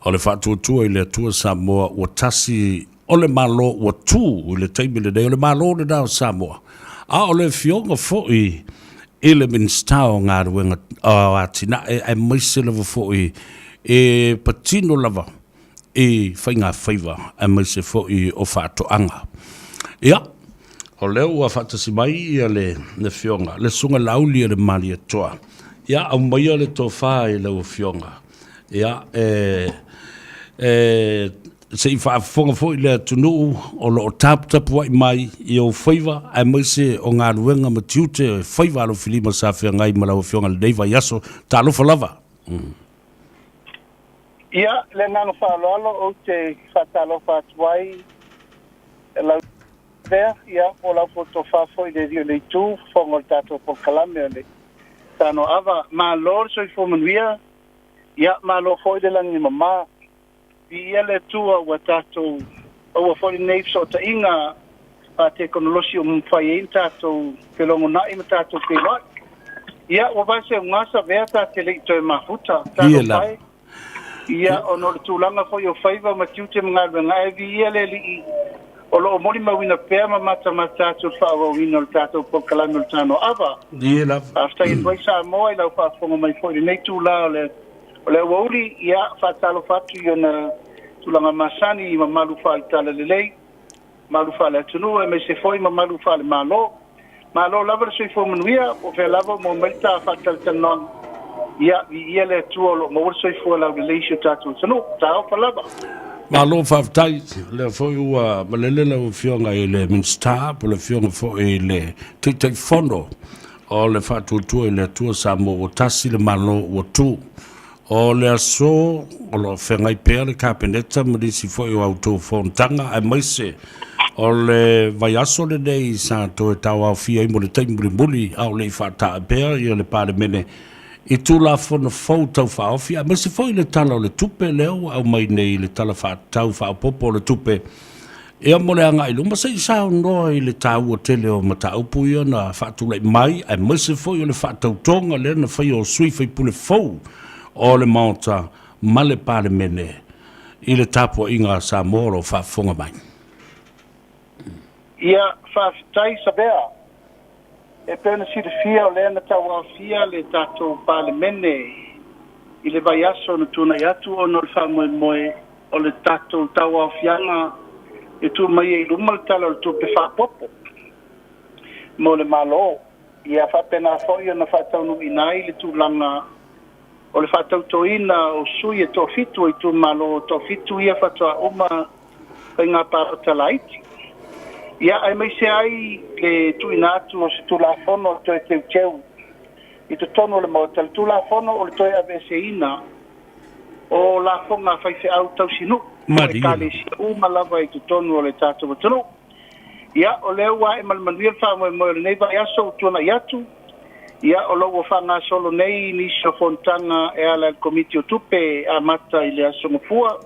O le wha tuatua I le atua Samoa ua tasi o le malo ua tū I le teimile nei. O le malo le nao Samoa. A o le fionga fo'i I le minstao ngā ruenga a tina e maise lava fo'i e patino lava. E whainga whaiva a maise fo'i o whātoanga. Ia, o leo ua whātasi mai ia le fionga, le sunga lauli le mali atoa. Ia, au mai le tō whā I leo fionga. Ia, se I whaafonga fo'i le tunu o lo tapu wai mai I o whaiva a maise o ngā ruenga matiute o whaiva alo filima sa whia ngai ma lau fionga le neiva yaso ta alofa lava. Ia, le nano whaaloalo o te whatalofa atuai e lau vea, ia, o lau foto whafoi le rio le tū, whongo le tātou po kalame o le tano awa, mā lor soi whomanuia, ia, mā lor foi le langi mama, ia le tua ua tātou, ua fori neif so ta inga, a te konolosi o mwhai ein tātou, pelongo nai ma tātou peloi. Ia, ua vase o ngasa vea tā te lei toi mafuta, tātou pai. Ia, o no le tūlanga foi o whaiva ma tiute mga ruenga e vi ia le li o lo o mori mawina pēr ma mata ma tātou whaawawina o le tātou pokalami o le tāno awa. Ia la. After i dwai sa moa I lau whaafonga mai foi nei tūla o le wauri ia whaatalo whatu I ona tūlanga masani I ma malu whaali tala le lei, malu whaali atunu e me se foi ma malu whaali malo. Malo lava le soi fo manuia o whea lava mo melta whaatala tanon. Ia, ia le tua lo mo soi fo la leisho tatu. Sano, tao palaba. Ma lo whaftai, le foi ua malele le fionga I le minsta, po le fionga fo I le teitei fono, o le whatutua I le tua Samoa o tasi le malo o tū. O le aso, o lo whengai pēr le kāpeneta, marisi fo I o auto fontanga, ai maise, o le vai aso le nei sa to e tau au fia I mo le teimuri muli, au le whata a pēr, I le pāre mene, I tūla whona fau tau whaofi, a masi fo I le tala o le tupe leo, au mai nei le tala tau whaopopo o le tupe. E mo le anga ilu, masa I sao noa I le tau o tele o mata upu ia na whaatulai mai, a masi fo I le whaatau tonga le na whai o sui whai pule fau o le maota male pale mene I le tapo inga sa moro whaafonga mai. Ia, whaafitai sabea. E pēna si le fia o lea na tau au fia le tātou pāle mene I le vai aso na tūna I atu o no le whamoe moe o le tātou tau au fianga e tū mai e luma le tala o le tūpe whapopo. Mo le malo, ia whapena foi o na whatau nu inai le tūlanga o le whatau toina o sui e tō fitu I tū malo tō fitu ia whatua uma kai ngā pāratalaiti. Ia, ai mai se ai le tuina atu o se tulafono o toe teu I te tono le mota, le tulafono o le toe aveseina o la fonga fai fe au tau sinu. Mari. Ka le si uma lava i tutonu o le tātou matunu. Ia, o leo wa e malmanuia wha mo le nei vai aso tuana iatu. Ia, o lau o whanga solo nei nisi o fontanga e ala el komiti o tupe a mata i le aso ngafua.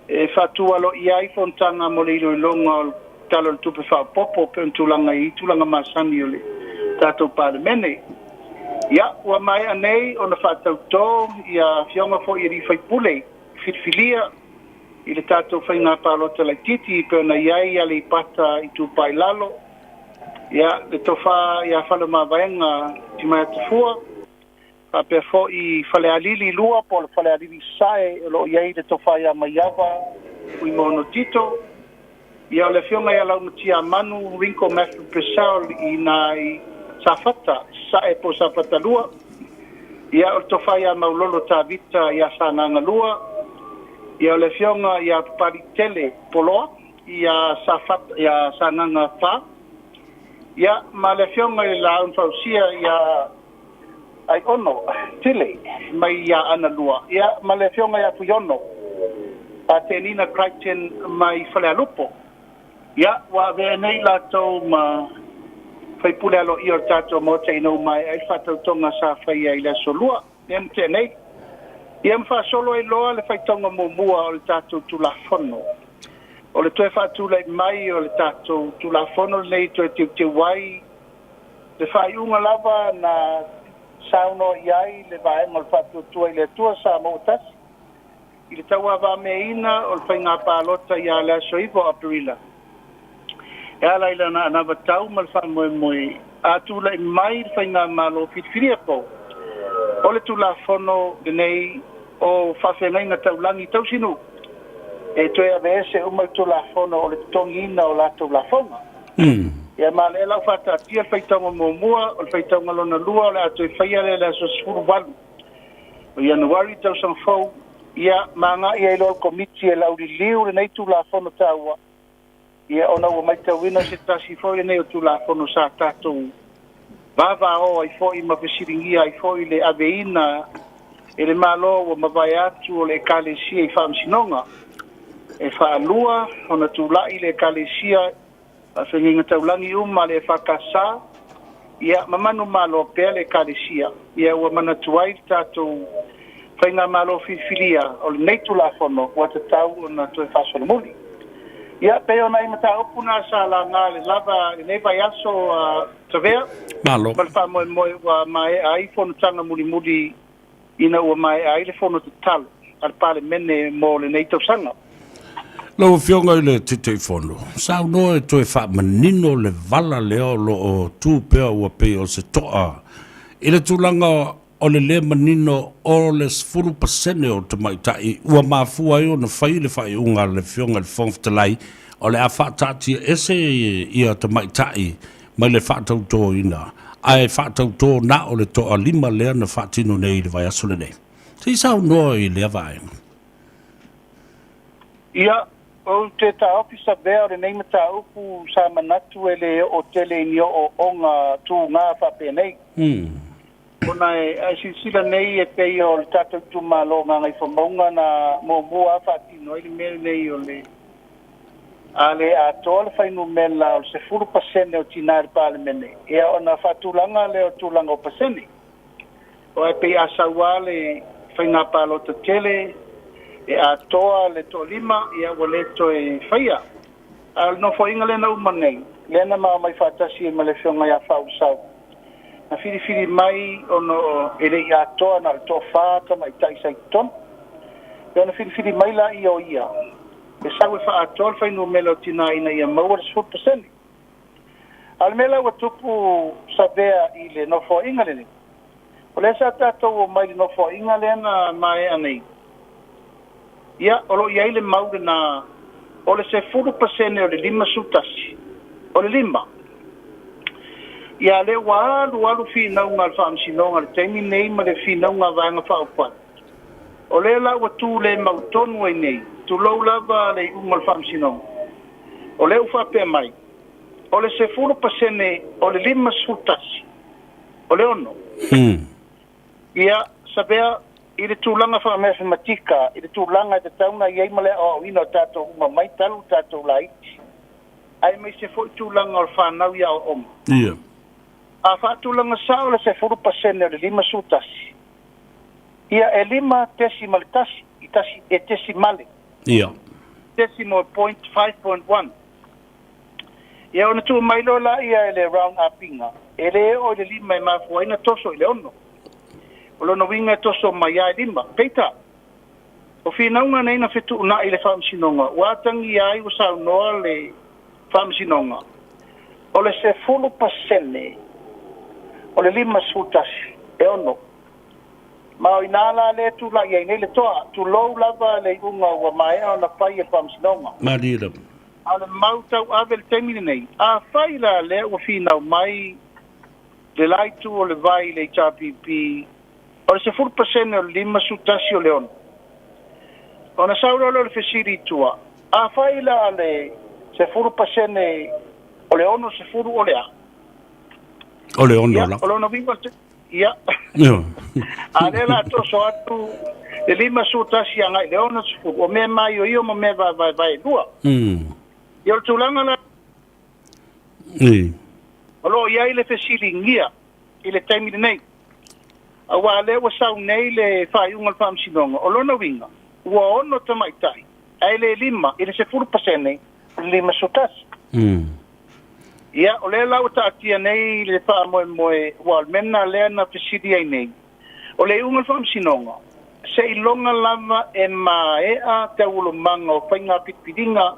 E whatua lo i ai fontanga mo le ilo ilonga o talo le tupe wha popo pe un tulanga i tulanga masani o le tātou parlemene. Ia, ua mai anei o na whatau tō ia fionga fo i rifai pule, whitwhilia i le tātou whainga pālota lai titi pe ona iai ale i pata i tūpai lalo. Ia, le tofa ia whala mawaenga ti mai atafua. Ka pe fo i whale alili lua po le whale alili sae lo iai le tofa ia maiava ui mono tito. Ia le fionga ia lau matia manu rinko Matthew Presell i nai safata, sae po safata lua. Ia o tofa ia maulolo tā vita ia sananga lua. Ia le fionga ia paritele poloa, ia safata, ia sananga pā. Ia ma le fionga i la unfausia ia ai ono, tile, mai ia ana lua. Ia ma le fionga ia puyono, a te nina Crichton mai whale alupo. Ia, wa vea nei la tau ma whai pule alo i o tātou mo te inau mai ai whatau tonga sa whai ai le solua. Ia mte nei. Ia mwha solo ai loa le whai tonga mo mua o le tātou tula whono. O le toe whatula i mai o le tātou tula whono nei toe te wai. Le whai unga lava na sauno i ai le vaenga le whatu tua i le tua sa mo tasi. I le taua wa me ina o le whai ngā pālota i a le aso iwo a perila. E ala ila na anawa tau ma le wha moe moe. A tula i mai le whai ngā malo whitwhiria po. O le tula whono le nei o whawhengai ngā taulangi tau sinu. E toe ave ese umau tula whono o le tongina o la tula whonga. Ia ma le lau whata atia le whaitonga mua o le whaitonga lona lua o le ato i whaiale le aso sifuru walu. O Januari tau sang fau. Ia ma ngā ia ilo komiti e lauri liu le nei tula whono taua. Ia ona ua mai tauina se tasi foi nei o tula whono sa tātou. Vava o ai foi ma pesiringia ai foi le aveina e le malo o mawai atu o le ekalesia i whaamsinonga. E whaalua ona tula i le ekalesia a whenginga taulangi uma le whakasa. Ia mamanu malo pea le ekalesia. Ia ua manatuai tātou whainga malo whiwhiria o le nei tula whono ua te tau o na toe whasolomuli. Ia pe ona i mata opuna sa la ngā le lava i nei vai aso tavea. Malo. Ma le wha moe moe ua mai ai whono tanga muli muli ina ua mai ai le whono te talo. Al pale mene mo le nei tausanga. Lau fionga i le titei whono. Sao no e toi wha manino le vala leo lo o tūpea ua pei o se toa. I le tūlanga o le manino o le 10% o te maitai ua mafua i o na whai le whai unga le fionga le whongftalai o le a whaatati ese i a te maitai mai le whaatau tō ina ai whaatau tō na o le toa 5 lea na whaatino nei le vai asole nei te sao noa i le avaenga Ia o te taopi sa bea o le nei mata upu sa manatu e le o tele ni o onga tū ngā whape nei Ona e sila nei e pei o le tātou tu malo ngā ngai whamaunga na mō mua whaatino i le mele nei o le a le a toa le whainu mela o se 10% o tina i pāle mene. Ea ona whaatulanga le o tūlanga o pasene. O e pei asaua le whainga pālota tele e a toa le to 5 ea wa le to e whaia. A no whainga le na umanei. Lena maa mai whaatasi e ma le whionga ia whausau. Na whiri mai ono ele ia toa na to whāta mai taisai ton. Pea na whiri mai la i o ia. E sau e wha atol whainu mela o tina ina ia maua 10%. Al mela wa tupu sabea i le nofo inga lene. O le sa tātou o mai le nofo inga lena mai anei. Ia, olo ia ile maure na o le se 10% o le 5 sutasi. O le 5. Ia le walu finau ngā whaamsinonga le teimi nei ma le finau ngā vanga whaopat. O le la wa tū le mautonu ai nei, tu lau lava le unga le whaamsinonga. O le uwhape mai, o le se 10% o le 5 sutasi. O le ono. Ia, sabea, I le tūlanga wha mea whimatika, I le tūlanga te tauna i eimale o ino tātou unga mai talu tātou lai. Ai mai se fo tūlanga o whanau ia o om. Ia. A wha tūlanga sao le se 4% o le 5 sūtasi. Ia e 5 decimal tasi, I tasi e desimale. Ia. Decimal point 5.1. Ia ona tu mai lo la ia ele round upinga. Ele o le 5 e mafuaina toso I le ono. O lono winga toso mai ai 5. Peita. O whinaunga nei na whetu una I le whamsinonga. Watangi ai o sao noa le whamsinonga. O le se 4% o le 5 sutasi. E ono. Ma o inala le tu la ia nei le toa. Tu lou lava le unga wa mai o na whai e whamsinonga. Marira. A le mautau avel temini nei. A whaila le o whinau mai le laitu o le vai le HRPP. O le se 4% o le 5 sutasi o le ono. O na saura o le whesiri tua. A whaila le se 4% o le ono se 4 o le a. O le ono la. O le ono vingo se... Ia. Ia. A le la toso atu le 5 sutasi a ngai le ono se 4. O mea mai o io ma mea vai lua. Ia o tūlanga la. O lo ia I le whesiri ngia. I le taimiri nei. A wa le wa sau nei le whaiunga le whamsinonga. O lona winga. Ua ono tamaitai. Ai le 5. I le se 4% nei. Le 5 sutasi. Ia, o le lau taatia nei le wha moe ua mena lea na whesiri ai nei. O le unga le whamsinonga. Se ilonga lava e maea te ulumanga o whainga pitpidinga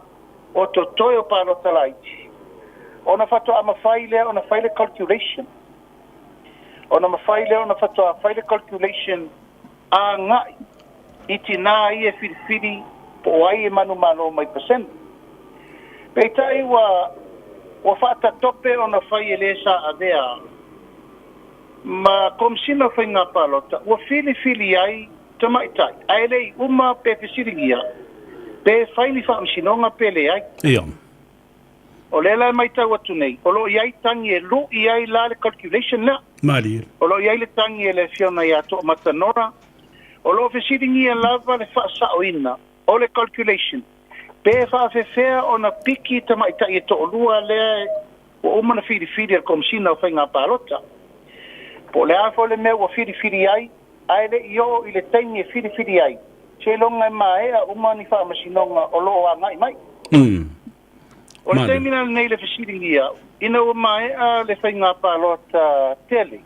o to toi o pārota laiti. O na whato ama whaile, o na whaile calculation. O na mawhaile, o na whato a whaile calculation a ngai. Iti nā I e whiriwhiri po ai e manu mai percent. Peitai wa whata tope o na whai e lesa a vea. Ma komsina whainga palota, wa whiri ai tamaitai. Ai lei uma pe whesiringia. Pe whaini whaamsinonga pe le ai. Ia. O le lai mai tau atu nei. O lo iai tangi e lu iai la le calculation la. Marira. O lo iai le tangi e le fiona ia to matanora. O lo whesiringi e lava le whaasaoina. O le calculation. Pe whaafewhea o na piki tamaitai e to o lua le o umana whiri al komsina o whainga palota. Po le afo le mea o whiri ai. Ai le io I le taimi e whiri ai. Se longa e maea umani whaamasinonga o lo a ngai mai. O le taimina nei le whesiringia. Ina o maea le whainga palota tele.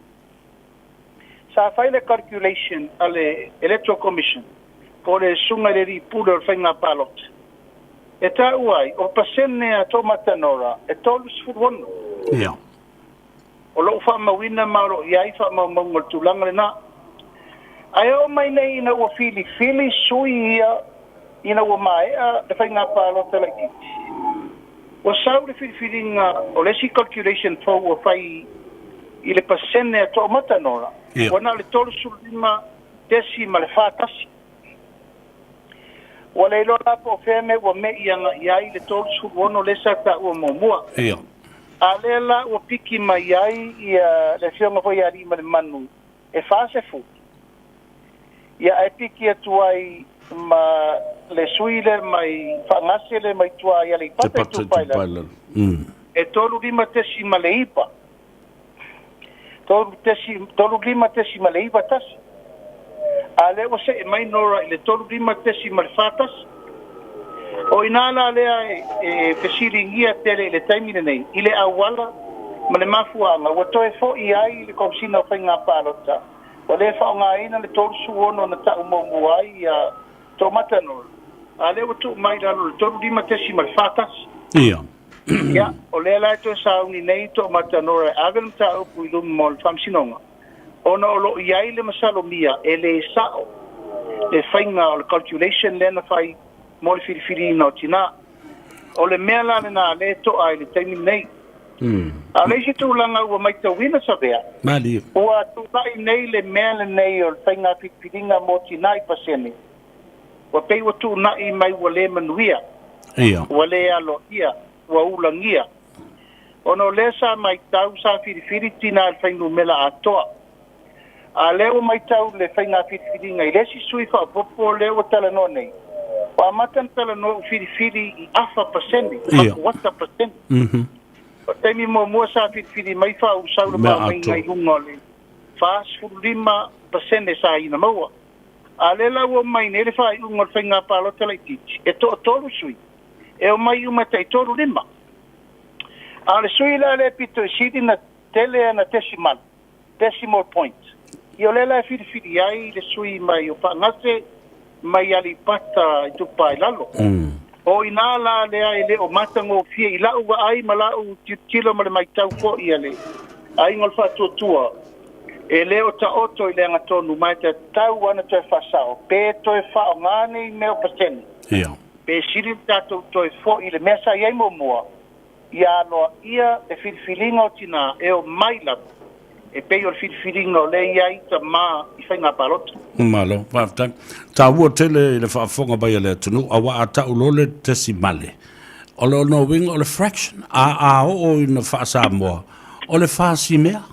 Sa whai le calculation a le Electoral Commission. Po le sunga le ripura o whainga palota. E tā uai, o pasene a tō matanora, e tōlu sifuruono. Ia. O lo whaamawina mauro, iai whaamawmaunga tūlanga le nā. Ai o mai nei ina ua whili sui ia, ina ua maea, le whainga pālota lai titi. O sau le whiringa, o lesi calculation fo ua whai I le pasene a tō matanora. Ia. Wana le tōlu surima desi ma le whātasi. Wa le lo la po feme wa me ianga iai le tolu suono le sa ta o momua. Ia. A le la o piki mai ai ia le fionga foi ari ma le manu. E fase fu. Ia e piki atu ai ma le suile mai fangase le mai tua ia le pata tu paila. E tolu lima tesi ma le ipa. Tolu lima tesi ma le ipa tasi. Ale o se mai nora le tolu lima tesi malfatas o inala lea e fesiringia tele le taimine nei ile awala ma le mafuanga o toe fo I ai le komsina o whainga palota o le whaonga ina le tolu suono na ta umomu ai a to matanor ale o tu mai lalo le tolu lima tesi malfatas Ia. Ia o le lai to sauni nei to matanor avel ta upu ilum mol famsinonga ona o lo iai le masalomia e le sao le whainga o le calculation le na whai mo le whiriwhiri no tina o le mea la na le to ai le taimi nei a le si tūlanga ua mai tauina sa bea Mali. ua tūlai nei le mea le nei o le whainga whiriwhiringa mo tina I pasene ua pei ua tūnai mai ua le manuia Ia. ua le alo ia ua ulangia ona o le sa mai tau sa whiriwhiri tina le whainga mela atoa A leo mai tau le whainga whiriwhiri ngai. Lesi sui wha popo leo tala no nei. Wa matan tala no whiriwhiri I afa paseni. Wata paseni. O teimi mo mua sa whiriwhiri mai wha usaura pa mai ngai hunga le. Whaas 5% sa ina maua. A le lau o mai nere wha I unga whainga palo tala I titi. E to toru sui. E o mai umata I toru lima. A le sui la le pito I siri na tele na decimal point. I o lela e whiriwhiri ai le sui mai o whaangase mai ali pata I tupa I lalo. O ina la le ai le o matango fie I lau wa ai ma lau tilo ma le mai tau fo I ale. Ai ngol wha tuatua. E leo ta oto I le anga tonu mai te tau ana toe whasao. Pe toe whao ngane I meo paseni. Pe siri tato toe fo I le mesa iai mo mua. Ia loa ia e whiriwhiringa o tina e o maila. E pei o whiriwhiringa o le iai ta maa I whainga palota. Malo, whaftan. Tā ua tele I le whaafonga bai le tunu, a wa a tau lole tesi male. O le ono winga o le fraction, a o I na whaasa moa. O le whaasi mea.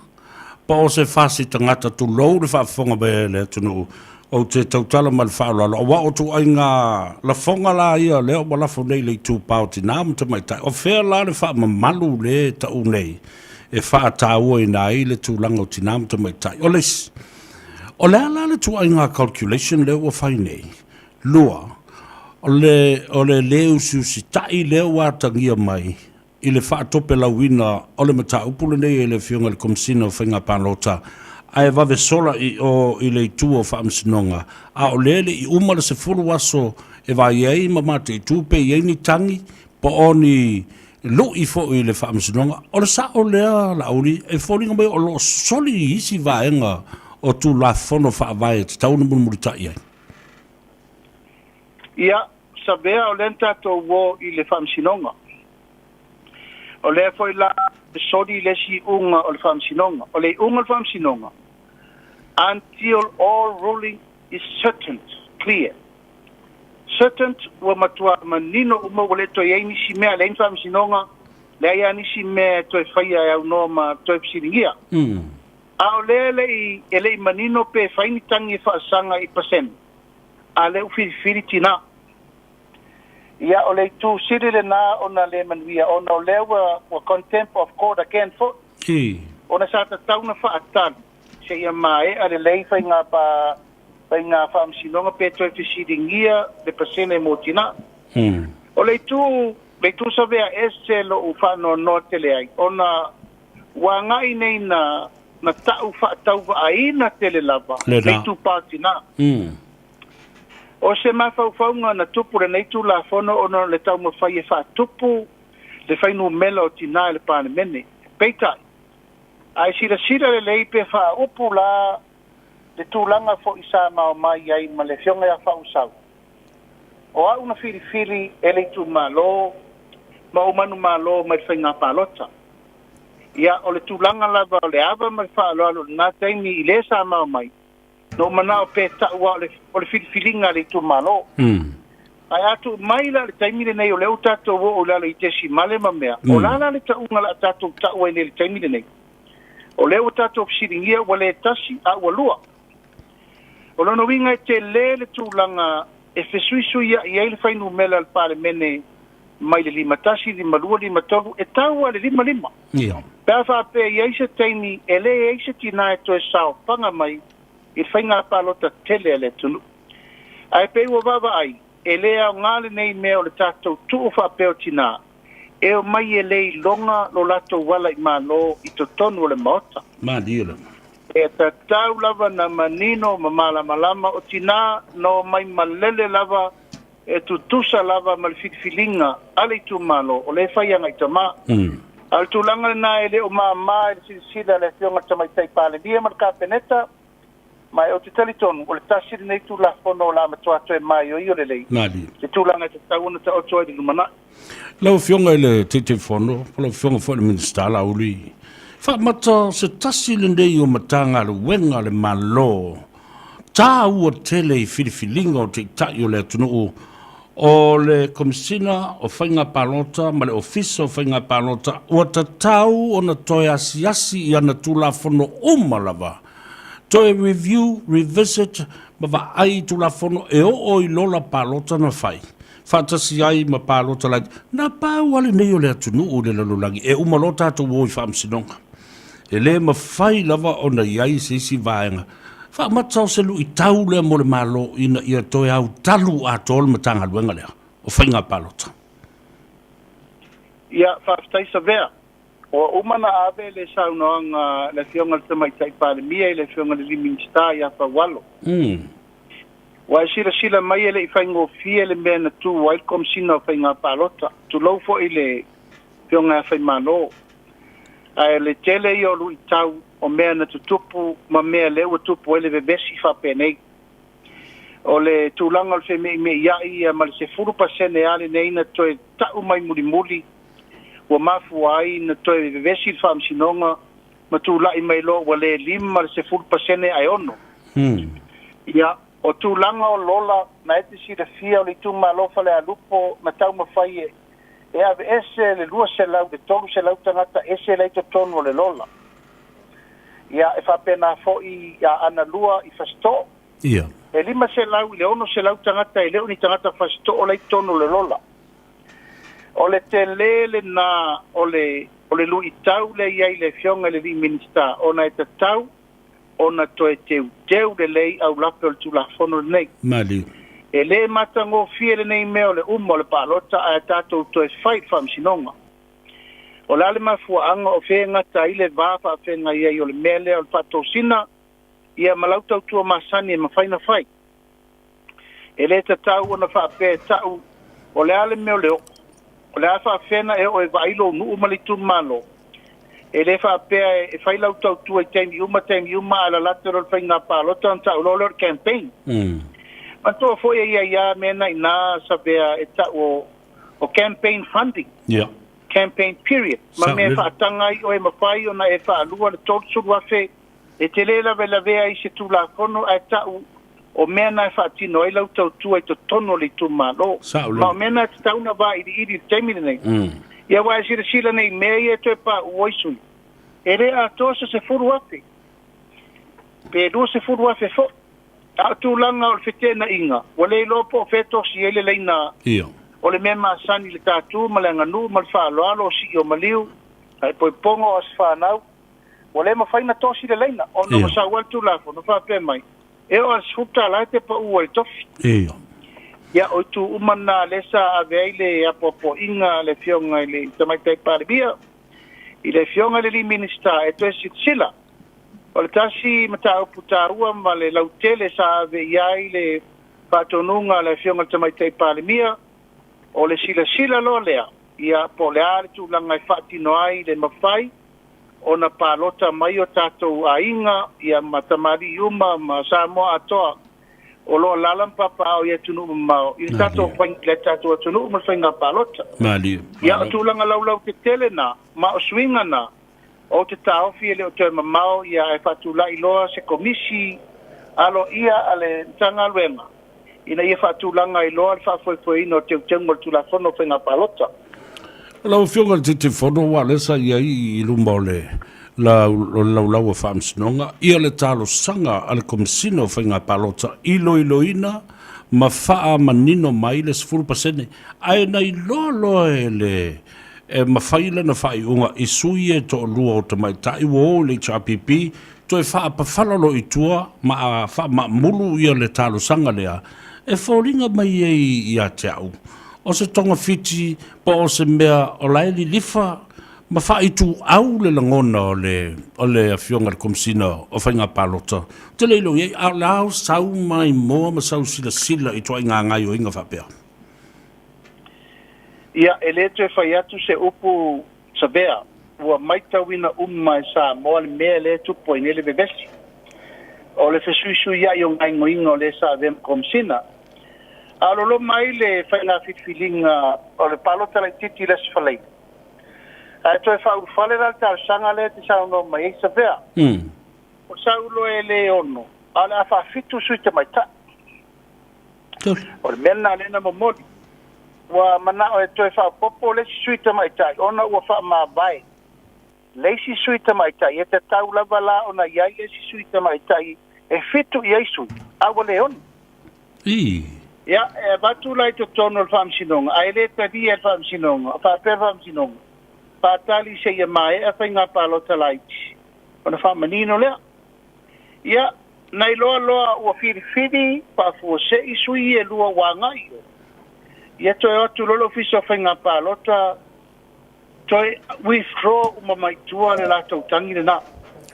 Pa o se whaasi tangata tu lou le whaafonga bai le tunu. O te tautala ma le whaalala. O wa o tu ai ngā la fonga la ia leo ma lafo nei le tū pao ti nāmu te mai tai. O whea la le wha mamalu le ta unei. E wha tā ua I nā I le tūlanga o ti nāmu te mai tai. O les. O lea la le tu ai ngā calculation leo o whai nei. Lua. O le leo siusi tai leo a tangia mai. I le wha tope la wina. O le mata upule nei e le fionga le komsina o whainga pānota. Ai vave sola I le tu o whaamsinonga. A o lele I umara se furu aso e vai ei mamate I tupe I eini tangi po oni lo I fo I le whaamsinonga. O le sa o lea la uri e fōringa mai o lo soli isi vaenga o tu la fono whaavai te tauna murumurita I ai. Ia, sabea o lenta to wo I le whaamsinonga. O lea foi la soli lesi unga o le whaamsinonga. O le unga le whaamsinonga. Until all ruling is certain, clear. Certain wa matua manino uma wale to yei nisi mea le infam sinonga le ai nisi mea to faya au no ma to psiringia. A o le ele manino pe faini tangi fa sanga I percent. A le ufiri tina. Ia o le tu sirile na ona le manuia ona le wa contempt of court again for. Ona sa ta tauna fa atan. Se ia mai ale lei whainga pa whainga whaamsinonga pe toi whisiringia le pasene mo tina. O le tu savea este lo u whano no tele ai. Ona wa ngai nei na tau whaatau wa aina tele lava. Le tu pātina. O se mawhauwhaunga na tupu le nei tu la whono ona le tau mawhai e whaatupu le whainu mela o tina le pāne mene. Peitai. Ai sira le lei pe wha upu la le tūlanga fo isa mao mai ai ma le fionga ia wha usau. O au na whiriwhiri e le tu malo, ma umanu malo mai whainga pālota. Ia o le tūlanga lava o le ava mai wha alo nā teimi I le sa mao mai. No manao pe taua o le whiriwhiringa le tu malo. Ai atu mai la le taimile nei o leo tato o la le tesi male ma mea. O la le taunga la tato taua nei le taimile nei. O leo tato psiringia wale tasi a walua. O lono winga te le tūlanga e fesuisu ia I le whainu mela al pare mene mai le lima tasi, lima lua, lima toru, e taua le lima. Pea wha pe iaisa teini e le eisa tina e toe sao panga mai I whainga palota tele le tunu. Ai pe ua wawa ai, e le au ngale nei mea o le tato tuu wha peo tina. E o mai e lei longa lo lato wala I malo I to tonu o le maota. Madira. E ta tau lava na manino ma malama o tina no mai malele lava e tu tusa lava ma le whitwhilinga ale tu malo o le whaianga I tama. Al tu langa na ele o maa e sila le fionga tamai tai pale. Lia ma ka peneta mai o te talitonu o le tasiri nei tu la fono la matua toe mai o i o le lei. Te tu langa te tau na te oto ai lumana. Lau fionga ele te fono, lau fionga fo le minister la uli. Fa mata se tasi le nei o matanga le wenga le malo. Tā ua tele I whiriwhilinga o te tai o le atunu o le komisina o whainga pālota, ma le ofisa o whainga pālota, ua ta tau o na toi asi I ana tūla whono umalawa. Toe review, revisit, ma va ai tu la fono e o i lola palota na fai. Fantasi ai ma palota lai. Na pa wale nei o le atunu o le lalulangi. E umalota atu woi whamsinonga. E le ma fai lava o na iai sisi vaenga. Fa matau se lu i tau le mo le malo ina ia toe au talu a tol matanga luenga lea. O whainga palota. Ia, whaftai sa vea. O umana ave le saunoanga le fionga le tamai tai palemia i le fionga le liminsta ia whawalo. Wa sila mai ele i whaingo fie le mea na tu wailkom sina o whainga palota. Tu lau fo i le fionga whaimano. Ai le tele i olu i tau o mea na tutupu ma mea lewa tupu ele vevesi whapenei. O le tūlanga o le wheme i me iai ma le se 4% ale neina toe tau mai muli wa mafu ai na toe vevesi whamsinonga ma tūlai mai lo wa le 5 se 4% ai ono. Ia, o tūlanga o lola na ete si le fia o le tūma lofa le alupo na tau mawhai e ave ese le lua se lau, le tolu se lau tangata ese le ito tonu o le lola. Ia, e whapena fo i ana lua i fasto. Ia. E 5 se lau, le ono se lau tangata e leo ni tangata fasto o le tonu o le lola. O le te lele na o le lui tau le iai le fionga le vi minista o na e te tau o na toe teu le lei au lape o le tulafono le nei. Mali. E le matango fie le nei meo le umo le palota a tatou toe fight whamsinonga. O le ale mafuanga o whenga ta ile vafa a whenga iai o le mele o le pato sina ia malautau tua masani e mawhaina whai. E le te tau o na whape tau o le ale meo leo. O le afa whena e o e vailo nuu malitu malo. E le whapea e whailau tau tua i teimi uma ala latero le whainga palota an tau lolo le campaign. Mantoa foi ia mena i nā sabea e tau o campaign funding. Yeah. Campaign period. Ma me whaatanga i o e mawhai o na e whaalua le tōtsu wafe e te lela vea i se tūlakono e tau o mea na e whaatino e lau tau tua i to tono li tu malo. Ma mea na te tau na wā iri teimine nei. Ia wā e sila nei mea i e toi pā uoisui. E rea atosa se furu afe. Pe rua se furu afe fo. A tūlanga o le whetena inga. Wale lopo o wheto si ele leina. Ia. O le mea maasani le tātū, ma le nganu, ma le whaaloalo si o maliu. Ai poi pongo o se whanau. Wale ma whaina tosi le leina. O no sa wal tūlafo, no whape mai. E o as futa la te pa ua i tofi. Ia. Ia o tu umana lesa a veile a popo inga le fionga i le tamaitai paribia. I le fionga le li minista e to e sila. O le tasi mata o putarua ma le lautele sa ave iai le patonunga le fionga le tamaitai paribia. O le sila lo lea. Ia po le are tu langa i whaatino ai le mawhai. O na palota mai o tātou a inga, ia matamari uma, ma Samoa atoa, o lo lalam papa o ia tunu mao. I tātou le tātou tunu ma whainga palota. Mali. Ia o tūlanga laulau te tele na, ma o swinga na, o te tāofi ele o te mamao, ia e whatula i loa se komisi, alo ia ale tanga luenga. Ina ia whatulanga i loa le whafoifoina o te utengo le tulafono whainga palota. Lau fionga te whono wa lesa ia i lumba o le lau a whamsinonga. Ia le talo sanga ale komisino whainga palota iloina ma faa manino mai le 10%. Ai nei loa e le ma whaila na whai unga i sui e to lua o te mai tai wo le HRPP to e wha pa whalalo i tua ma mulu ia le talo sanga lea e whauringa mai e i a te au. O se tonga fiti po o se mea o laili lifa ma whai tu au le langona o le afionga le komisina o whainga palota. Te leilo iei au lao sau mai moa ma sau sila i toa inga ngai o inga whapea. Ia e le te whai atu se upu sabea ua maitawina e sa moa le mea le tupo i nele bebesi. O le fesuisu ia i o ngai ngoinga o le sa vem komisina. Alolo mai le whainga whitwhilinga o le palota lai titi les whalei. A toi whau whale ral tār sanga le te sauno mai eisa vea. O saulo e le ono. A le a whawhitu sui te mai ta. O le mena lena momoli. Wa mana o e toi whau popo le sui te mai ta. Ona ua wha maa bai. leisi sui tamaitai e te tau lava la ona iai e si sui tamaitai e fitu i aisu awa leon ia e batu lai to tono al famsinonga ai le tadi al famsinonga fa per famsinonga fa tali se ia mai e fa nga palo talaiti ona fa manino le ia nai loa ua firifiri pa fu se isui e lua wanga ia to e atu lolo fiso fa nga palo ta toi withdraw uma mai tua le la tau tangi le na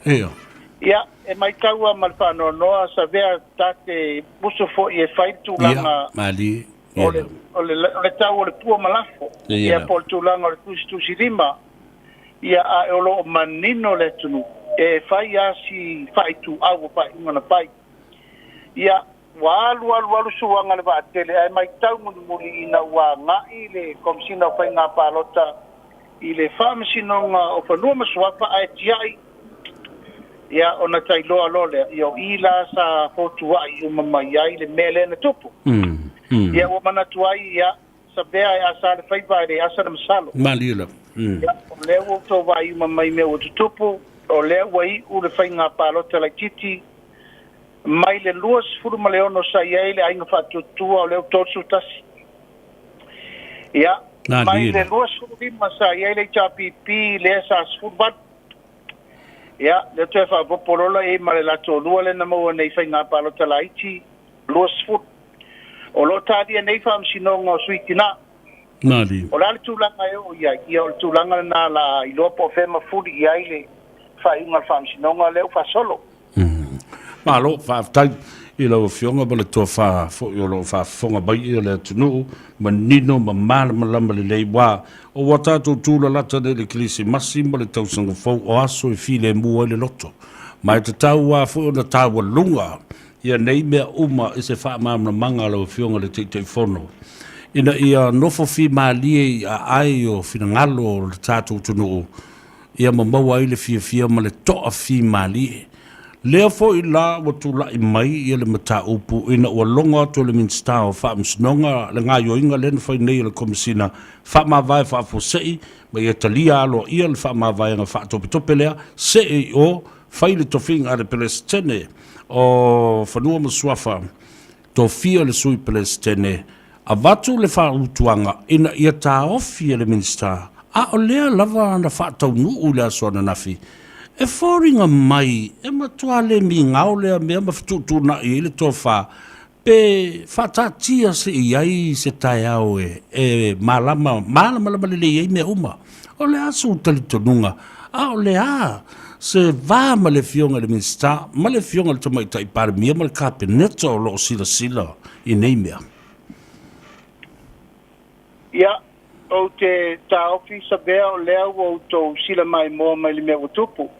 ia e mai taua malfa no sa vea tate buso fo e fai tu langa mali ole tau le pua malafo ia por tu langa le tu silima ia a olo manino le tunu e fai asi fai tu au pa ngana pai ia walu suanga le va tele ai mai tau muli ina wa ngai le komsina fai nga palota i le whamasinonga o whanua masuapa ai tiai ia ona tai loa lole io ila sa fotua i umamai ai le mele na tupu ia o manatu ai ia sa bea e asa le whaipa e asa na masalo malila o leo o tō vai umamai me o tutupu o leo wai u le whainga palota lai titi mai le luas furu ma leo no sa iai le ainga whatutua o leo tōtsu tasi ia mai le luas furu masa iai le chapipi le sa sfurbat ia le te fa popolola e ma le lato lua le na mo nei whainga palota lai ti luas furu o lo tadi nei fam sinonga suitina Nadi. O la tūlanga e o ia, ia o tūlanga na la i loa po whema furi i aile whainga whamsinonga leo whasolo. Malo, whaftai i lau whionga ma le toa wha, i lau whafonga bai i le tunu, ma nino, ma mala, ma lama le lei wā. O watato tūla lata le kilisi masi, ma le tausanga fau o aso i file mua i le loto. Ma e te tau wā fu o na tau lunga, ia nei mea uma i se wha mamna manga lau whionga le te whono. Ina ia nofo fi malie a ai o fina ngalo o le tātou tunu ia mamaua i le fia ma le toa fi malie. Lea fo i la wa tu la i mai ia le mata upu ina ua longa to le minsta o wha msinonga le ngā yoinga le na whai nei le komisina wha ma vai wha fosei ma ia talia alo ia le wha ma vai nga wha tope lea se e o whai le tofinga le Palestine o whanua masuafa to fia le sui Palestine a watu le wha utuanga ina ia tā ofi le minsta a o lea lava na wha tau nuu lea soana nafi e whoringa mai e matua le mi ngau lea mea mawhatutu na i le tō wha pe whatatia se i ai se tai au e malama le iei mea uma o le asu tali tonunga a o lea se vā ma le fionga le minsta ma le fionga le tamaita i pare mea ma le kapeneta o lo sila i nei mea. Ia, o te taofi sa bea o leo o tō sila mai moa mai le mea tupu.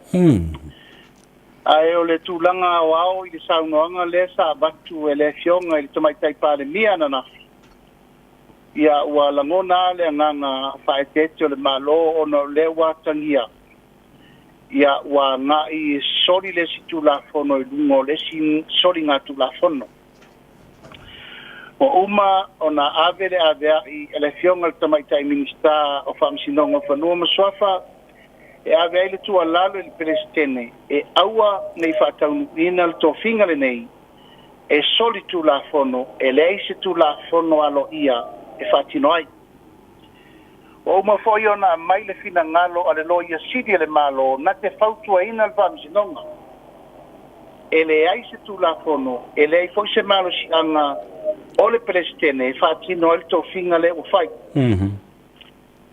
Ai o le tūlanga o ao i le saunoanga le sa batu e le fionga i le tamaitai pāle mia na nafi. Ia ua langona le nganga whaetete o le malo o no le watangia. Ia ua ngā i sori le si tūlafono i lungo le si sori ngā tūlafono. O uma o na avele avea i ele fionga le tamaitai minista o whamsinonga whanua maswafa e avea i le tua lalo i le Palestine e aua nei whataunu ina le tofinga le nei e soli tu la fono e le eise tu la fono alo ia e whatino ai. O uma foi o na mai le fina ngalo ale lo ia sidi le malo na te whautua ina le whamsinonga e le eise tu la fono e le foi se malo si anga o le Palestine whaatino ele tō whinga le o whai.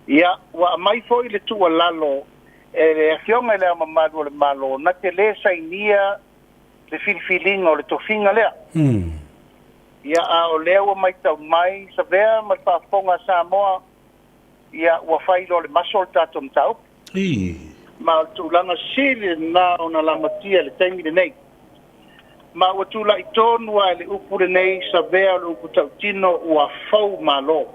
Ia, wa mai foi le tua lalo, e le whionga lea mamadu o le malo, na te le sainia le whiliwhilinga o le tō whinga lea. Ia, a o lea ua mai tau mai, sa vea mai whaafonga Samoa, ia ua whai lo le masol tātom tau. Ma o tūlanga sili na o na lamatia le taimi le nei. Ma ua tula i tonu a le upure nei sa vea le upu tau tino ua fau malo.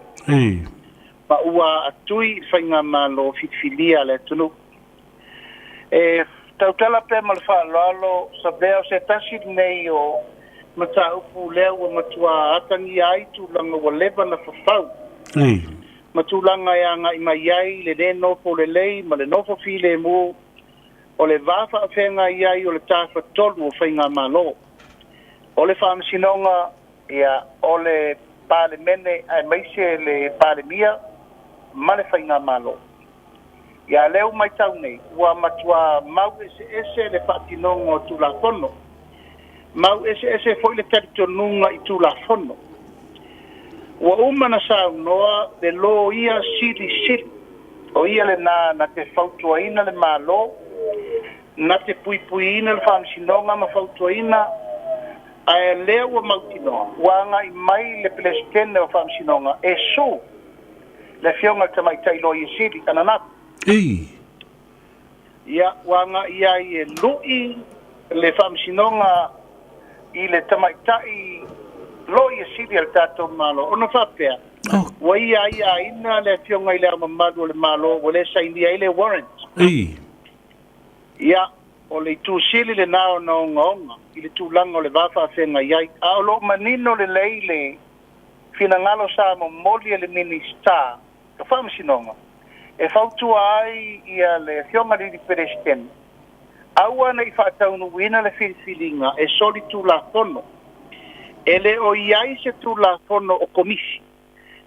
Ma ua atui i whainga malo fitfilia le tunu. E tau tala pe ma le whaalalo sa vea o se tasi nei o mata upu lea ua matua atangi ai tūlanga ua leva na whawhau. Ma tūlanga e anga i mai ai le nofo le lei ma le nofo file mu o le vafa whenga iai o le tāwha tolu o whainga malo. O le whaamasinonga ia o le pāle mene ai maise le pāle mia ma le whainga malo. Ia leo mai tau nei, ua matua mau ese le whaatinonga o tūlafono. Mau ese foi le taritonunga i tūlafono. Ua umana sau noa le lo ia sili. O ia le na te whautuaina le malo, na te puipuina le whaamsinonga ma whautuaina, ai leo ua mautinoa. Wanga i mai le pelestene o whaamsinonga, e su le fionga tamaitai lo ia sili ananaku. Ia wanga ia i e lui le whaamsinonga i le tamaitai lo ia sili al tato malo. Ona whapea. Wa ia ina le fionga i le amamadu le malo, wa le saini ai le warrant. Ia, o le tu sili le nao na onga, i le tūlanga o le wafa whenga iai. A o lo manino le leile, fina ngalo sa mo moli le minista, ka whaamsinonga. E whautua ai ia le fionga li peresten. Aua na i whaataunu wina le whiriwhiringa, e soli tūlafono. E le o iai se tūlafono o komisi.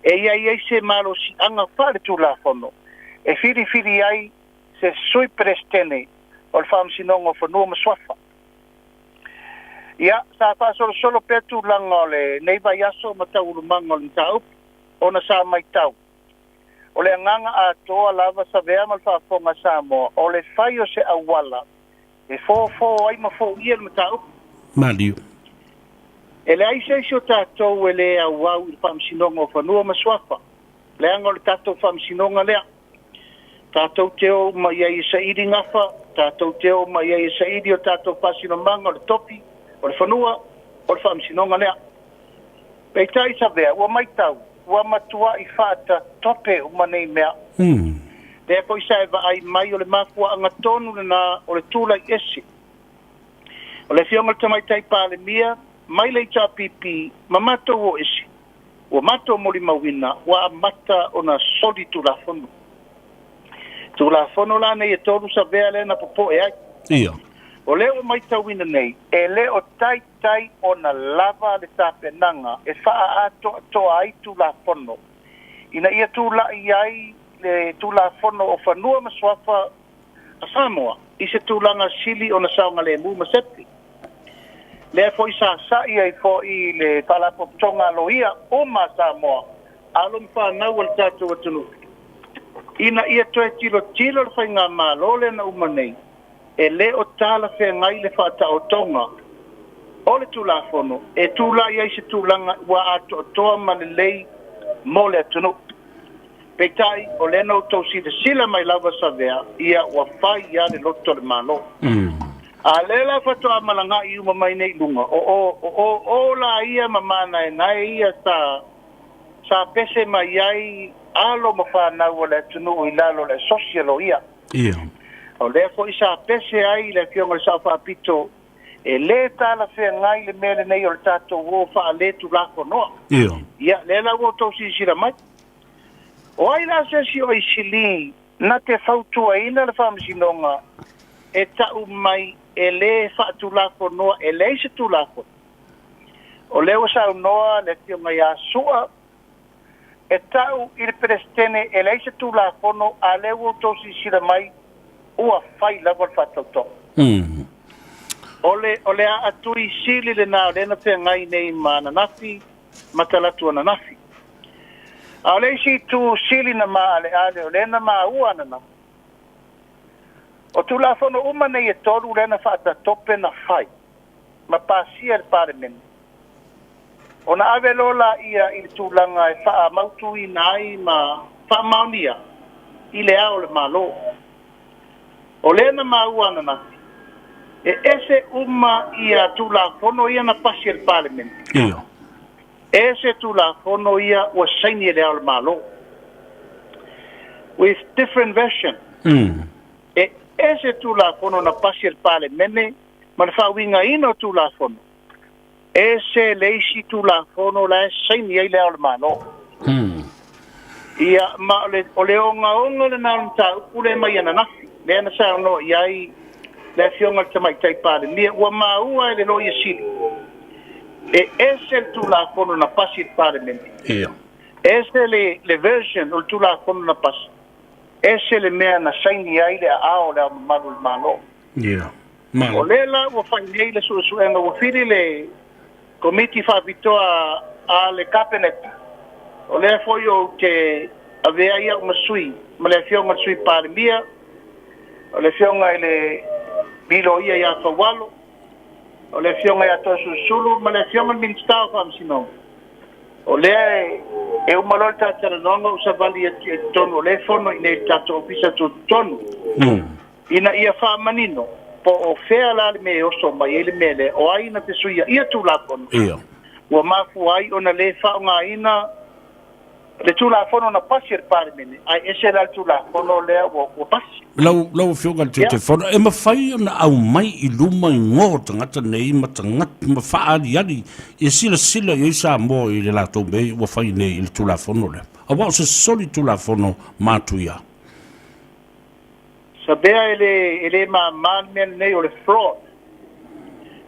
E iai se malo si anga whare tūlafono. E whiriwhiri ai se sui perestene o le whaamsinonga o whanua maswafa. Ia, sa whaasoro solo pe tūlanga o le neiva yaso ma tau urumanga o le tau, ona sa mai tau. O le anganga a toa lava sa vea mal whaafonga sa moa, o le whai o se awala, e fō ai ma fō ia le tau. Maliu. E le aise o tātou e le awau i whaamsinonga o whanua maswafa. Le anga o le tātou whaamsinonga lea. Tātou teo mai ai sa iri ngafa, tātou teo mai ai sa iri o tātou whasinomanga o le topi, o le whanua, o le whaamsinonga lea. Pei tai sa vea, ua mai tau, ua matua i whaata tope umanei mea. Le po isa e ai mai o le mafua anga tonu na o le tūla i esi. O le fionga tamaitai pāle mia, mai le ta pipi, ma mato o esi. Ua mato moli mawina, ua mata o na soli tūlafono. Tūlafono la nei e tolu sa vea le na popo e ai. Ia. O leo mai tauina nei, e leo tai o na lava le tāpenanga, e wha ato ai tūlafono. Ina ia tūla i ai le tūlafono o whanua maswafa a Samoa, i se tūlanga sili o na saunga le mu masepi. Le foi sa i ai foi le talapotonga loia o ma Samoa, alum whanau al tātou atunu. Ina ia toe tilo le whainga malo le na umanei. E le o tala whengai le whata o tonga. O le tūlafono, e tūla iai se tūlanga ua ato o toa ma le lei mo le atunu. Peitai, o le no tausi de sila mai lava sa vea, ia ua whai ia le loto le malo. A le la whatoa malanga i uma mai nei lunga. O la ia mamana e nai ia sa pese mai iai alo ma whanau o le atunu i lalo le sosialo ia. Ia. O le fo isa pese ai le fionga sa whapito e le tala whengai le mele nei o le tato o wha le tu lako noa. Ia. Ia, le la o tau sisira mai. O ai la sesi o isili na te whautua ina le whamasinonga e tau mai e le whaatu lako noa e le se tu lako. O leo sa noa le fionga ia sua e tau i le perestene e le se tu lako no a leo o tau sisira mai ua fai lava whatauto. Ole a atui sili le nā lena te ngai nei mana nafi, matalatu ana nafi. A ole si tu sili na maa ale o lena maa ua ana nafi. O tu la fono uma nei e toru lena whata tope na fai, ma pasia le pare mene. O na ave lola ia i tu langa e wha mautu i nai ma wha maunia, i le ao le malo. O lena maua na nafi. E ese uma ia tula fono ia na pasi el parliament. Ia. Ese tula fono ia o saini le al malo. With different version. E ese tula fono na pasi el parliament, ma fa winga ino tula fono. Ese leisi tula fono la saini le al malo. Ia ma o le onga le na nta ule mai na nafi. Le na sa no iai le fionga te mai tai pare ni ua maua le lo yesi e ese tu la fono na pasi pare men ia ese le version o tu la fono na pasi ese le mea na saini ai le ao le malu malo ia o le la ua fai nei le su enga ua fili le komiti fa vitoa a le cabinet o le foi o te avea ia o masui ma le fionga sui pare mia o le fionga le bilo ia ia fawalo o le fionga ia to sulu ma le fionga minsta fa msino o le e uma lo ta tara nonga o savali e tono le fono ine tato ofisa to tono ina ia fa manino po o fea la me o so mai ele mele o ai na te suia ia tu la fono ia o mafu ai ona le fa nga ina le tu la fono na pasir parmene ai ese la tu la fono le o pasi lau fionga te fono e mawhai ana au mai I luma I ngō tangata nei ma tangata ma whaari ali e sila I sa mo I le lato mei wa whai nei I le tula fono le a wao se soli tula fono mātu ia sa bea ele ma men nei o le fraud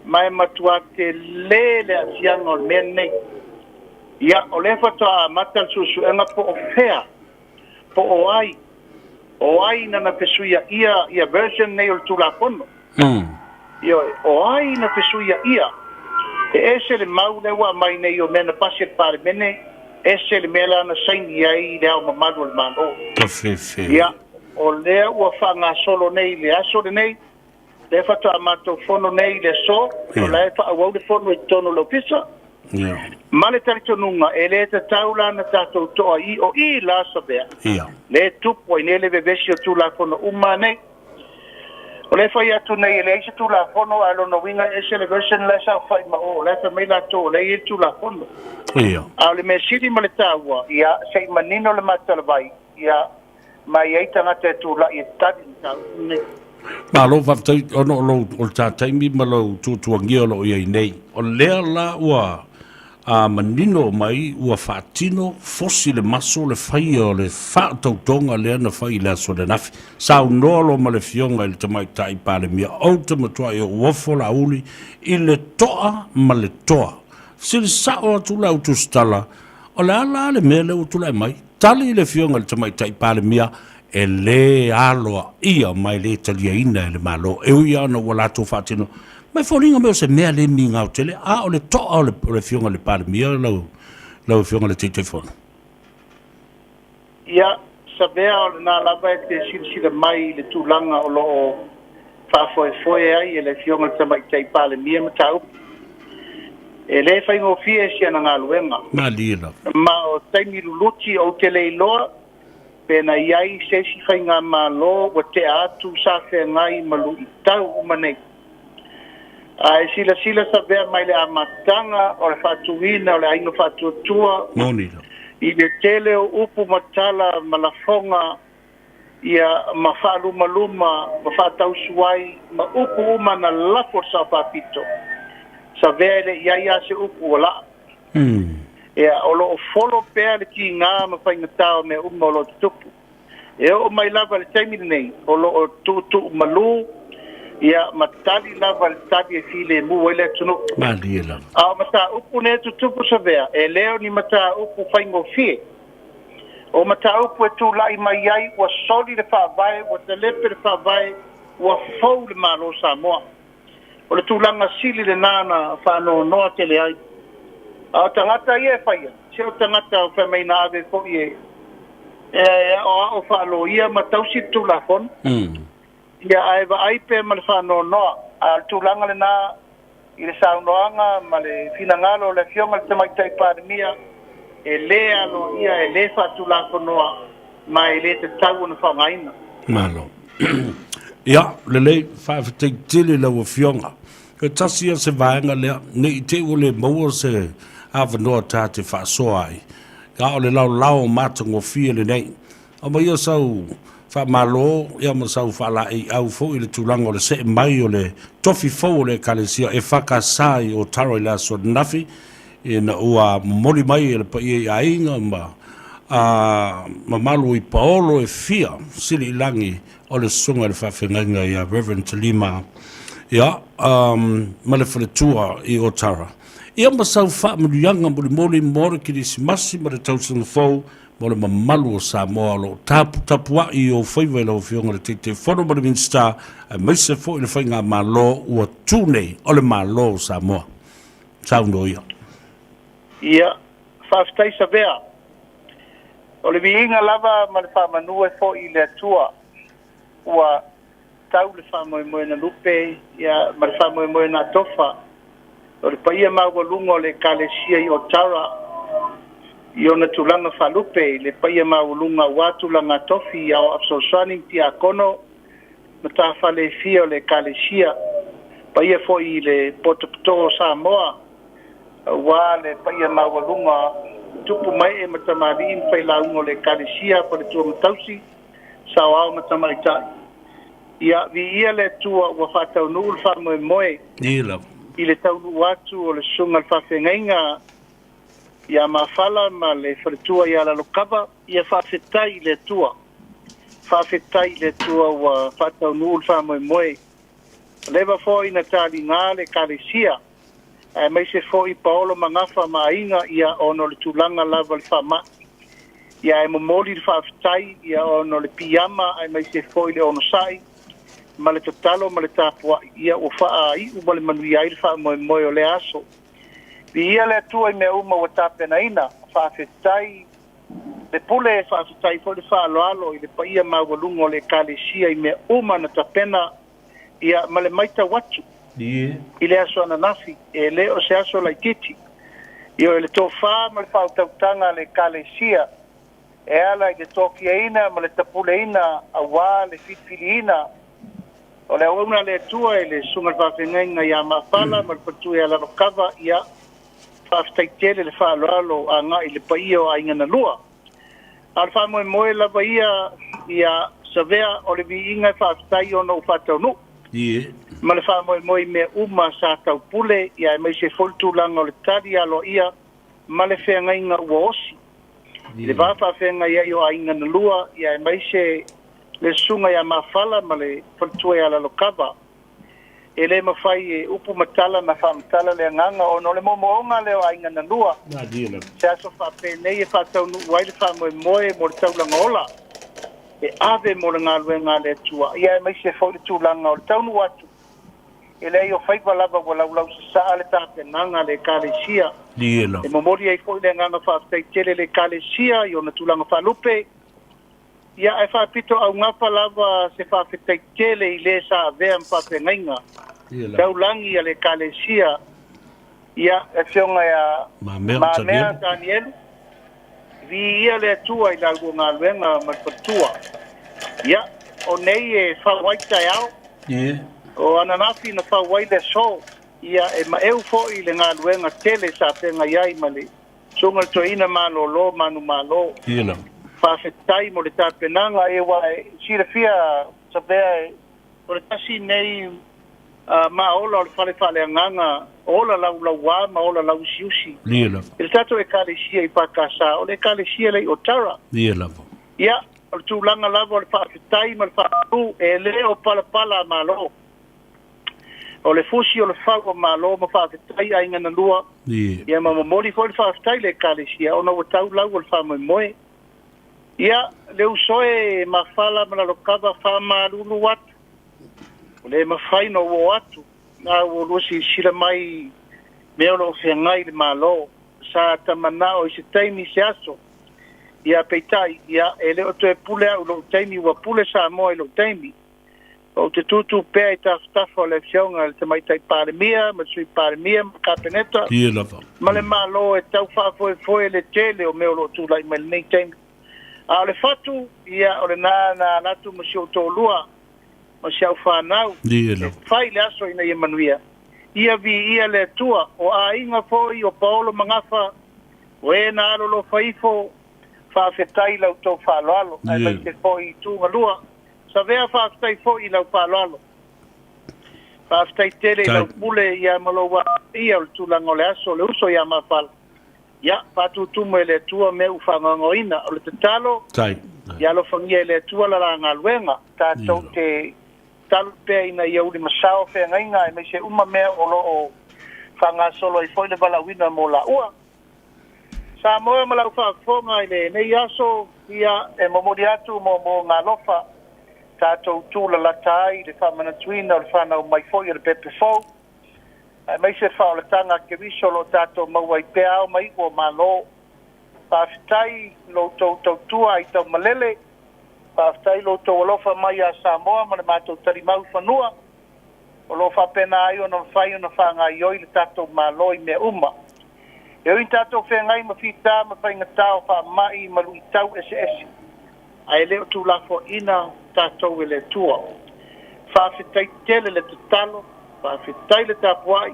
mai matua te le asianga o men nei ia o le fata matal susu enga po o fea po o ai na pesuia ia version nei o tula fono ia o ai na pesuia ia e ese le mau le wa mai nei o mena pasi pare mene ese le mela na saini ai le au mamadu le mano ia o le ua whanga solo nei le aso le nei le fata amato fono nei le so o le fa awau le fono I tono lo pisa male taritonunga e le te taula na tatou toa I o I la sabea le tupo I le vevesi o tula fono uma nei o le fai atu nei le isi tula fono alo no winga e celebration le sa fai ma o le fa meila to le I tula fono a le me siri ma le taua ia sei manino le matalawai ia mai ei tangata e tula I tadi nei ma lo whaftai ono o tātaimi ma lo tūtuangia lo I nei o lea la ua a manino mai ua whaatino fosi le maso le whai o le whaatautonga lea na whai lea so le nafi sao nolo ma le fionga I le tamai tai pale mia au te matua I o wafo la uli I le toa ma le toa sili sao atu la utustala o le ala le mele utula mai tali le fionga le tamai tai pale mia e le aloa ia mai le talia ina le malo e uia na wala tu fatino mai folinga me se mea le minga o tele a o le toa o le fionga le pale mia lau fionga le tete fono ia sabea o na lava e te silsila mai le tūlanga o loo whaafoe ai e le fionga le tamai tai pale mia matau e le whaingo fie si ana ngā luenga ma lila ma o taimi luluti o te leiloa pena iai sesi whainga malo wa te atu sa whengai malu I tau umanei e sila sabea mai le amatanga o le whatuina o le aino whatuatua monila I le tele o upu matala malafonga ia ma whaaluma ma whaatausuai ma upu uma na lafo sa whapito sa vele ia se upu o la ia o lo folo pea le ki ngā ma whaingatao me uma o lo tupu e o mai lava le taimi nei o lo tutu malu ia matali lava le tabi e file mu ele tunu malila a mata upu ne tupu sa vea e leo ni mata upu whaingo fie o mata upu e tu lai mai ai ua soli le whaavai ua te lepe le whaavai ua fau le malo Samoa o le tūlanga sili le nana whano noa tele ai a tangata ia whaia se o tangata o whamei na ave ko ie o whalo ia ma tausi tūlakon ia aewa aipe ma le whano noa a tūlanga le nā I le saunoanga ma le finangalo le fionga le tamaitai pārimia e le alo ia e le whatulako noa ma e le te tau na whangaina malo ia le whawhataitele lau fionga e tasia se vaenga lea ne I te ule maua se awanoa tā te whaasoa ai ia o le lau mātango fia le nei o mai o sau malo ia ma sau fala I au fo I le tulanga o le se mai o le tofi fo le kalesia e whakasai o taro I la so nafi e na ua mori mai e le pa I ainga ma malu I paolo e fia sili langi o le sunga le whawhengainga I a Reverend Talima Ia, ma le whaletua I o tara. Ia masau wha murianga mori mori ki Risimasi ma le tausanga fau mo le mamalu o Samoa lo tapua I o whaiwai lau whionga le te whono ma le minsta a maise fo I le whainga malo ua tūnei o le malo o Samoa. Sauno ia. Ia, whaftai sa vea. O le viinga lava ma le whamanua fo I le atua ua tau le whamoemoe na lupe ia ma le whamoemoe na tofa. O le paia maua lunga o le kalesia I o tara I ona tulanga whalupe le paia maua lunga watulanga tofi au absosani ti a kono ma ta whale fia o le kalesia paia fo I le potopoto Samoa wa le paia maua lunga tupu mai e matamari in whailaunga o le kalesia pa le tua matausi sa au matamari tai. Ia vi ia le tua wa whatau nuu whamoe moe Ila. I le taunu watu o le sunga whawhengainga ia mawhala ma le wharetua ia la lokava ia whawhetai le tua. Whawhetai le tua wa whatau nuu whamoe moe. Lewa fo ina tali ngā le kalesia mai se fo I paolo mangafa mainga ia ono le tulanga lava le whama. Ia e momoli le whawhetai ia ono le piyama mai se fo I le ono sai. Ma le tatalo ma le tapua ia o faa I u le manui ai le faa moe o le aso. Vi ia le tua I mea uma o tapena ina, faa fetai, le pule faa fetai fo le faa loalo I le paia mawalunga o le kalesia I mea uma na tapena ia ma le maita watu. I le aso ananafi, e le o se aso laikiti. I o le tō faa ma le faa utautanga le kalesia, e ala I le tōkia ina ma le tapule ina, a wā le fitfili ina, o le ona le tua le sunga whawhengainga ia mawhala ma le patue ala no kava ia whawhtaitele le whaaloalo a ngā I le paia o ainga na lua. Al whamoe moe lava ia savea o le vi inga whawhtai o no whatau nu. Ma le whamoe moe mea uma sa tau pule ia mai se foltulanga o le tari alo ia ma le whengainga ua osi. Le whawhenga ia I o ainga na lua ia mai se le sunga ia mawhala ma le whantua ala lokava. E le mawhai e upu matala na whamatala le nganga o no le momoonga leo ainga na lua. Se aso whapene e whatau nu wai le whamoe moe mo le taulanga ola. E ave mo le ngalue ngā le tua. Ia e mai se fau le tūlanga o le taunu watu. E le o whaipa lava wa laulau sa saa le tāpenanga le kalesia. E momori ai fau le nganga whaftai tele le kalesia I o na tūlanga whalupe. Ia e whapito au ngapa lava se whawhetai tele I le sa avea mwhawhengainga. Taulangi a le kalesia. Ia e whionga ia Mamea Daniel. Vi ia le atua I lalgo ngā luenga marpatua. Ia, o nei e whawaitai au. O ananafi na whawai le so. Ia e ma eu fo I le ngā luenga tele sa penga iai mali. Sunga toina malo manu malo. Whawhetai mo le tāpenanga e wa sirafia sa bea o le tasi nei ma ola o le whale anganga ola lau wā ma ola lau siusi. Il tato e kalesia I pakasa o le kalesia lei o tara. Ia, o le tūlanga lava o le whawhetai ma le whaaru e le o pala malo. O le fusi o le whau malo ma whawhetai ainga na lua. Ia ma mamori fo le whawhetai le kalesia o na watau lau o le whamoe moe. Ia, leu soe mawhala mana lokava whamaruru watu. O le mawhaino o atu. Nā o lusi sira mai mea lo whengai le malo. Sa tamana o I se taimi se aso. Ia peitai, ia e leo to e pule au lo taimi wa pule sa moe lo taimi. O te tutu pēa I taftafa o le fionga le tamaitai pāremia, ma sui pāremia, ma kāpeneta. Ma le malo e tau whafoe le tele o mea lo tūlai mai le nei taimi. A le fatu, ia o le nā natu ma si o tō lua, ma si au whanau. Whai le aso ina I manuia. Ia vi ia le tua, o a inga foi o paolo mangafa, o e nā alo lo whaifo, whawhetai lau tō whaloalo, ai mai te foi tūnga lua. Sa vea whawhetai foi lau whaloalo. Whawhetai tele lau pule ia maloa ia o le tūlanga o le aso, le uso ia mawhala. Ia, patu tumo ele tua me u whangangoina. O le te talo, ia lo whangia ele tua la ngā luenga. Tātou te talu pe ina ia uli masao fe ngainga e mai se uma mea o lo o whanga solo i foi le bala wina mo la ua. Sa moe malau whaafonga i le nei aso ia e momori atu mo ngā lofa tātou tūla latai le whamana tuina o le whanau mai foi le pepe fau. Mai se whao le tanga ke viso lo tātou maua i peao mai o malo. Pāwhitai lo tau tua i tau malele. Pāwhitai lo tau alofa mai a Samoa ma le mātou tarimau whanua. O lo whapena ai o na whai o na whanga i oi le tātou malo i mea uma. E oi tātou whengai ma whita ma whainga tāo wha mai ma lui tau ese. Ai leo tu la fo ina tātou e le tua. Whawhitai tele le te talo. Whawhitai le tāpuai.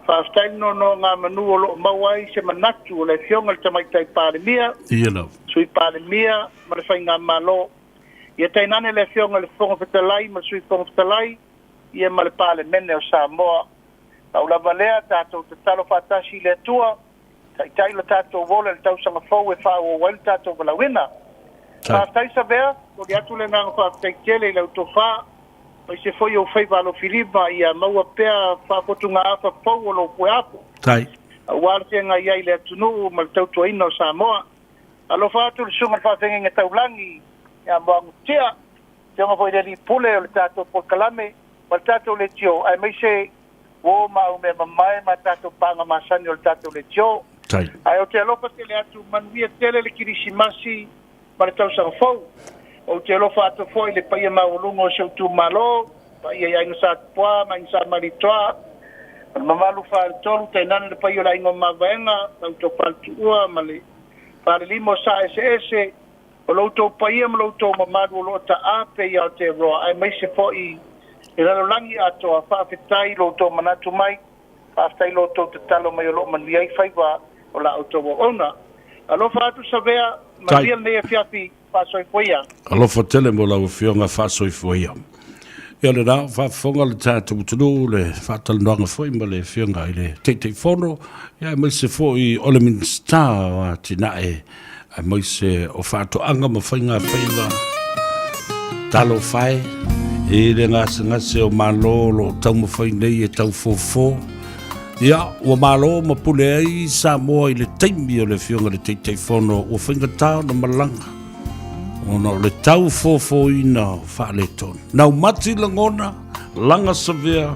Whawhitai no ngā manu o lo mawai se manatu o le fionga le tamaitai pāremia. Ia lau. Sui pāremia ma le whainga malo. Ia tainane le fionga le whonga whetalai ma sui whonga whetalai. Ia ma le pāle mene o Samoa. Tau lava lea tātou te talo whatasi le tua. Tai le tātou wole le tausanga fau e whao o wale tātou walawina. Whawhitai sa vea, o li atu le ngā whawhitai tele i lau tō wha. Mai se foi o whaivalo Filipa ia maua pea whapotunga awha fau o lo pue apo. Tai. Wāra te ngā iai le atunu ma le tautua ina o Samoa. Alo whaatu le sunga whawhenga ngā taulangi ia moangu tia. Te onga foi le li pule o le tātou pokalame. Ma le tātou le tio. Ai mai se o mau me mamae ma tātou panga masani o le tātou le tio. Tai. Ai o te alofa te le atu manuia tele le kirisimasi ma le tausanga fau. O te alofa atu foi le paia maulungo o seu tu malo. Paia ia inga sa tupua, ma inga sa maritoa. Mamalu wha tolu te nana le paia la ingo mawaenga. Tau tau paltu ua ma le whare limo sa ese. O loutou paia ma loutou mamalu o lo ta ape ia o te roa. Ai mai se foi e lalo langi atoa whaafetai loutou manatu mai. Whaafetai loutou te talo mai o lo manuiai whaiwa o la autowa ona. Alofa atu sa vea, maria nea fiafi whaasoi fuia. Alofa tele mo lau fionga whaasoi fuia. Ia le rao whaafonga le tātou tunu le whaatalananga fwoi ma le fionga i le teitei whono. Ia mai se fwoi o le minsta o a tinae. Ai mai se o whaatoanga ma whainga whaiva. Talo whai. E le ngase o malolo tau ma whai nei e tau fofo. Ia, ua malo ma pule ai Samoa i le taimi o le fionga le teitei whono o whainga tau na malanga. Ona le tau fofo ina wha le tonu. Nau mati langona, langa savea,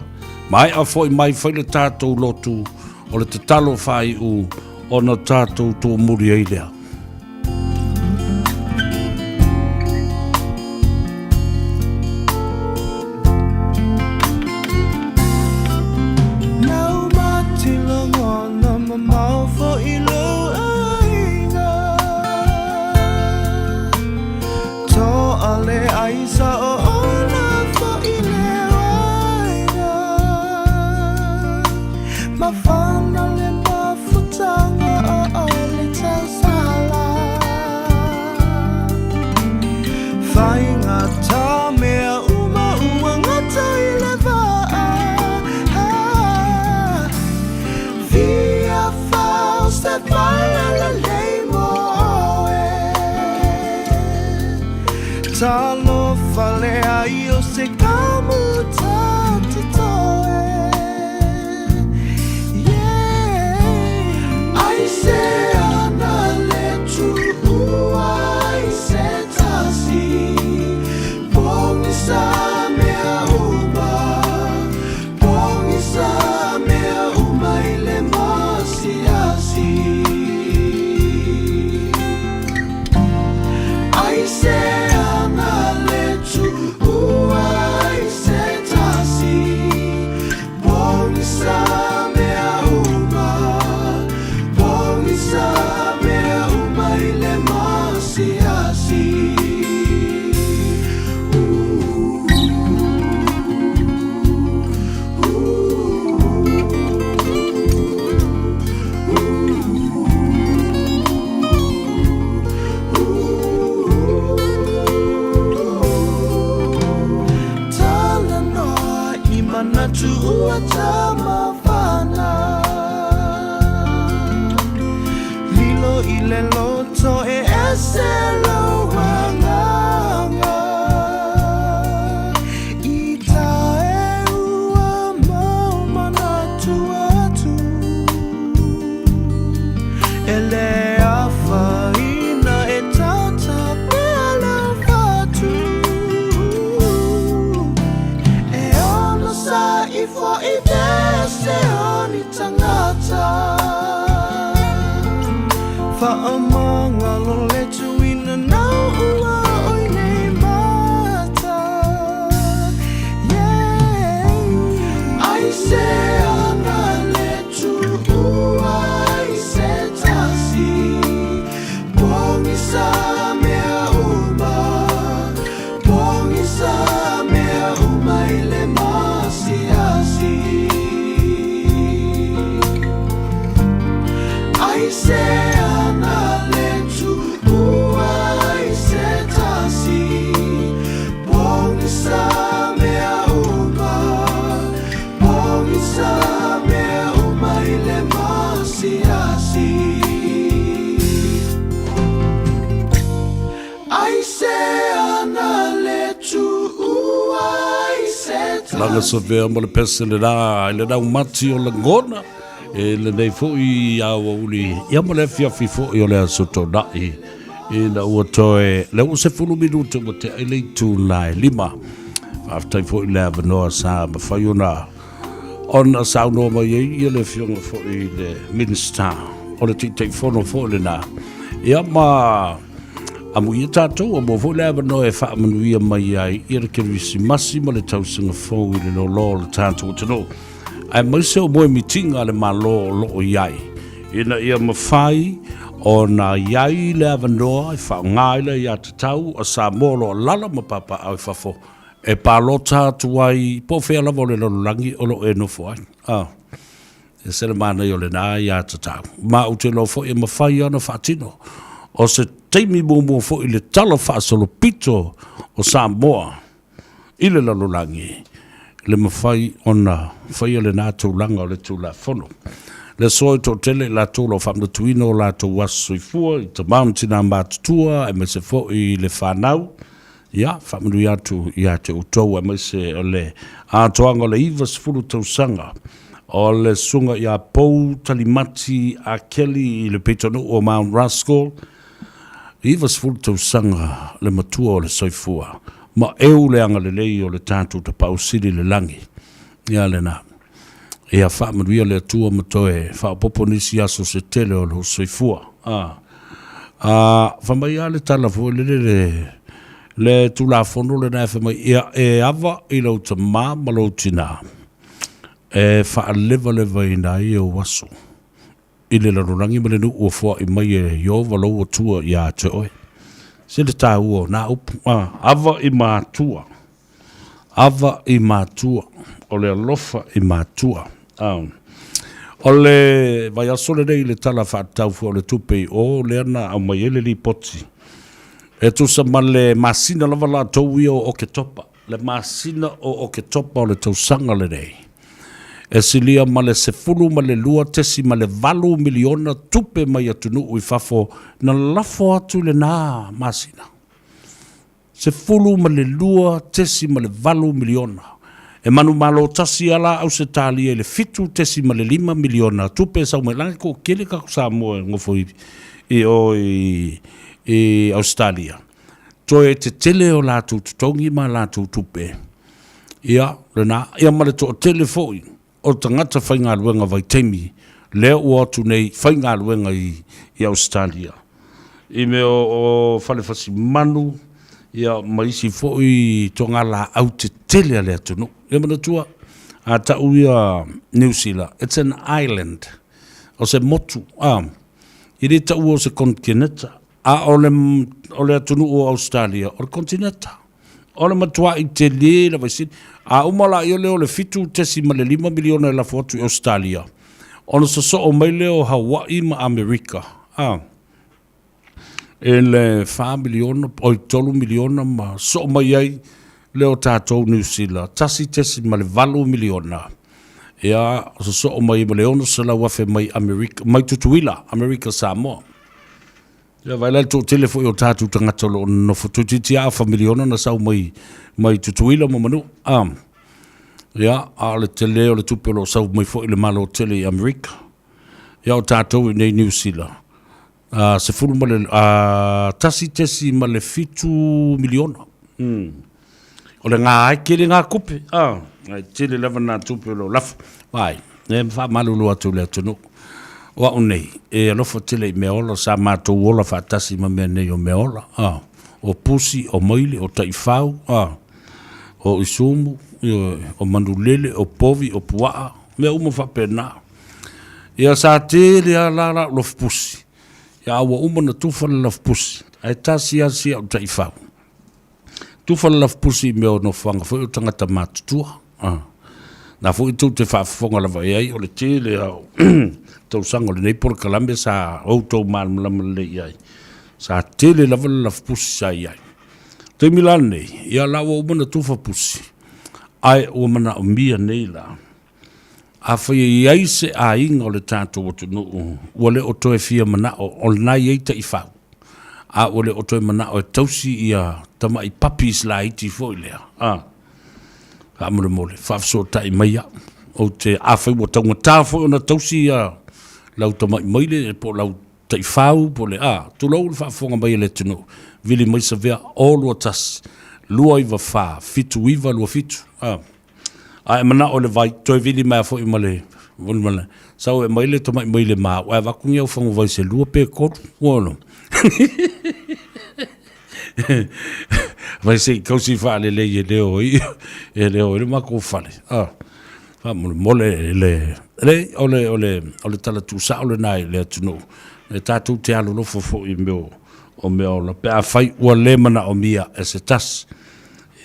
mai a foi mai whai le tātou lotu o le te talo whai u o na tātou tō muri ai lea. Talo fale ai o se kamu tatu toe. Yeah. Ai se ana le tu ai se tasi. Pongi sa mea uma ile masi asi. Ai se I set ele afaina e tata pe ala fatu e ona sa ifo I vese oni tangata fa amanga lo le tuina na ua oi nei mata yeah I say ana le tu ua I se tasi bongi sa mea uma bongi sa mea uma ile masi asi I say ana le tu ua I se tasi bongi sa mea uma ile masi asi I say ana le tu ua I se tasi Langa sa vea mo le pese le rā, le rau mati o le ngona, e le nei fo I awa uli, ia mo le fiafi fo I o le asoto nai, e na ua toe, le ua se fulu minuto mo te ailei tū nai lima, aftai fo I le avanoa sa ma whai ona, ona sa no ma I le fionga fo I le minister, o le titei fono fo le nā, ia ma, amu ia tātou, amo fo le avanoa e wha manuia mai ai, ia ke risi masi ma le tausinga fo I le no lo le tātou tano, ai mai se o moe mitinga le malo lo iai. Ina ia mawhai o na iai le avanoa, I wha ngai le ia tatau, a sa molo lala mapapa au fafo. E palo tātou ai, po whea lava o le lolorangi o lo e nofo ai. E sere mana I o le nā ia tatau. Ma u te lo fo e mawhai ana whaatino. O se teimi mō fo I le tala whaasolo pito o Samoa. I le lolorangi. Le mawhai ona whai le nā tūlanga o le tūla whono. Le soi tō tele la tūlo whamna tuino la tō wasu I fua, I ta mountain a mātutua, e me se fo I le whanau. Ia, whamnu I atu utou, e me se o le ātoanga le ivas furu tausanga. O le sunga I a pou talimati a Kelly I le petonu o Mount Rascal. Ivas furu tausanga le matua o le soifua. Ma eu le anga le lei o le tātou ta pausiri le langi. Ia le nā. Ia whaamaruia le atua matoe, whaapoponisi aso se tele o le soifua. Whamai a le tala fua le tula fono le nai whamai ia e awa I lau ta mā malo tina. E whaaleva leva I nā I o waso. I le larorangi ma le nu ua fua I mai e iova lau o tua I a te oe. Se le tā ua, nā upu, awa I mātua. Awa I mātua. O le alofa I mātua. O le, vai asole rei le tala whaatau fu o le tupe o le ana au mai ele li poti. E tusa ma le masina lava la tau ia o ke topa. Le masina o ke topa o le tausanga le rei. E silia ma le sefulu ma le lua tesi ma le valu miliona tupe mai atunu ui fafo na lafo atu le nā masina. Sefulu ma le lua tesi ma le valu miliona. E manu malo tasi ala au se tali e le fitu tesi ma le 5 miliona tupe sa ume langi ko kele kako sa moe ngofo I Australia. Toe te tele o lātou tutongi ma lātou tupe. Ia, rena, ia ma le to tele foi. O tangata whainga luenga vai teimi, leo ua atu nei whainga luenga I Australia. I me o whalewhasi manu, ia maisi foi tonga la au te tele ale atu no. Ia mana tua, a tau ia New Zealand. It's an island. O se motu, I re tau o se kontinenta. A o le atu no o Australia, o le kontinenta. O le matua I te le la vai a umala I leo le fitu tesi ma le 5 miliona e la fotu I Australia. Ono so o mai leo Hawaii ma Amerika. E le 5 miliona, o 3 miliona ma so mai ai leo tātou New Zealand. Tasi tesi ma le 8 miliona. Ia so o mai ma le ono se la wafe mai Amerika, mai tutuila, Amerika Samoa. Ia vai lai tō telefo I o tātou tangata lo no fotutiti a familiona na sau mai tutuila mo manu. Ia, a le tele o le tupelo sau mai fo I le malo tele I Amerika. Ia o tātou I nei New Zealand. se fulu ma le tasi ma le 5 miliona o le ngā aike le ngā kupe ai tele lava nā tupe lo lafu vai e mwha malulu atu le atunu wa unei e alofo tele i meola sa mātou ola whaatasi ma mea nei o meola o pusi o moile o taifau o isumu o manulele o povi o puaa mea umo whapena ia sa tele a lala lof pusi ia awa umo na tufala lof pusi ai tasi asia o taifau tufala lof pusi mea o no whanga fo o tangata mātutua na fo i tu te whaafonga lava e ai o le tele au tau sanga le nei por Columbia sa auto malama le ai sa tele lava lof pusi sa ai te milane ia lawa umo na tufa pusi ai o mana o mia nei la a whai ai se a inga o le tātou o tunu o le o toe fia mana o nai eita i whau a o le o toe mana o e tausi ia tama i papis la iti fo i lea ka amore mole whafso ta i maia o te a whai o taunga tā fo o na tausi ia lau tama i maile po lau ta i whau po le tu lau le whafonga mai le tunu vili mai sa vea o lua tas lua iwa wha fitu iwa lua fitu ai mana o le vai toi vili mai fo i male volmala sau e maile to mai maile ma wa va kunga o fango vai se lua pe ko wono vai se kausi fa le le ye leo e leo le ma ko fale fa mole le ole tala tu sa ole nai le tunu le tatu te alu lo fo i meo o meo la pe a fai ua le mana o mia e se tas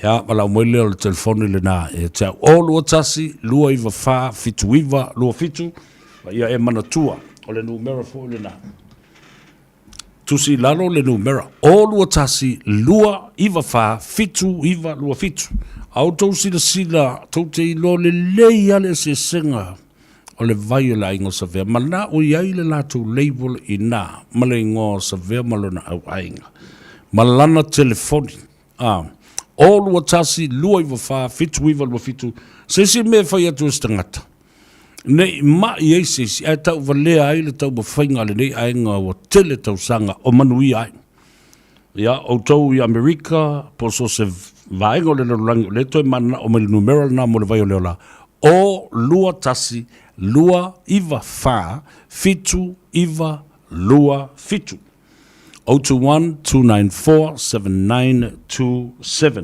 ya mala moile o telefoni le na e te o lua tasi lua iwa fa fitu iwa lua fitu ia e mana tua o le numero fo le na tusi lalo le numero o lua tasi lua iwa fa fitu iwa lua fitu au tau sila tau te ilo le leia le se senga o le vai o la ingo sa vea ma na o iai le latu label i na ma le ingo sa vea ma lona au ainga ma lana telefoni o lua tasi lua iwa wha fitu iwa lua fitu se me whai atu stangata nei ma i eise si ai tau valea ai le tau mawhainga le nei ainga o tele tau sanga o manui ai ia o tau i Amerika po so se vaenga o le lorangi le toi mana o me le numero na mo le vai o leola o lua tasi lua iwa wha fitu iwa lua fitu 021-294-7927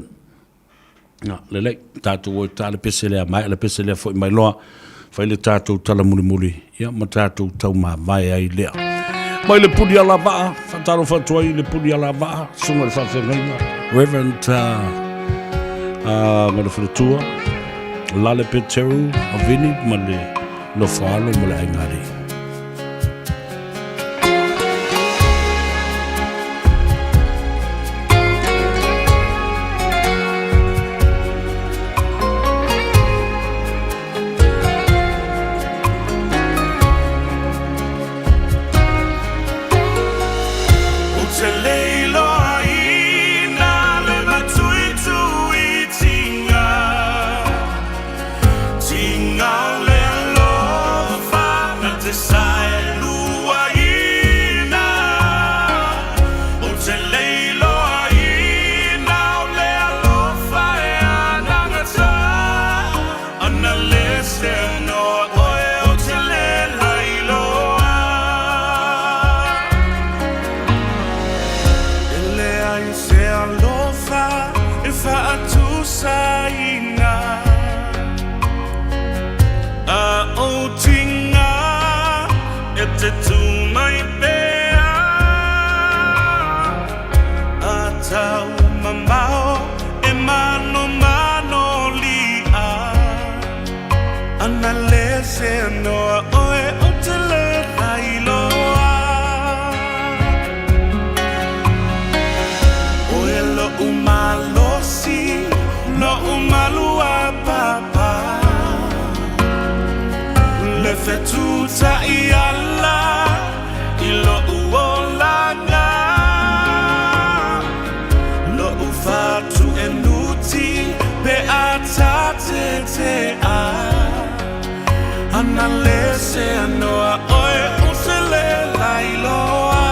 lele tātou o tāle pese lea mai le pese lea fo i mai loa fai le tātou tala muli ia ma tātou tau ma vai ai lea mai le puni ala vaa whataro whatuai le puni ala vaa sunga le whawhengaina Reverend ma le whatua Lale Peteru Avini ma le lofalo ma le aingari Analese anoa oe usele lailoa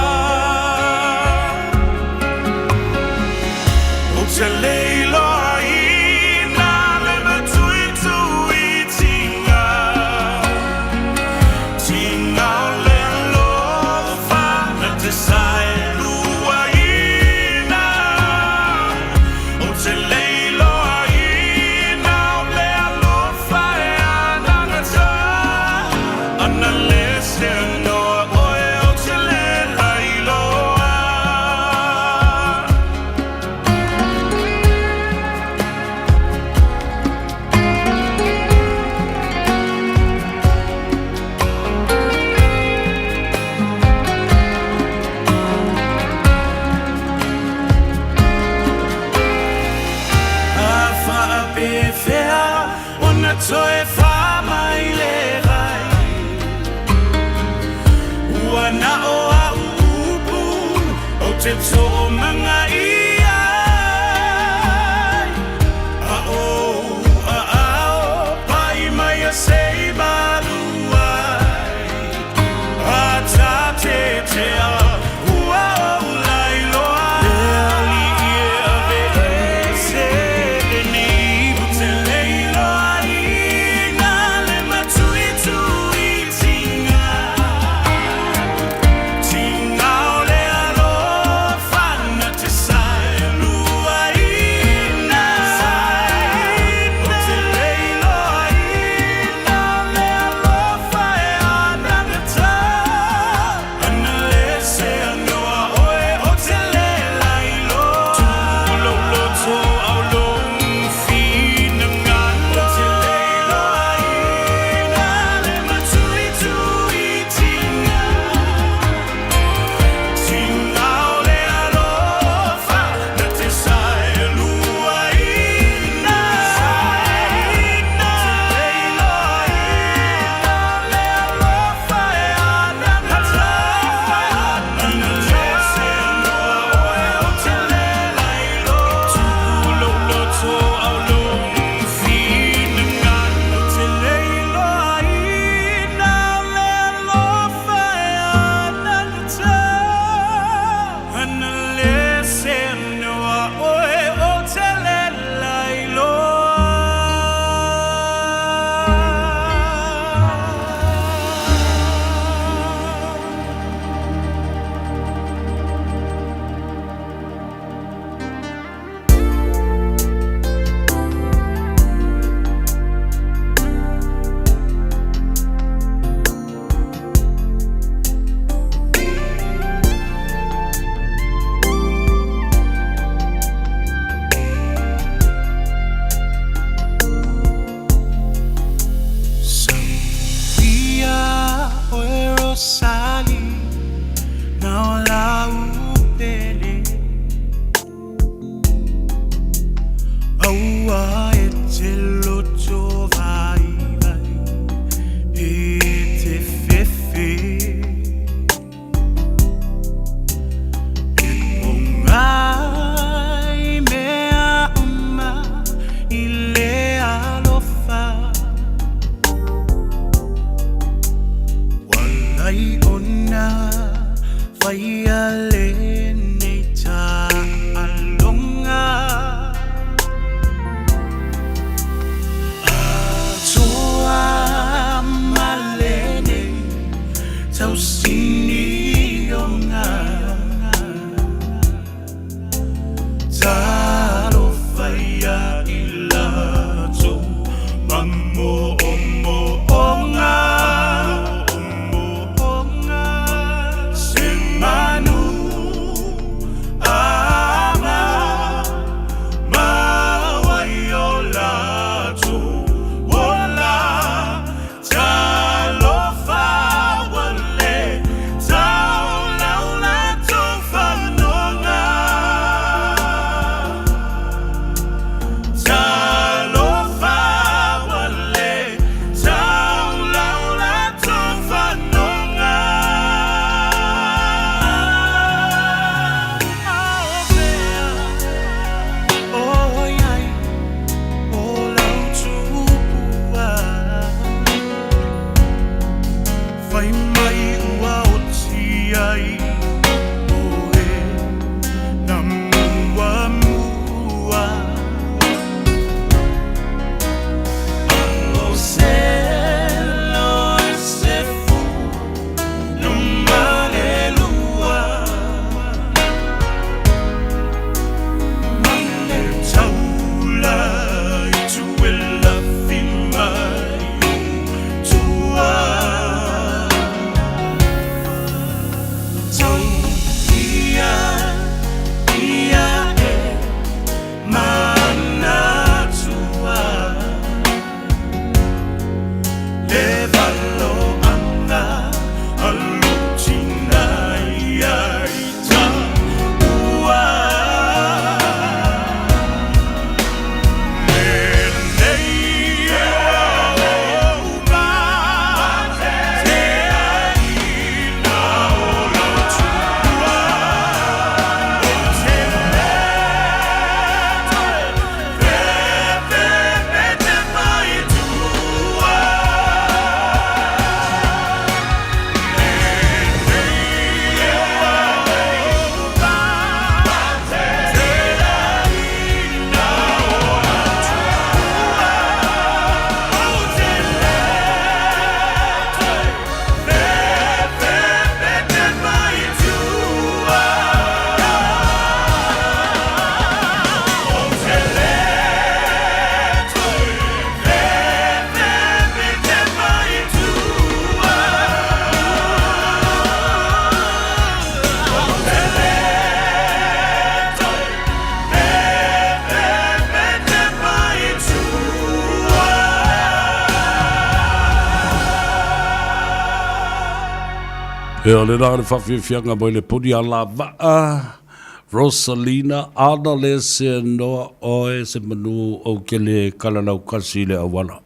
E o le nā le whawhiwhianga mo i le puni a la waa Rosalina ana le se noa oe se manu o ke le kalalau kasi le awala.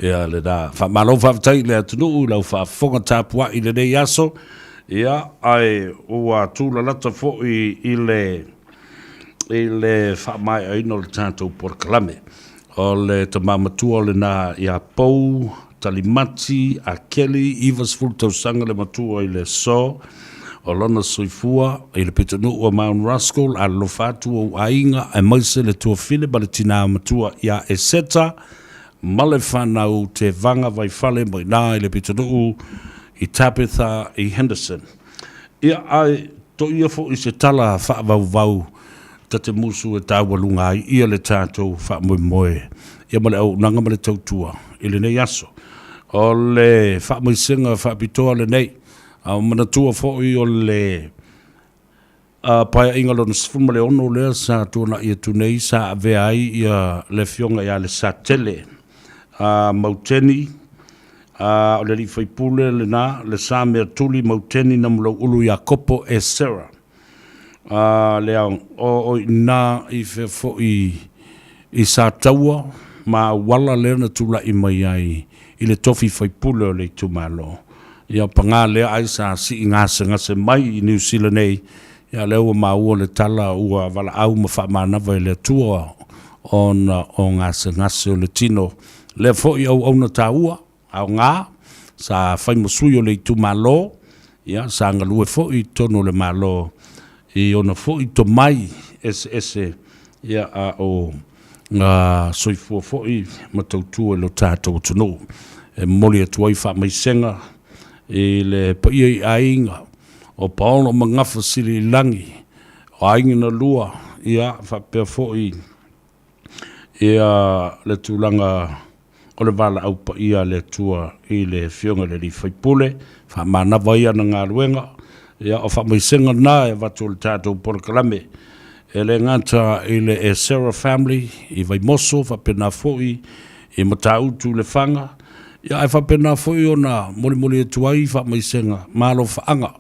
Ia le nā whamalo whawtai le atunu lau whawhonga tāpua i le nei aso. Ia ai ua tūla lata fo i le whamai aino le tātou porkalame. O le tamamatua le nā ia pou, Talimati, a Kelly, Ivas Fultausanga le matua i le so, o lona soifua, i le pitanu o Mount Ruskell, a lofatu o ainga, a maise le tua file, ba le tina matua ia e seta, male whanau te vanga vai fale, mo i nā i le pitanu i Tabitha i Henderson. Ia ai, to ia fo i se tala whaavau ta te musu e tāwalunga ai, ia le tātou whaamoe. Ia male au nanga male tautua, i le nei aso. O le whaamoisenga whaapitoa le nei, manatua fōi o le paia inga lona sifuma le ono lea sa tuana ia tunei sa avea ai ia le fionga ia le sa tele. Mauteni, o le li whaipule le nā, le sa mea tuli mauteni na mulau ulu ia kopo e Sarah. Le au, o nā i whea fōi i sa taua, ma wala lea na tula i mai ai i le tofi whaipule o le tumalo. Ia panga lea ai sa si ngase mai i New Zealand nei. Ia leo ma ua le tala ua wala au ma whaamanawa i le tua o ngase o le tino. Le fo i au na ta ua, au ngā, sa whaimosui o le tumalo. Ia sa ngalue fo i tono le malo. I ona fo i to mai ese. Ia a o soifua fo i matautua lo tātou tunu. E moli atuai wha mai senga i le paia i ainga o paono mangafa sili langi o ainga na lua ia whapea fo i ia le tūlanga o le wala au paia le tua i le fionga le li whaipule wha manawa ia na ngā ruenga ia o wha mai senga nā e watu le tātou porkalame e le ngata i le e Sarah family i vai moso whapena fo i matautu le whanga. Ia e whapena fwoi o nā moli e tuai wha mai senga malo whaanga.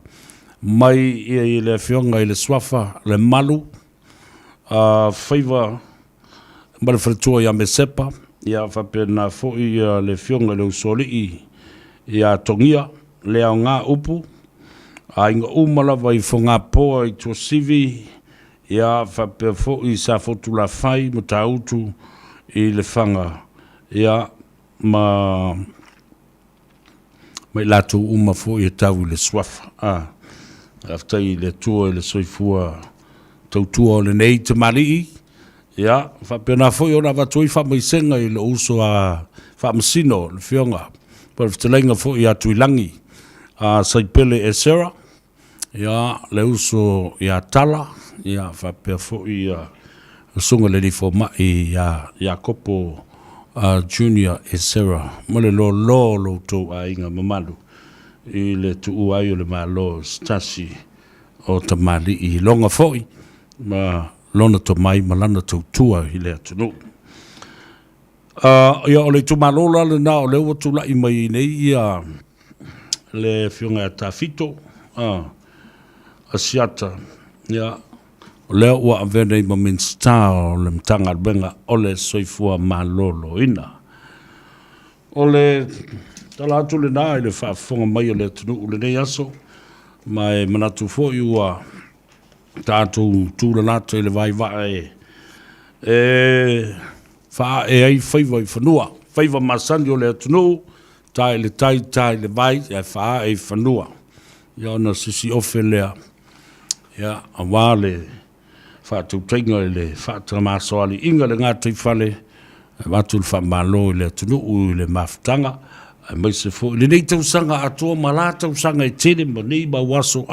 Mai i le whionga i le swafa, le malu, whaiva male wharetua i a me sepa. Ia whapena fwoi le whionga le usoli i a tongia, le au ngā upu. A inga umalawa i whonga poa i tua sivi. Ia whapena fwoi sa fotu la whai mo ta utu i le whanga. Ia mai lātou uma fo i tau i le swafa. Aftai le tua i le soifua tautua o le nei te marii. Ia, whapena fo i ona watoi whamaisenga i le uso a whamasino, le whionga. Pari whatalenga fo i atu i langi. Saipele e Sarah. Ia, le uso i a tala. Ia, whapea fo i sunga le li fo mai i a kopo Junior e Sarah, mole lo tau a inga mamalu i le tuu ai o le malo stasi o tamali i longa foi ma lona to mai malana tau tua i le atunu. Ia o le tumalola le na o le watula i mai nei ia le whiunga ta fito a siata ia o leo ua awenei ma minsta o le mtanga albenga o le soifua malolo ina. O le talatu le nā i le whaafonga mai o le tunu u le nei aso. Mai manatu fo i ua tātou tūla nata i le vai vae. Wha e ai whaiva i whanua. Whaiva masani o le tunu, tai le tai le vai, e wha e whanua. Ia ona sisi ofe lea. Ia a wale whātou tainga i le whātara māsoali inga le ngā teifale wātou le whamalo i le tunu i le mawhitanga mai se fo le nei tausanga atoa ma la tausanga i tere ma nei ma waso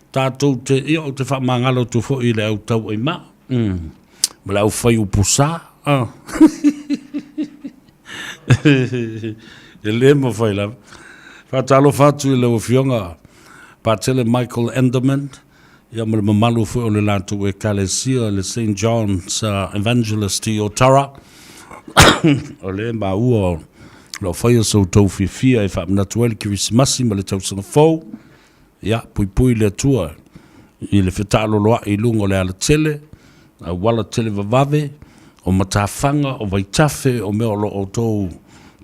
tātou te ia o te whamangalo tu fo i le au tau ai ma ma le au whai upusa e le ma whai la whātalo whātou i le uwhionga pātele Michael Enderman. Ia mele mamalu fo o le lātou e Kalesia, le St. John's Evangelist i o Tara. O le ma ua lo fai so tau fia e fa natuel Christmas ma le tau sanga fo ya pui le tua i le fetalo loa i lungo le ala tele a wala tele vavave o matafanga o vaitafe o mea lo o tau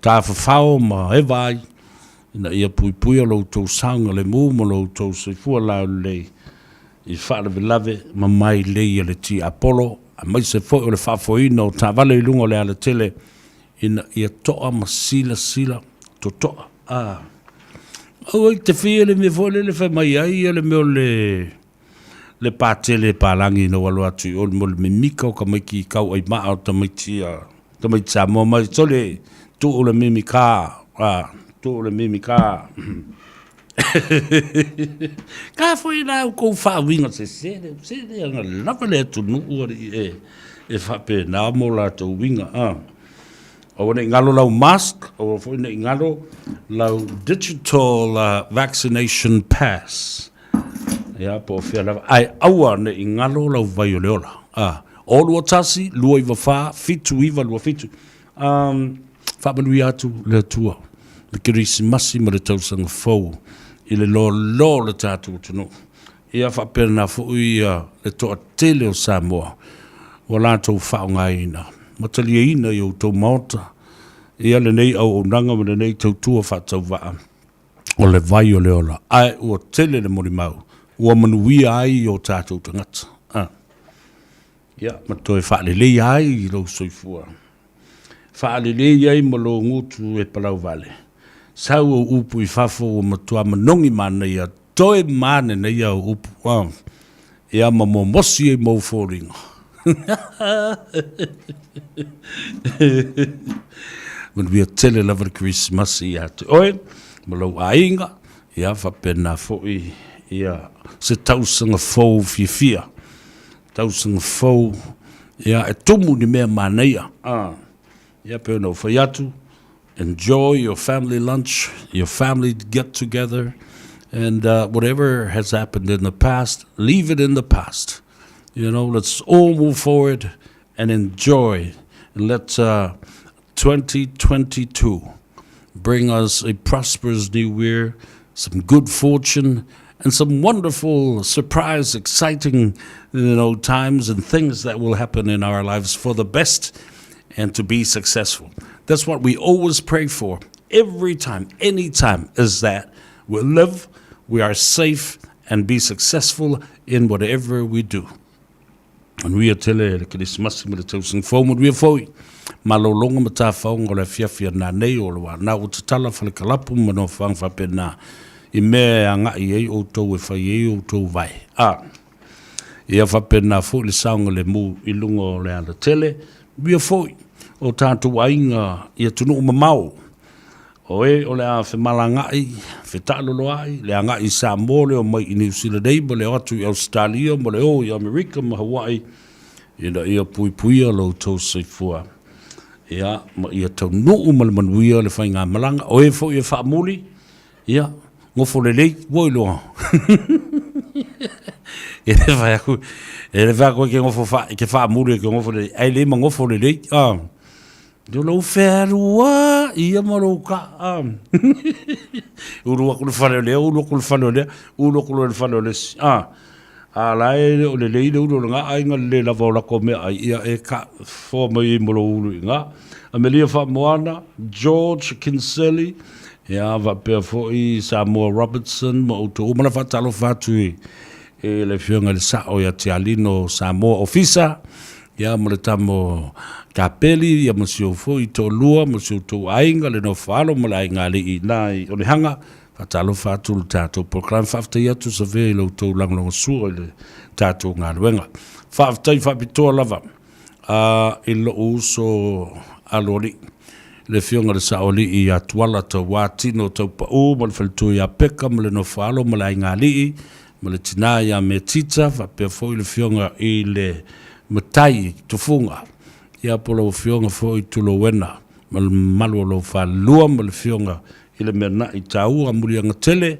tafafao ma e vai ina ia pui o lo tau sanga le mu mo lo tau seifua la le i whaare lave ma mai le ia le ti Apollo a mai se fo o le whaafoina o tavale i lungo le ala tele ina ia toa ma sila to toa o te fia le me fole le fai mai ai le meo le pātele pālangi no walo atu o le mole me mika o ka mai ki kau ai maa o ta mai tia mo mai tole tu o le mimi ka tu o le mimi ka ka foi na o ko fa winga se nga lava le tu nu o e fa pe na mo la tu winga o ne ngalo lau mask o foi ne ngalo lau digital vaccination pass ya po fia la ai aua ne ngalo lau vai oleola o lo tasi lo iva fa fitu iva lo fitu fa banu atu le tua le Christmas ma le tausanga fo ile lo le tatu tunu ia fa perna fo ia le to tele o Samoa wala to fa ngaina matali ina yo to mota ia le nei au nanga me le nei tau tua fa tau va o le vai o le ola ai o tele le morimau o manui ai o tatu tangata ia matoi fa le ai lo soifua fa le ai mo lo ngutu e palau vale sau o upu i fafo o matua manongi mana ia toe mana na ia o upu ia mamo mosi e mau fōringa man via tele lava Christmas ia te oe malau ainga ia whapena fo ia se tausanga fōu fia tausanga fōu ia e tumu ni mea mana ia ia peo no whaiatu. Enjoy your family lunch, your family get together, and whatever has happened in the past, leave it in the past. You know, let's all move forward and enjoy. And let 2022 bring us a prosperous new year, some good fortune, and some wonderful, surprise, exciting, times and things that will happen in our lives for the best and to be successful. That's what we always pray for every time, anytime, is that we'll live, we are safe, and be successful in whatever we do. And we are tele le Christmas me le tausing fōmu we foi malolonga mata faunga le fia na nei o wa na o tala fa le kalapu mano fang fa pena I me anga I o to e fa o to vai ia fa pena fo le saunga le mu I lungo le ala tele we foi o tātou ainga ia tunu mamau. O le a whi malangai, whi tālolo ai, le anga I Samoa le o mai I New Zealand mo le atu I Australia, mo le o I Amerika, ma Hawaii, ia pui lo tau seifua. Ia, ma ia tau nuu ma le manuia le whai ngā malanga, o fo ia whaamuli, ia, ngofo le lei, woi loa. E le whai aku, ke ngofo ke whaamuli, ke ngofo le lei, ai le ma ngofo le lei, do lo ferua ia maroka uru ku le fale ala o le leile uru nga ai nga le la vola ko me ai ia e ka fo mai mo uru nga Amelia fa moana George Kinsella ia va per fo I Samuel Robertson mo to mo la fa talo fa tu e le fionga le sa o ya tialino Samoa ofisa ia mo le tamo kapeli ia mo sio fo I to lua mo sio to ainga le no falo mo la ainga le I nai o le hanga fatalo fatu le tato program fafta ia tu sa ve lo to lang lo su le tato nga luenga fafta I fapito lava I lo uso alori le fionga le saoli I atuala to watino to pa o mo le faltu ia peka mo le no falo mo la ainga le mo le tina ia me tita fa pe fo le fionga I le matai tufunga ia polo fionga fo I tulo wena mal malu lo fa lua mal fionga ile mena I tau amuri anga tele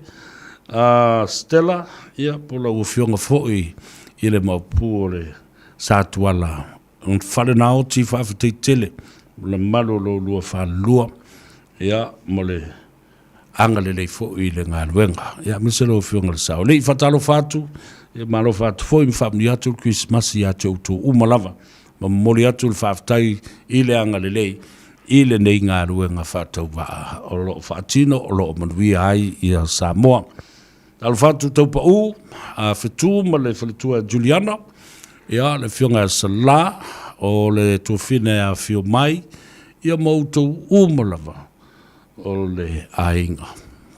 Stella ia polo fionga fo I ile mapu le satuala un fale nao ti fa te tele le malu lo lua fa lua ia mole anga le fo i le ngā luenga. Ia miselo whiunga le sao. Lei fatalo fatu, e malo fatu fo i mwhamni atu Christmas i atu tu umalava. Ma mori atu le whaftai i le anga le lei, i le nei ngā luenga fatau wa o lo fatino, o lo manui ai i a Samoa. Talo fatu taupa u, a whetu ma le whaletua Juliana, ia le whiunga sala, o le tuafine a whio mai, ia mautou umalava. O le ainga.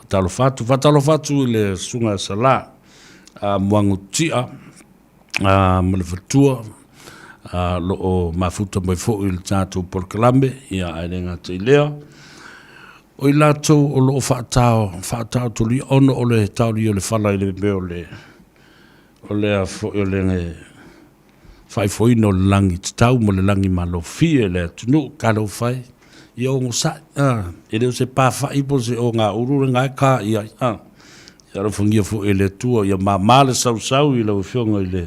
Fatalo fatu le sunga sala, muangu tia, ma le fatua, lo o mafuta mai fo i le tātou Porkalambe, ia airenga te lea. O i lātou o lo o whaatao tuli ono o le tauri o le whala i le meo o le a fo i le nge whaifoino le langi te tau, mo le langi malo fie le tunu, karo whai. Ia o ngosai, e leo se pāwhai po se o ngā urure ngai kā ia, ia rafungia fo e le tua, ia mā le sau i lau whionga i le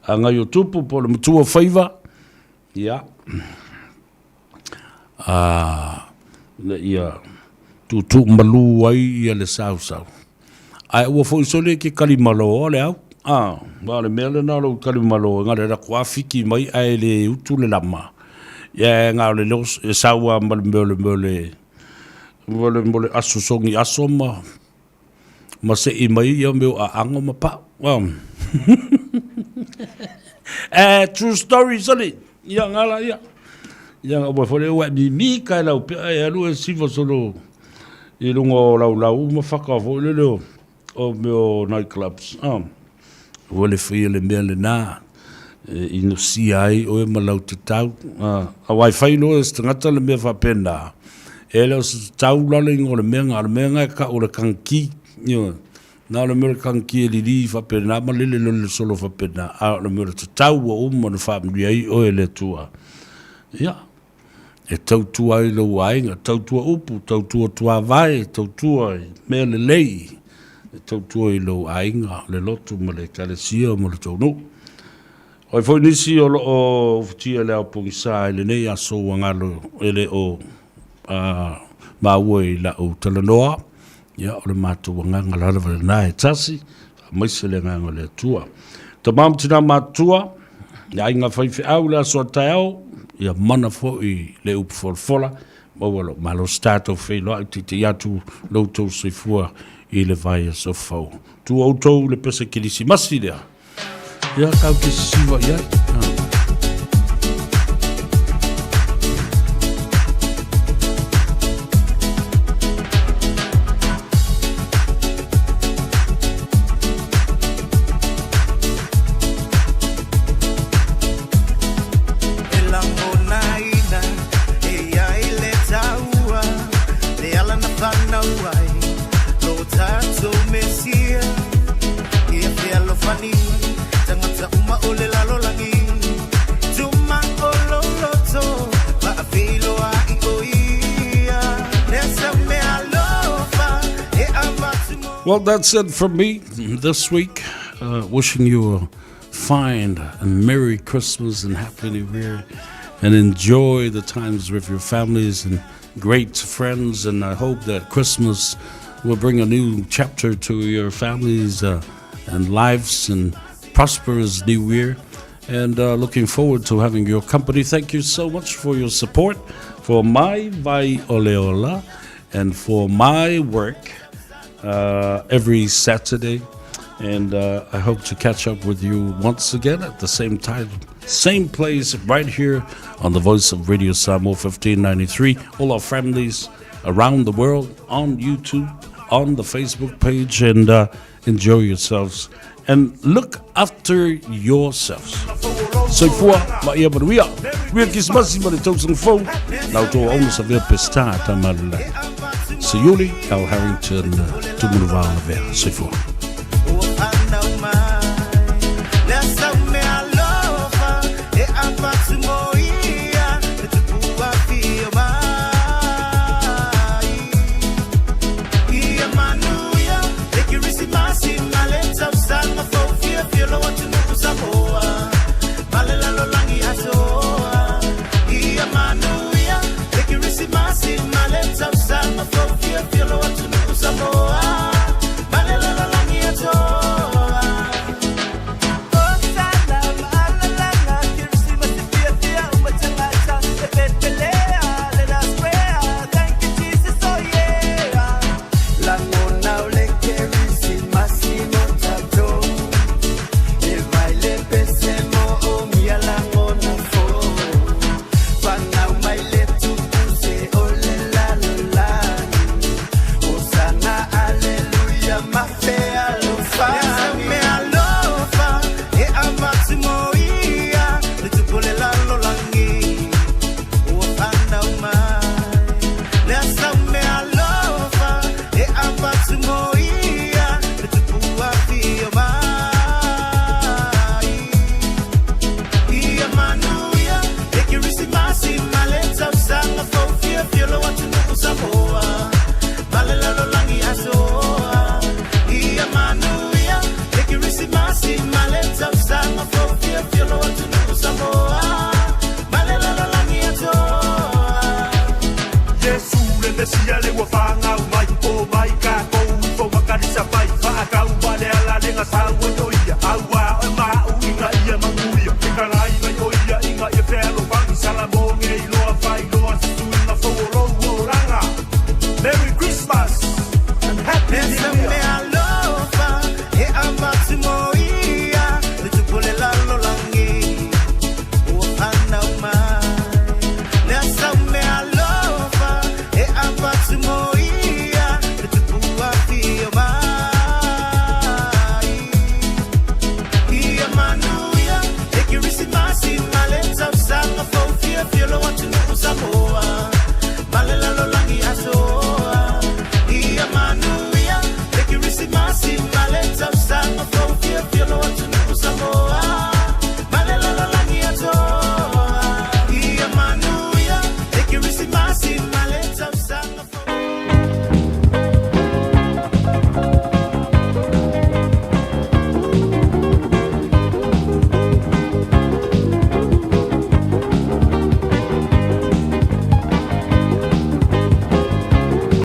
ngai o tupu po le mutua whaiva, ia, ia tu malu ai ia le sau. Ai ua fo isole ke kalimalo o le au, wale mea le naro kalimalo, ngare ra kua fiki mai ai le utu le lama. Ia ngā le leos e saua mole asusongi asoma ma se i mai ia meo a ango ma pa. True story sali. Ia ngala ia. Ia ngā wafore ua mi kai lau pe ai alu e siva solo i lungo lau ma whakawho le leo o meo nightclubs. Wale whia le mea le nā. I no si ai o e malau te tau. A wifi no e stangata le mea whapena. E leo se tau lale ingo le mea ngai ka o le kanki. Nā le mea kanki e liri whapena, ma lele le solo whapena. A le mea te tau o uma na whamiri ai o e le tua. Ia. E tau tua i lo wainga, tau tua upu, tau tua tua vai, tau tua mea le lei. E tau tua i lo wainga, le lotu ma le kalesia ma le tau no. O e foi nisi o futia le au pongisa e le nei aso wangalo ele o maua i la o talanoa. Ia o le mātou wanganga lalawa le nā e tasi, maise le nganga le tua. Ta mamtina mātua, ia inga whaiwhi au le aso atai au, ia mana fo i le upu folfola, mawalo malo stato whailo au tite iatu loutou seifua i le vai a sofau. Tu autou le pesa kilisi masi lea. Ja, kau ke siwa ia. Well, that's it from me this week. Wishing you a fine and Merry Christmas and Happy New Year. And enjoy the times with your families and great friends. And I hope that Christmas will bring a new chapter to your families and lives and prosperous New Year. And looking forward to having your company. Thank you so much for your support for my Vai Oleola and for my work every Saturday, and I hope to catch up with you once again at the same time, same place, right here on the Voice of Radio Samoa 1593. All our families around the world on YouTube, on the Facebook page, and enjoy yourselves and look after yourselves. So for my Maria, we are Kismasi Manitosan phone. Now to almost a bit pesta tamal. So Yuli, Al Harrington, to Munuvala Ver, so for. Massive, my lips up, te alofa. Me alofa, e amati moia, le tupole la lolangi, o panda umai. Le asa me alofa, e amati moia, le tupua fio mai. Ia manuia, e ki risi masi maleta usanga fofia fiolo watu nuku samoa. Malela lolangi asoa. Ia manuia, e ki risi masi maleta usanga fofia fiolo watu nuku